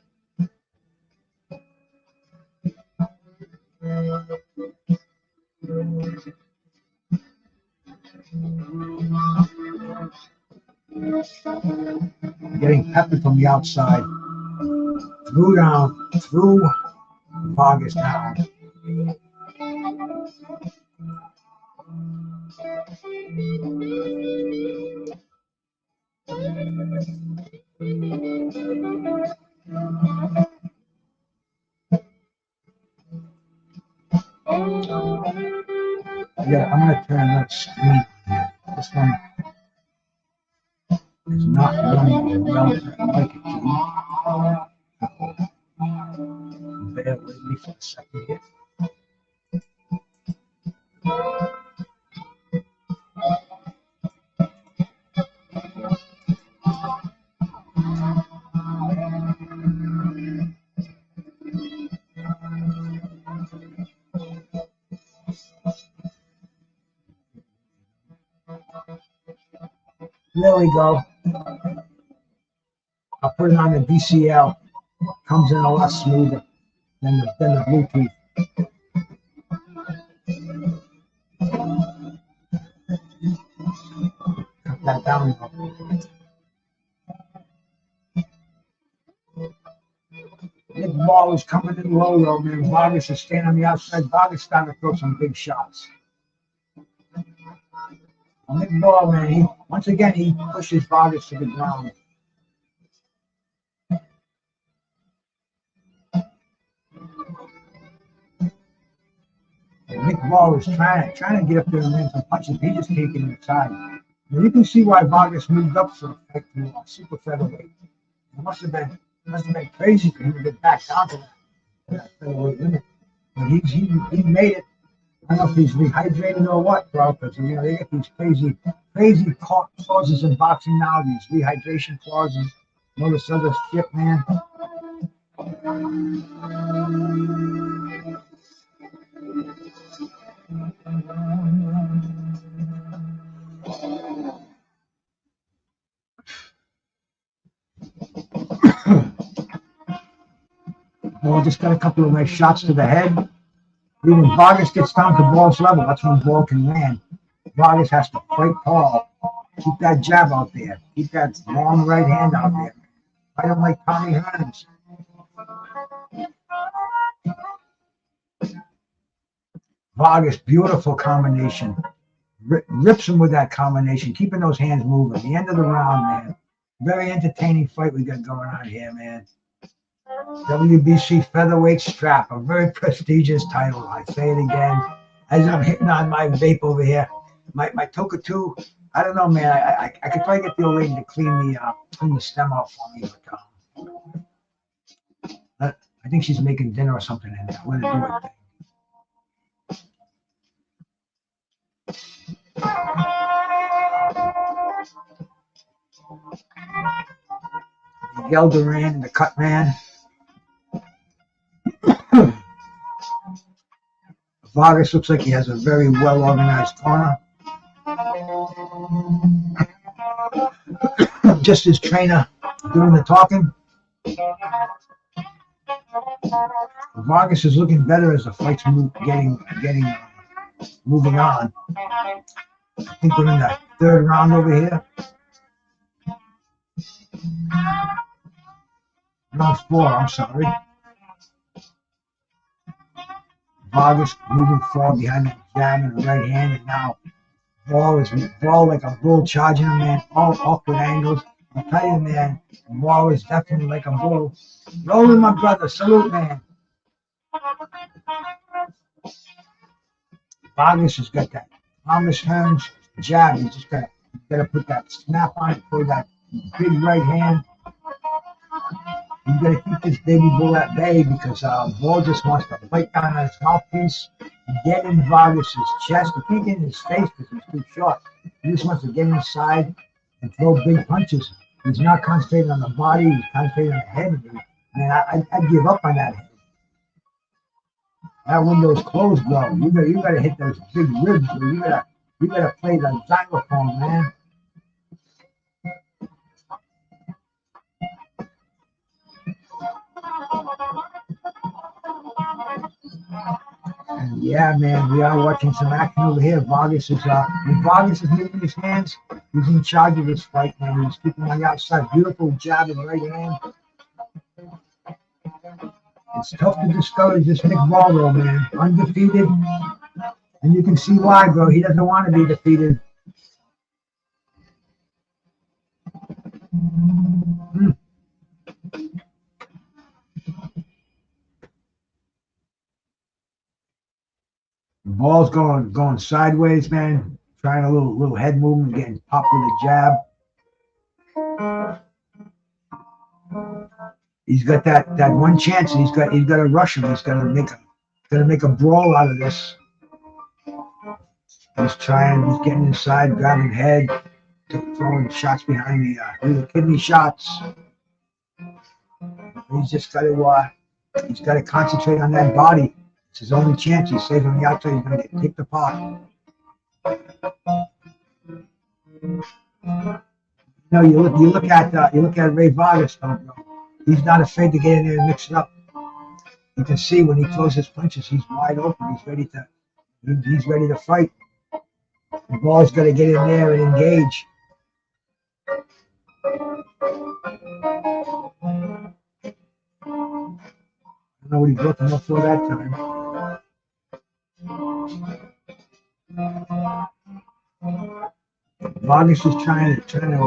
Getting peppered from the outside. Through Vargas down. Yeah, I'm going to turn that screen here. This one is not running well as I like it to. Bear with me for a second here. There we go. I'll put it on the BCL. Comes in a lot smoother than the Bluetooth. Cut that down. Big ball is coming in low, though, man. Vargas is standing on the outside. Vargas starting to throw some big shots. Big ball, man. Once again, he pushes Vargas to the ground. Nick Ball is trying to get up there and land some punches. He just can't get inside. Now you can see why Vargas moved up for effect to super featherweight. It must have been crazy for him to get back down to that featherweight limit. But he made it. I don't know if he's rehydrated or what, bro, because they get these crazy clauses in boxing now, these rehydration clauses, all this other shit, man. Ball just got a couple of nice shots to the head. Even Vargas gets down to Ball's level. That's when Ball can land. Vargas has to fight Paul. Keep that jab out there. Keep that long right hand out there. I don't like Tommy Hearns. Vargas, beautiful combination. Rips him with that combination, keeping those hands moving. The end of the round, man. Very entertaining fight we got going on here, man. WBC featherweight strap, a very prestigious title. I say it again, as I'm hitting on my vape over here. My Toka 2, I don't know, man. I could probably get the old lady to clean the stem out for me, but I think she's making dinner or something in there. Let her do it. Miguel Duran and the cut man. Vargas looks like he has a very well organized corner. Just his trainer doing the talking. Vargas is looking better as the fight's getting moving on. I think we're in the third round over here. Round 4, I'm sorry. Vargas moving forward behind the jab and the right hand, and now Ball like a bull charging him, man. All awkward angles. I'll tell you, man, Ball is definitely like a bull. Rolling, my brother. Salute, man. Vargas has got that Thomas Hearns jab. He's just got to put that snap on it, throw that big right hand. You got to keep this baby bull at bay because Ball just wants to bite down on his mouthpiece, get in Vargas' chest. He can't get in his face because he's too short. He just wants to get inside and throw big punches. He's not concentrating on the body. He's concentrating on the head. Man, I'd give up on that head. That window's closed, bro. You got to hit those big ribs, bro. You got to play the xylophone, man. And yeah, man, we are watching some action over here. Vargas is moving his hands. He's in charge of this fight, man. He's keeping on the outside. Beautiful jab in the right hand. It's tough to discourage this Nick Ball, though, man. Undefeated. And you can see why, bro. He doesn't want to be defeated. The ball's going sideways, man. Trying a little head movement, getting popped with a jab. He's got that one chance, and he's got to rush him. He's got to make a brawl out of this. He's getting inside, grabbing head, throwing shots behind the little kidney shots. He's just got to concentrate on that body. It's his only chance. He's safe on the outside. He's going to get kicked apart. No, you look at Ray Vargas, though, bro. He's not afraid to get in there and mix it up. You can see when he throws his punches, he's wide open. He's ready to fight. The Ball's got to get in there and engage. know what he broke him up for that time. Vargas is trying to set him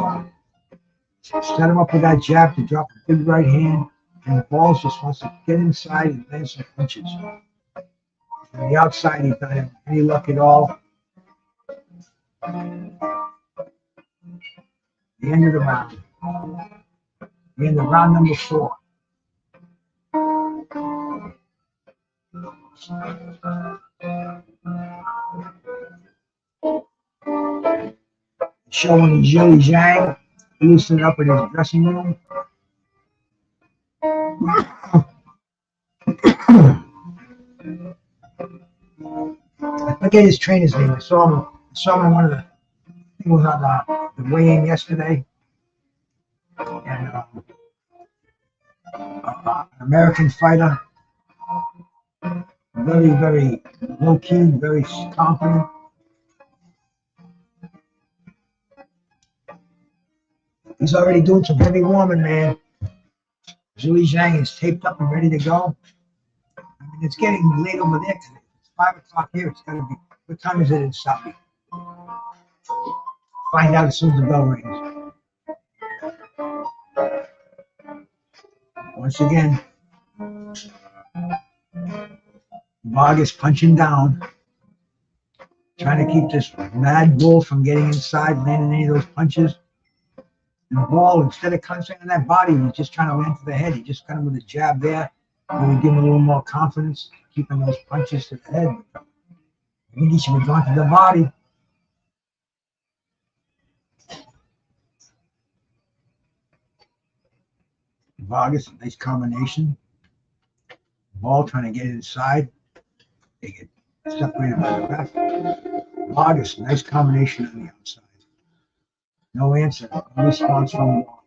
up with that jab to drop a big right hand, and the Balls just wants to get inside and land some punches. On the outside, he's not having any luck at all. The end of the round. The end of round number 4. Showing Zhang loosened up in his dressing room. I forget his trainer's name. I saw him in one of the things on the weigh-in yesterday. And an American fighter. Very, very low-key, very confident. He's already doing some heavy warming, man. Zhang is taped up and ready to go. I mean, it's getting late over there today. It's 5 o'clock here. It's got to be. What time is it in Saudi? Find out as soon as the bell rings. Once again, Vargas punching down, trying to keep this mad bull from getting inside, landing any of those punches. And the ball, instead of concentrating on that body, he's just trying to land to the head. He just got him with a jab there, really give him a little more confidence, keeping those punches to the head. I think he should have gone to the body. Vargas, nice combination. Ball trying to get inside. They get separated by the ref. Vargas, nice combination on the outside. No answer. No response from Wall.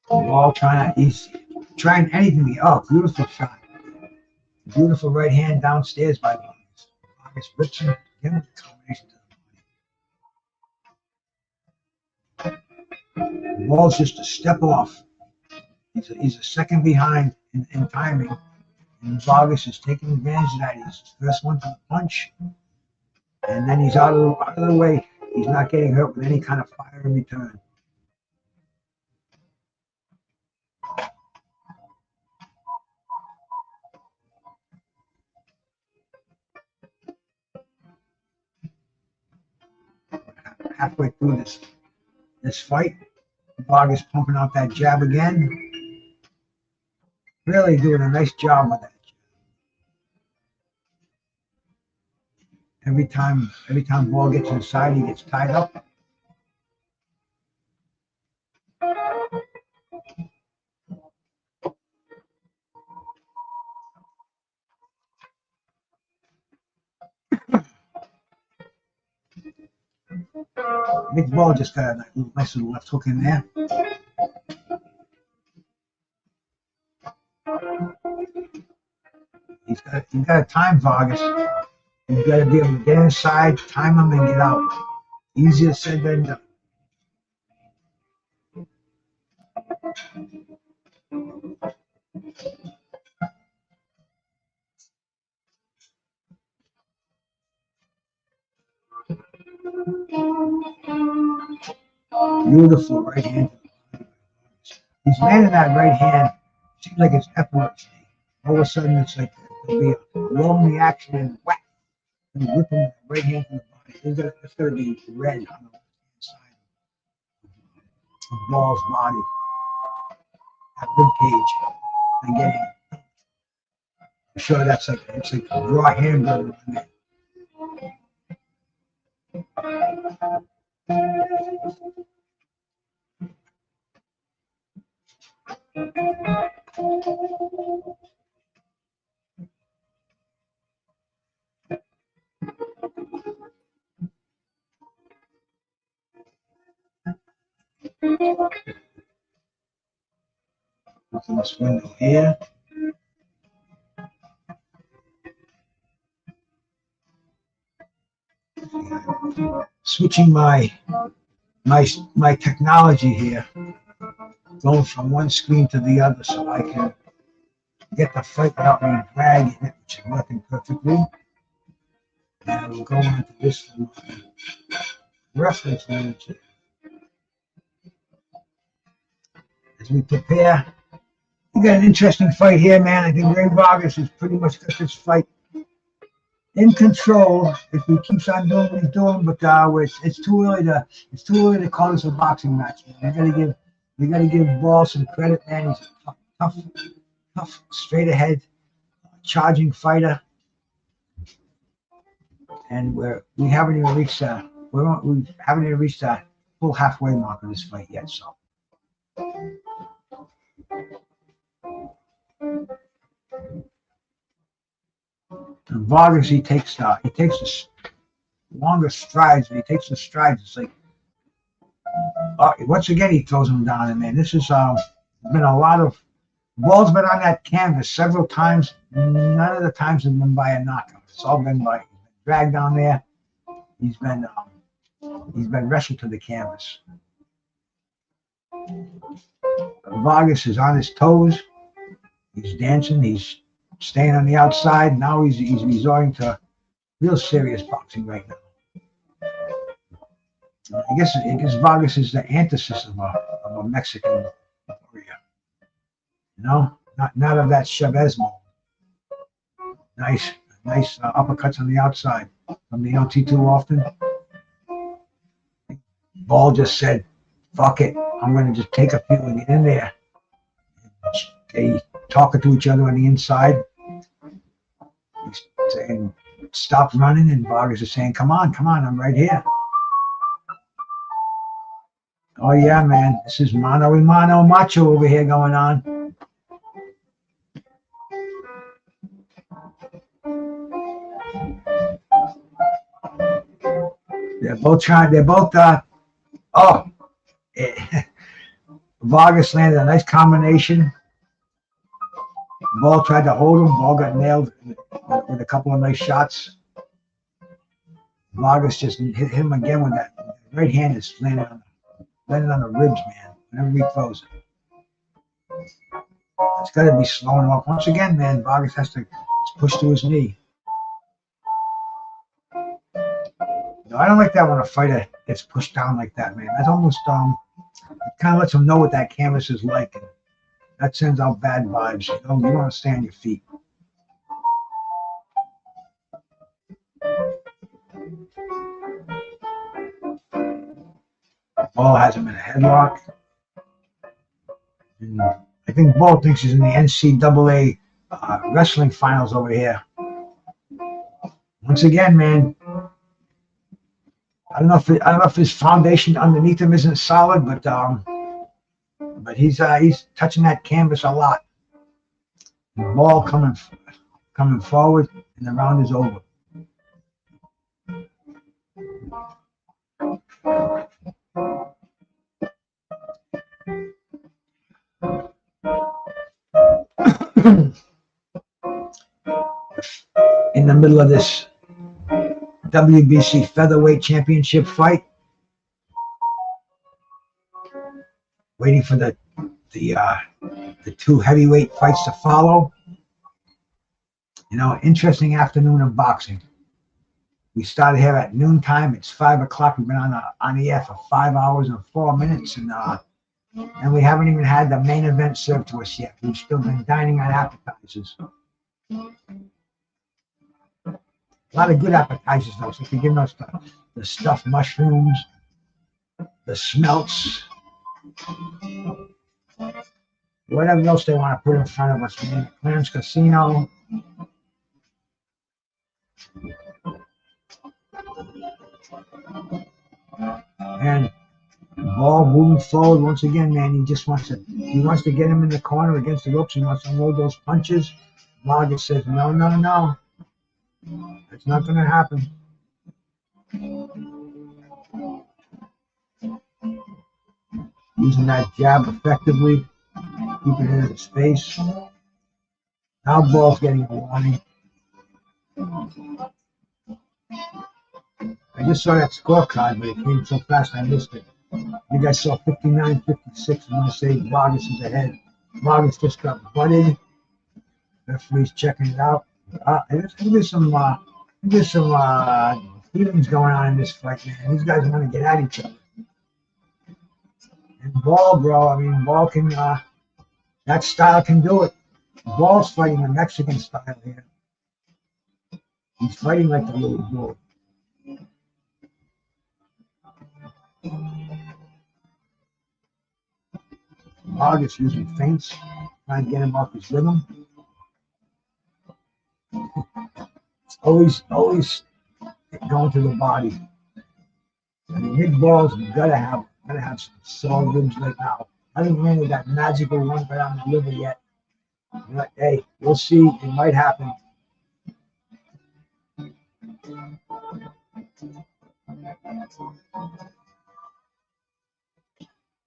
Wall he's trying anything. Oh, beautiful shot. Beautiful right hand downstairs by Vargas. Vargas rips him. Give him the combination to the body. Wall's just a step off. He's a second behind in timing. And Vargas is taking advantage of that. He's the first one to the punch. And then he's out of the way. He's not getting hurt with any kind of fire in return. Halfway through this fight, Vargas pumping out that jab again. Really doing a nice job with that. Every time ball gets inside, he gets tied up. Big Ball just got a nice little left hook in there. He's got to time Vargas. He's got to be able to get inside, time him, and get out. Easier said than done. Beautiful right hand. He's landing that right hand. Seems like it's effortless. All of a sudden, it's like there'll be a long reaction and whack, and whipping that right hand to the body. It's going to be red on the left hand side of Ball's body. That rib cage. And getting I'm sure it's like a raw hamburger in there. Look in this window here. switching my technology here, going from one screen to the other so I can get the fight without me dragging it, which is working perfectly. And we'll go into this reference image as we prepare. We got an interesting fight here, man. I think Ray Vargas has pretty much got this fight in control if he keeps on doing what he's doing. But it's too early to call this a boxing match, man. We gotta give Ball some credit, man. He's a tough, straight ahead, charging fighter, and we haven't even reached the full halfway mark of this fight yet. So. And Vargas, he takes the longer strides, but he takes the strides. It's like once again he throws him down, and man, this has been a lot of Ball's been on that canvas several times. None of the times have been by a knockout. It's all been by dragged down there. He's been wrestled to the canvas. Vargas is on his toes. He's dancing. He's staying on the outside. Now he's resorting to real serious boxing right now. I guess Vargas is the antithesis of a Mexican warrior. You know, not of that Chavez mold. Nice uppercuts on the outside from the LT too often. Ball just said, "Fuck it, I'm going to just take a few and get in there." They talking to each other on the inside. He's saying, "Stop running," and Vargas is saying, "Come on, I'm right here." Oh yeah, man, this is mano a mano macho over here going on. They're both Vargas landed a nice combination. Ball tried to hold him. Ball got nailed with a couple of nice shots. Vargas just hit him again with that right hand is landed on the ribs, man. Whenever he throws it, it's got to be slowing him up. Once again, man, Vargas has to push to his knee. No, I don't like that when a fighter gets pushed down like that, man. That's almost it kind of lets him know what that canvas is like, and that sends out bad vibes. You know, you want to stay on your feet. Ball has him in a headlock. And I think Ball thinks he's in the NCAA wrestling finals over here. Once again, man, I don't know if his foundation underneath him isn't solid, but he's touching that canvas a lot. The Ball coming forward, and the round is over. In the middle of this WBC featherweight championship fight, waiting for the two heavyweight fights to follow. You know, interesting afternoon of boxing. We started here at noontime. It's 5 o'clock. We've been on the air for 5 hours and 4 minutes, and we haven't even had the main event served to us yet. We've still been dining on appetizers. A lot of good appetizers, though. So if you're giving us the stuffed mushrooms, the smelts, whatever else they want to put in front of us, man. Clams Casino. And Ball moving forward once again, man. He wants to get him in the corner against the ropes. He wants to unload those punches. Vargas says, no. It's not going to happen. Using that jab effectively, keeping it in his face. Now Ball's getting a warning. I just saw that scorecard, but it came so fast I missed it. You guys saw 59-56. I'm going to say Vargas is ahead. Vargas just got butted. Referee's checking it out. There's some feelings going on in this fight, man. These guys want to get at each other. And Ball, bro, I mean, Ball can, that style can do it. Ball's fighting the Mexican style here. He's fighting like the little bull. Vargas using feints, trying to get him off his rhythm. Always going to the body. I mean, Nick Ball's gotta have some solid ribs right now. I haven't landed that magical one right on the liver yet. But, hey, we'll see. It might happen.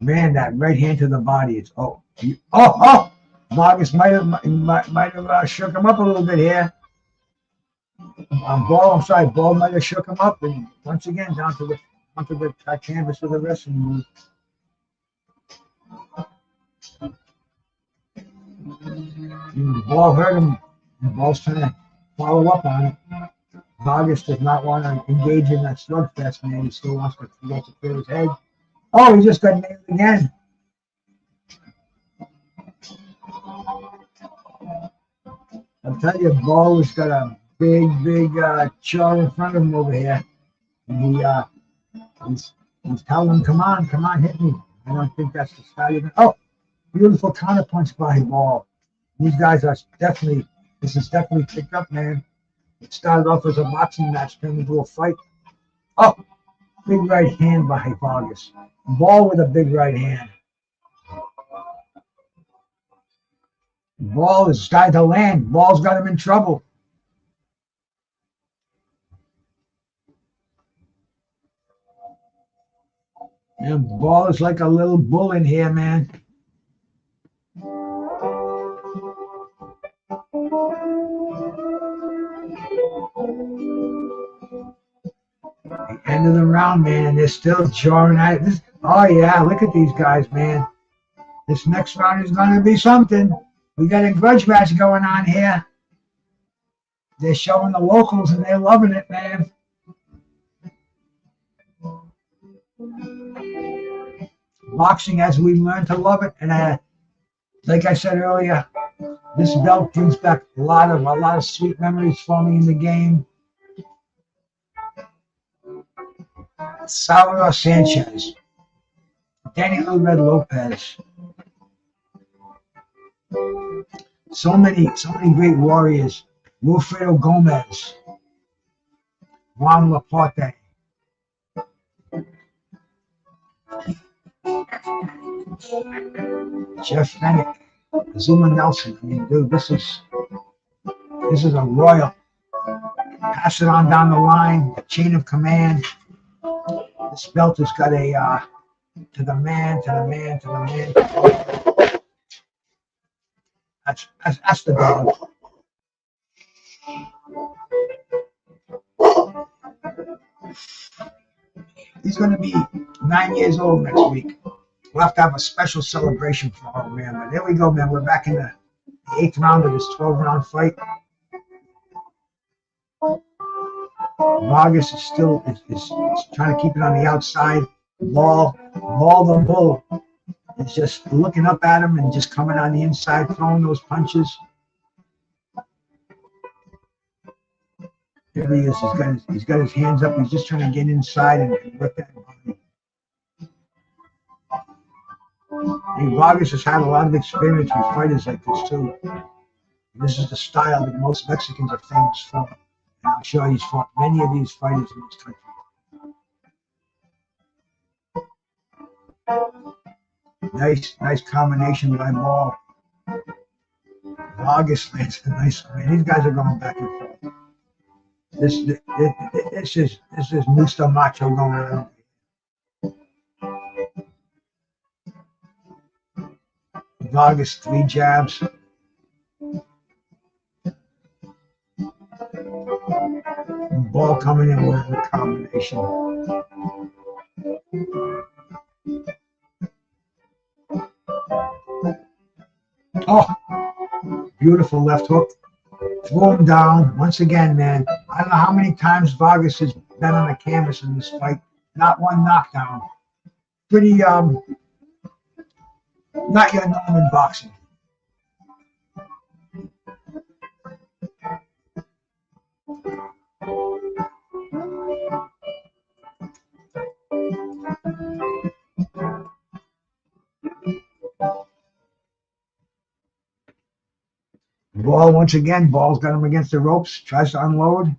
Man, that right hand to the body. It's Vargas might have shook him up a little bit here. Ball might have shook him up, and once again down to the canvas for the wrestling move. Ball hurt him. And Ball's trying to follow up on it. Vargas does not want to engage in that slugfest, man. He still wants to clear his head. Oh, he just got nailed again. I'll tell you, Ball has got a big chaw in front of him over here. And he's telling him, come on, hit me. I don't think that's the style you're going. Oh, beautiful counterpunch by Ball. These guys are this is definitely picked up, man. It started off as a boxing match, turned into a fight. Oh, big right hand by Vargas. Ball with a big right hand. Ball is starting to land. Ball's got him in trouble. And Ball is like a little bull in here, man. The end of the round, man. They're still jarring at this. Oh yeah, look at these guys, man. This next round is going to be something. We got a grudge match going on here. They're showing the locals and they're loving it, man. Boxing as we learn to love it, and like I said earlier, this belt brings back a lot of sweet memories for me in the game. Salvador Sanchez, Daniel Red Lopez. So many great warriors. Wilfredo Gomez, Juan Laporte. Jeff Fennick, Zuma Nelson. I mean, dude, this is a royal. Pass it on down the line, the chain of command. This belt has got a to the man. That's the dog. He's going to be 9 years old next week. We'll have to have a special celebration for him, man. But there we go, man. We're back in the 8th round of this 12-round fight. Vargas is still is trying to keep it on the outside. Ball the bull is just looking up at him and just coming on the inside, throwing those punches. There he is. He's got his hands up. He's just trying to get inside and whip that body. Hey, Vargas has had a lot of experience with fighters like this too. This is the style that most Mexicans are famous for. And I'm sure he's fought many of these fighters in this country. Nice combination by Ball. Vargas lands a nice one. These guys are going back and forth. This is Mr. Macho going on. Vargas 3 jabs. Ball coming in with the combination. Oh, beautiful left hook. Throw him down. Once again, man. I don't know how many times Vargas has been on the canvas in this fight. Not one knockdown. Pretty, not your norm in boxing. Ball once again. Ball's got him against the ropes. Tries to unload.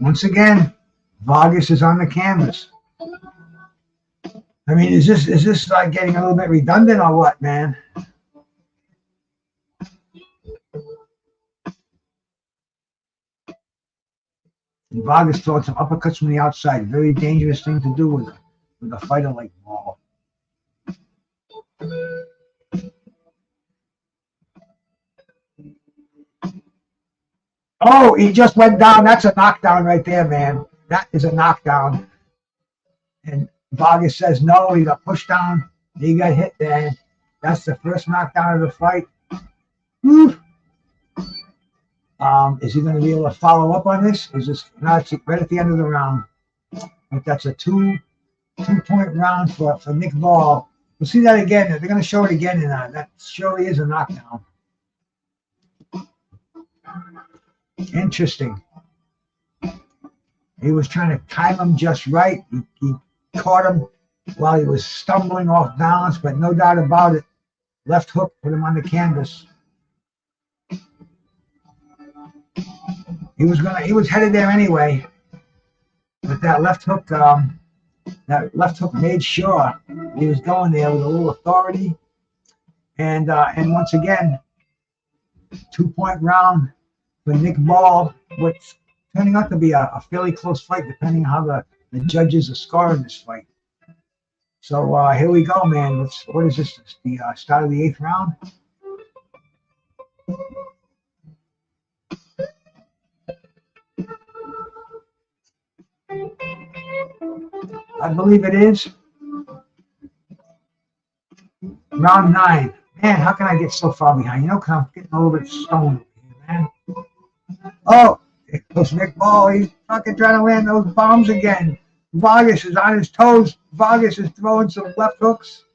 Once again, Vargas is on the canvas. I mean, is this like getting a little bit redundant or what, man? And Vargas throws some uppercuts from the outside. Very dangerous thing to do with a fighter like Ball. Oh, he just went down. That's a knockdown right there, man. That is a knockdown. And Vargas says no. He got pushed down. He got hit there. That's the first knockdown of the fight. Whew. Is he going to be able to follow up on this? Is this not right at the end of the round? But that's a two-point round for Nick Ball. We'll see that again. They're going to show it again, and that surely is a knockdown. Interesting. He was trying to time him just right. He caught him while he was stumbling off balance, but no doubt about it, left hook put him on the canvas. He was headed there anyway, but that left hook made sure he was going there with a little authority. And once again, 2-point round for Nick Ball, what's turning out to be a fairly close fight, depending on how the judges are scoring this fight. So here we go, man. What is this? The start of the 8th round? I believe it is. Round 9. Man, how can I get so far behind? You know, because I'm getting a little bit stoned here, man. Oh, it goes Nick Ball. He's fucking trying to land those bombs again. Vargas is on his toes. Vargas is throwing some left hooks,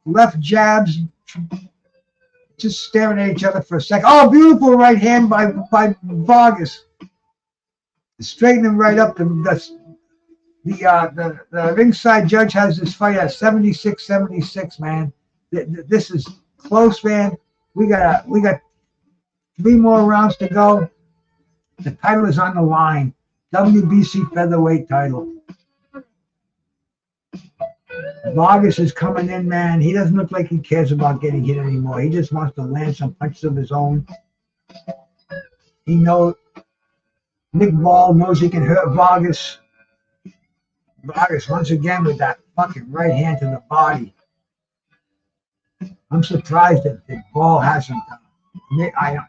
left jabs, just staring at each other for a second. Oh, beautiful right hand by Vargas. Straighten him right up. The ringside judge has this fight at 76-76, man. This is close, man. We got 3 more rounds to go. The title is on the line. WBC featherweight title. Vargas is coming in, man. He doesn't look like he cares about getting hit anymore. He just wants to land some punches of his own. He knows. Nick Ball knows he can hurt Vargas. Vargas once again with that fucking right hand to the body. I'm surprised that Ball hasn't.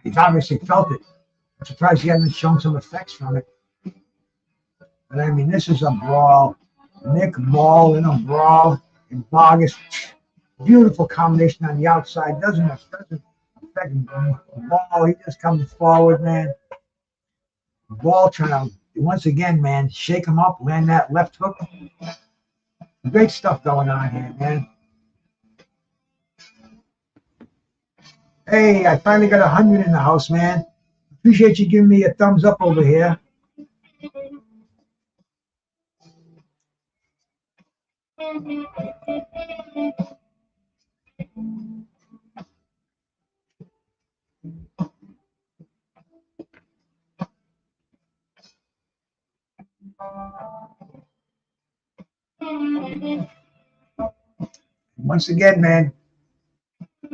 He's obviously felt it. I'm surprised he hasn't shown some effects from it. But I mean, this is a brawl. Nick Ball in a brawl, and Vargas, beautiful combination on the outside. Doesn't affect Ball. He just comes forward, man. Ball trying to, once again, man, shake him up, land that left hook. Great stuff going on here, man. Hey, I finally got 100 in the house, man. Appreciate you giving me a thumbs up over here. Once again, man,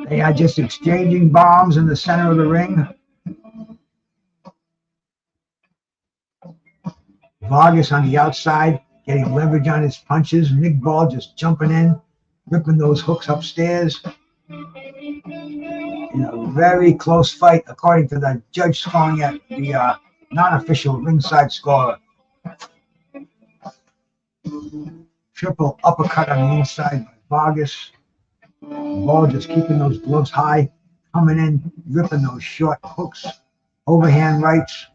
they are just exchanging bombs in the center of the ring. Vargas on the outside, getting leverage on his punches. Nick Ball just jumping in, ripping those hooks upstairs. In a very close fight, according to the judge scoring at the non-official ringside scorer. Triple uppercut on the inside by Vargas. Ball just keeping those gloves high, coming in, ripping those short hooks, overhand rights.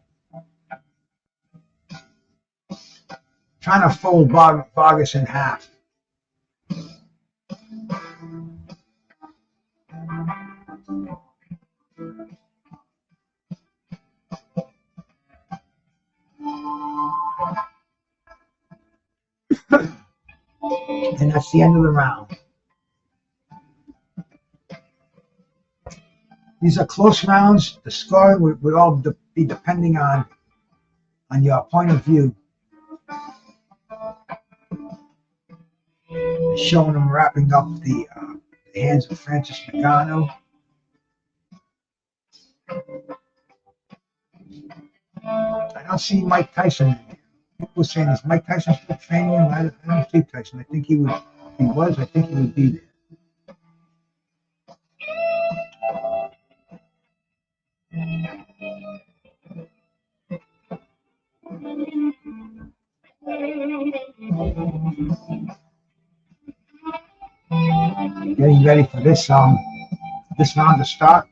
Trying to fold Vargas in half. And that's the end of the round. These are close rounds. The scoring would all be depending on your point of view. Showing them wrapping up the hands of Francis Ngannou. I don't see Mike Tyson in there. People were saying, is Mike Tyson still training him? I don't see Tyson. I think he would. If he was, I think he would be there. Getting ready for this round to start.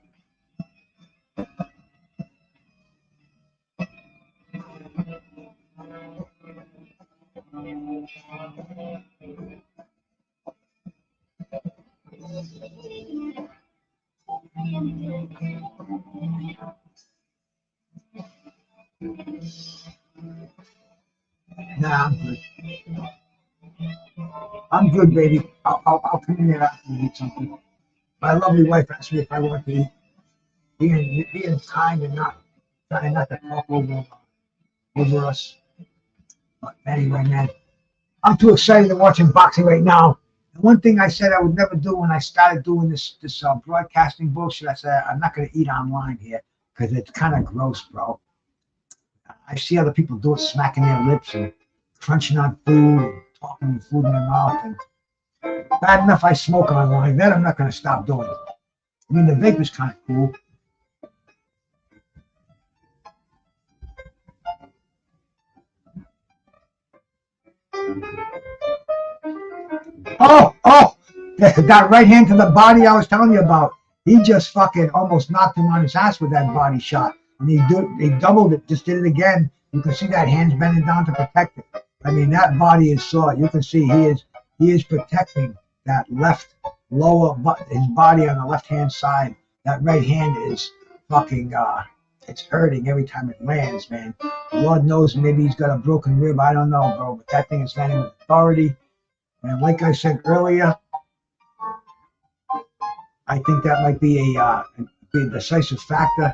Nah, I'm good. I'm good, baby. I'll come in there after and eat something. My lovely wife asked me if I want to eat. Being kind and not trying not to talk over us. But anyway, man, I'm too excited to watching boxing right now. And one thing I said I would never do when I started doing this broadcasting bullshit, I said I'm not going to eat online here because it's kind of gross, bro. I see other people do it, smacking their lips and crunching on food and talking with food in their mouth. And bad enough I smoke online. That I'm not going to stop doing. I mean, the vapor's kind of cool. Oh, that right hand to the body I was telling you about. He just fucking almost knocked him on his ass with that body shot. And he doubled it, just did it again. You can see that hand's bending down to protect it. I mean, that body is sore. You can see he is protecting that left lower, his body on the left-hand side. That right hand is fucking, it's hurting every time it lands, man. Lord knows maybe he's got a broken rib. I don't know, bro. But that thing is landing with authority. And like I said earlier, I think that might be a decisive factor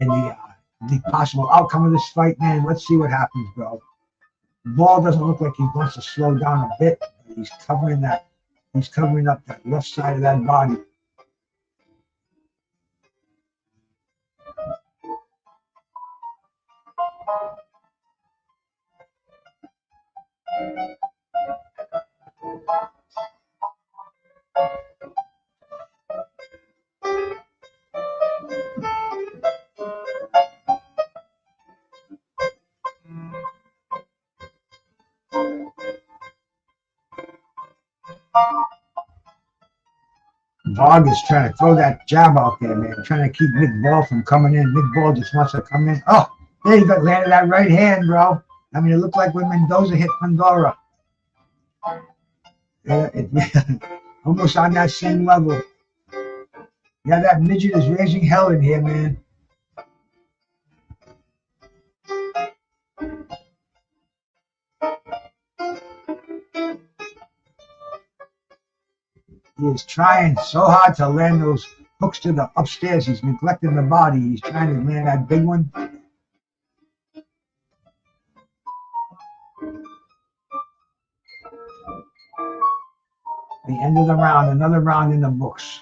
in the possible outcome of this fight, man. Let's see what happens, bro. Ball doesn't look like he wants to slow down a bit. He's covering up that left side of that body. Vargas trying to throw that jab out there, man. Trying to keep Nick Ball from coming in. Nick Ball just wants to come in. Oh, there you got landed that right hand, bro. I mean, it looked like when Mendoza hit Pandora. Almost on that same level. Yeah, that midget is raising hell in here, man. He is trying so hard to land those hooks to the upstairs. He's neglecting the body. He's trying to land that big one. The end of the round, another round in the books.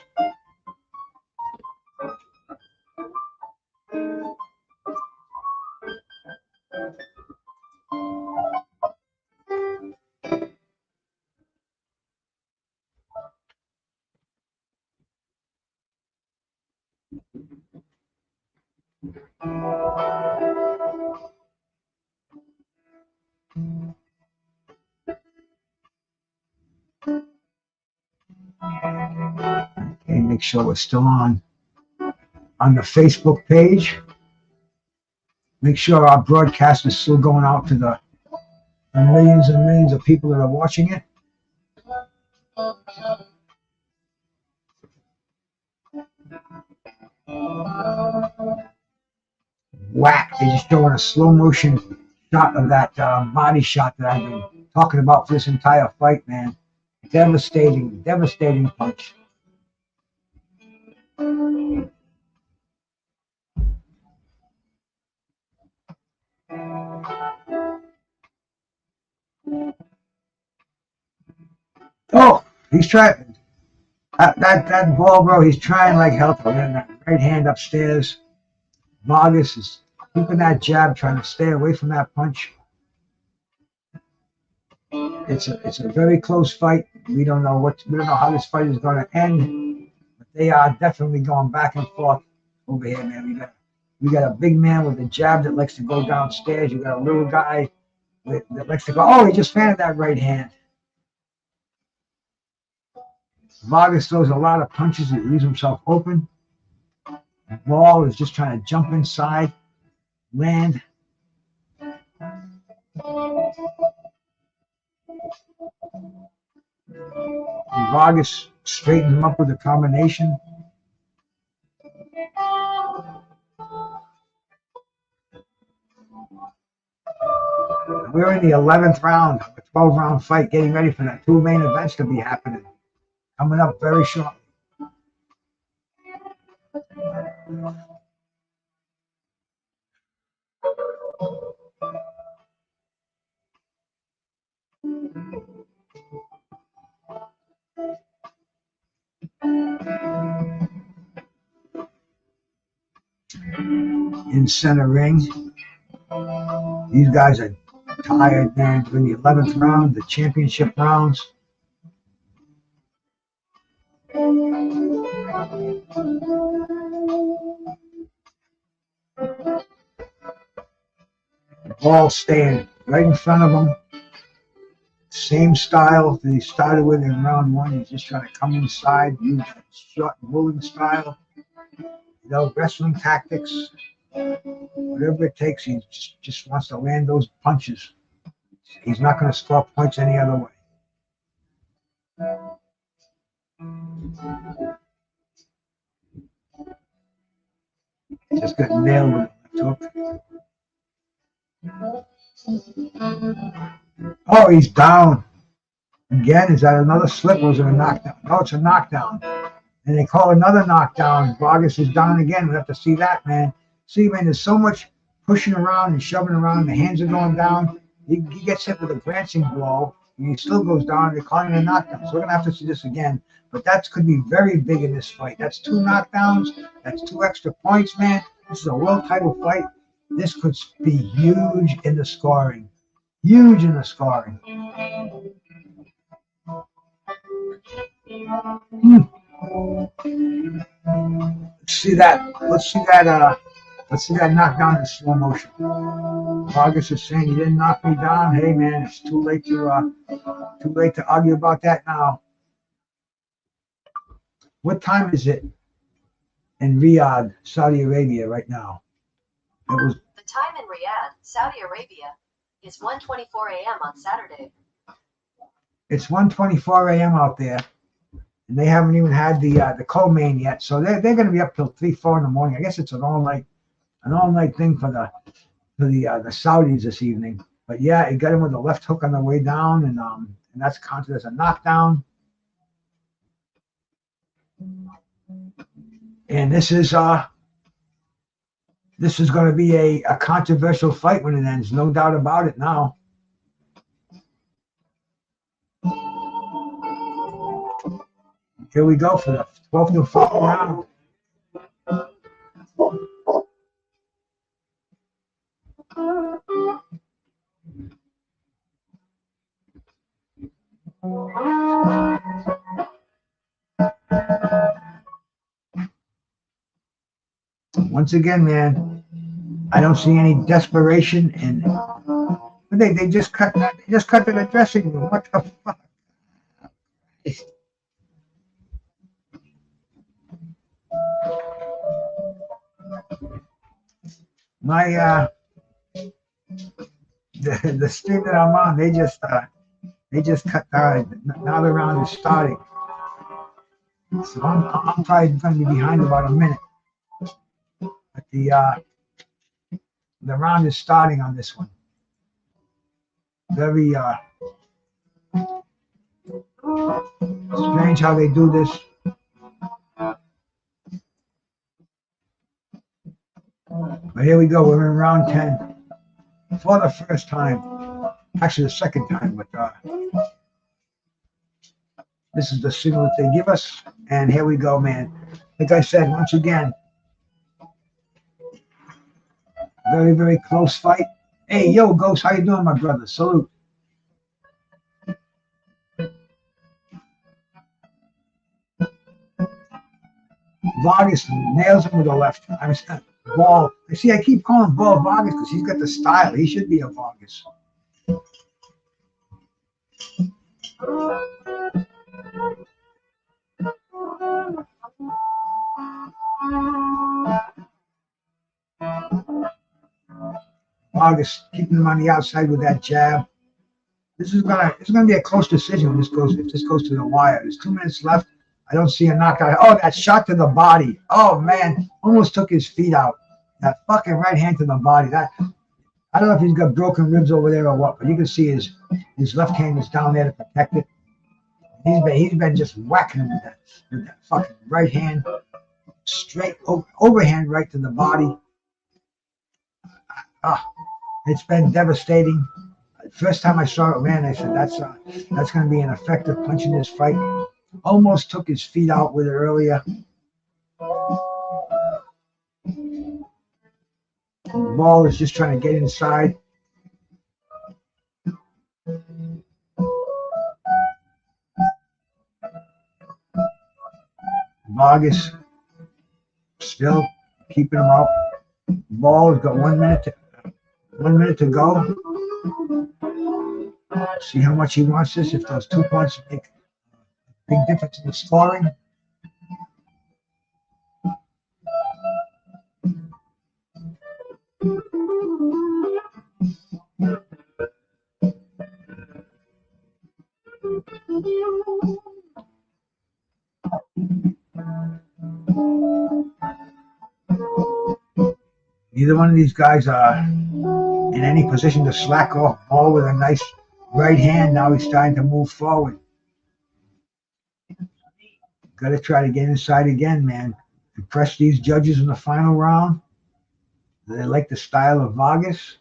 Okay, make sure we're still on the Facebook page. Make sure our broadcast is still going out to the millions and millions of people that are watching it. Whack! They just showing a slow motion shot of that body shot that I've been talking about for this entire fight, man. Devastating, devastating punch. Oh, he's trying that ball, bro. He's trying like hell to land that right hand upstairs. Vargas is keeping that jab, trying to stay away from that punch. It's a very close fight. We don't know how this fight is going to end, but they are definitely going back and forth over here, man. We got a big man with a jab that likes to go downstairs. You got a little guy that likes to go. Oh, he just fanted that right hand. Vargas throws a lot of punches. He leaves himself open. The ball is just trying to jump inside, land. And Vargas straightens him up with a combination. We're in the 11th round of a 12-round fight, getting ready for the two main events to be happening. Coming up very shortly. In center ring, these guys are tired, man. In the 11th round, the championship rounds. The ball staying right in front of them. Same style that he started with in round one. He's just trying to come inside, use that short rolling style. You know, wrestling tactics. Whatever it takes, he just wants to land those punches. He's not going to score points any other way. Just got nailed with the left hook. Oh, he's down. Again, is that another slip or is it a knockdown? No, it's a knockdown. And they call another knockdown. Vargas is down again. We have to see that, man. See, man, there's so much pushing around and shoving around. The hands are going down. He gets hit with a glancing blow, and he still goes down. They're calling it a knockdown. So we're going to have to see this again. But that could be very big in this fight. That's 2 knockdowns. That's 2 extra points, man. This is a world title fight. This could be huge in the scoring. Huge in the scoring. Let's see that. Let's see that knockdown in slow motion. Vargas is saying, "You didn't knock me down." Hey, man, it's too late to argue about that now. What time is it in Riyadh, Saudi Arabia, right now?
The time in Riyadh, Saudi Arabia, is 1:24 a.m. on Saturday.
It's 1:24 a.m. out there, and they haven't even had the co-main yet, so they're going to be up till 3-4 in the morning. I guess it's an all-night thing for the Saudis this evening. But yeah, it got him with the left hook on the way down, and that's counted as a knockdown. And this is going to be a controversial fight when it ends, no doubt about it now. Here we go for the 12th and final round. Once again, man, I don't see any desperation in. But they just cut to the dressing room. What the fuck? My the stream that I'm on, they just cut. Now the round is starting, so I'm probably going to be behind about a minute. But the round is starting on this one. Very strange how they do this. But here we go. We're in round 10 for the first time. Actually, the second time, but this is the signal that they give us. And here we go, man. Like I said, once again, very, very close fight. Hey, yo, Ghost, how you doing, my brother? Salute. Vargas nails him with the left. I was Ball. See, I keep calling Ball Vargas because he's got the style. He should be a Vargas. Vargas keeping him on the outside with that jab. This is gonna be a close decision when if this goes to the wire. There's 2 minutes left. I don't see a knockout. Oh, that shot to the body. Oh man, almost took his feet out. That fucking right hand to the body. That I don't know if he's got broken ribs over there or what, but you can see his left hand is down there to protect it. He's been just whacking him with that fucking right hand, straight overhand right to the body. It's been devastating. First time I saw it land, I said that's going to be an effective punch in this fight. Almost took his feet out with it earlier. The ball is just trying to get inside. Vargas still keeping him out. Ball has got 1 minute to go. See how much he wants this. If those 2 points make a big difference in the scoring. Neither one of these guys are in any position to slack off. Ball with a nice right hand. Now he's starting to move forward. Got to try to get inside again, man. Impress these judges in the final round. Do they like the style of Vargas?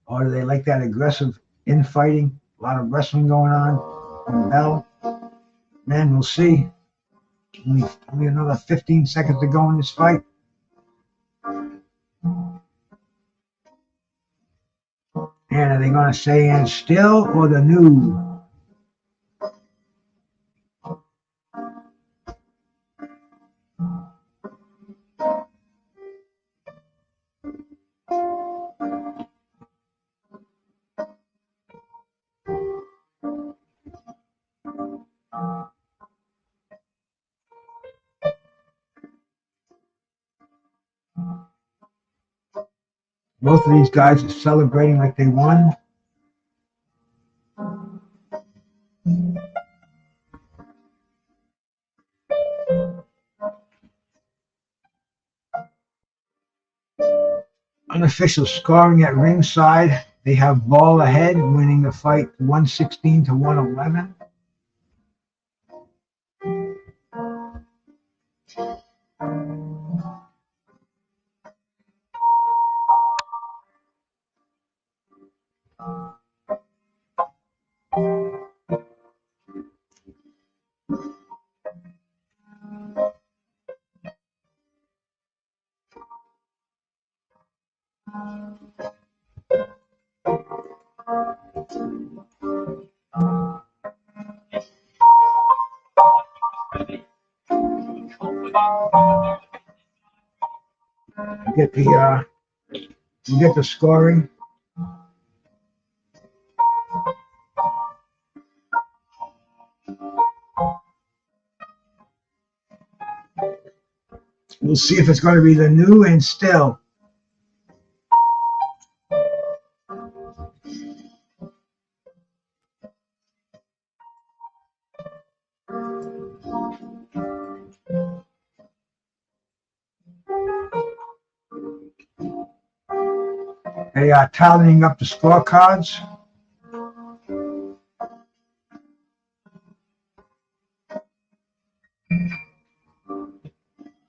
Or do they like that aggressive infighting? A lot of wrestling going on from Bell. Man, we'll see. Only another 15 seconds to go in this fight. And are they going to say and still or the new? Both of these guys are celebrating like they won. Unofficial scoring at ringside. They have Ball ahead, winning the fight 116 to 111. Get We'll get the scoring. We'll see if it's going to be the new and still. They are tallying up the scorecards.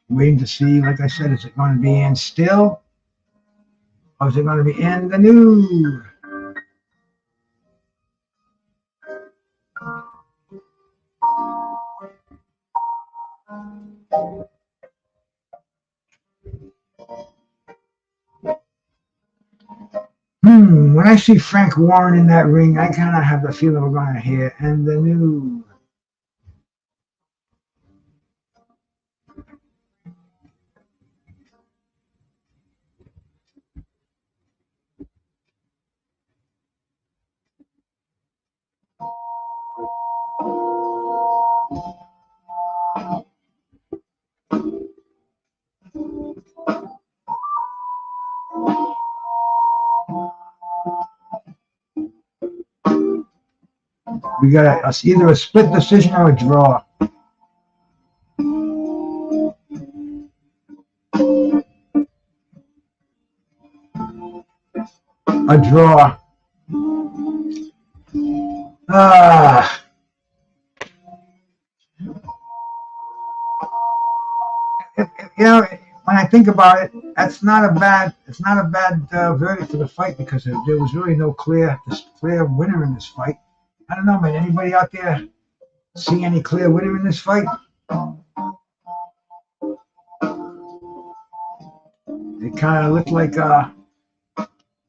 Waiting to see, like I said, is it going to be in still? Or is it going to be in the new? When I see Frank Warren in that ring, I kind of have the feeling we're going to hear and the new. We got either a split decision or a draw. A draw. You know, when I think about it, it's not a bad verdict for the fight because there was really no clear winner in this fight. I don't know, man. Anybody out there see any clear winner in this fight? It kind of looked like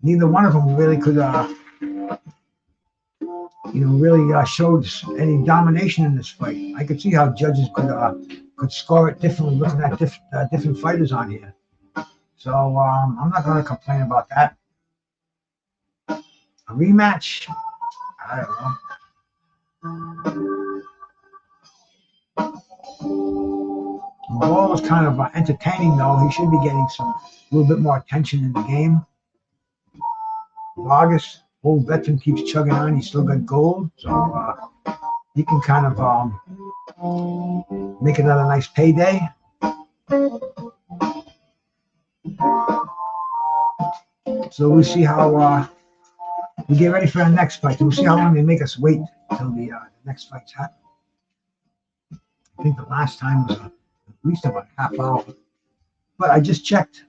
neither one of them really could, really showed any domination in this fight. I could see how judges could score it differently looking at different fighters on here. So I'm not going to complain about that. A rematch? I don't know. Ball was kind of entertaining though. He should be getting a little bit more attention in the game. Vargas, old veteran, keeps chugging on. He's still got gold, so he can kind of make another nice payday. So we'll see how we get ready for our next fight. We'll see how long they make us wait until the next fight's happen. I think the last time was at least about a half hour. But I just checked,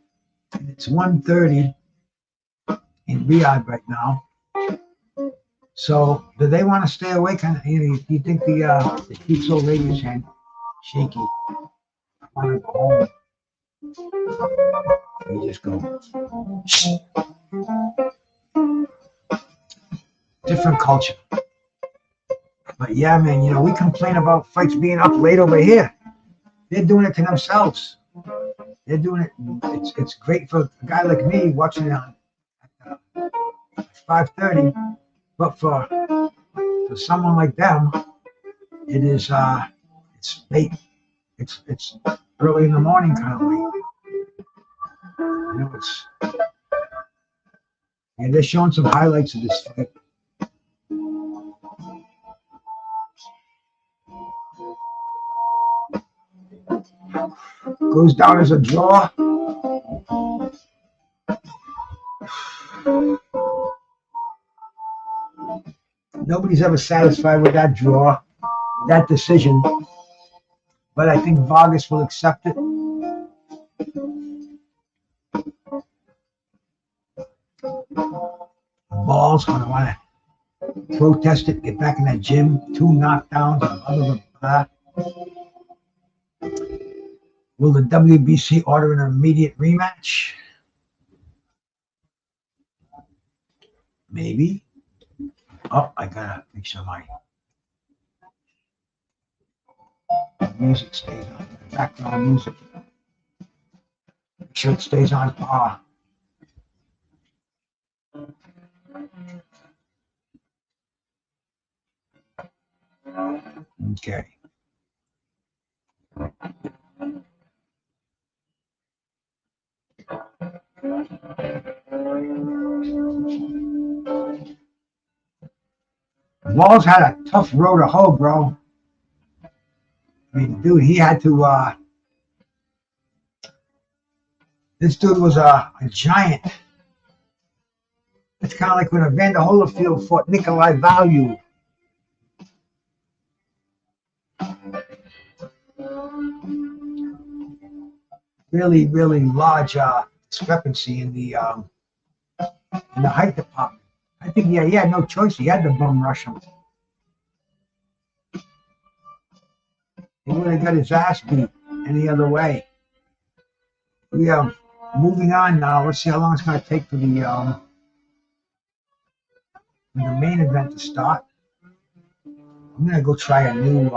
and it's 1:30 in Riyadh right now. So do they want to stay awake? Do you think the heat's old lady's hand shaky? I want to go home. You just go. Different culture. But yeah, man, we complain about fights being up late over here. They're doing it to themselves. They're doing it. It's great for a guy like me watching it on 5:30, but for someone like them, it is it's late. It's early in the morning kind of late. They're showing some highlights of this fight. Goes down as a draw. Nobody's ever satisfied with that draw, that decision. But I think Vargas will accept it. Ball's going to want to protest it, get back in that gym. 2 knockdowns, other than that. Will the WBC order an immediate rematch? Maybe. Oh, I gotta make sure my music stays on. Background music. Make sure it stays on par. Okay. Walls had a tough road to hoe, bro. I mean, dude, he had to, this dude was a giant. It's kind of like when Evander Holyfield fought Nikolai Valuev. Really, really large discrepancy in the height department. I think he had no choice. He had to bum rush him. He would have got his ass beat any other way. We are moving on now. Let's see how long it's going to take for the main event to start. I'm going to go try a new.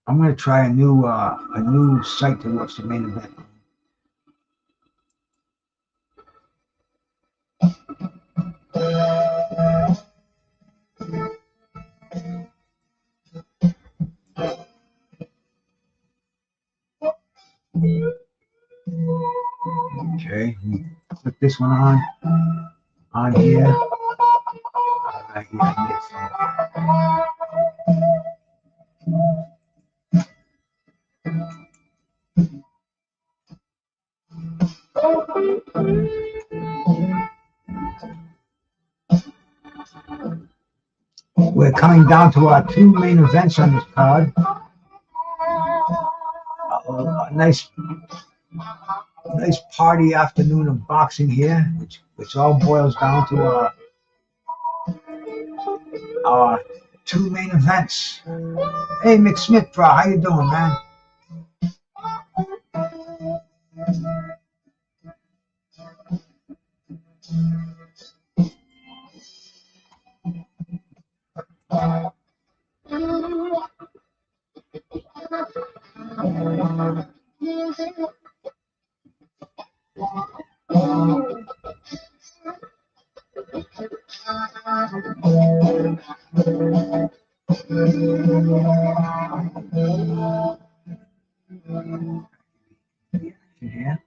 I'm going to try a new site to watch the main event. Okay, put this one on here. We're coming down to our two main events on this card. A nice party afternoon of boxing here, which all boils down to our two main events. Hey, Mick Smith, bro, how you doing, man? Yeah.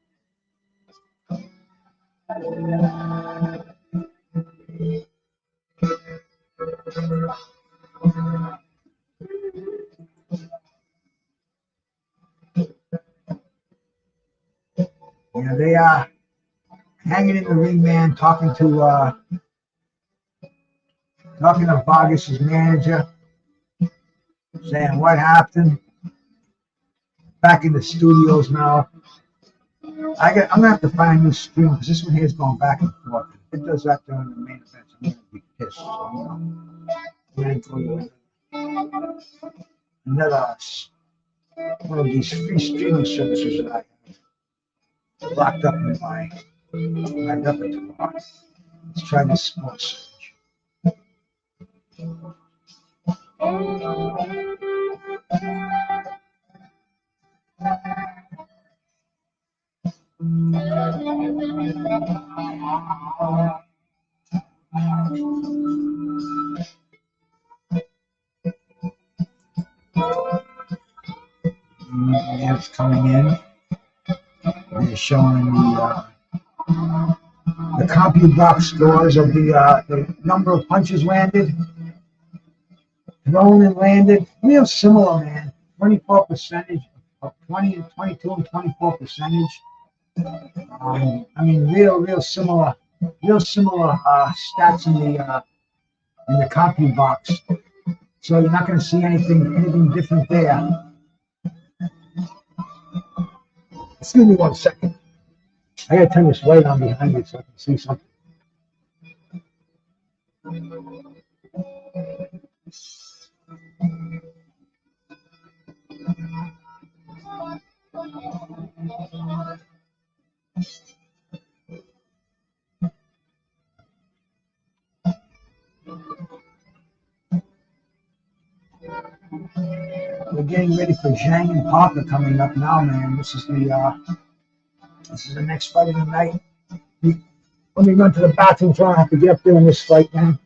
Yeah, they are hanging in the ring, man, talking to Vargas' manager, saying what happened. Back in the studios now. I'm gonna have to find a new stream because this one here is going back and forth. If it does that during the main event, I'm gonna be pissed. So, I'm gonna go to another one of these free streaming services that I have locked up in my repertoire. Let's try this sports. Yeah, it's coming in. They're showing the CompuBox scores of the number of punches landed, thrown and landed. Real similar, man. 24 percentage of 20 and 22 and 24 percentage. I mean, real similar stats in the CompuBox. So you're not going to see anything different there. Excuse me 1 second. I gotta turn this light on behind me so I can see something. We're getting ready for Zhang and Parker coming up now, man. This is the next fight of the night. Let me run to the bathroom so I don't have to get up there in this fight, man.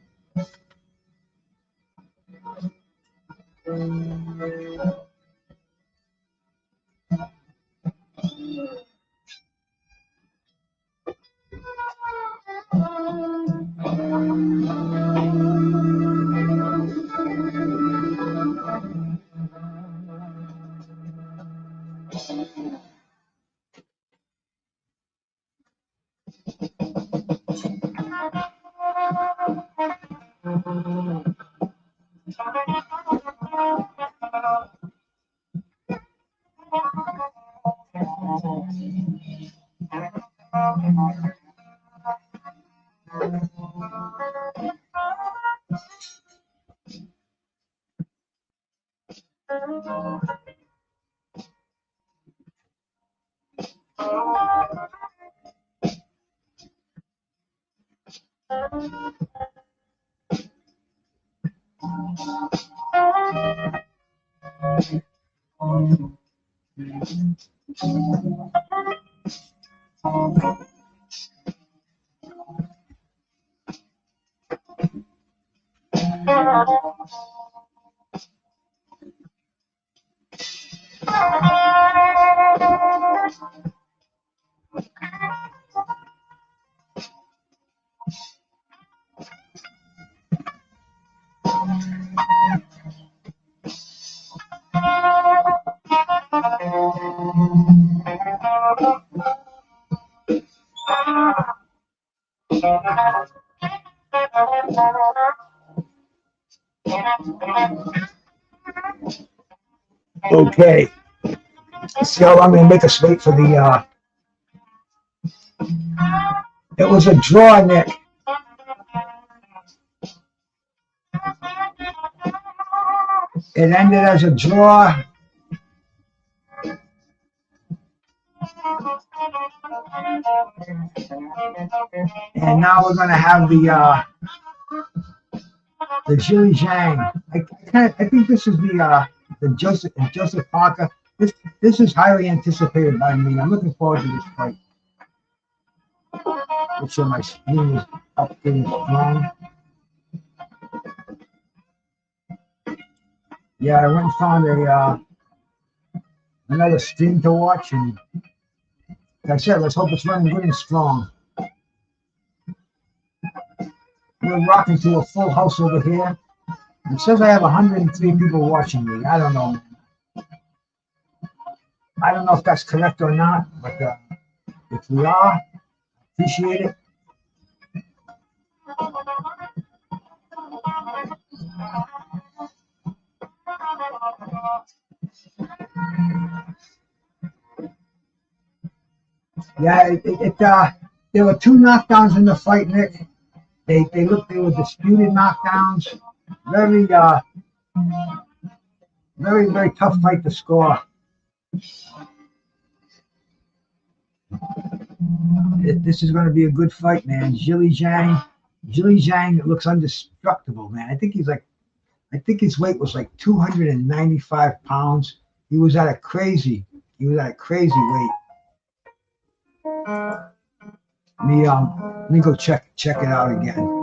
Okay. Let's see how long they make us wait for the, it was a draw, Nick. It ended as a draw. And now we're gonna have the Zhilei Zhang. I think this is the Joseph Parker. This is highly anticipated by me. I'm looking forward to this fight. Make sure my screen is up getting strong. Yeah, I went and found another stream to watch, and like I said, let's hope it's running good and strong. We're rocking to a full house over here. It says I have 103 people watching me. I don't know. I don't know if that's correct or not, but if we are, appreciate it. Yeah, there were two knockdowns in the fight, Nick. They were disputed knockdowns. Very very tough fight to score. This is going to be a good fight, man. Zhilei Zhang looks indestructible, man. I think his weight was like 295 pounds. He was at a crazy weight. Let me go check it out again.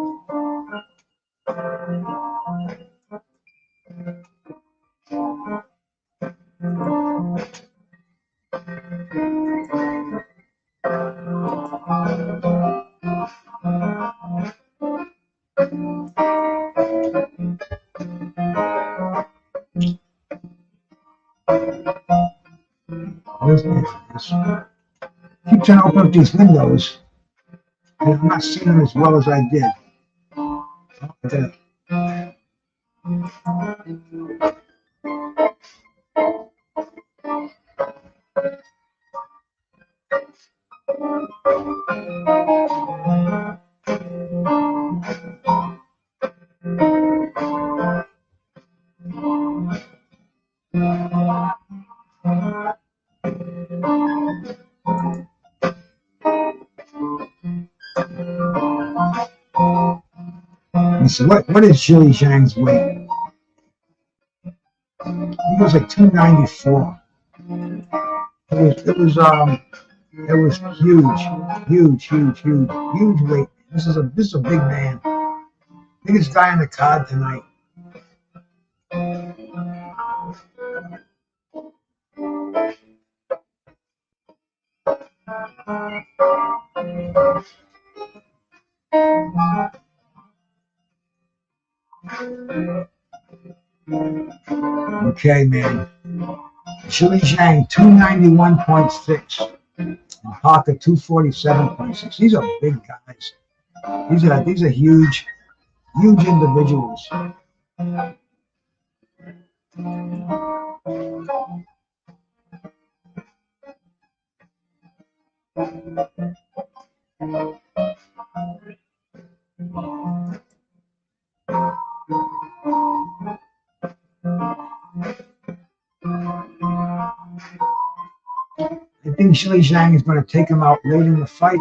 Keep trying to open up these windows, and I'm not seeing them as well as I did. So what is Zhilei Zhang's weight? He was like 294. It was It was huge weight. This is a big man. Biggest guy on the card tonight. Okay, man. Zhilei Zhang, 291.6. And Parker, 247.6. These are big guys. These are huge individuals. I think Zhilei Zhang is going to take him out late in the fight.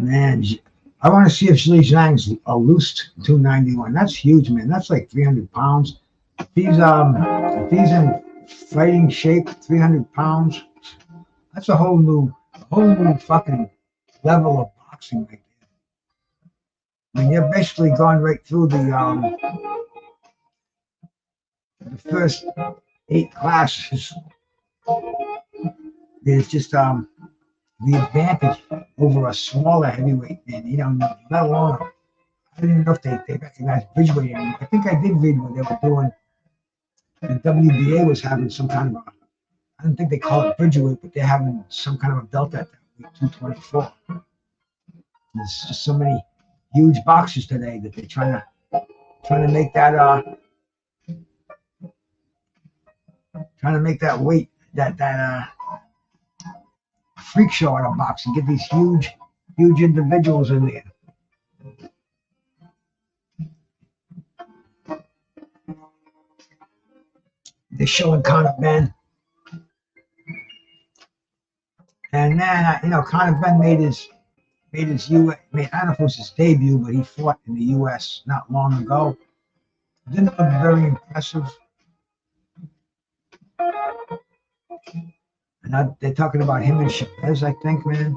Man, I want to see if Zhilei Zhang's a loose 291. That's huge, man. That's like 300 pounds. If he's in fighting shape, 300 pounds, that's a whole new fucking level of boxing right there. I mean, you're basically going right through the first 8 classes. There's just the advantage over a smaller heavyweight man. You know, let alone, I didn't know if they recognize Bridgeweight anymore. I think I did read what they were doing. The WBA was having some kind of I don't think they call it Bridgeweight, but they're having some kind of a belt at that week, 224. There's just so many huge boxers today that they're trying to make that weight, that freak show out of boxing. Get these huge individuals in there. They're showing Conor Ben, and then Conor Ben made his I don't know if it was his debut, but he fought in the U.S. not long ago. Didn't look very impressive. And they're talking about him and Chavez, I think, man.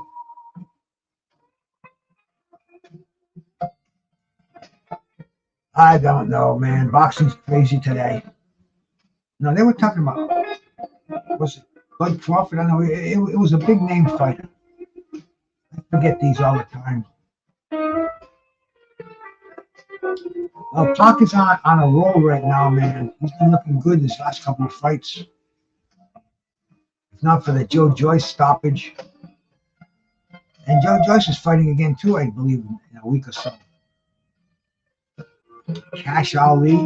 I don't know, man. Boxing's crazy today. No, they were talking about, was it Bud Crawford? I don't know. It was a big name fighter. I forget these all the time. Well, Parker's on a roll right now, man. He's been looking good his last couple of fights. If not for the Joe Joyce stoppage. And Joe Joyce is fighting again, too, I believe, in a week or so. Cash Ali.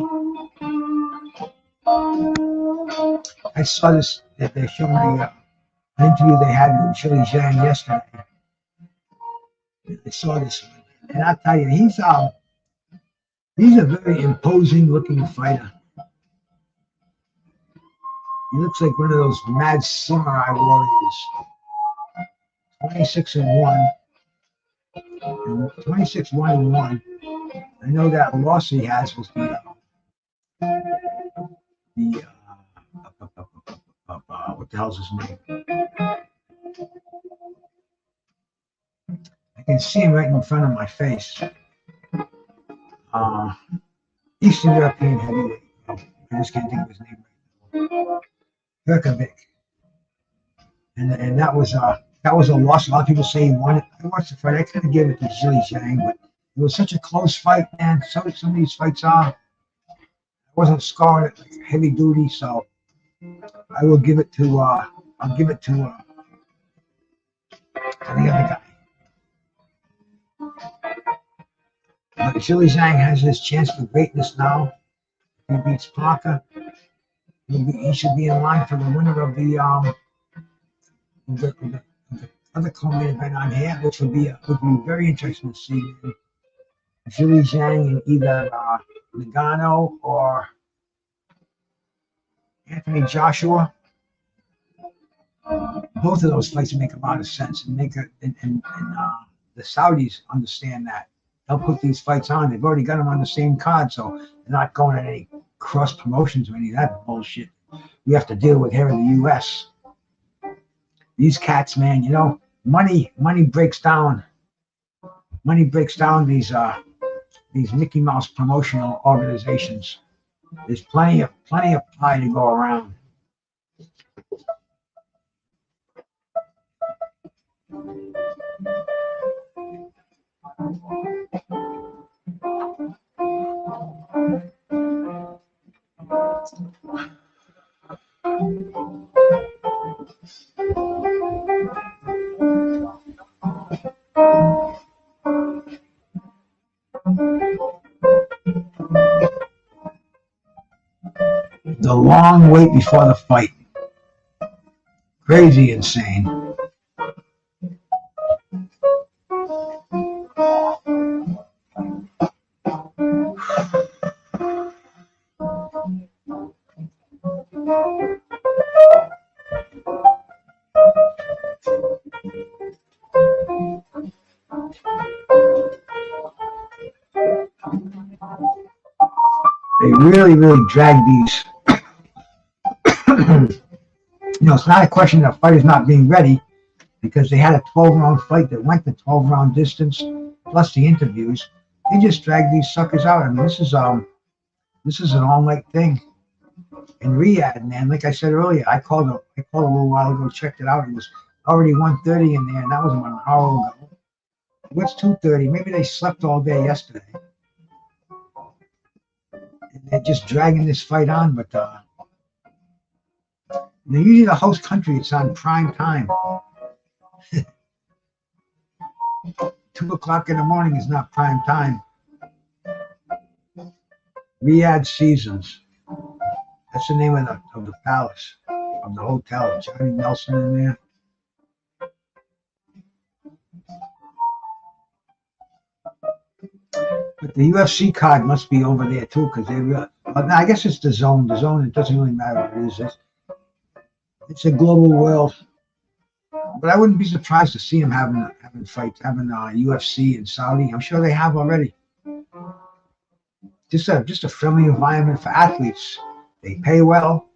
I saw this, that they're showing an interview they had with Zhilei Zhang yesterday. I saw this one. And I'll tell you, he's a very imposing looking fighter. He looks like one of those mad samurai warriors. 26-1. 26-1-1. I know that loss he has was what the hell's his name? I can see him right in front of my face. Eastern European heavyweight. I just can't think of his name right now. Verkovic. And that was a loss. A lot of people say he won it. I watched the fight. I kind of gave it to Zhilei Zhang, but it was such a close fight, man. Some of these fights are. I wasn't scoring it like heavy duty, so I will give it to. I'll give it to the other guy. But Zhilei Zhang has his chance for greatness now. If he beats Parker, he should be in line for the winner of the other co-main event on here, which would be very interesting to see. Zhilei Zhang in either Ngannou or Anthony Joshua. Both of those fights make a lot of sense, and the Saudis understand that. They'll put these fights on. They've already got them on the same card, so they're not going at any cross promotions or any of that bullshit we have to deal with here in the U.S. These cats, man, you know, money breaks down. Money breaks down these Mickey Mouse promotional organizations. There's plenty of pie to go around. The long wait before the fight. Crazy insane. They really drag these. You know, it's not a question of fighters not being ready, because they had a 12-round fight that went the 12-round distance plus the interviews. They just drag these suckers out. I mean, this is an all-night thing in Riyadh, man. Like I said earlier, I called a little while ago, checked it out. It was already 1:30 in there, and that was about an hour ago. What's 2:30? Maybe they slept all day yesterday. And they're just dragging this fight on, but they're usually the host country. It's on prime time. 2 o'clock in the morning is not prime time. Riyadh Seasons. That's the name of the palace, of the hotel. Johnny Nelson in there. But the UFC card must be over there too, because I guess it's the zone. The zone, it doesn't really matter what it is. It's a global world. But I wouldn't be surprised to see them having fights, having UFC in Saudi. I'm sure they have already. Just a friendly environment for athletes. They pay well.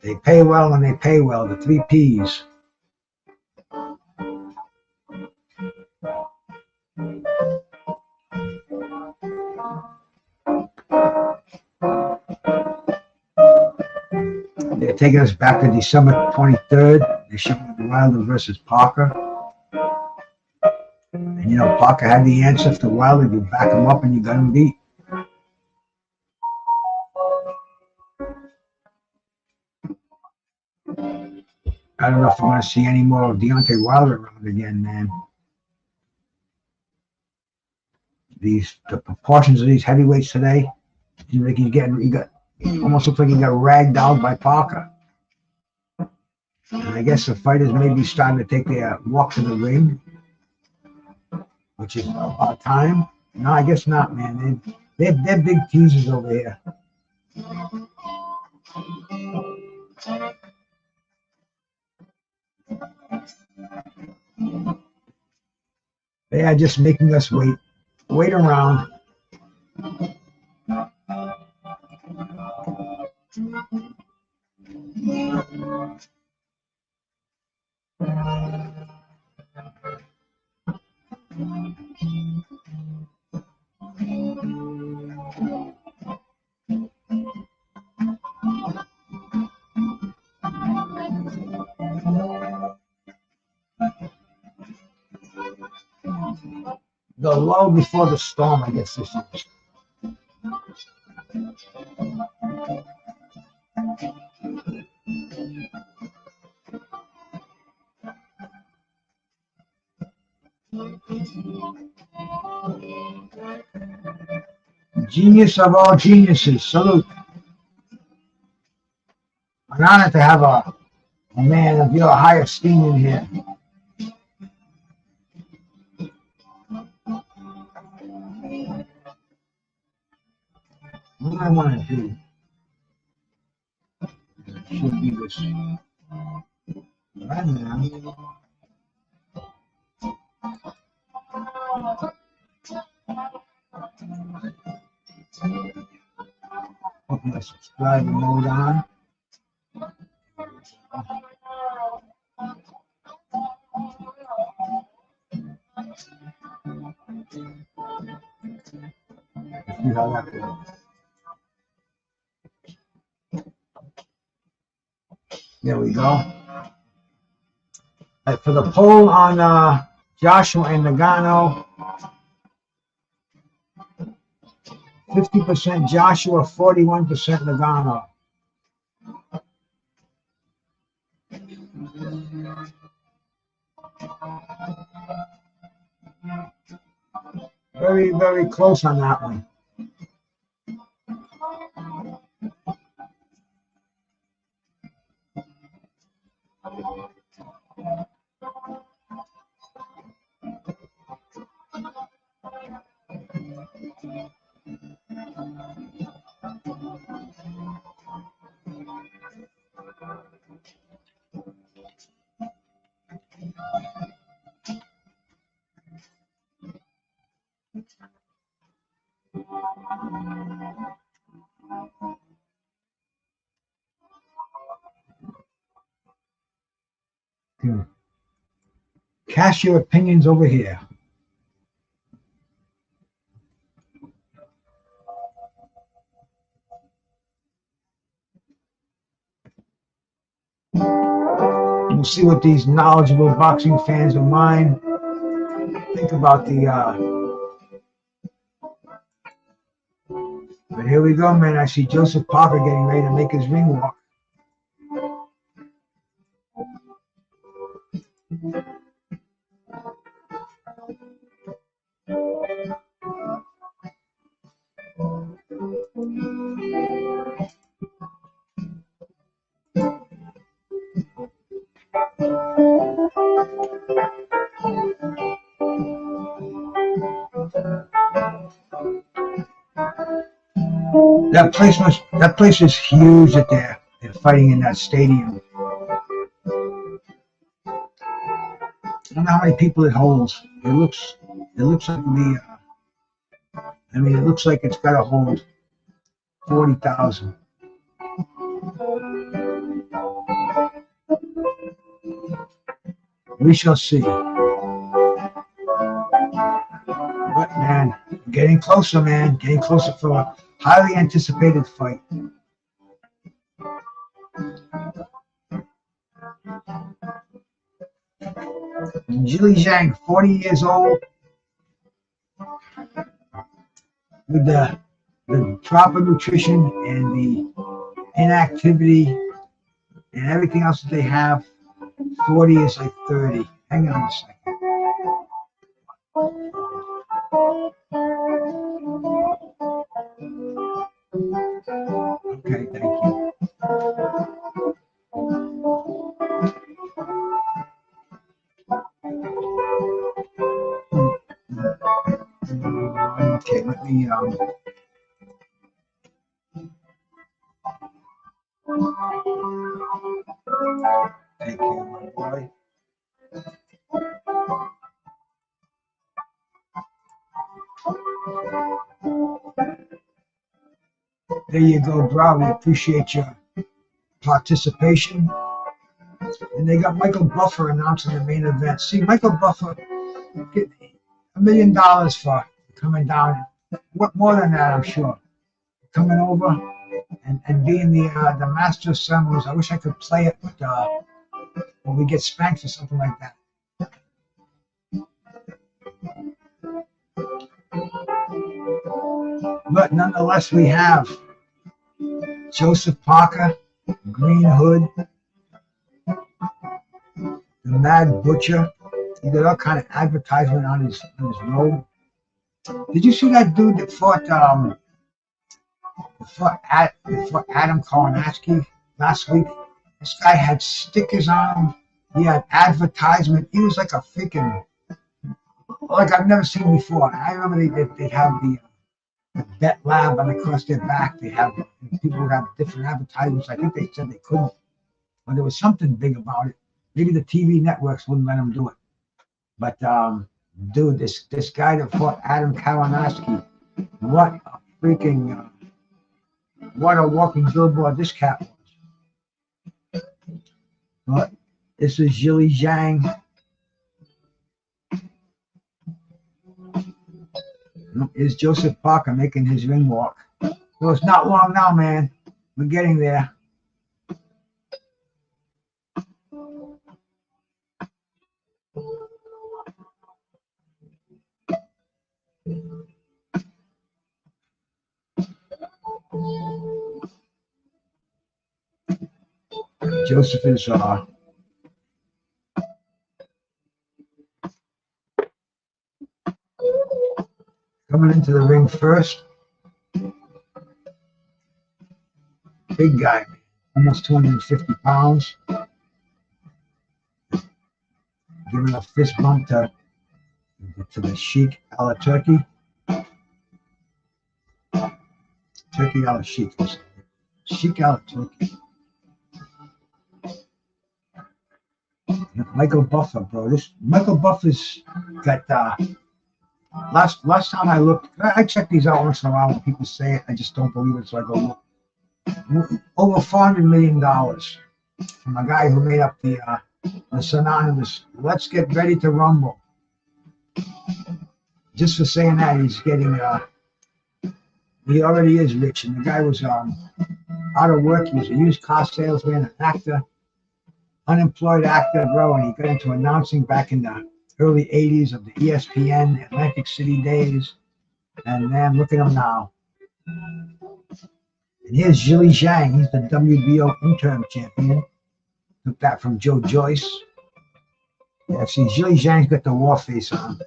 They pay well and they pay well. The 3 Ps. They're taking us back to December 23rd. They're showing Wilder versus Parker. And you know, Parker had the answer for Wilder. You back him up and you got him beat. I don't know if I want to see any more of Deontay Wilder around again, man. The proportions of these heavyweights today, you think almost looks like he got ragged out by Parker. And I guess the fighters may be starting to take their walk to the ring, which is about time. No, I guess not, man. They're big teasers over here. They are just making us wait around. The lull before the storm, I guess this is. Genius of all geniuses, salute. An honor to have a Oh man, if you're a higher steam in here. What do I want to do? Should be this right now. Put my subscriber mode on. See how that goes. There we go. For the poll on Joshua and Ngannou, 50% Joshua, 41% Ngannou. Very, very close on that one. Good. Cast your opinions over here. We'll see what these knowledgeable boxing fans of mine think about the. But here we go, man. I see Joseph Parker getting ready to make his ring walk. That place is huge that they're fighting in that stadium. I don't know how many people it holds. It looks like it looks like it's got to hold 40,000. We shall see. But man, getting closer, man. Getting closer for a highly anticipated fight. Zhilei, 40 years old, with the proper nutrition and the inactivity and everything else that they have. 40 is like 30. Hang on a second. Okay, thank you. Okay, let me thank you, my boy. There you go, bro. We appreciate your participation. And they got Michael Buffer announcing the main event. See, Michael Buffer get $1 million for coming down. What more than that, I'm sure. Coming over and being the master of ceremonies. I wish I could play it, but when we get spanked or something like that. But nonetheless, we have Joseph Parker, Green Hood, the Mad Butcher. He got all kind of advertisement on his robe. Did you see that dude that fought Adam Kownacki last week? This guy had stickers on him. He had advertisement. He was like a freaking, like I've never seen before. I remember they'd have the Bet Lab and across their back. They have people would have different advertisements. I think they said they couldn't, but there was something big about it. Maybe the TV networks wouldn't let them do it. But dude, this guy that fought Adam Kalinowski, what a freaking what a walking billboard this cat was. But this is Zhilei Zhang. Is Joseph Parker making his ring walk? So it's not long now, man. We're getting there. Joseph is coming into the ring first. Big guy, almost 250 pounds. Giving a fist bump to the Sheik a la Turkey. Turkey a la Sheik. Sheik a la Turkey. Michael Buffer, bro. This Michael Buffer's got last time I looked, I check these out once in a while when people say it. I just don't believe it, so I go look. Over $400 million from a guy who made up the synonymous "Let's get ready to rumble." Just for saying that, he's getting he already is rich, and the guy was out of work. He was a used car salesman, an actor, unemployed actor, bro, and he got into announcing back in the early 80s of the ESPN Atlantic City days. And man, look at him now. And here's Zhilei Zhang. He's the WBO interim champion. Took that from Joe Joyce. Yeah, see, Zhilei Zhang's got the war face on.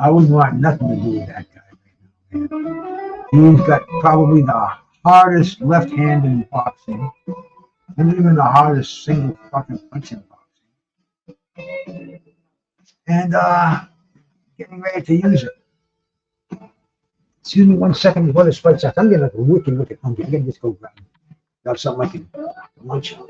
I wouldn't want nothing to do with that guy right now, man. He's got probably the hardest left hand in boxing, and even the hardest single fucking punch in boxing. And getting ready to use it. Excuse me 1 second before this fight starts. I'm getting like a wicked hungry. I gotta just go grab something I can lunch on.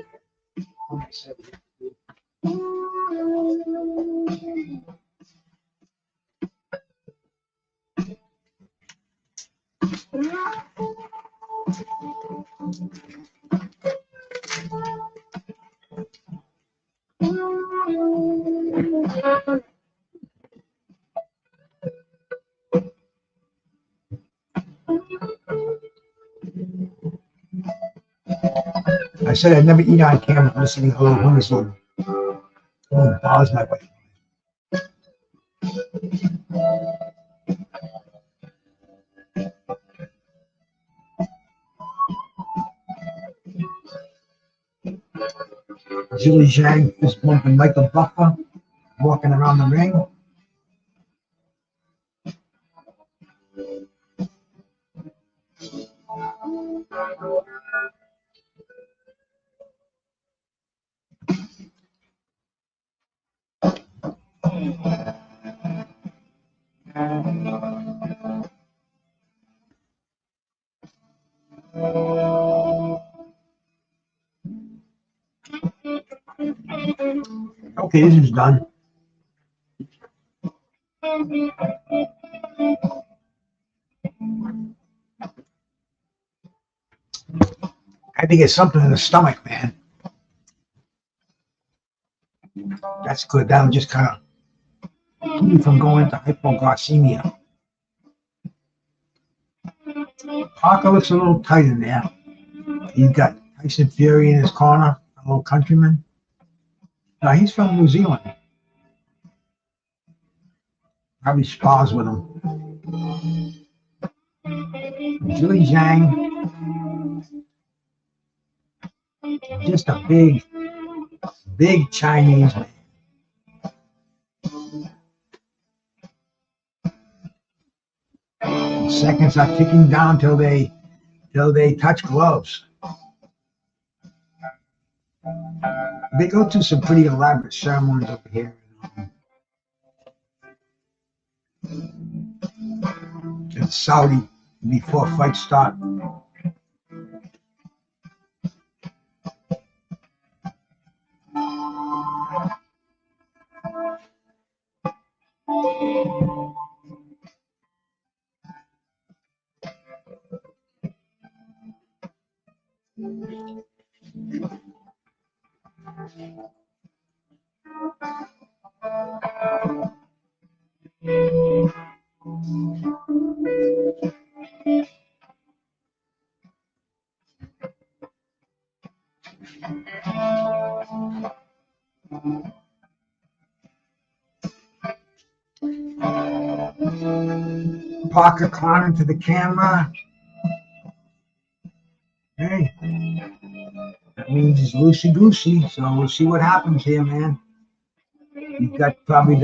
I said I'd never eat on camera. I'm listening to this little bars my way. Zhilei Zhang is bumping Michael Buffer, walking around the ring. Okay, this is done. I had to get something in the stomach, man. That's good. That'll just kind of keep me from going into hypoglycemia. Parker looks a little tight in there. He's got Tyson Fury in his corner, a little countryman. He's from New Zealand. Probably spars with him. Zhilei Zhang. Just a big Chinese man. Seconds are ticking down till they touch gloves. They go through some pretty elaborate ceremonies over here in Saudi before fights start. Parker climbing to the camera. Hey, that means it's loosey goosey. So we'll see what happens here, man. He's got probably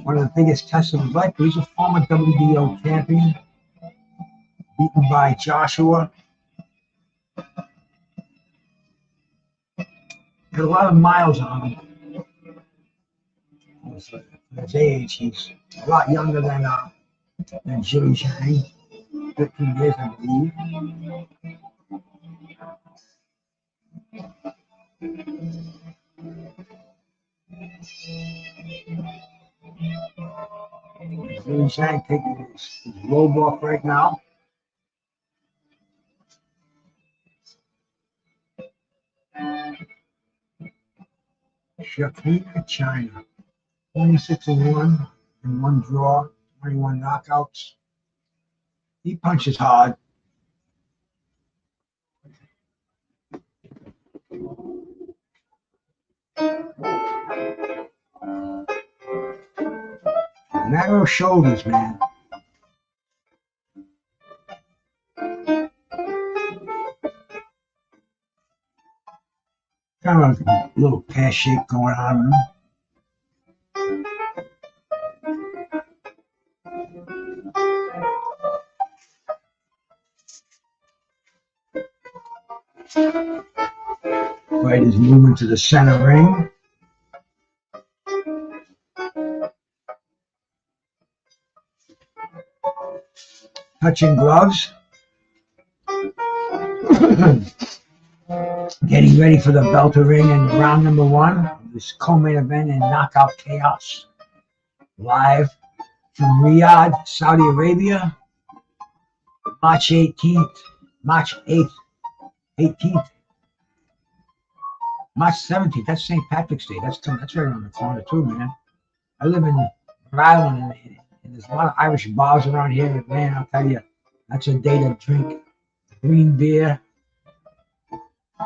one of the biggest tests of his life. He's a former WBO champion, beaten by Joshua. Got a lot of miles on him. At his age, he's a lot younger than Zhilei Zhang, 15 years, I believe. Zhilei Zhang taking his robe off right now. Shakira, China, 26-1 in one draw, 21 knockouts. He punches hard. Narrow shoulders, man. Kind of a little pear shape going on with him. Fighters moving to the center ring. Touching gloves. Getting ready for the belter ring in round number 1. This co-main event in Knockout Chaos. Live from Riyadh, Saudi Arabia. March 18th. March 8th. 18th. March 17th. That's St. Patrick's Day. That's right around the corner too, man. I live in Rhode Island, and there's a lot of Irish bars around here. Man, I'll tell you, that's a day to drink green beer,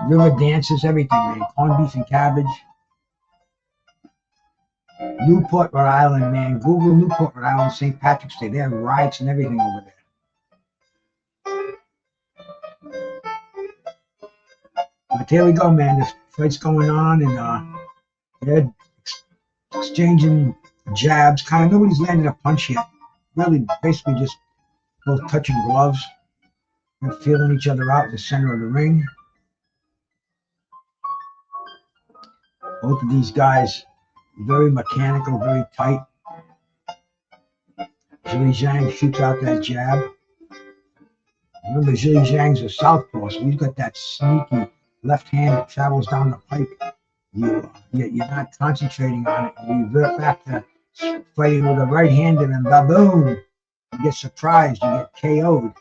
river dances, everything, man. Corned beef and cabbage. Newport, Rhode Island, man. Google Newport, Rhode Island, St. Patrick's Day. They have riots and everything over there. But there we go, man. This fight's going on, and they're exchanging jabs. Kind of nobody's landed a punch yet. Really, basically just both touching gloves. They're feeling each other out in the center of the ring. Both of these guys, very mechanical, very tight. Zhilei Zhang shoots out that jab. Remember, Zhilei Zhang's a southpaw, so he's got that sneaky left hand that travels down the pipe. You're not concentrating on it. You revert back to fighting with a right hand, and then ba-boom, you get surprised, you get KO'd.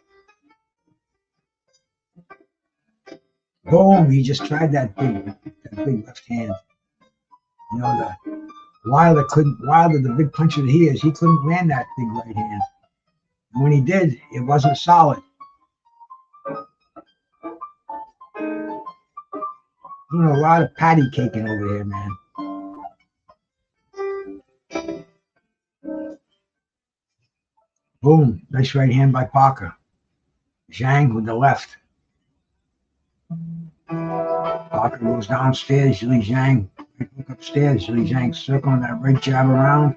Boom, he just tried that big left hand. You know, Wilder, the big puncher that he is, he couldn't land that big right hand. And when he did, it wasn't solid. Doing a lot of patty caking over here, man. Boom, nice right hand by Parker. Zhang with the left. Parker goes downstairs, Zhilei Zhang look upstairs, Zhilei Zhang circling that right jab around.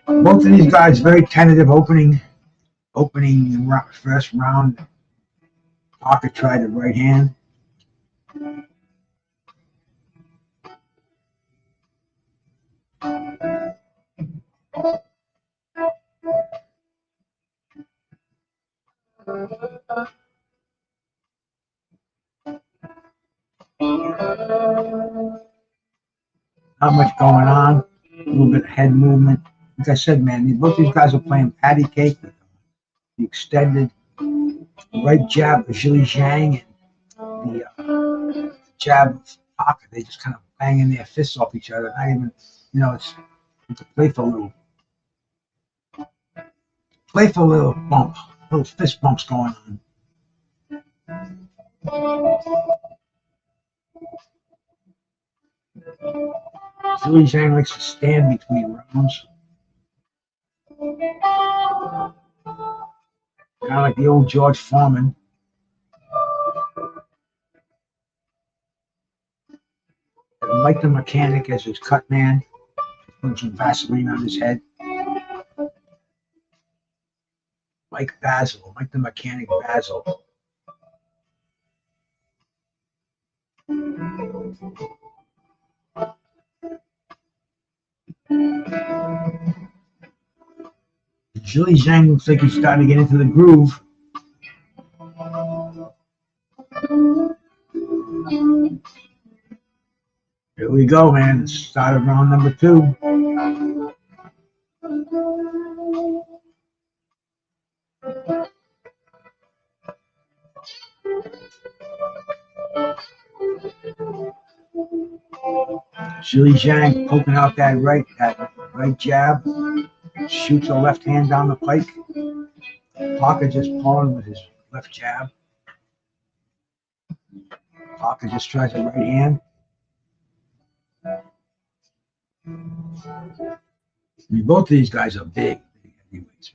Both of these guys very tentative opening first round. Parker tried the right hand. Not much going on. A little bit of head movement. Like I said, man, both these guys are playing patty cake with the extended right jab of Zhang and the jab of Parker. They just kind of banging their fists off each other. Not even, it's a playful little bump, little fist bumps going on. Zhang likes to stand between rounds. Kind of like the old George Foreman. Mike the Mechanic as his cut man. Put some Vaseline on his head. Mike the Mechanic Basil. Zhang looks like he's starting to get into the groove. Here we go, man. It's start of round number 2. Zhang poking out that right jab. Shoots a left hand down the pike. Parker just pulling with his left jab. Parker just tries a right hand. Both of these guys are big heavyweights,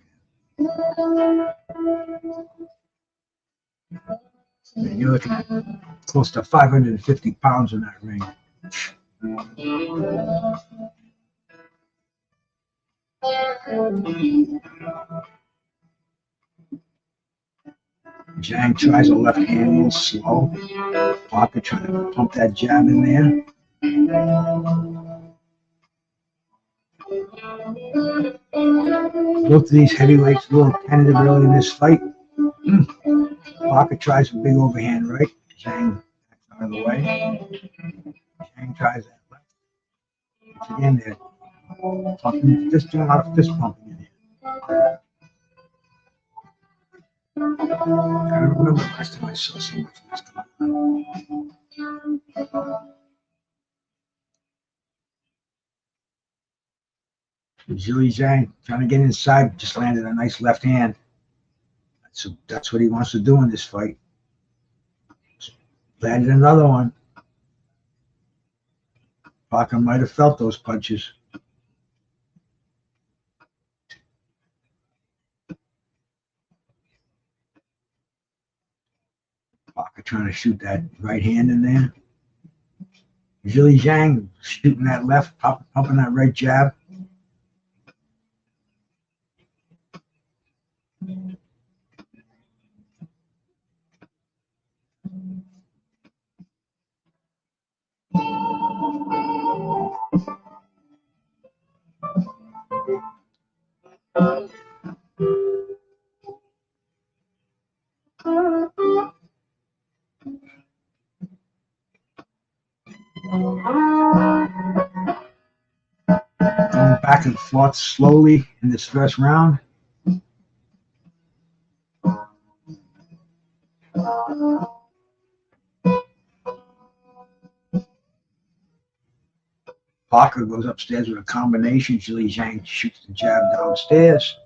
man. You're looking at close to 550 pounds in that ring. Zhang tries a left hand a little slow. Parker trying to pump that jab in there. Both of these heavyweights a little tentative early in this fight. Parker tries a big overhand right. Zhang backs out of the way. Zhang tries that left. Once again, they're pumping, just doing a lot of fist pumping in here. I don't remember the last time I saw so much of this going on. Zhang trying to get inside, just landed a nice left hand. That's what he wants to do in this fight. Landed another one. Parker might have felt those punches. Parker trying to shoot that right hand in there. Zhang shooting that left, pumping that right jab. Going back and forth slowly in this first round. Parker goes upstairs with a combination. Zhang shoots the jab downstairs.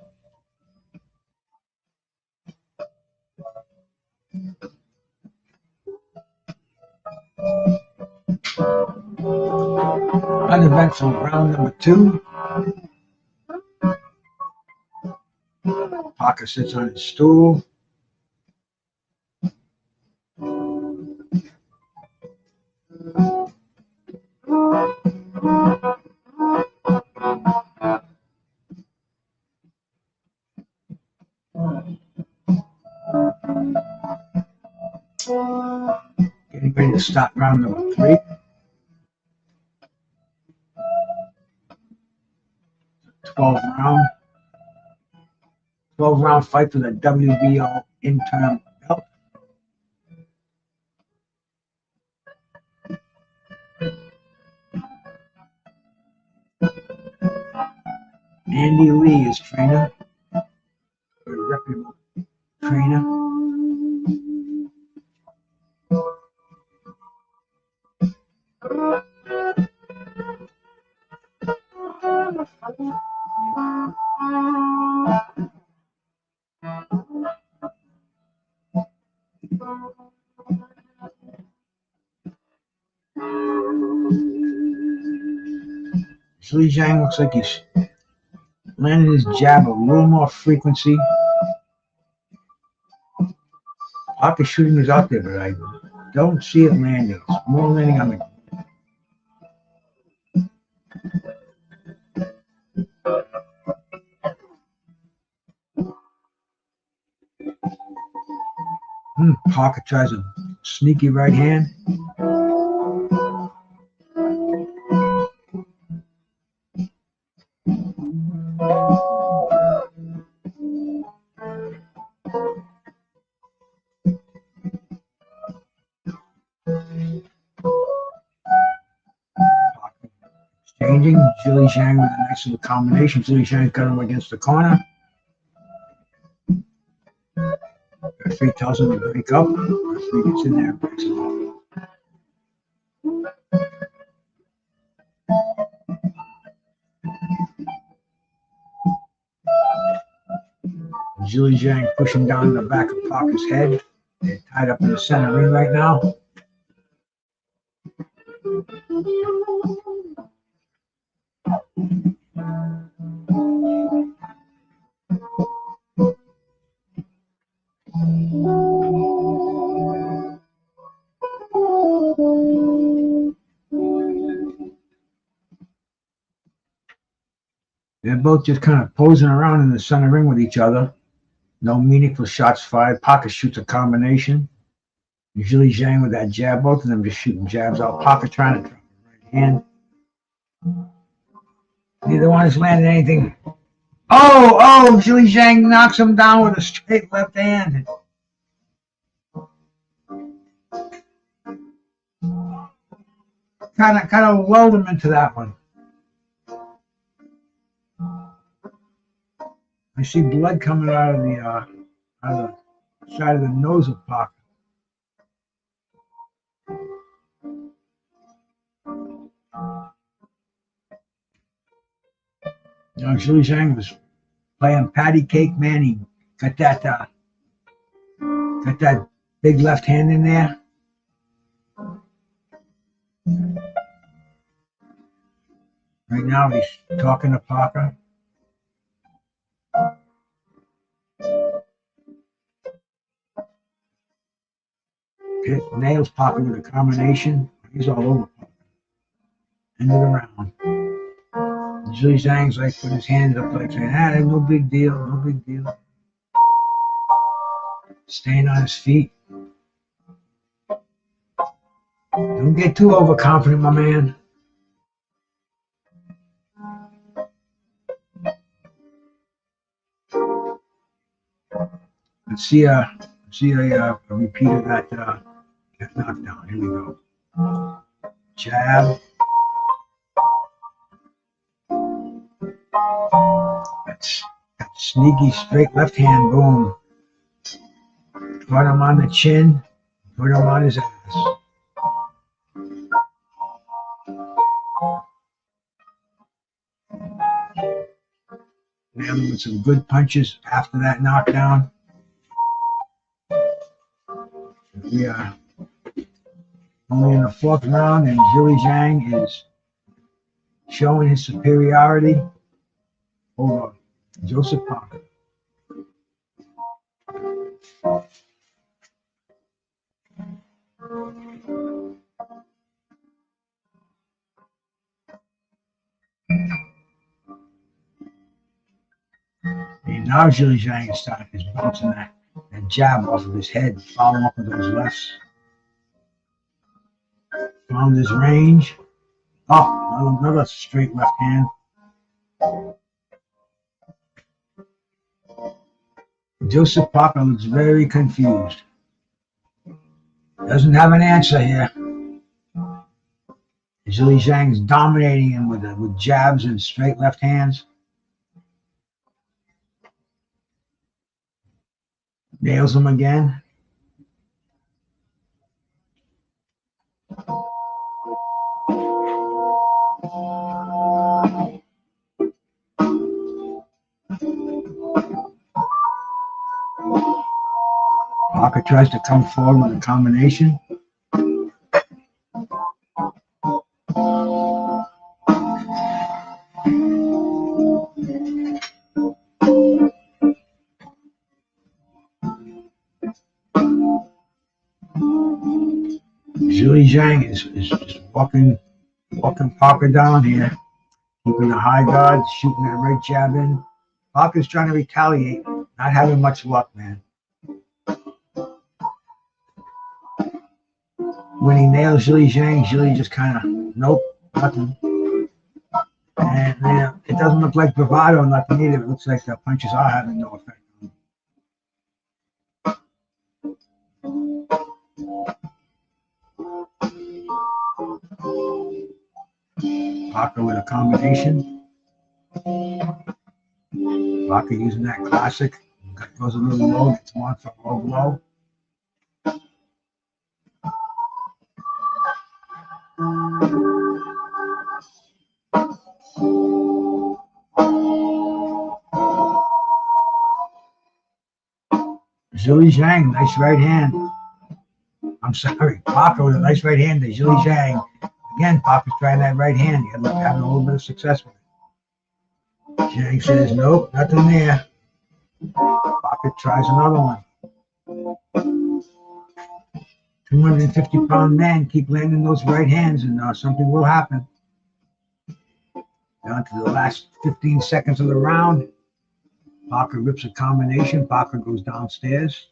Uneventful round number 2. Parker sits on his stool. Getting ready to start round number 3. 12-round fight for the WBO interim belt. Andy Lee is trainer, a reputable trainer. Zhang looks like he's landing his jab a little more frequency. Parker shooting is out there, but I don't see it landing. It's more landing on the. Parker tries a sneaky right hand. Exchanging. Zhang with a nice little combination. Zhang's got him against the corner. Referee tells him to break up. Referee gets in there and breaks him up. Zhang pushing down the back of Parker's head. They're tied up in the center ring right now. They're both just kind of posing around in the center ring with each other. No meaningful shots fired. Parker shoots a combination. Zhang with that jab. Both of them just shooting jabs out. Parker trying to drop the right hand. Neither one has landed anything. Oh, Zhang knocks him down with a straight left hand. Kind of lulled him into that one. I see blood coming out of the side of the nose of Parker. Zhang was playing patty cake, man. He got that big left hand in there. Right now he's talking to Parker. It nails Parker with a combination. He's all over Parker. End of the round. Zhang's like putting his hands up like saying, no big deal, no big deal. Staying on his feet. Don't get too overconfident, my man. Let's see a repeat of that knockdown. Here we go. Jab. That's sneaky straight left hand. Boom. Put him on the chin. Put him on his ass. Nailed him with some good punches after that knockdown. We are only in the fourth round, and Zhang is showing his superiority over Joseph Parker. And now Zhang is starting his bouncing that jab off of his head, following up with those lefts. Found his range. Oh, another straight left hand. Joseph Parker looks very confused. Doesn't have an answer here. Zhang's dominating him with jabs and straight left hands. Nails him again. Parker tries to come forward with a combination. Zhang is just walking Parker down here, keeping a high guard, shooting that right jab in. Parker's trying to retaliate, not having much luck, man. When he nails Zhang just kind of, nope, nothing. And it doesn't look like bravado or nothing either. It looks like the punches are having no effect on him. Parker with a combination. Parker using that classic. Goes a little low, gets one for a low blow. Zhang, nice right hand. I'm sorry, Parker with a nice right hand to Zhang. Again, Parker's trying that right hand. He's having a little bit of success with it. Zhang says, nope, nothing there. Parker tries another one. 250-pound men keep landing those right hands, and something will happen. Down to the last 15 seconds of the round. Parker rips a combination. Parker goes downstairs.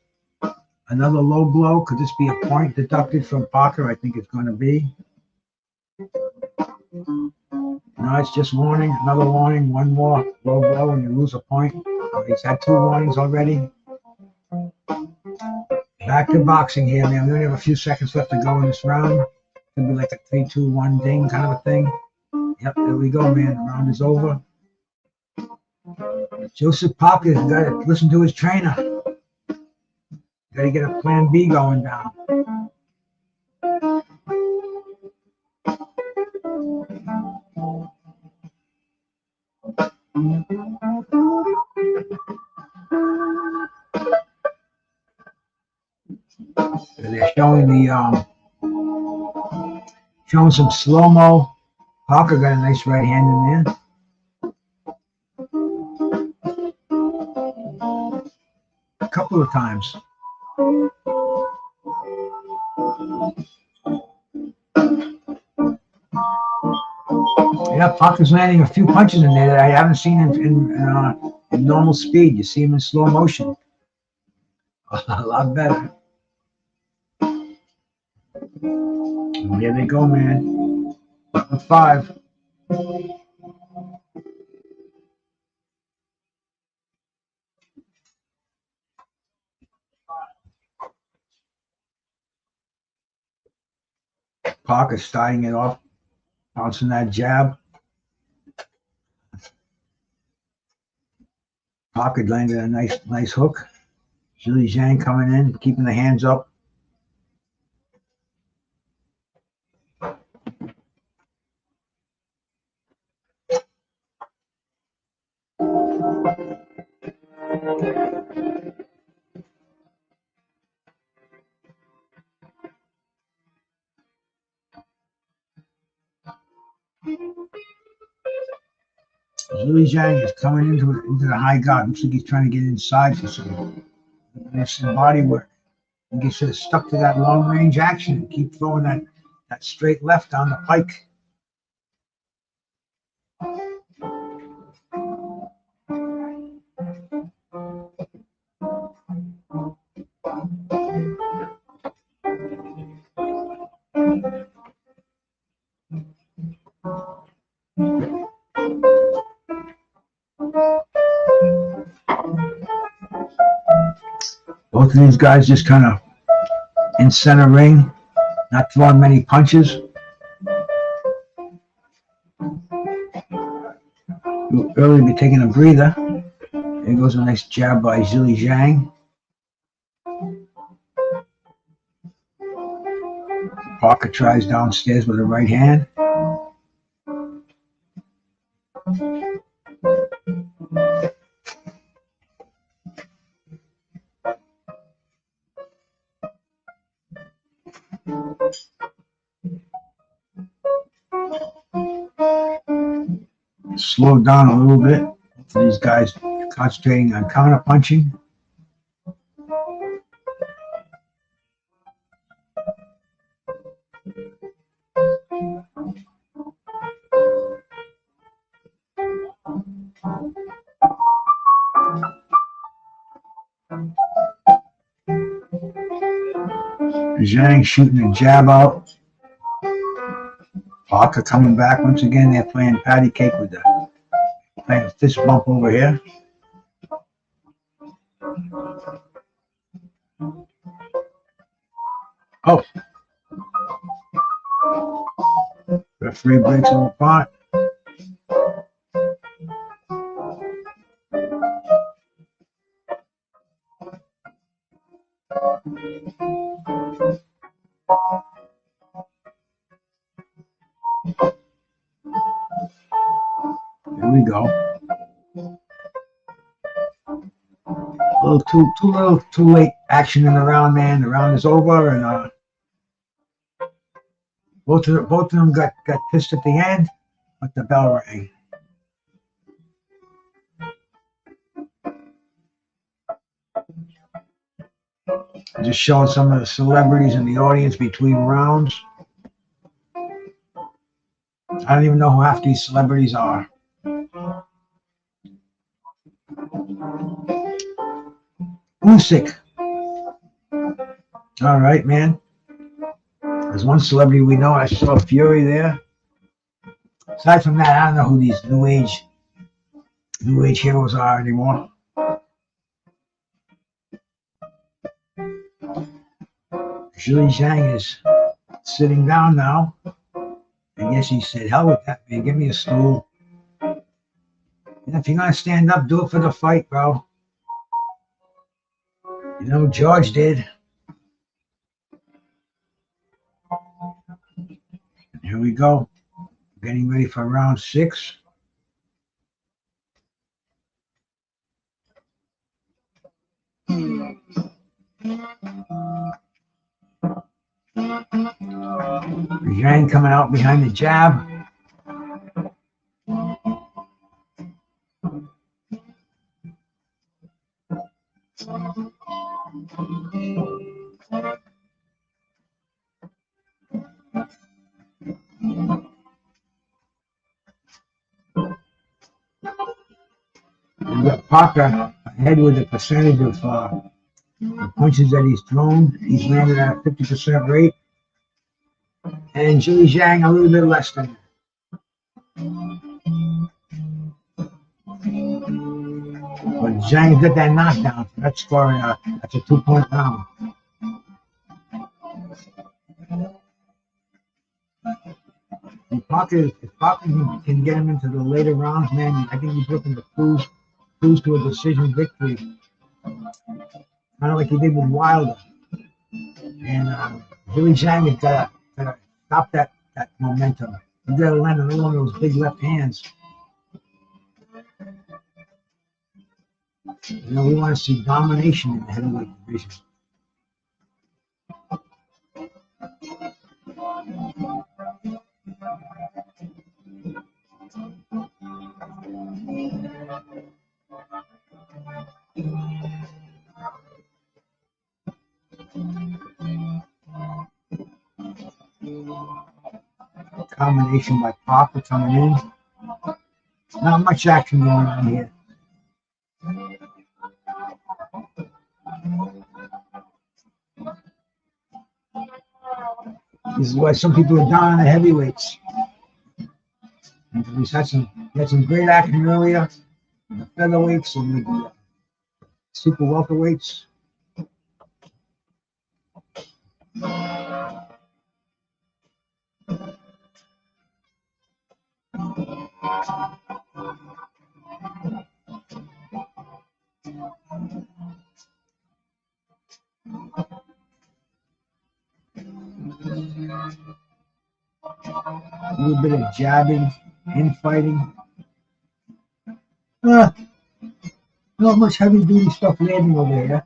Another low blow. Could this be a point deducted from Parker? I think it's going to be. No, it's just warning. Another warning. One more low blow and you lose a point. He's had 2 warnings already. Back to boxing here, man. We only have a few seconds left to go in this round. Could be like a 3-2-1 ding kind of a thing. Yep, there we go, man. The round is over. Joseph Parker's got to listen to his trainer. Got to get a plan B going down. They're showing some slow-mo. Parker got a nice right hand in there. A couple of times. Yeah, Parker's landing a few punches in there that I haven't seen in normal speed. You see him in slow motion. A lot better. And here they go, man. 5. Parker starting it off, bouncing that jab. Parker landed a nice hook. Zhang coming in, keeping the hands up. Zhang is coming into the high guard. Looks like he's trying to get inside for some nice body work. He gets stuck to that long range action and keep throwing that straight left down the pike. Both of these guys just kind of in center ring, not throwing many punches. You'll early be taking a breather. There goes a nice jab by Zhang. Parker tries downstairs with a right hand. Slowed down a little bit. These guys concentrating on counter punching. Zhang shooting a jab out. Parker coming back once again. They're playing patty cake with playing a fist bump over here. Oh. Referee breaks them apart. Here we go. A little too late action in the round, man. The round is over, and both of them got pissed at the end, but the bell rang. Just showing some of the celebrities in the audience between rounds. I don't even know who half these celebrities are. Usyk. All right, man. There's one celebrity we know. I saw Fury there. Aside from that, I don't know who these new age heroes are anymore. Zhang is sitting down now. I guess he said, hell with that, man. Give me a stool. And if you're going to stand up, do it for the fight, bro. You know, George did. Here we go. Getting ready for round 6. Zhang coming out behind the jab. We've got Parker ahead with the percentage of the punches that he's thrown. He's landed at a 50% rate. And Zhang a little bit less than that. But Zhang got that knockdown. That's scoring that's a 2-point round. If Parker can get him into the later rounds, man, I think he's looking to cruise to a decision victory. Kind of like he did with Wilder. And Zhang has got to stop that momentum. He's got to land another one of those big left hands. You know, we want to see domination in the heavyweight division. Combination by Parker coming in. Not much action going on here. This is why some people are down on the heavyweights. He's had some great action earlier. The featherweights and the super welterweights. A little bit of jabbing, infighting. Not much heavy duty stuff landing over here.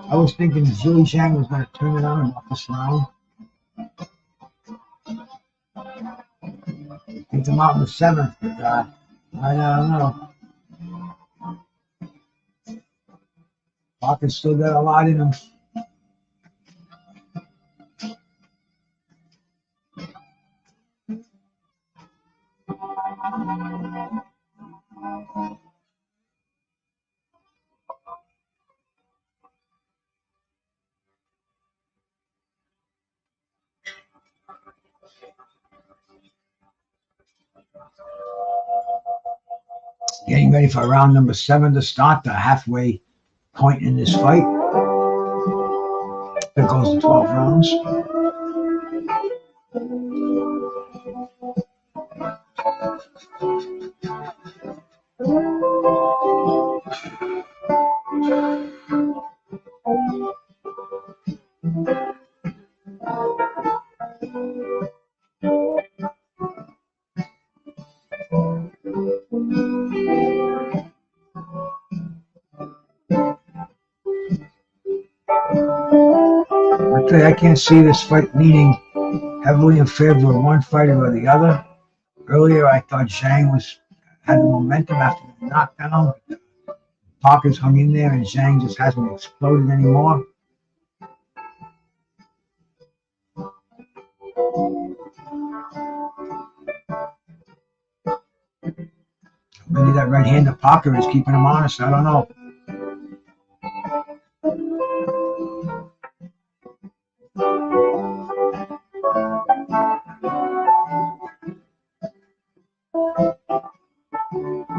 I was thinking Zhang was going to turn it on off this round. Take him out in the 7th, but I don't know. Parker's still got a lot in him. Getting ready for round number 7 to start, the halfway point in this fight. There goes the 12 rounds. I can't see this fight leaning heavily in favor of one fighter or the other. Earlier, I thought Zhang had the momentum after the knockdown. Parker's hung in there, and Zhang just hasn't exploded anymore. Maybe that right hand of Parker is keeping him honest. I don't know.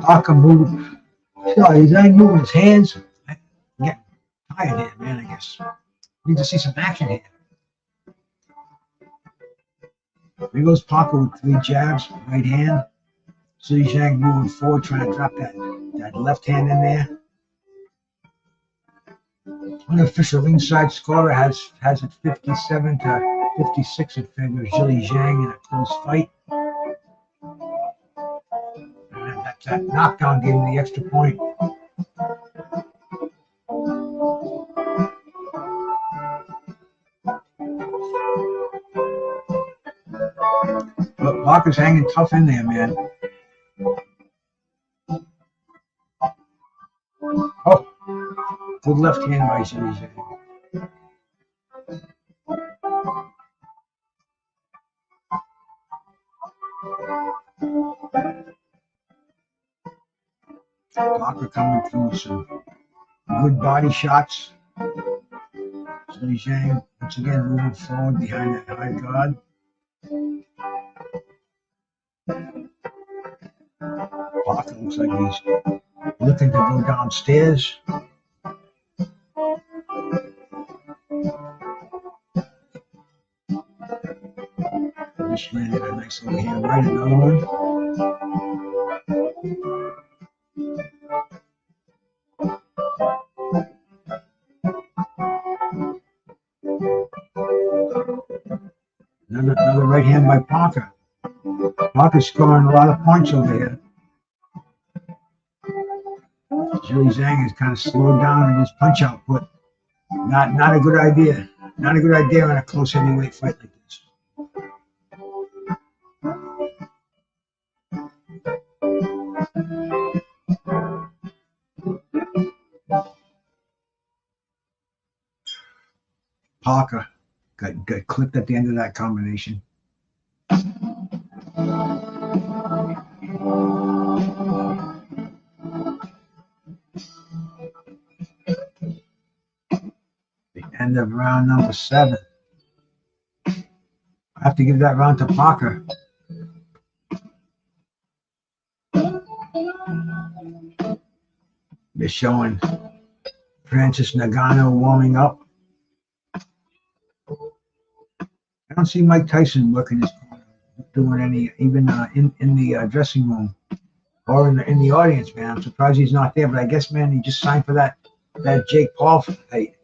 Parker moved. He's not moving his hands. I'm getting tired here, man, I guess. Need to see some action here. Here goes Parker with 3 jabs, right hand. Zhang moving forward, trying to drop that left hand in there. Unofficial ringside scorer has it 57 to 56 in favor of Zhang in a close fight. And that knockdown gave him the extra point. But Parker's hanging tough in there, man. Oh, good left hand by Zhang. Parker coming through some good body shots. Zhang once again moving forward behind that high guard. Parker looks like he's looking to go downstairs. Just landed a nice little hand right, another one. Another right hand by Parker. Parker's scoring a lot of points over here. Zhang has kind of slowed down in his punch output. Not a good idea. Not a good idea in a close heavyweight fight like this. Parker got clipped at the end of that combination. The end of round number 7. I have to give that round to Parker. They're showing Francis Ngannou warming up. I don't see Mike Tyson working his corner, doing any, even in the dressing room or in the audience, man. I'm surprised he's not there, but I guess, man, he just signed for that Jake Paul fight.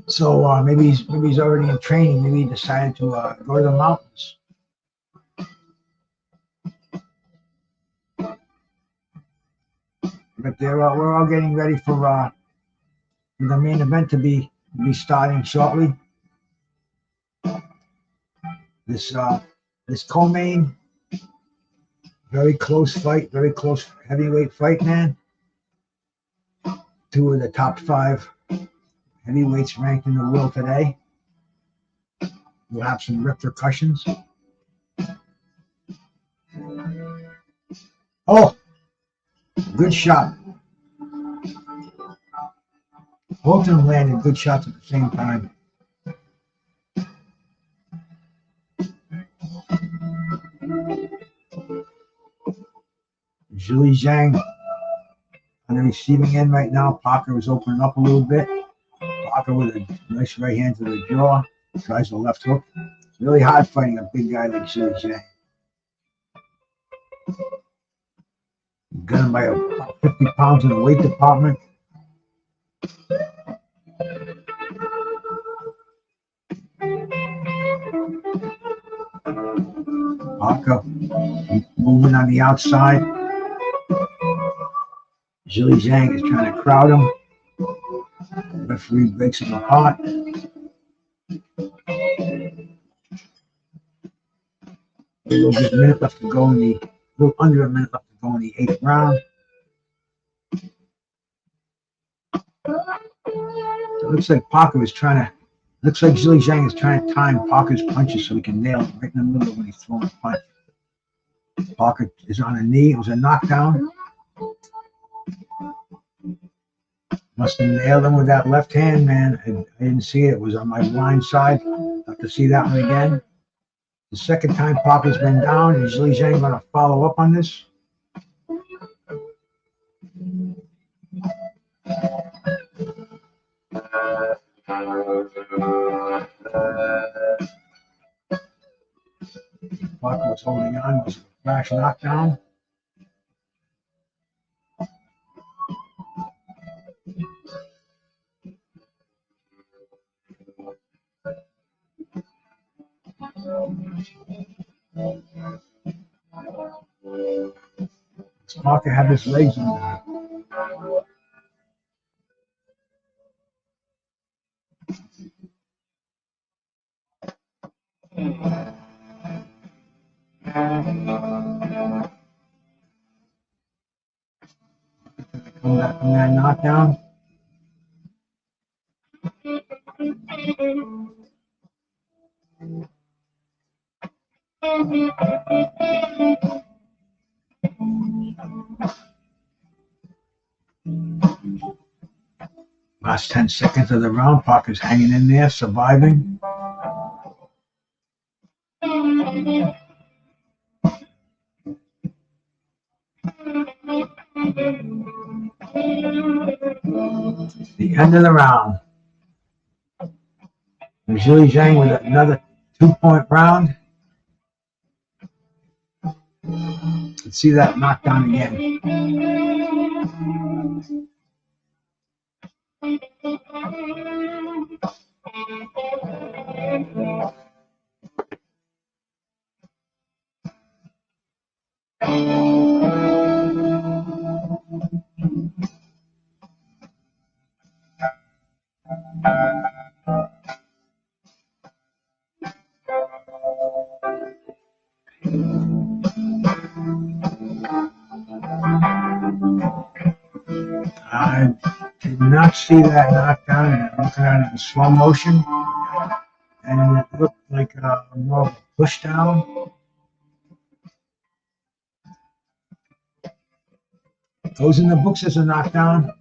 So maybe he's already in training. Maybe he decided to go to the mountains. But we're all getting ready for the main event to be starting shortly. This co-main, very close fight, very close heavyweight fight, man. 2 of the top 5 heavyweights ranked in the world today. Will have some repercussions. Oh, good shot. Both of them landed good shots at the same time. Zhang on the receiving end right now. Parker is opening up a little bit. Parker with a nice right hand to the jaw. Tries the left hook. It's really hard fighting a big guy like Zhang. Got him by about 50 pounds in the weight department. Parker moving on the outside. Zhang is trying to crowd him. The referee breaks him apart. A little minute left to go a little under a minute left to go in the 8th round. It looks like Parker is trying to. Looks like Zhang is trying to time Parker's punches so he can nail it right in the middle when he's throwing a punch. Parker is on a knee. It was a knockdown. Must have nailed him with that left hand, man. I didn't see it. It was on my blind side. I'll have to see that one again. The second time Parker's been down. Is Zhang going to follow up on this? Parker was holding on. It was a flash knockdown. Parker had his legs in there. Come back from that knockdown. Last 10 seconds of the round, Parker's hanging in there, surviving. The end of the round. Zhang with another 2-point round. Let's see that knockdown again. I did not see that knockdown, and I'm looking at it in slow motion, and it looked like more of a push down. Goes in the books as a knockdown.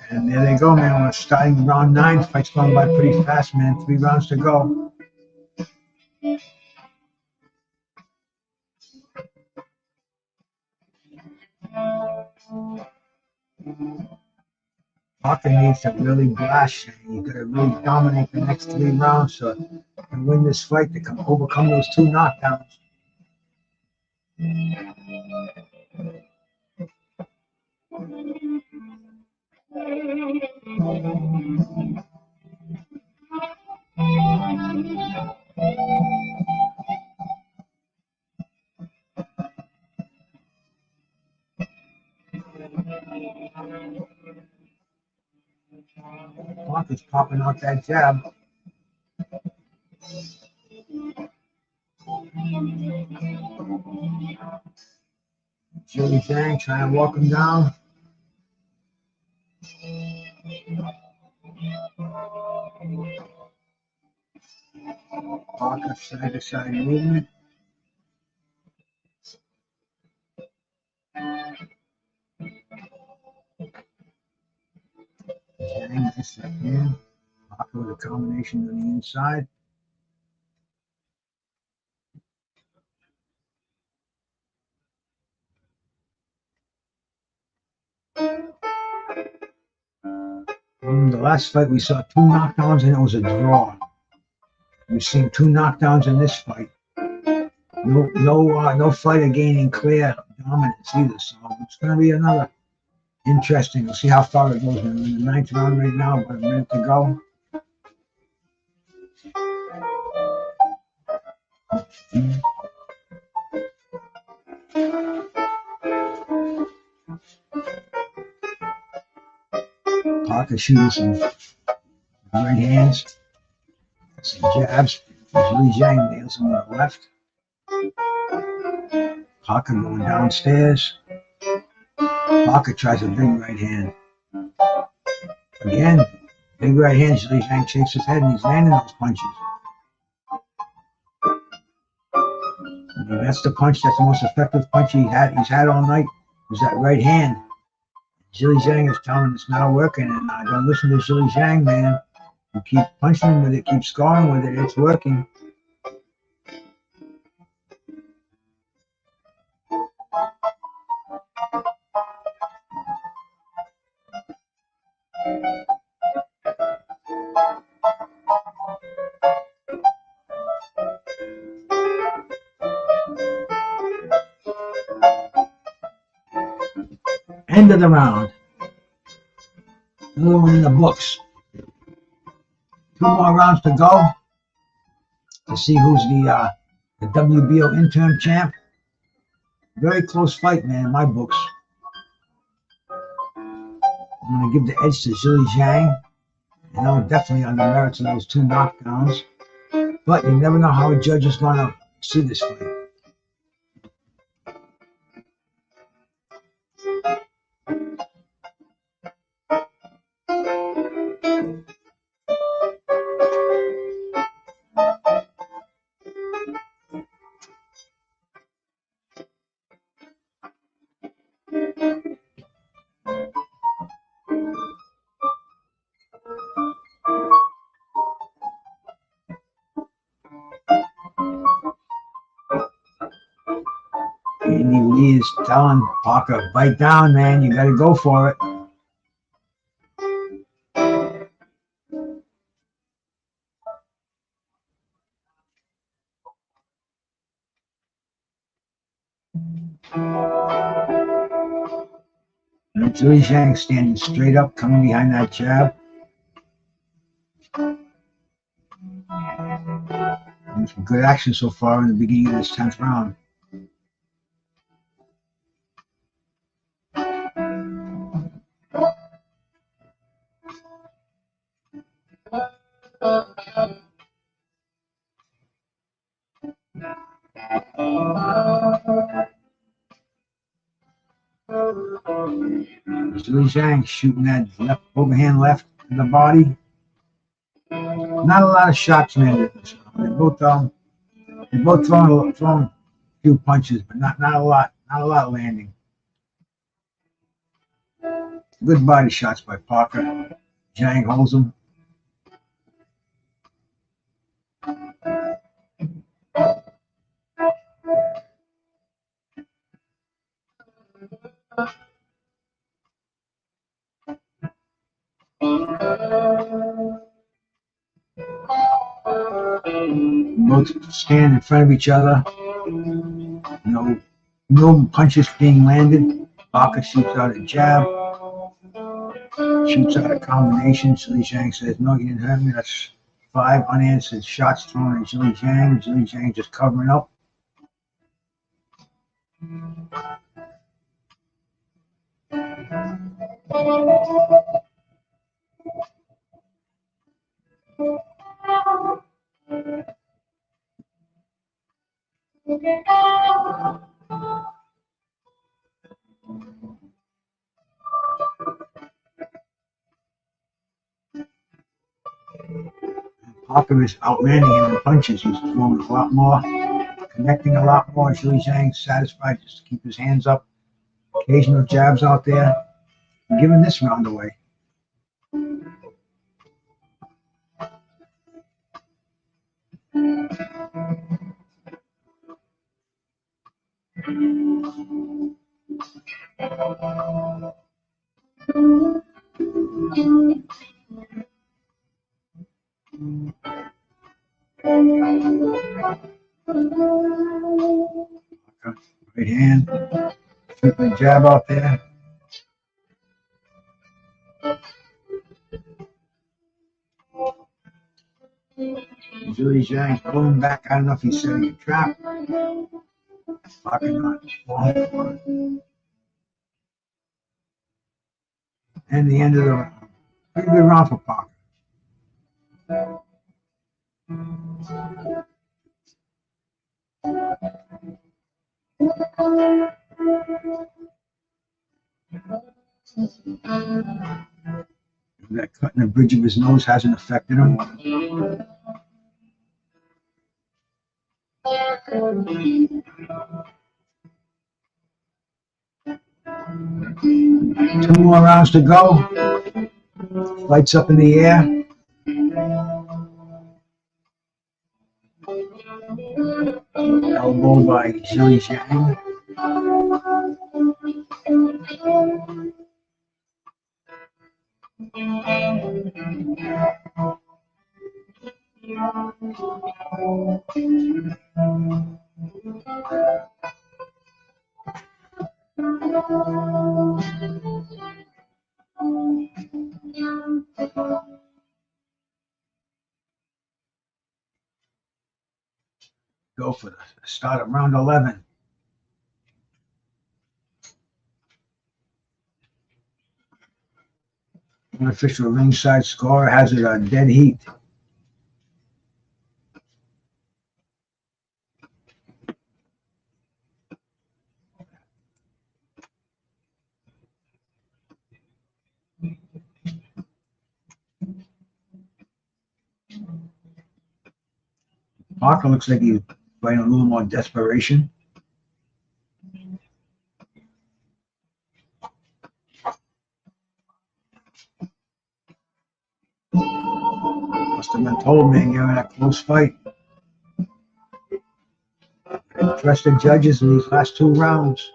And there they go, man. We're starting round 9. Fight's going by pretty fast, man. 3 rounds to go. Parker needs to really blast. He's got to really dominate the next 3 rounds to win this fight, to overcome those 2 knockdowns. Parker's popping out that jab. Zhang trying to walk him down. Parker side to side movement. Zhang just again. Parker with a combination on the inside. The last fight we saw 2 knockdowns and it was a draw. We've seen 2 knockdowns in this fight. No fighter gaining clear dominance either. So it's going to be another interesting. We'll see how far it goes. We're in the 9th round right now, about a minute to go. Parker shooting some right hands, some jabs. Zhilei Zhang nails him with the left. Parker going downstairs. Parker tries a big right hand. Again, big right hand. Zhilei Zhang shakes his head and he's landing those punches. And that's the punch. That's the most effective punch he's had all night. Was that right hand? Zhilei Zhang is telling him it's not working, and don't listen to Zhilei Zhang, man. You keep punching him with it, keep scoring with it. It's working. End of the round. Another one in the books. 2 more rounds to go to see who's the WBO interim champ. Very close fight, man, in my books. I'm going to give the edge to Zhilei Zhang. You know, definitely on the merits of those 2 knockdowns. But you never know how a judge is going to see this fight. Andy Lee is telling Parker, bite down, man. You got to go for it. And Zhilei Zhang standing straight up, coming behind that jab. And some good action so far in the beginning of this 10th round. Zhilei Zhang shooting that left overhand left in the body. Not a lot of shots landed in this round. They both thrown a few punches, but not a lot landing. Good body shots by Parker. Zhang holds him. Both stand in front of each other. No punches being landed. Parker shoots out a jab. Shoots out a combination. Zhilei Zhang says, no, you didn't hurt me. That's 5 unanswered shots thrown at Zhilei Zhang. Zhilei Zhang just covering up. Parker is outlanding him in punches. He's throwing a lot more, connecting a lot more. Zhilei Zhang satisfied just to keep his hands up. Occasional jabs out there. Giving this round away. Right hand. Triple jab out there. Zhilei Zhang pulling back. I don't know if he's setting a trap. Parker not. And the end of the round. Pretty good round for Parker. That cut in the bridge of his nose hasn't affected him. 2 more rounds to go. Lights up in the air. Elbow by Zhilei Zhang. Go for the start of round 11. Unofficial ringside score has it on dead heat. Parker looks like he's playing a little more desperation. Must have been told, man, you're in a close fight. And trust the judges in these last 2 rounds.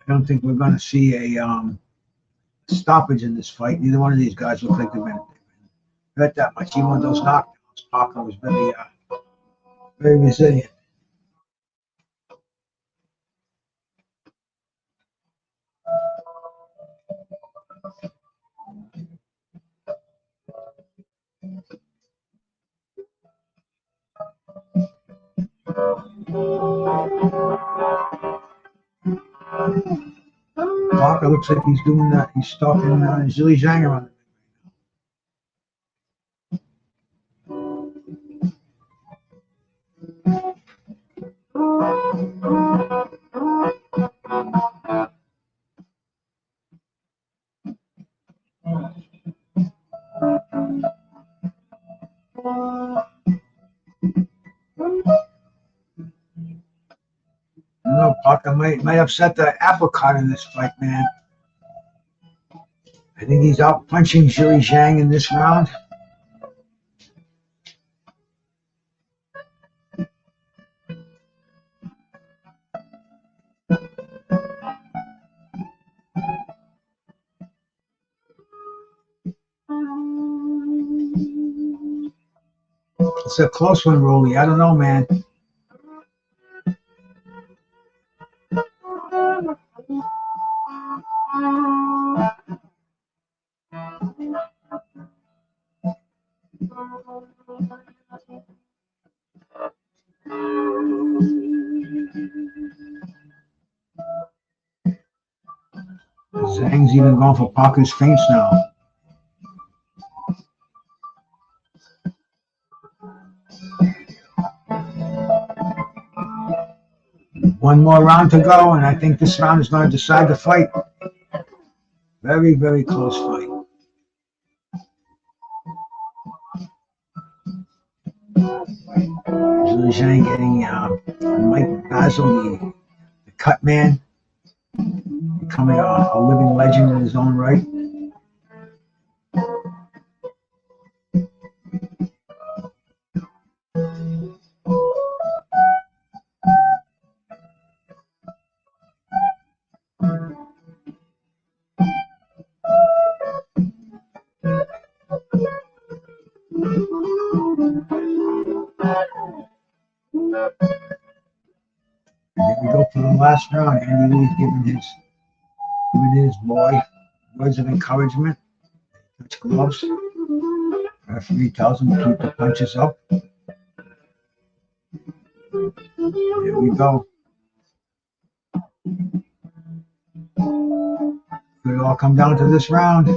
I don't think we're going to see a stoppage in this fight. Neither one of these guys look like they've been hurt that much. Even with those knockdowns, Parker was very resilient. Parker looks like he's doing that. He's stalking Zhilei Zhang around. I don't know, Parker might upset the apple cart in this fight, man. I think he's out punching Zhang in this round. It's a close one, Rolly. I don't know, man. Zhang's even going for Parker's feints now. One more round to go, and I think this round is going to decide the fight. Very, very close fight. Zhang getting Mike Basil, the cut man, becoming a living legend in his own right. Here we go for the last round. Andy Lee's giving his boy words of encouragement. Touch gloves. Referee tells him to keep the punches up. Here we go. Could it all come down to this round?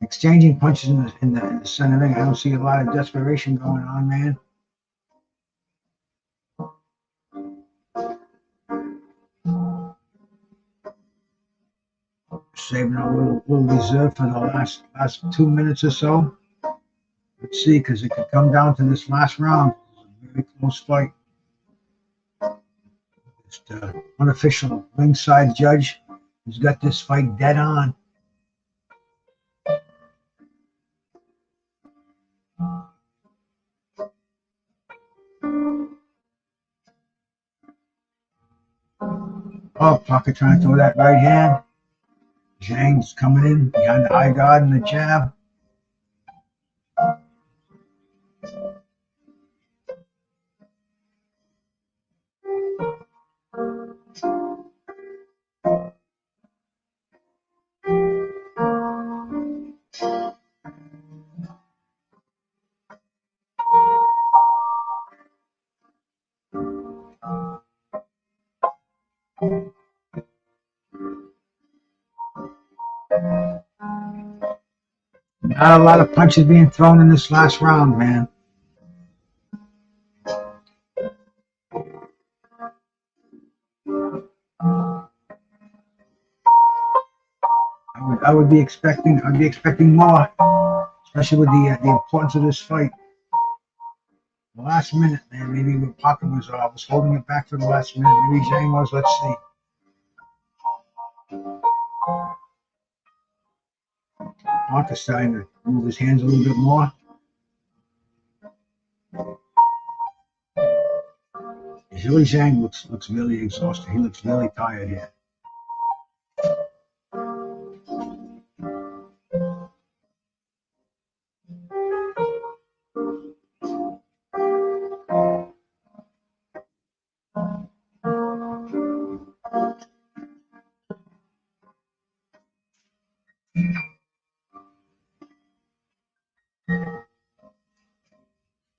Exchanging punches in the center ring. I don't see a lot of desperation going on, man. Saving a little reserve for the last 2 minutes or so. Let's see, because it could come down to this last round. It's a very close fight. Just unofficial ringside judge who's got this fight dead on. Oh, Parker trying to throw that right hand. Zhang's coming in behind the high guard and the jab. Not a lot of punches being thrown in this last round, man. I'd be expecting more, especially with the importance of this fight. The last minute, man. Maybe what Parker was holding it back for the last minute. Maybe Zhang was. Let's see. Parker's starting to move his hands a little bit more. Zhang looks really exhausted. He looks really tired here.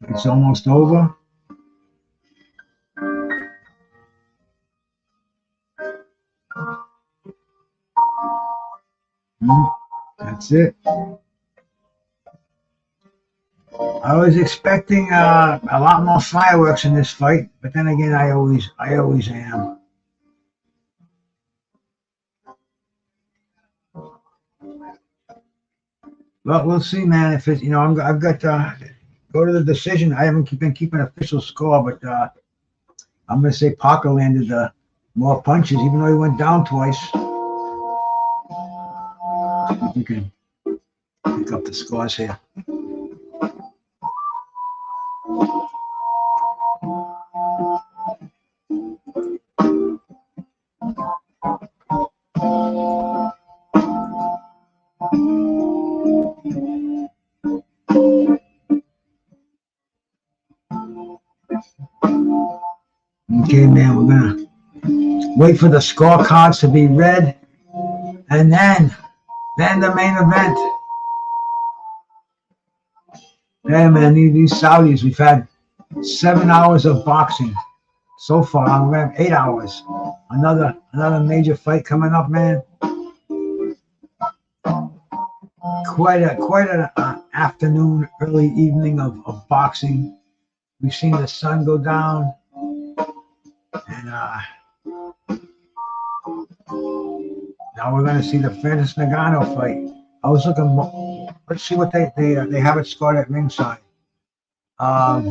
It's almost over. That's it. I was expecting a lot more fireworks in this fight, but then again, I always am. But we'll see, man. If it's I've got go to the decision. I haven't been keeping official score, but I'm gonna say Parker landed more punches, even though he went down twice. If we can pick up the scores here. Okay, man, we're gonna wait for the scorecards to be read, and then the main event. Yeah, man, these Saudis, we've had 7 hours of boxing so far. I'm gonna have 8 hours. Another major fight coming up, man. Quite an afternoon, early evening of boxing. We've seen the sun go down, and now we're gonna see the Francis Ngannou fight. I was looking. Let's see what they have it scored at ringside.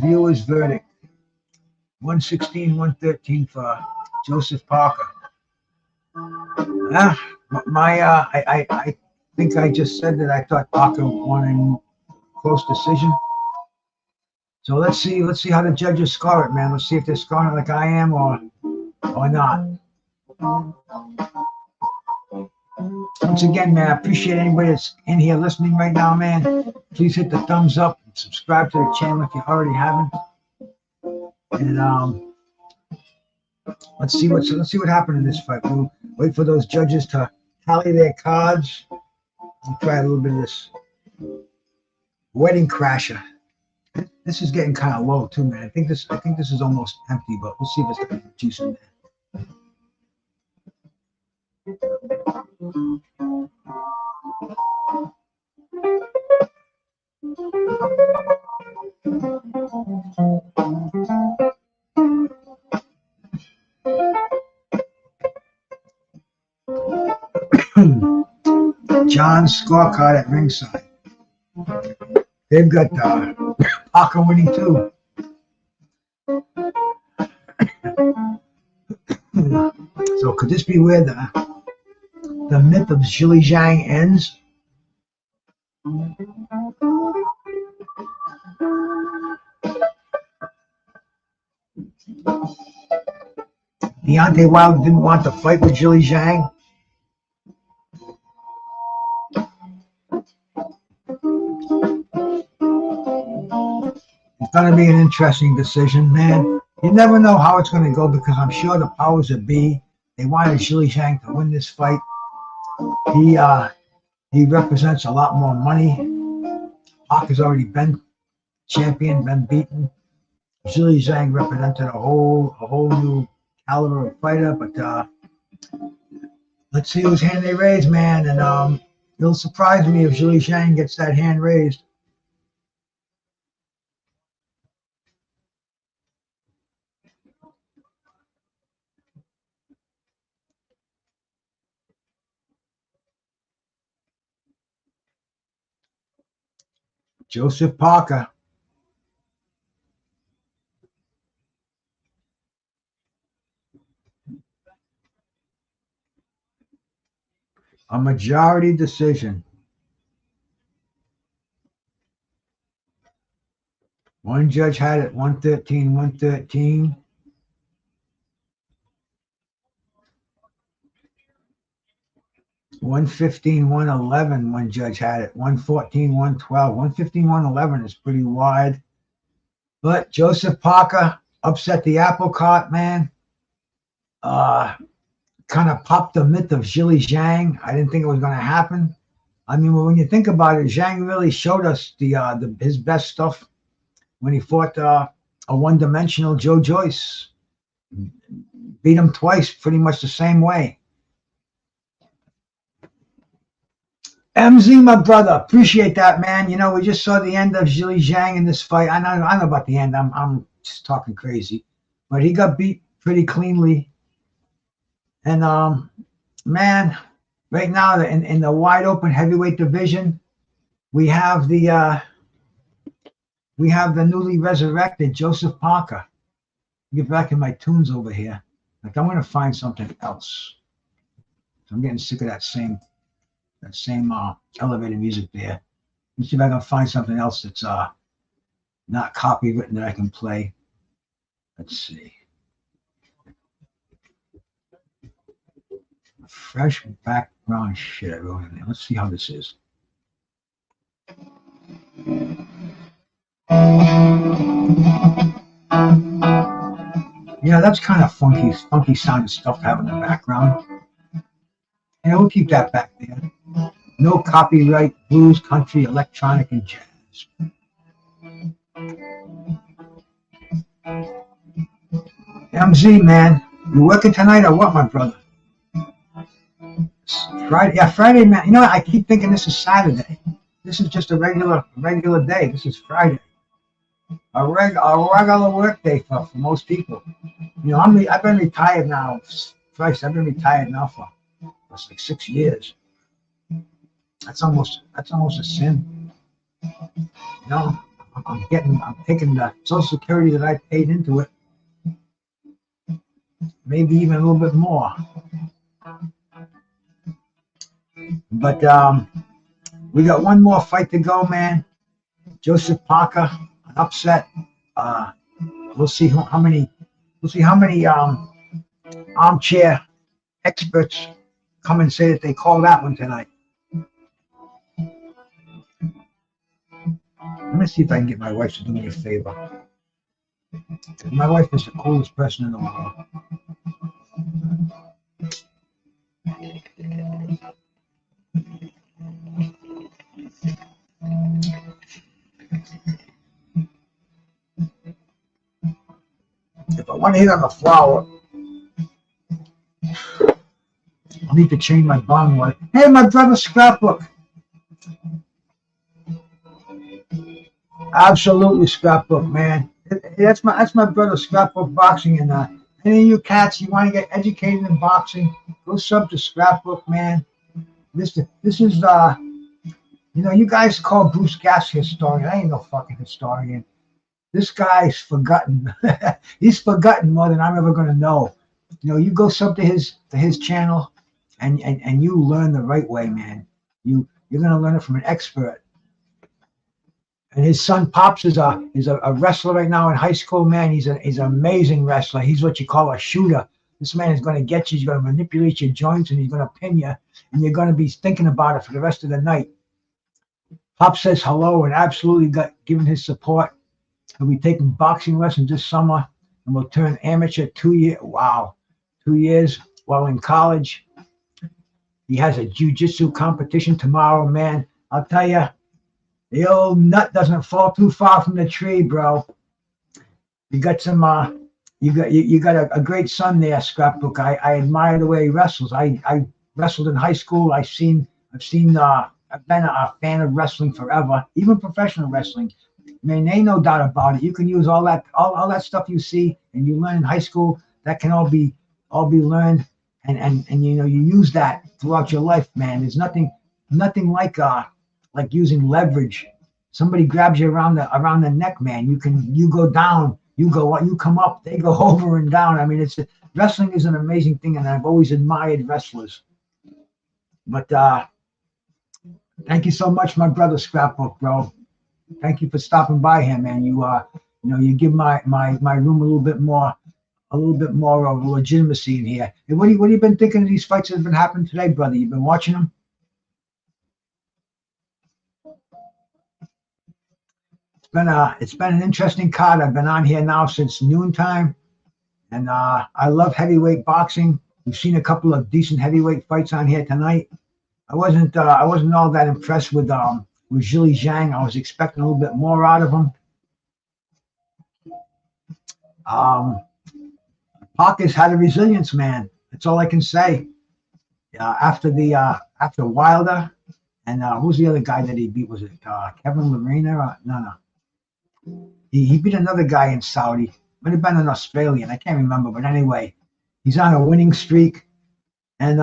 Viewers verdict: 116-113 for Joseph Parker. I think I just said that I thought Parker won in close decision. So let's see how the judges score it, man. Let's see if they're scoring it like I am or not. Once again, man, I appreciate anybody that's in here listening right now, man. Please hit the thumbs up and subscribe to the channel if you already haven't. And let's see what happened in this fight. We'll wait for those judges to tally their cards. We'll try a little bit of this wedding crasher. This is getting kind of low too, man. I think this is almost empty, but we'll see if it's got juice in there. John's scorecard at ringside. They've got Parker winning too. So could this be where the myth of Zhilei ends? Deontay Wilder didn't want to fight with Zhilei. It's going to be an interesting decision, man. You never know how it's going to go because I'm sure the powers that be, they wanted Zhilei to win this fight. He represents a lot more money. Parker's already been champion, been beaten. Zhilei represented a whole new caliber of fighter, but let's see whose hand they raise, man. And it'll surprise me if Zhilei gets that hand raised. Joseph Parker. A majority decision. One judge had it 113-113. $115-111. One judge had it 114-112. $115-111 is pretty wide. But Joseph Parker upset the apple cart, man. Kind of popped the myth of Zhilei. I didn't think it was going to happen. I mean, when you think about it, Zhang really showed us his best stuff when he fought a one-dimensional Joe Joyce. Beat him twice, pretty much the same way. MZ, my brother, appreciate that, man. You know, we just saw the end of Zhilei Zhang in this fight. I know about the end. I'm just talking crazy, but he got beat pretty cleanly. And man, right now in the wide open heavyweight division, we have the newly resurrected Joseph Parker. Get back in my tunes over here. Like I'm gonna find something else. I'm getting sick of that same elevator music there. Let's see if I can find something else that's not copywritten that I can play. Let's see. Fresh background shit I wrote in there. Let's see how this is. Yeah, that's kind of funky sounding stuff to have in the background. And we'll keep that back there. No copyright, blues, country, electronic, and jazz. MZ, man, you working tonight or what, my brother? Friday, yeah, Friday, man. You know what? I keep thinking this is Saturday. This is just a regular day. This is Friday. A regular work day for most people. You know, I've been retired now. Christ, I've been retired now for like 6 years. That's almost a sin. You know, I'm taking the Social Security that I paid into it, maybe even a little bit more. But we got one more fight to go, man. Joseph Parker, an upset. We'll see how many armchair experts come and say that they call that one tonight. Let me see if I can get my wife to do me a favor. My wife is the coolest person in the world. If I want to hit on the flower, I need to change my bong one. Hey, my brother's scrapbook. Absolutely scrapbook, man. That's my brother's scrapbook boxing. And any of you cats, you want to get educated in boxing, go sub to scrapbook, man. This is you know, you guys call Brucegas historian. I ain't no fucking historian. This guy's forgotten. He's forgotten more than I'm ever gonna know. You know, you go sub to his channel, and you learn the right way, man. You're gonna learn it from an expert. And his son Pops is a wrestler right now in high school, man. He's an amazing wrestler. He's what you call a shooter. This man is going to get you. He's going to manipulate your joints, and he's going to pin you, and you're going to be thinking about it for the rest of the night. Pop says hello and absolutely given his support. He'll be taking boxing lessons this summer, and will turn amateur 2 years. Wow, 2 years while in college. He has a jiu-jitsu competition tomorrow, man. I'll tell you, the old nut doesn't fall too far from the tree, bro. You got some. You got a great son there, Scrapbook. I admire the way he wrestles. I wrestled in high school. I've been a fan of wrestling forever, even professional wrestling. I mean, ain't no doubt about it. You can use all that stuff you see and you learn in high school. That can all be learned, and you know, you use that throughout your life, man. There's nothing like using leverage. Somebody grabs you around the neck, man. You go down, you go up, you come up, they go over and down. I mean, wrestling is an amazing thing, and I've always admired wrestlers. But thank you so much, my brother Scrapbook, bro. Thank you for stopping by here, man. You give my room a little bit more of legitimacy in here. And what have you been thinking of these fights that have been happening today, brother? You've been watching them? It's been an interesting card. I've been on here now since noontime, and I love heavyweight boxing. We've seen a couple of decent heavyweight fights on here tonight. I wasn't all that impressed with Zhilei Zhang. I was expecting a little bit more out of him. Parker's had a resilience, man. That's all I can say. After Wilder And who's the other guy that he beat? Was it Kevin Lerena? No. He beat another guy in Saudi. Might have been an Australian. I can't remember. But anyway, he's on a winning streak. And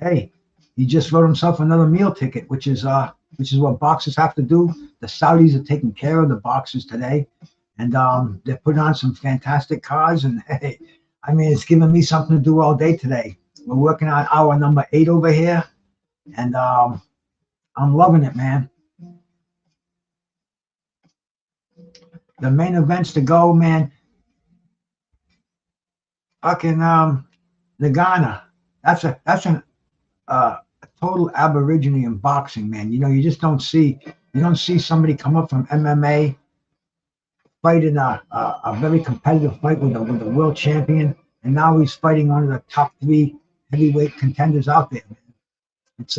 hey, he just wrote himself another meal ticket, which is what boxers have to do. The Saudis are taking care of the boxers today, and they're putting on some fantastic cards. And hey, I mean, it's giving me something to do all day today. We're working on hour number 8 over here, and I'm loving it, man. The main events to go, man. Fucking Ngannou. That's a total aborigine in boxing, man. You know, you just don't see somebody come up from MMA, fight in a very competitive fight with a world champion, and now he's fighting one of the top 3 heavyweight contenders out there, man. It's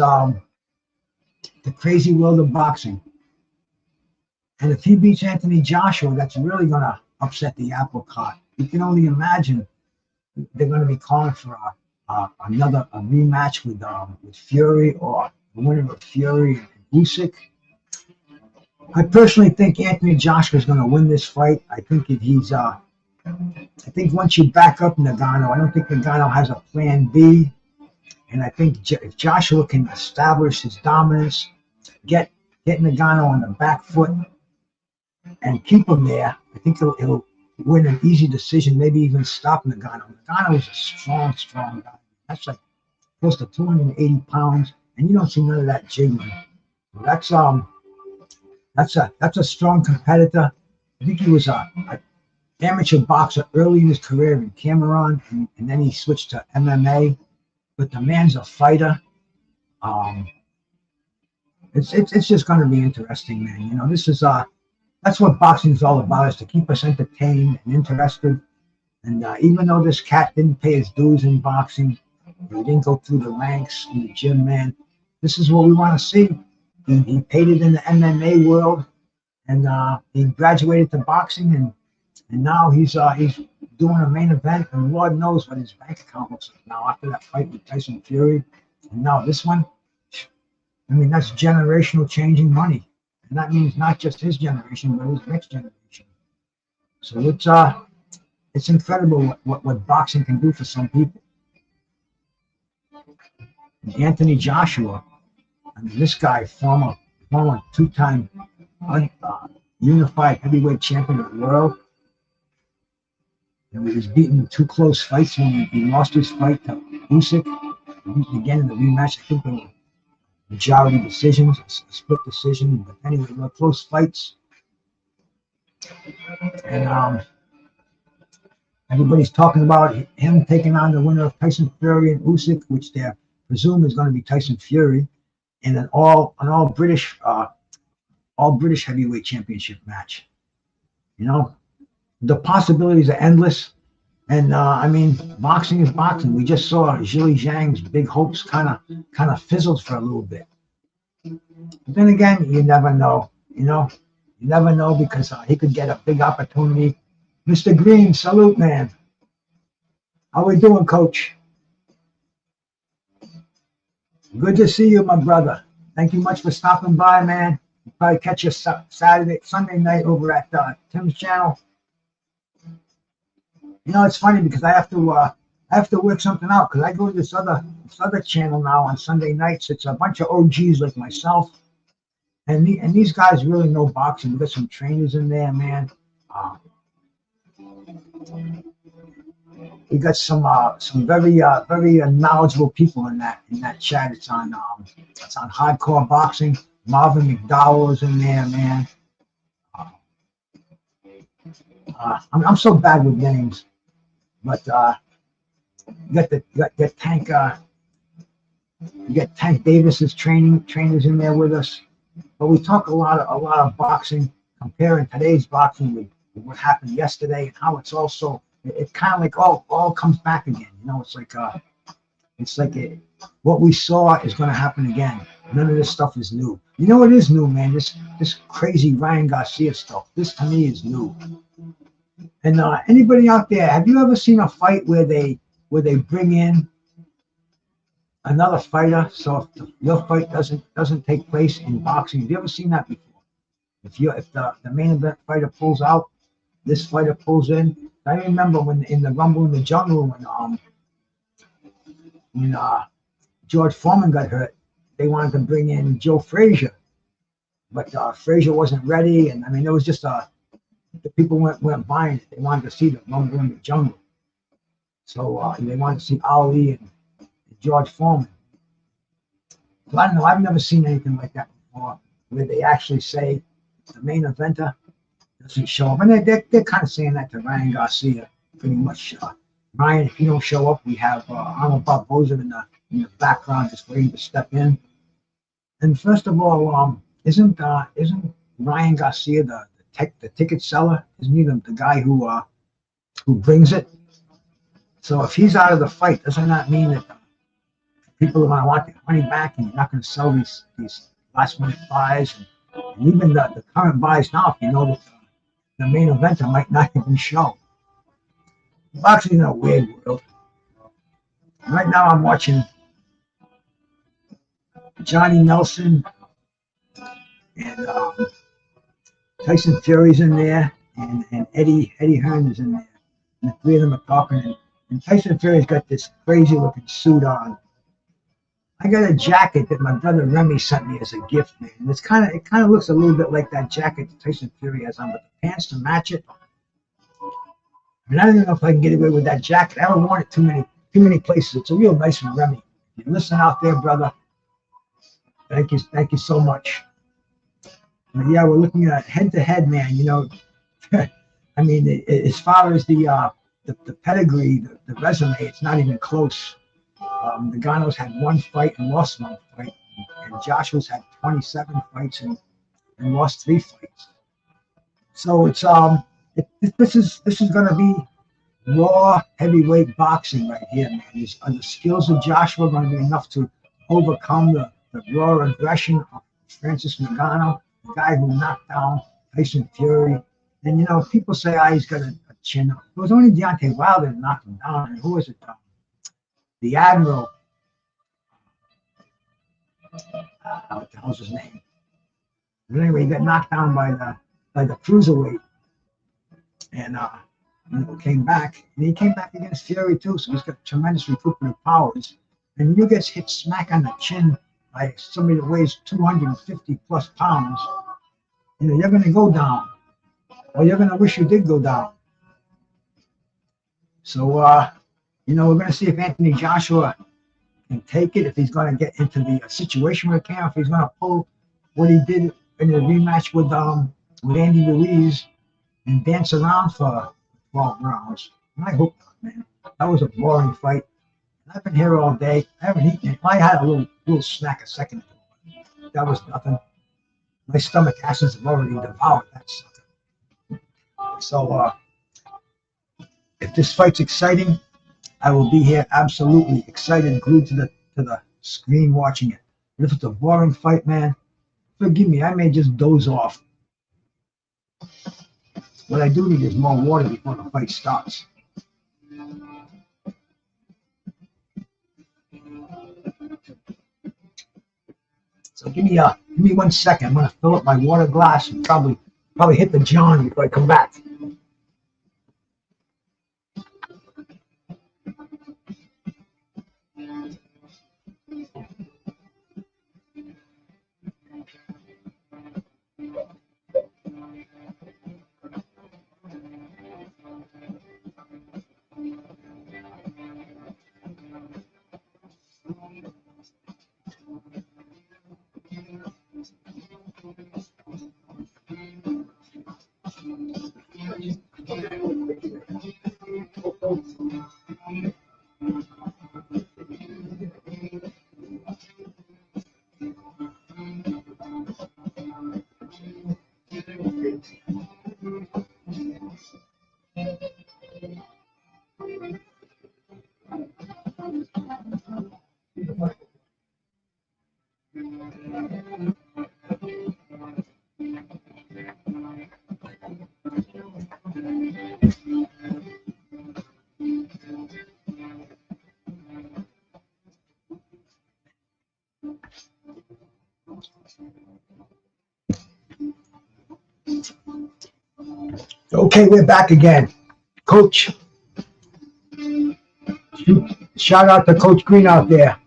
the crazy world of boxing. And if he beats Anthony Joshua, that's really gonna upset the apple cart. You can only imagine they're gonna be calling for a rematch with Fury, or the winner of Fury and Usyk. I personally think Anthony Joshua is going to win this fight. I think I think once you back up Ngannou, I don't think Ngannou has a plan B. And I think if Joshua can establish his dominance, get Ngannou on the back foot, and keep him there, I think he'll win an easy decision, maybe even stop Ngannou. Ngannou is a strong guy. That's like close to 280 pounds, and you don't see none of that jiggling. That's a strong competitor. I think he was an amateur boxer early in his career in Cameroon, and then he switched to MMA. But the man's a fighter. It's just going to be interesting, man. You know, this is that's what boxing is all about, is to keep us entertained and interested. And even though this cat didn't pay his dues in boxing, he didn't go through the ranks in the gym, man, this is what we want to see. He paid it in the MMA world, and he graduated to boxing, and now he's doing a main event, and Lord knows what his bank account looks like now after that fight with Tyson Fury. And now this one, I mean, that's generational changing money. And that means not just his generation, but his next generation. So it's incredible what boxing can do for some people. And Anthony Joshua, I mean, this guy, former 2-time unified heavyweight champion of the world. And he was beaten in 2 close fights when he lost his fight to Usyk. Again in the rematch, I think they were majority decisions, a split decision. But anyway, they were close fights. And everybody's talking about him taking on the winner of Tyson Fury and Usyk, which they presume is going to be Tyson Fury, in an all British heavyweight championship match. You know, the possibilities are endless. And I mean, boxing is boxing. We just saw Zhilei Zhang's big hopes kind of fizzled for a little bit. But then again, you never know. You know, you never know, because he could get a big opportunity. Mr. Green, salute, man. How we doing, Coach? Good to see you, my brother. Thank you much for stopping by, man. We'll probably catch you Sunday night over at Tim's channel. You know, it's funny because I have to work something out, because I go to this other channel now on Sunday nights. It's a bunch of OGs like myself, and these guys really know boxing. We got some trainers in there, man. We got some very knowledgeable people in that chat. It's on Hardcore Boxing. Marvin McDowell is in there, man. I'm so bad with names, but you got Tank. You got Tank Davis's trainers in there with us. But we talk a lot of boxing, comparing today's boxing with what happened yesterday, and how it's also. It kind of like all comes back again. You know, it's like what we saw is going to happen again. None of this stuff is new. You know what is new, man? This crazy Ryan Garcia stuff. This to me is new. And anybody out there, have you ever seen a fight where they bring in another fighter. So if your fight doesn't take place in boxing, have you ever seen that before? If the main event fighter pulls out, this fighter pulls in. I remember when in the Rumble in the Jungle when George Foreman got hurt, they wanted to bring in Joe Frazier, but Frazier wasn't ready, and I mean it was just the people weren't buying it. They wanted to see the Rumble in the Jungle, so they wanted to see Ali and George Foreman. So I don't know. I've never seen anything like that before, where they actually say the main eventer doesn't show up, and they're kind of saying that to Ryan Garcia, pretty much. Ryan, if you don't show up, we have Arnold Barboza in the background just waiting to step in. And first of all, isn't Ryan Garcia the ticket seller? Isn't he the guy who brings it? So if he's out of the fight, doesn't that mean that people are going to want their money back, and you're not going to sell these last minute buys, and even the current buys now, if you know that the main eventer might not even show. Boxing is in a weird world. Right now I'm watching Johnny Nelson and Tyson Fury's in there, and Eddie Hearn is in there. And the three of them are talking, and Tyson Fury's got this crazy looking suit on. I got a jacket that my brother Remy sent me as a gift, man. And it kind of looks a little bit like that jacket that Tyson Fury has on, but the pants to match it. I mean, I don't even know if I can get away with that jacket. I haven't worn it too many places. It's a real nice one, Remy. If you listen out there, brother, thank you so much. But yeah, we're looking at head to head, man. You know, I mean, as far as the pedigree, the resume, it's not even close. Ngannou's had one fight and lost one fight, and Joshua's had 27 fights and lost 3 fights. So it's this is going to be raw heavyweight boxing right here, man. Are the skills of Joshua going to be enough to overcome the raw aggression of Francis Ngannou, the guy who knocked down Tyson Fury? And you know, people say, he's got a chin. It was only Deontay Wilder that knocked him down. And who was it? The Admiral. What the hell's his name? But anyway, he got knocked down by the Cruiserweight, and came back, and he came back against Fury too. So he's got tremendous recuperative powers. And you get hit smack on the chin by somebody that weighs 250 plus pounds, you know, you're going to go down, or you're going to wish you did go down. So we're going to see if Anthony Joshua can take it, if he's going to get into the situation with Cam, if he's going to pull what he did in the rematch with Andy Ruiz and dance around for 12 rounds. And I hope not, man. That was a boring fight. I've been here all day. I haven't eaten it. I had a little snack a second ago. That was nothing. My stomach acids have already devoured that sucker. So if this fight's exciting, I will be here absolutely excited, glued to the screen watching it. But if it's a boring fight, man, forgive me, I may just doze off. What I do need is more water before the fight starts. So give me 1 second. I'm gonna fill up my water glass and probably hit the John before I come back. Okay, we're back again. Coach, shout out to Coach Gwynne out there.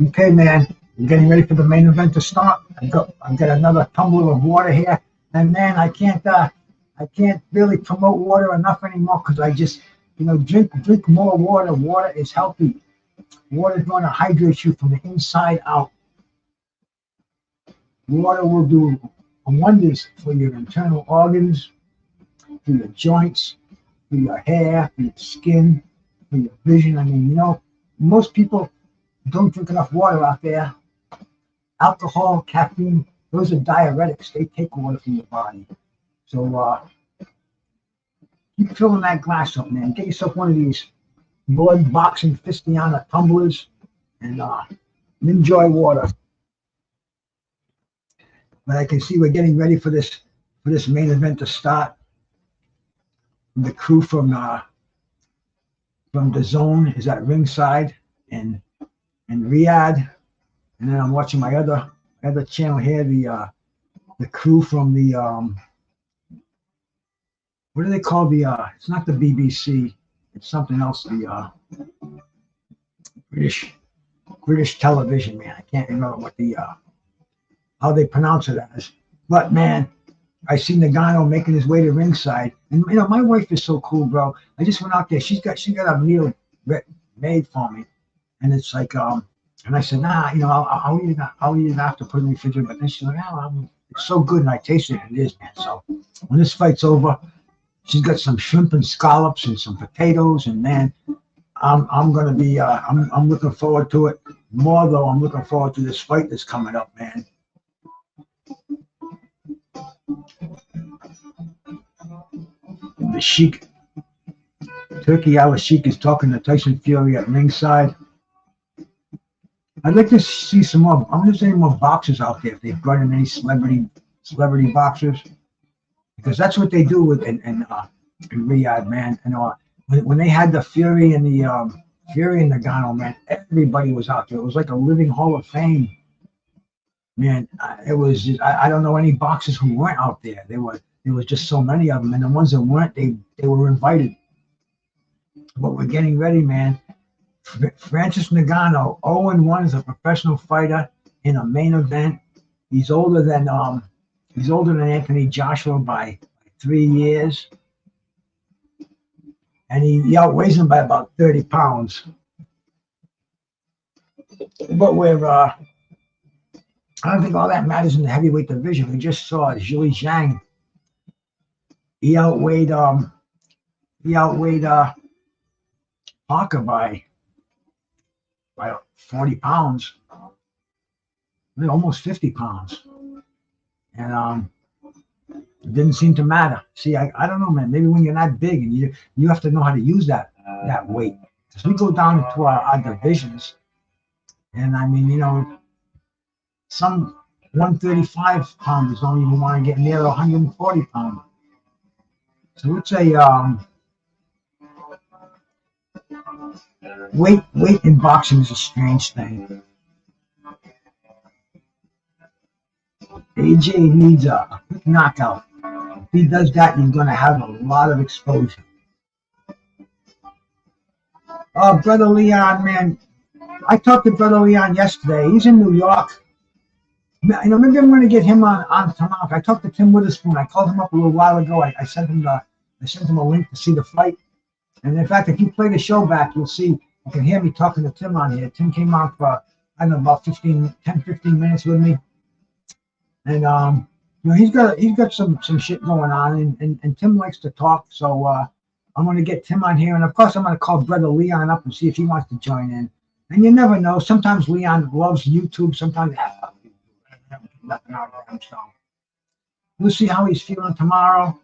Okay, man, I'm getting ready for the main event to start. I've got another tumbler of water here, and man, I can't really promote water enough anymore because I just, drink more water. Water is healthy. Water is going to hydrate you from the inside out. Water will do wonders for your internal organs, for your joints, for your hair, for your skin, for your vision. I mean, most people don't drink enough water out there. Alcohol, caffeine, those are diuretics. They take water from your body. So keep filling that glass up, man. Get yourself one of these blood boxing Fistiana tumblers and enjoy water. But I can see we're getting ready for this main event to start. The crew from the zone is at ringside in Riyadh, and then I'm watching my other channel here. The crew from the what do they call the? It's not the BBC. It's something else. The British television, man. I can't remember what how they pronounce it as. But man, I seen Ngannou making his way to ringside, and my wife is so cool, bro. I just went out there. She got a meal made for me, and it's like and I said, nah, I'll eat it after, put it in the refrigerator. But then she's like, oh, it's so good, and I tasted it. It is, man. So when this fight's over, she's got some shrimp and scallops and some potatoes, and man, I'm gonna be I'm looking forward to it. More though, I'm looking forward to this fight that's coming up, man. The Sheik, Turkey Al Sheik is talking to Tyson Fury at ringside. I'd like to see some more. I'm just saying more boxers out there if they've brought in any celebrity boxers, because that's what they do in Riyadh, man. When they had the Fury and the Ngannou, man, everybody was out there. It was like a living Hall of Fame, man. It was just, I don't know any boxers who weren't out there. There was just so many of them, and the ones that weren't, they were invited. But we're getting ready, man. Francis Ngannou, 0-1 as a professional fighter in a main event. He's older than Anthony Joshua by 3 years, and he outweighs him by about 30 pounds. But I don't think all that matters in the heavyweight division. We just saw Zhang. He outweighed Parker by 40 pounds, almost 50 pounds. And it didn't seem to matter. See, I don't know, man. Maybe when you're not big and you have to know how to use that weight. Because we go down into our divisions, and I mean, some 135 pounders don't even want to get near 140 pounds. So it's a weight in boxing is a strange thing. AJ needs a quick knockout. If he does that, he's going to have a lot of exposure. Oh, Brother Leon, man. I talked to Brother Leon yesterday. He's in New York. Maybe I'm going to get him on tomorrow. I talked to Tim Witherspoon. I called him up a little while ago. I sent him a link to see the fight. And in fact, if you play the show back, you'll see, you can hear me talking to Tim on here. Tim came on for, I don't know, about 10, 15 minutes with me. And he's got some shit going on, and Tim likes to talk, so I'm going to get Tim on here, and of course I'm going to call Brother Leon up and see if he wants to join in. And you never know. Sometimes Leon loves YouTube. Sometimes nothing out of him. So we'll see how he's feeling tomorrow.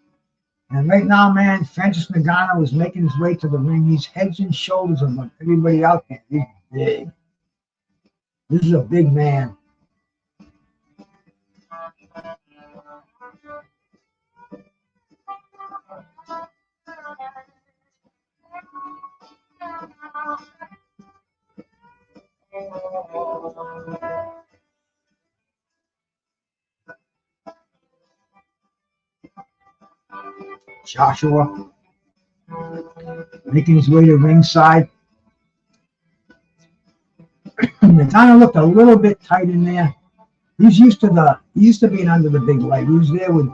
And right now, man, Francis Ngannou is making his way to the ring. He's heads and shoulders above everybody out there. He's big. This is a big man. Joshua making his way to ringside. Ngannou looked a little bit tight in there. He's used to being under the big light. He was there with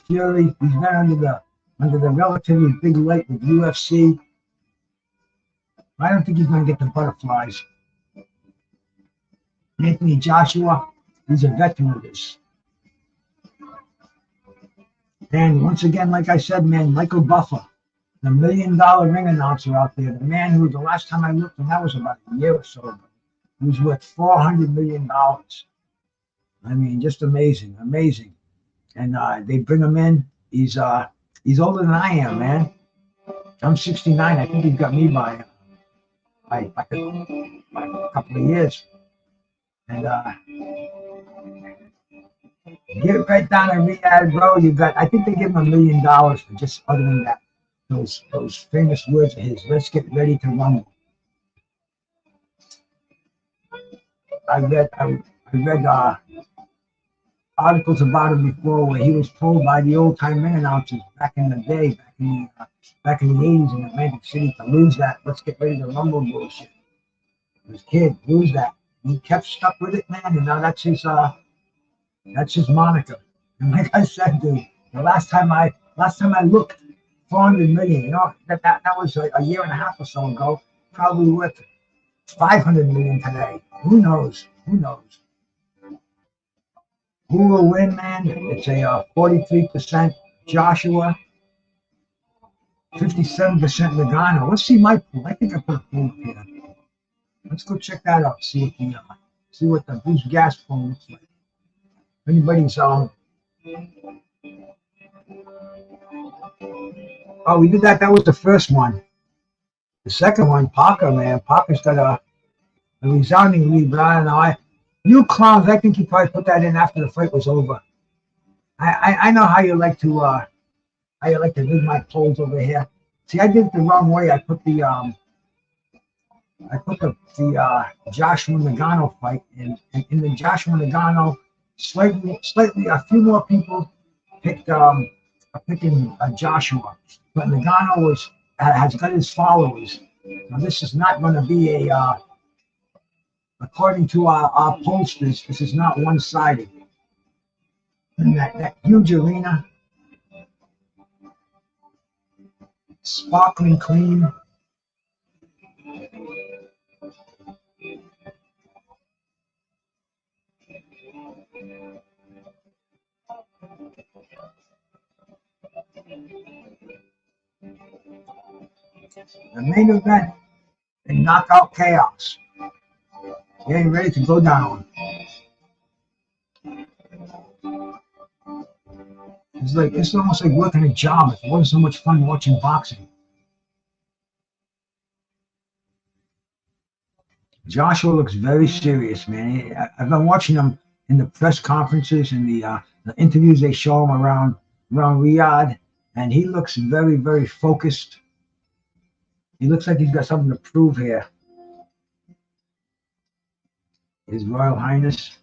Fury. He's been under the relatively big light with UFC. I don't think he's going to get the butterflies. Anthony Joshua, he's a veteran of this. And once again, like I said, man, Michael Buffer, the $1 million ring announcer out there, the man who the last time I looked, and that was about a year or so ago, he was worth $400 million. I mean, just amazing, amazing. And they bring him in. He's older than I am, man. I'm 69. I think he's got me by a couple of years. And get right down to Riyadh, bro. I think they give him $1 million for just uttering that. Those famous words of his. Let's get ready to rumble. I read articles about him before where he was told by the old time ring announcers back in the day, back in the 80s in Atlantic City, to lose that "let's get ready to rumble" bullshit. This kid, lose that. He kept stuck with it, man, and now that's his moniker. And like I said, dude, the last time I looked, 400 million. You know, that was a year and a half or so ago. Probably worth 500 million today. Who knows? Who knows? Who will win, man? It's a 43% Joshua, 57% Ngannou. Let's see my pool. I think I put a pool up here. Let's go check that out. See what the Brucegas pool looks like. If anybody's oh, we did that. That was the first one. The second one, Parker, man. Parker's got a resounding lead, but I don't know. You clowns, I think you probably put that in after the fight was over. I know how you like to do my polls over here. See, I did it the wrong way. I put the Joshua Ngannou fight, and in the Joshua Ngannou, slightly a few more people picked picking Joshua, but Ngannou has got his followers. Now this is not going to be according to our pollsters, this is not one-sided. And that huge arena, sparkling clean. The main event in Knockout Chaos. Getting ready to go down. It's almost like working a job. It wasn't so much fun watching boxing. Joshua looks very serious, man. I've been watching him in the press conferences and the interviews they show him around Riyadh, and he looks very, very focused. He looks like he's got something to prove here. His Royal Highness.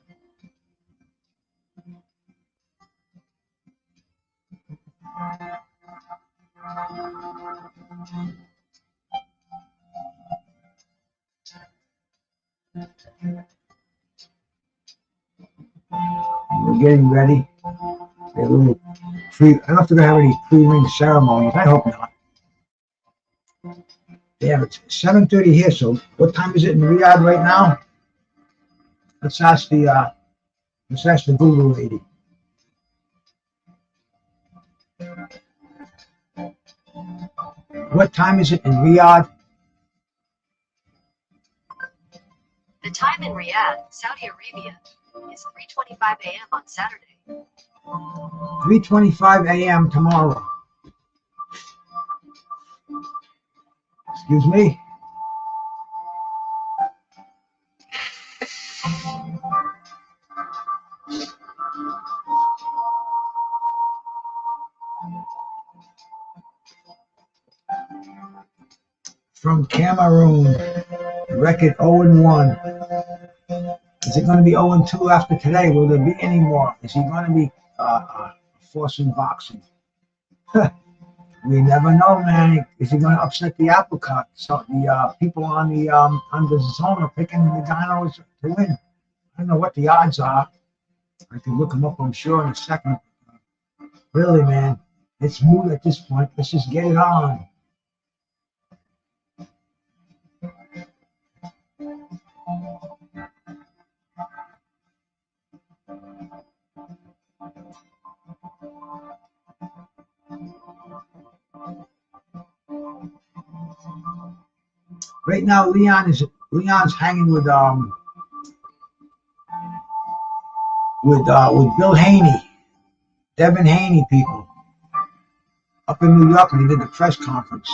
We're getting ready. A little I don't know if they're gonna have any pre-ring ceremonies. I hope not. Yeah, it's 7:30 here. So what time is it in Riyadh right now? Let's ask the Google lady. What time is it in Riyadh?
The time in Riyadh, Saudi Arabia, is 3:25 a.m. on Saturday.
3:25 a.m. tomorrow. Excuse me. From Cameroon, record 0-1. Is it going to be 0-2 after today? Will there be any more? Is he going to be forcing boxing? We never know, man. Is he going to upset the apple cart? So the people on the zone are picking Ngannou to win. I don't know what the odds are. I can look them up, I'm sure, in a second. Really, man, it's moot at this point. Let's just get it on. Right now, Leon's hanging with Bill Haney, Devin Haney people up in New York when he did the press conference.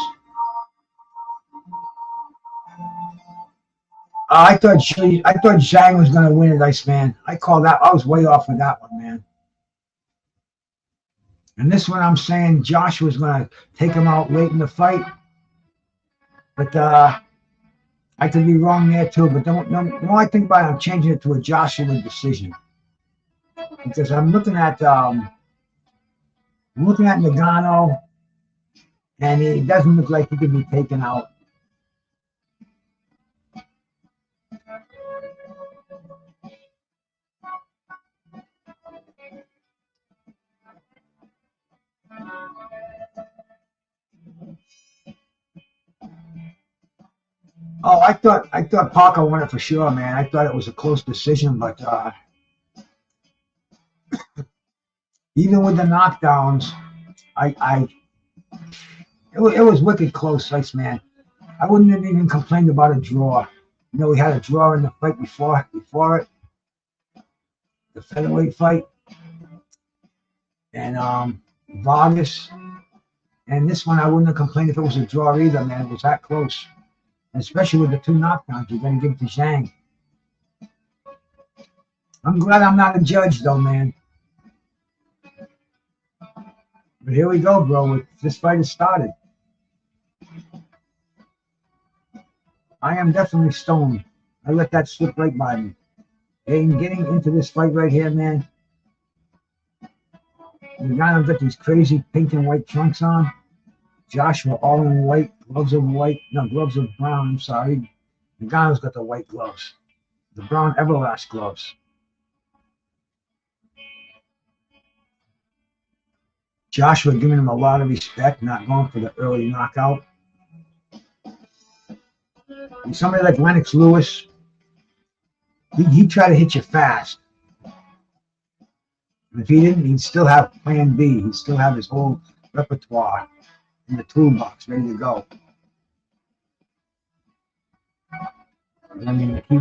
I thought Zhang was going to win it, Iceman. I called that. I was way off with that one, man. And this one, I'm saying Joshua's going to take him out late in the fight. But I could be wrong there too. But the more I think about it, I'm changing it to a Joshua decision. Because I'm looking at Ngannou, and he doesn't look like he could be taken out. Oh, I thought Parker won it for sure, man. I thought it was a close decision, but even with the knockdowns, it was wicked close, man. I wouldn't have even complained about a draw. You know, we had a draw in the fight before it, the featherweight fight, and Vargas. And this one, I wouldn't have complained if it was a draw either, man. It was that close. And especially with the two knockdowns, you're going to give it to Zhang. I'm glad I'm not a judge, though, man. But here we go, bro. This fight has started. I am definitely stoned. I let that slip right by me. Getting into this fight right here, man. Ngannou got these crazy pink and white trunks on. Joshua all in white, gloves of brown, I'm sorry. Ngannou's got the white gloves. The brown Everlast gloves. Joshua giving him a lot of respect, not going for the early knockout. And somebody like Lennox Lewis, he'd try to hit you fast. And if he didn't, he'd still have plan B. He'd still have his whole repertoire in the toolbox ready to go. I mean, he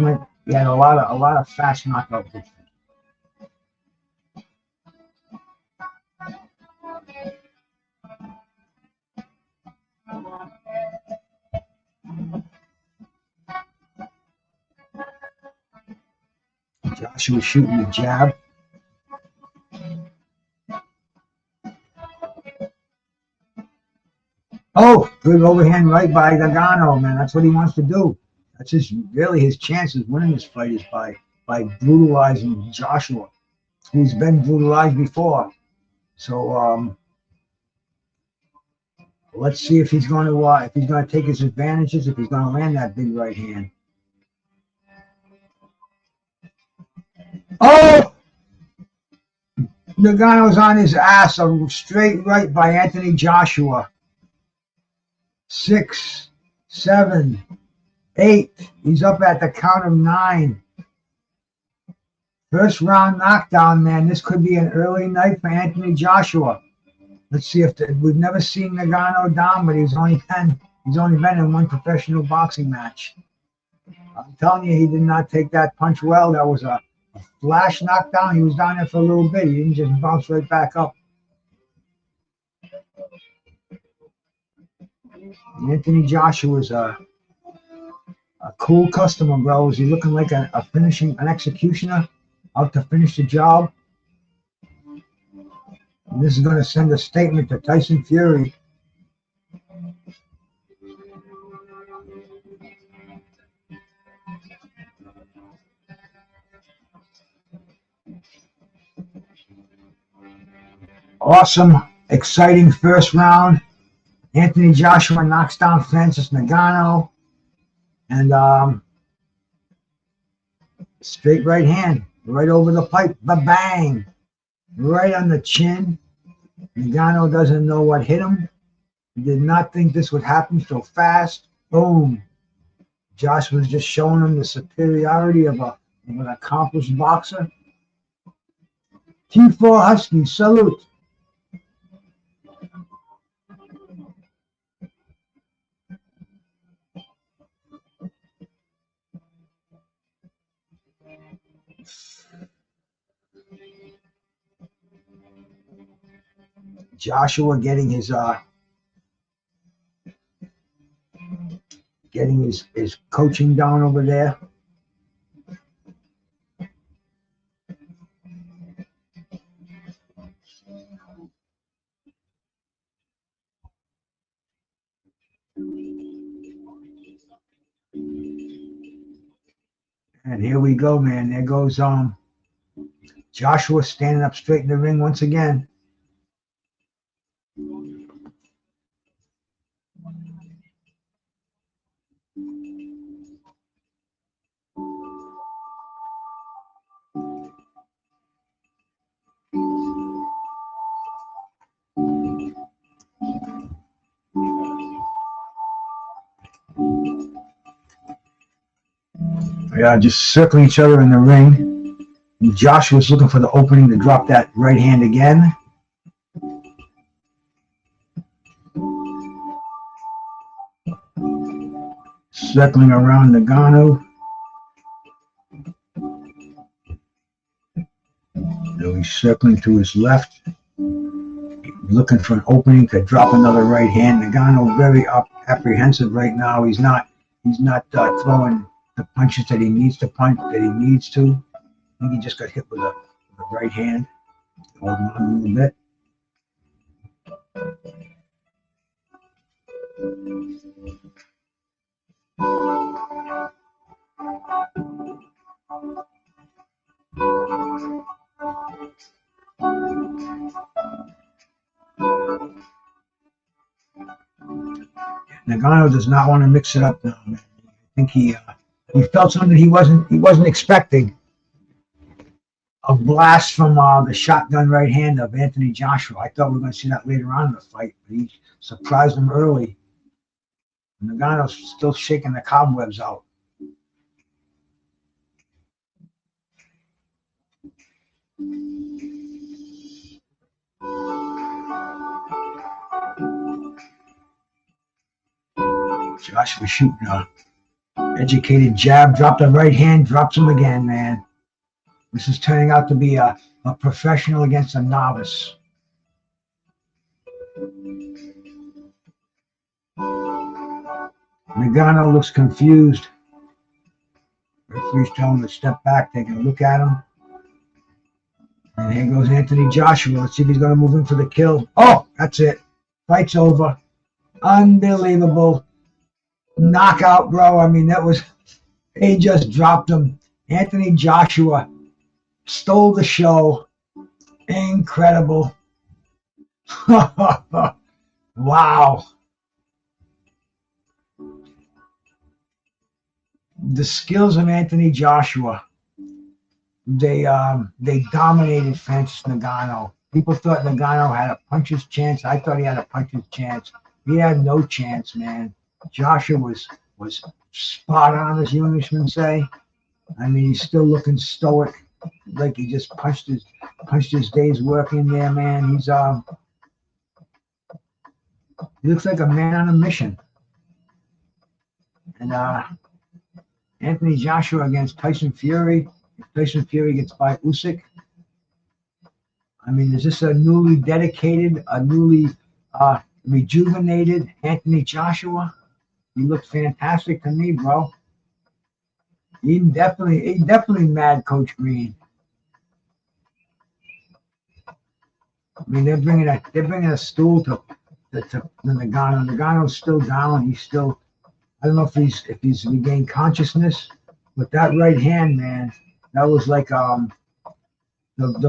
had a lot of fast knockout hits. Joshua shooting the jab. Oh, good overhand right by Ngannou, man. That's what he wants to do. That's really his chances winning this fight is by brutalizing Joshua, who's been brutalized before. So let's see if he's going to take his advantages, if he's going to land that big right hand. Oh! Ngannou's on his ass, a straight right by Anthony Joshua. 6, 7, 8. He's up at the count of 9. First round knockdown, man. This could be an early night for Anthony Joshua. Let's see if we've never seen Ngannou down, but he's only been in one professional boxing match. I'm telling you, he did not take that punch well. That was a flash knockdown. He was down there for a little bit. He didn't just bounce right back up. Anthony Joshua is a cool customer, bro. Is he looking like an executioner out to finish the job? And this is going to send a statement to Tyson Fury. Awesome, exciting first round. Anthony Joshua knocks down Francis Ngannou. And straight right hand, right over the pipe, ba-bang, right on the chin. Ngannou doesn't know what hit him. He did not think this would happen so fast. Boom. Josh was just showing him the superiority of an accomplished boxer. T4 Husky, salute. Joshua getting his coaching down over there. And here we go, man. There goes Joshua standing up straight in the ring once again. Yeah, just circling each other in the ring. And Joshua's looking for the opening to drop that right hand again. Circling around Ngannou. So he's circling to his left, looking for an opening to drop another right hand. Ngannou very apprehensive right now. He's not throwing the punches that he needs to punch, that he needs to. I think he just got hit with a right hand. Hold on a little bit. Ngannou does not want to mix it up now, man. I think he felt something he wasn't expecting. A blast from the shotgun right hand of Anthony Joshua. I thought we were going to see that later on in the fight, but he surprised him early. Ngannou's still shaking the cobwebs out. Joshua shooting a educated jab, dropped a right hand, drops him again, man. This is turning out to be a professional against a novice. Ngannou looks confused. Referee's telling him to step back, taking a look at him. And here goes Anthony Joshua. Let's see if he's going to move in for the kill. Oh, that's it. Fight's over. Unbelievable. Knockout, bro. I mean, he just dropped him. Anthony Joshua stole the show. Incredible. Wow. The skills of Anthony Joshua, they dominated Francis Ngannou. People thought Ngannou had a puncher's chance. I thought he had a puncher's chance. He had no chance, man. Joshua was spot on, as you Englishmen say. I mean, he's still looking stoic, like he just punched his day's work in there, man. He looks like a man on a mission. And Anthony Joshua against Tyson Fury. If Tyson Fury gets by Usyk, I mean, is this a newly dedicated, a newly rejuvenated Anthony Joshua? He looked fantastic to me, bro. He definitely mad Coach Green. I mean, they're bringing a stool to Ngannou. Ngannou's still down. He's still. I don't know if he's regained consciousness, but that right hand, man, that was like the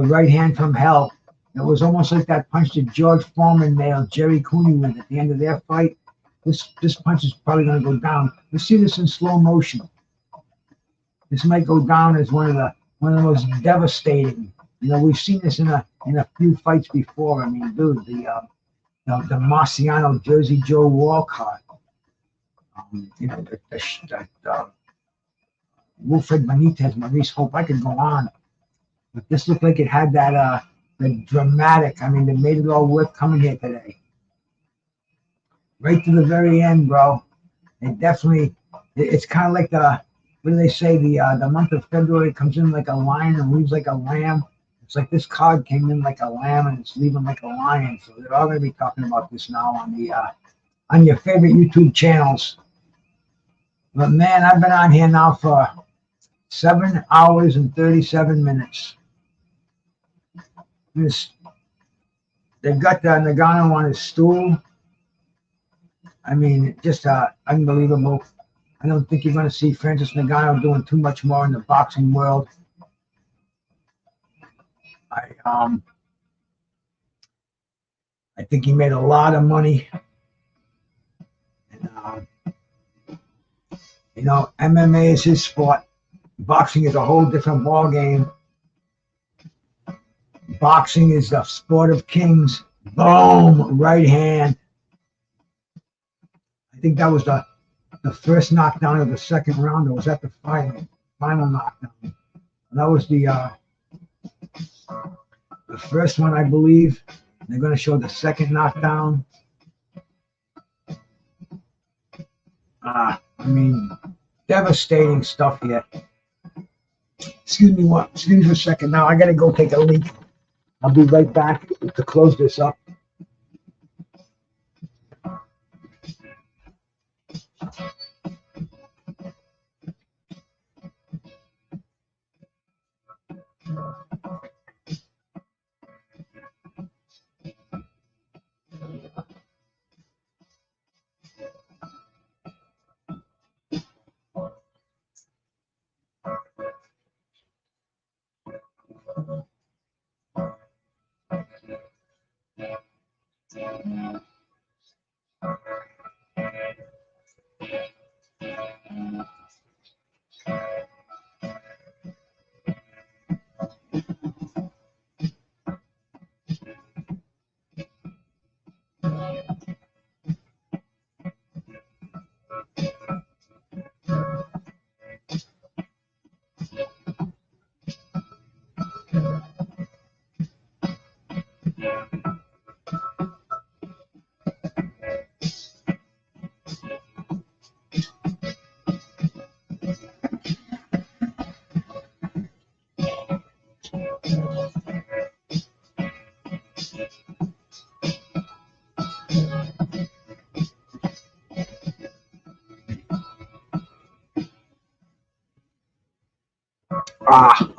right hand from hell. It was almost like that punch that George Foreman nailed Jerry Cooney with at the end of their fight. This punch is probably going to go down. Let's see this in slow motion. This might go down as one of the most devastating. You know, we've seen this in a few fights before. I mean, dude, the Marciano Jersey Joe Walcott. You know, Wilfred Benitez, Maurice Hope. I could go on, but this looked like it had that the dramatic. I mean, they made it all worth coming here today. Right to the very end, bro. It definitely. It's kind of like what do they say? The month of February comes in like a lion and leaves like a lamb. It's like this card came in like a lamb and it's leaving like a lion. So they're all going to be talking about this now on your favorite YouTube channels. But man, I've been on here now for 7 hours and 37 minutes. They've got the Ngannou on his stool. I mean, just unbelievable. I don't think you're going to see Francis Ngannou doing too much more in the boxing world. I think he made a lot of money. And, you know, MMA is his sport. Boxing is a whole different ball game. Boxing is the sport of kings. Boom, right hand. I think that was the first knockdown of the second round, or was that the final knockdown? And that was the first one, I believe. They're going to show the second knockdown. I mean, devastating stuff here. Excuse me for a second. Now I got to go take a leak. I'll be right back to close this up.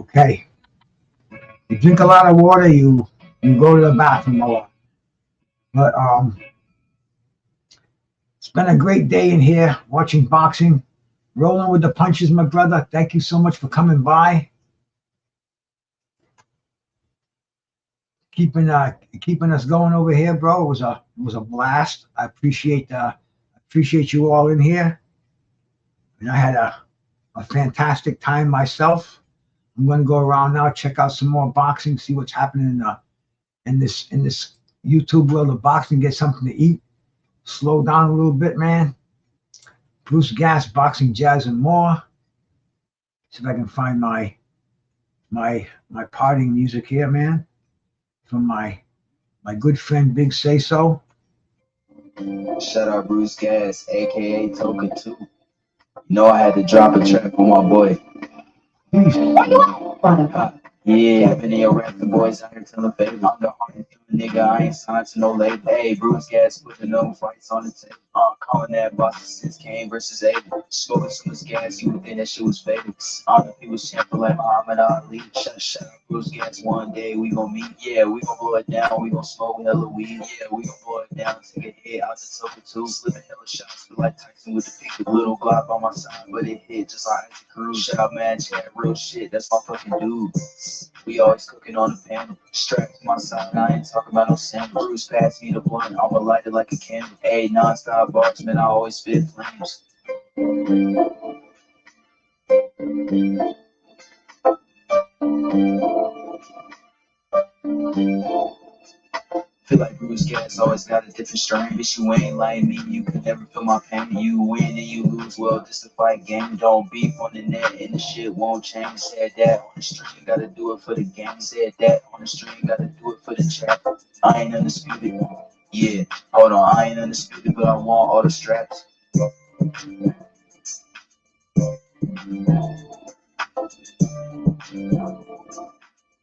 Okay. You drink a lot of water, you go to the bathroom a lot. But it's been a great day in here watching boxing, rolling with the punches, my brother. Thank you so much for coming by. Keeping us going over here, bro. It was a blast. I appreciate you all in here. And I had a fantastic time myself. I'm going to go around now, check out some more boxing, see what's happening in this YouTube world of boxing, get something to eat, slow down a little bit, man. Brucegas, boxing, jazz, and more. See if I can find my parting music here, man, from my good friend Big Say So.
Shout out Brucegas, aka Token 2. You know I had to drop a track for my boy. Yeah, been in your rap, the boys out here telling favors. I'm the hardest nigga, I ain't signed to no label. Hey, Brucegas putting no fights on the table. calling that boxing since Kane versus Abel. Smoking so much gas, you would think that shit was fatal. I don't know if he was champion like Muhammad Ali. Shut up, Brucegas, one day we gon' meet. Yeah, we gon' blow it down, we gon' smoke hella weed. Yeah, we gon' blow it down, take a hit out the sofa too. Slipping hella shots, feel like Tyson with the pick. A little Glock on my side, but it hit just like Isaac Cruz. Shout out, man, chat, real shit, that's my fucking dude. We always cooking on the panel. Strapped to my side, I ain't talking about no sample. Bruce pass me the blunt, I'ma light it like a candle. Hey, non-stop bars, man, I always spit flames. Feel like Brucegas always got a different strain. Bitch, you ain't like me, you can never feel my pain. You win and you lose, well, this a fight game. Don't beef on the net and the shit won't change. Said that on the stream, gotta do it for the game. Said that on the stream, gotta do it for the chat. I ain't undisputed. Yeah, hold on, I ain't undisputed, but I want all the straps.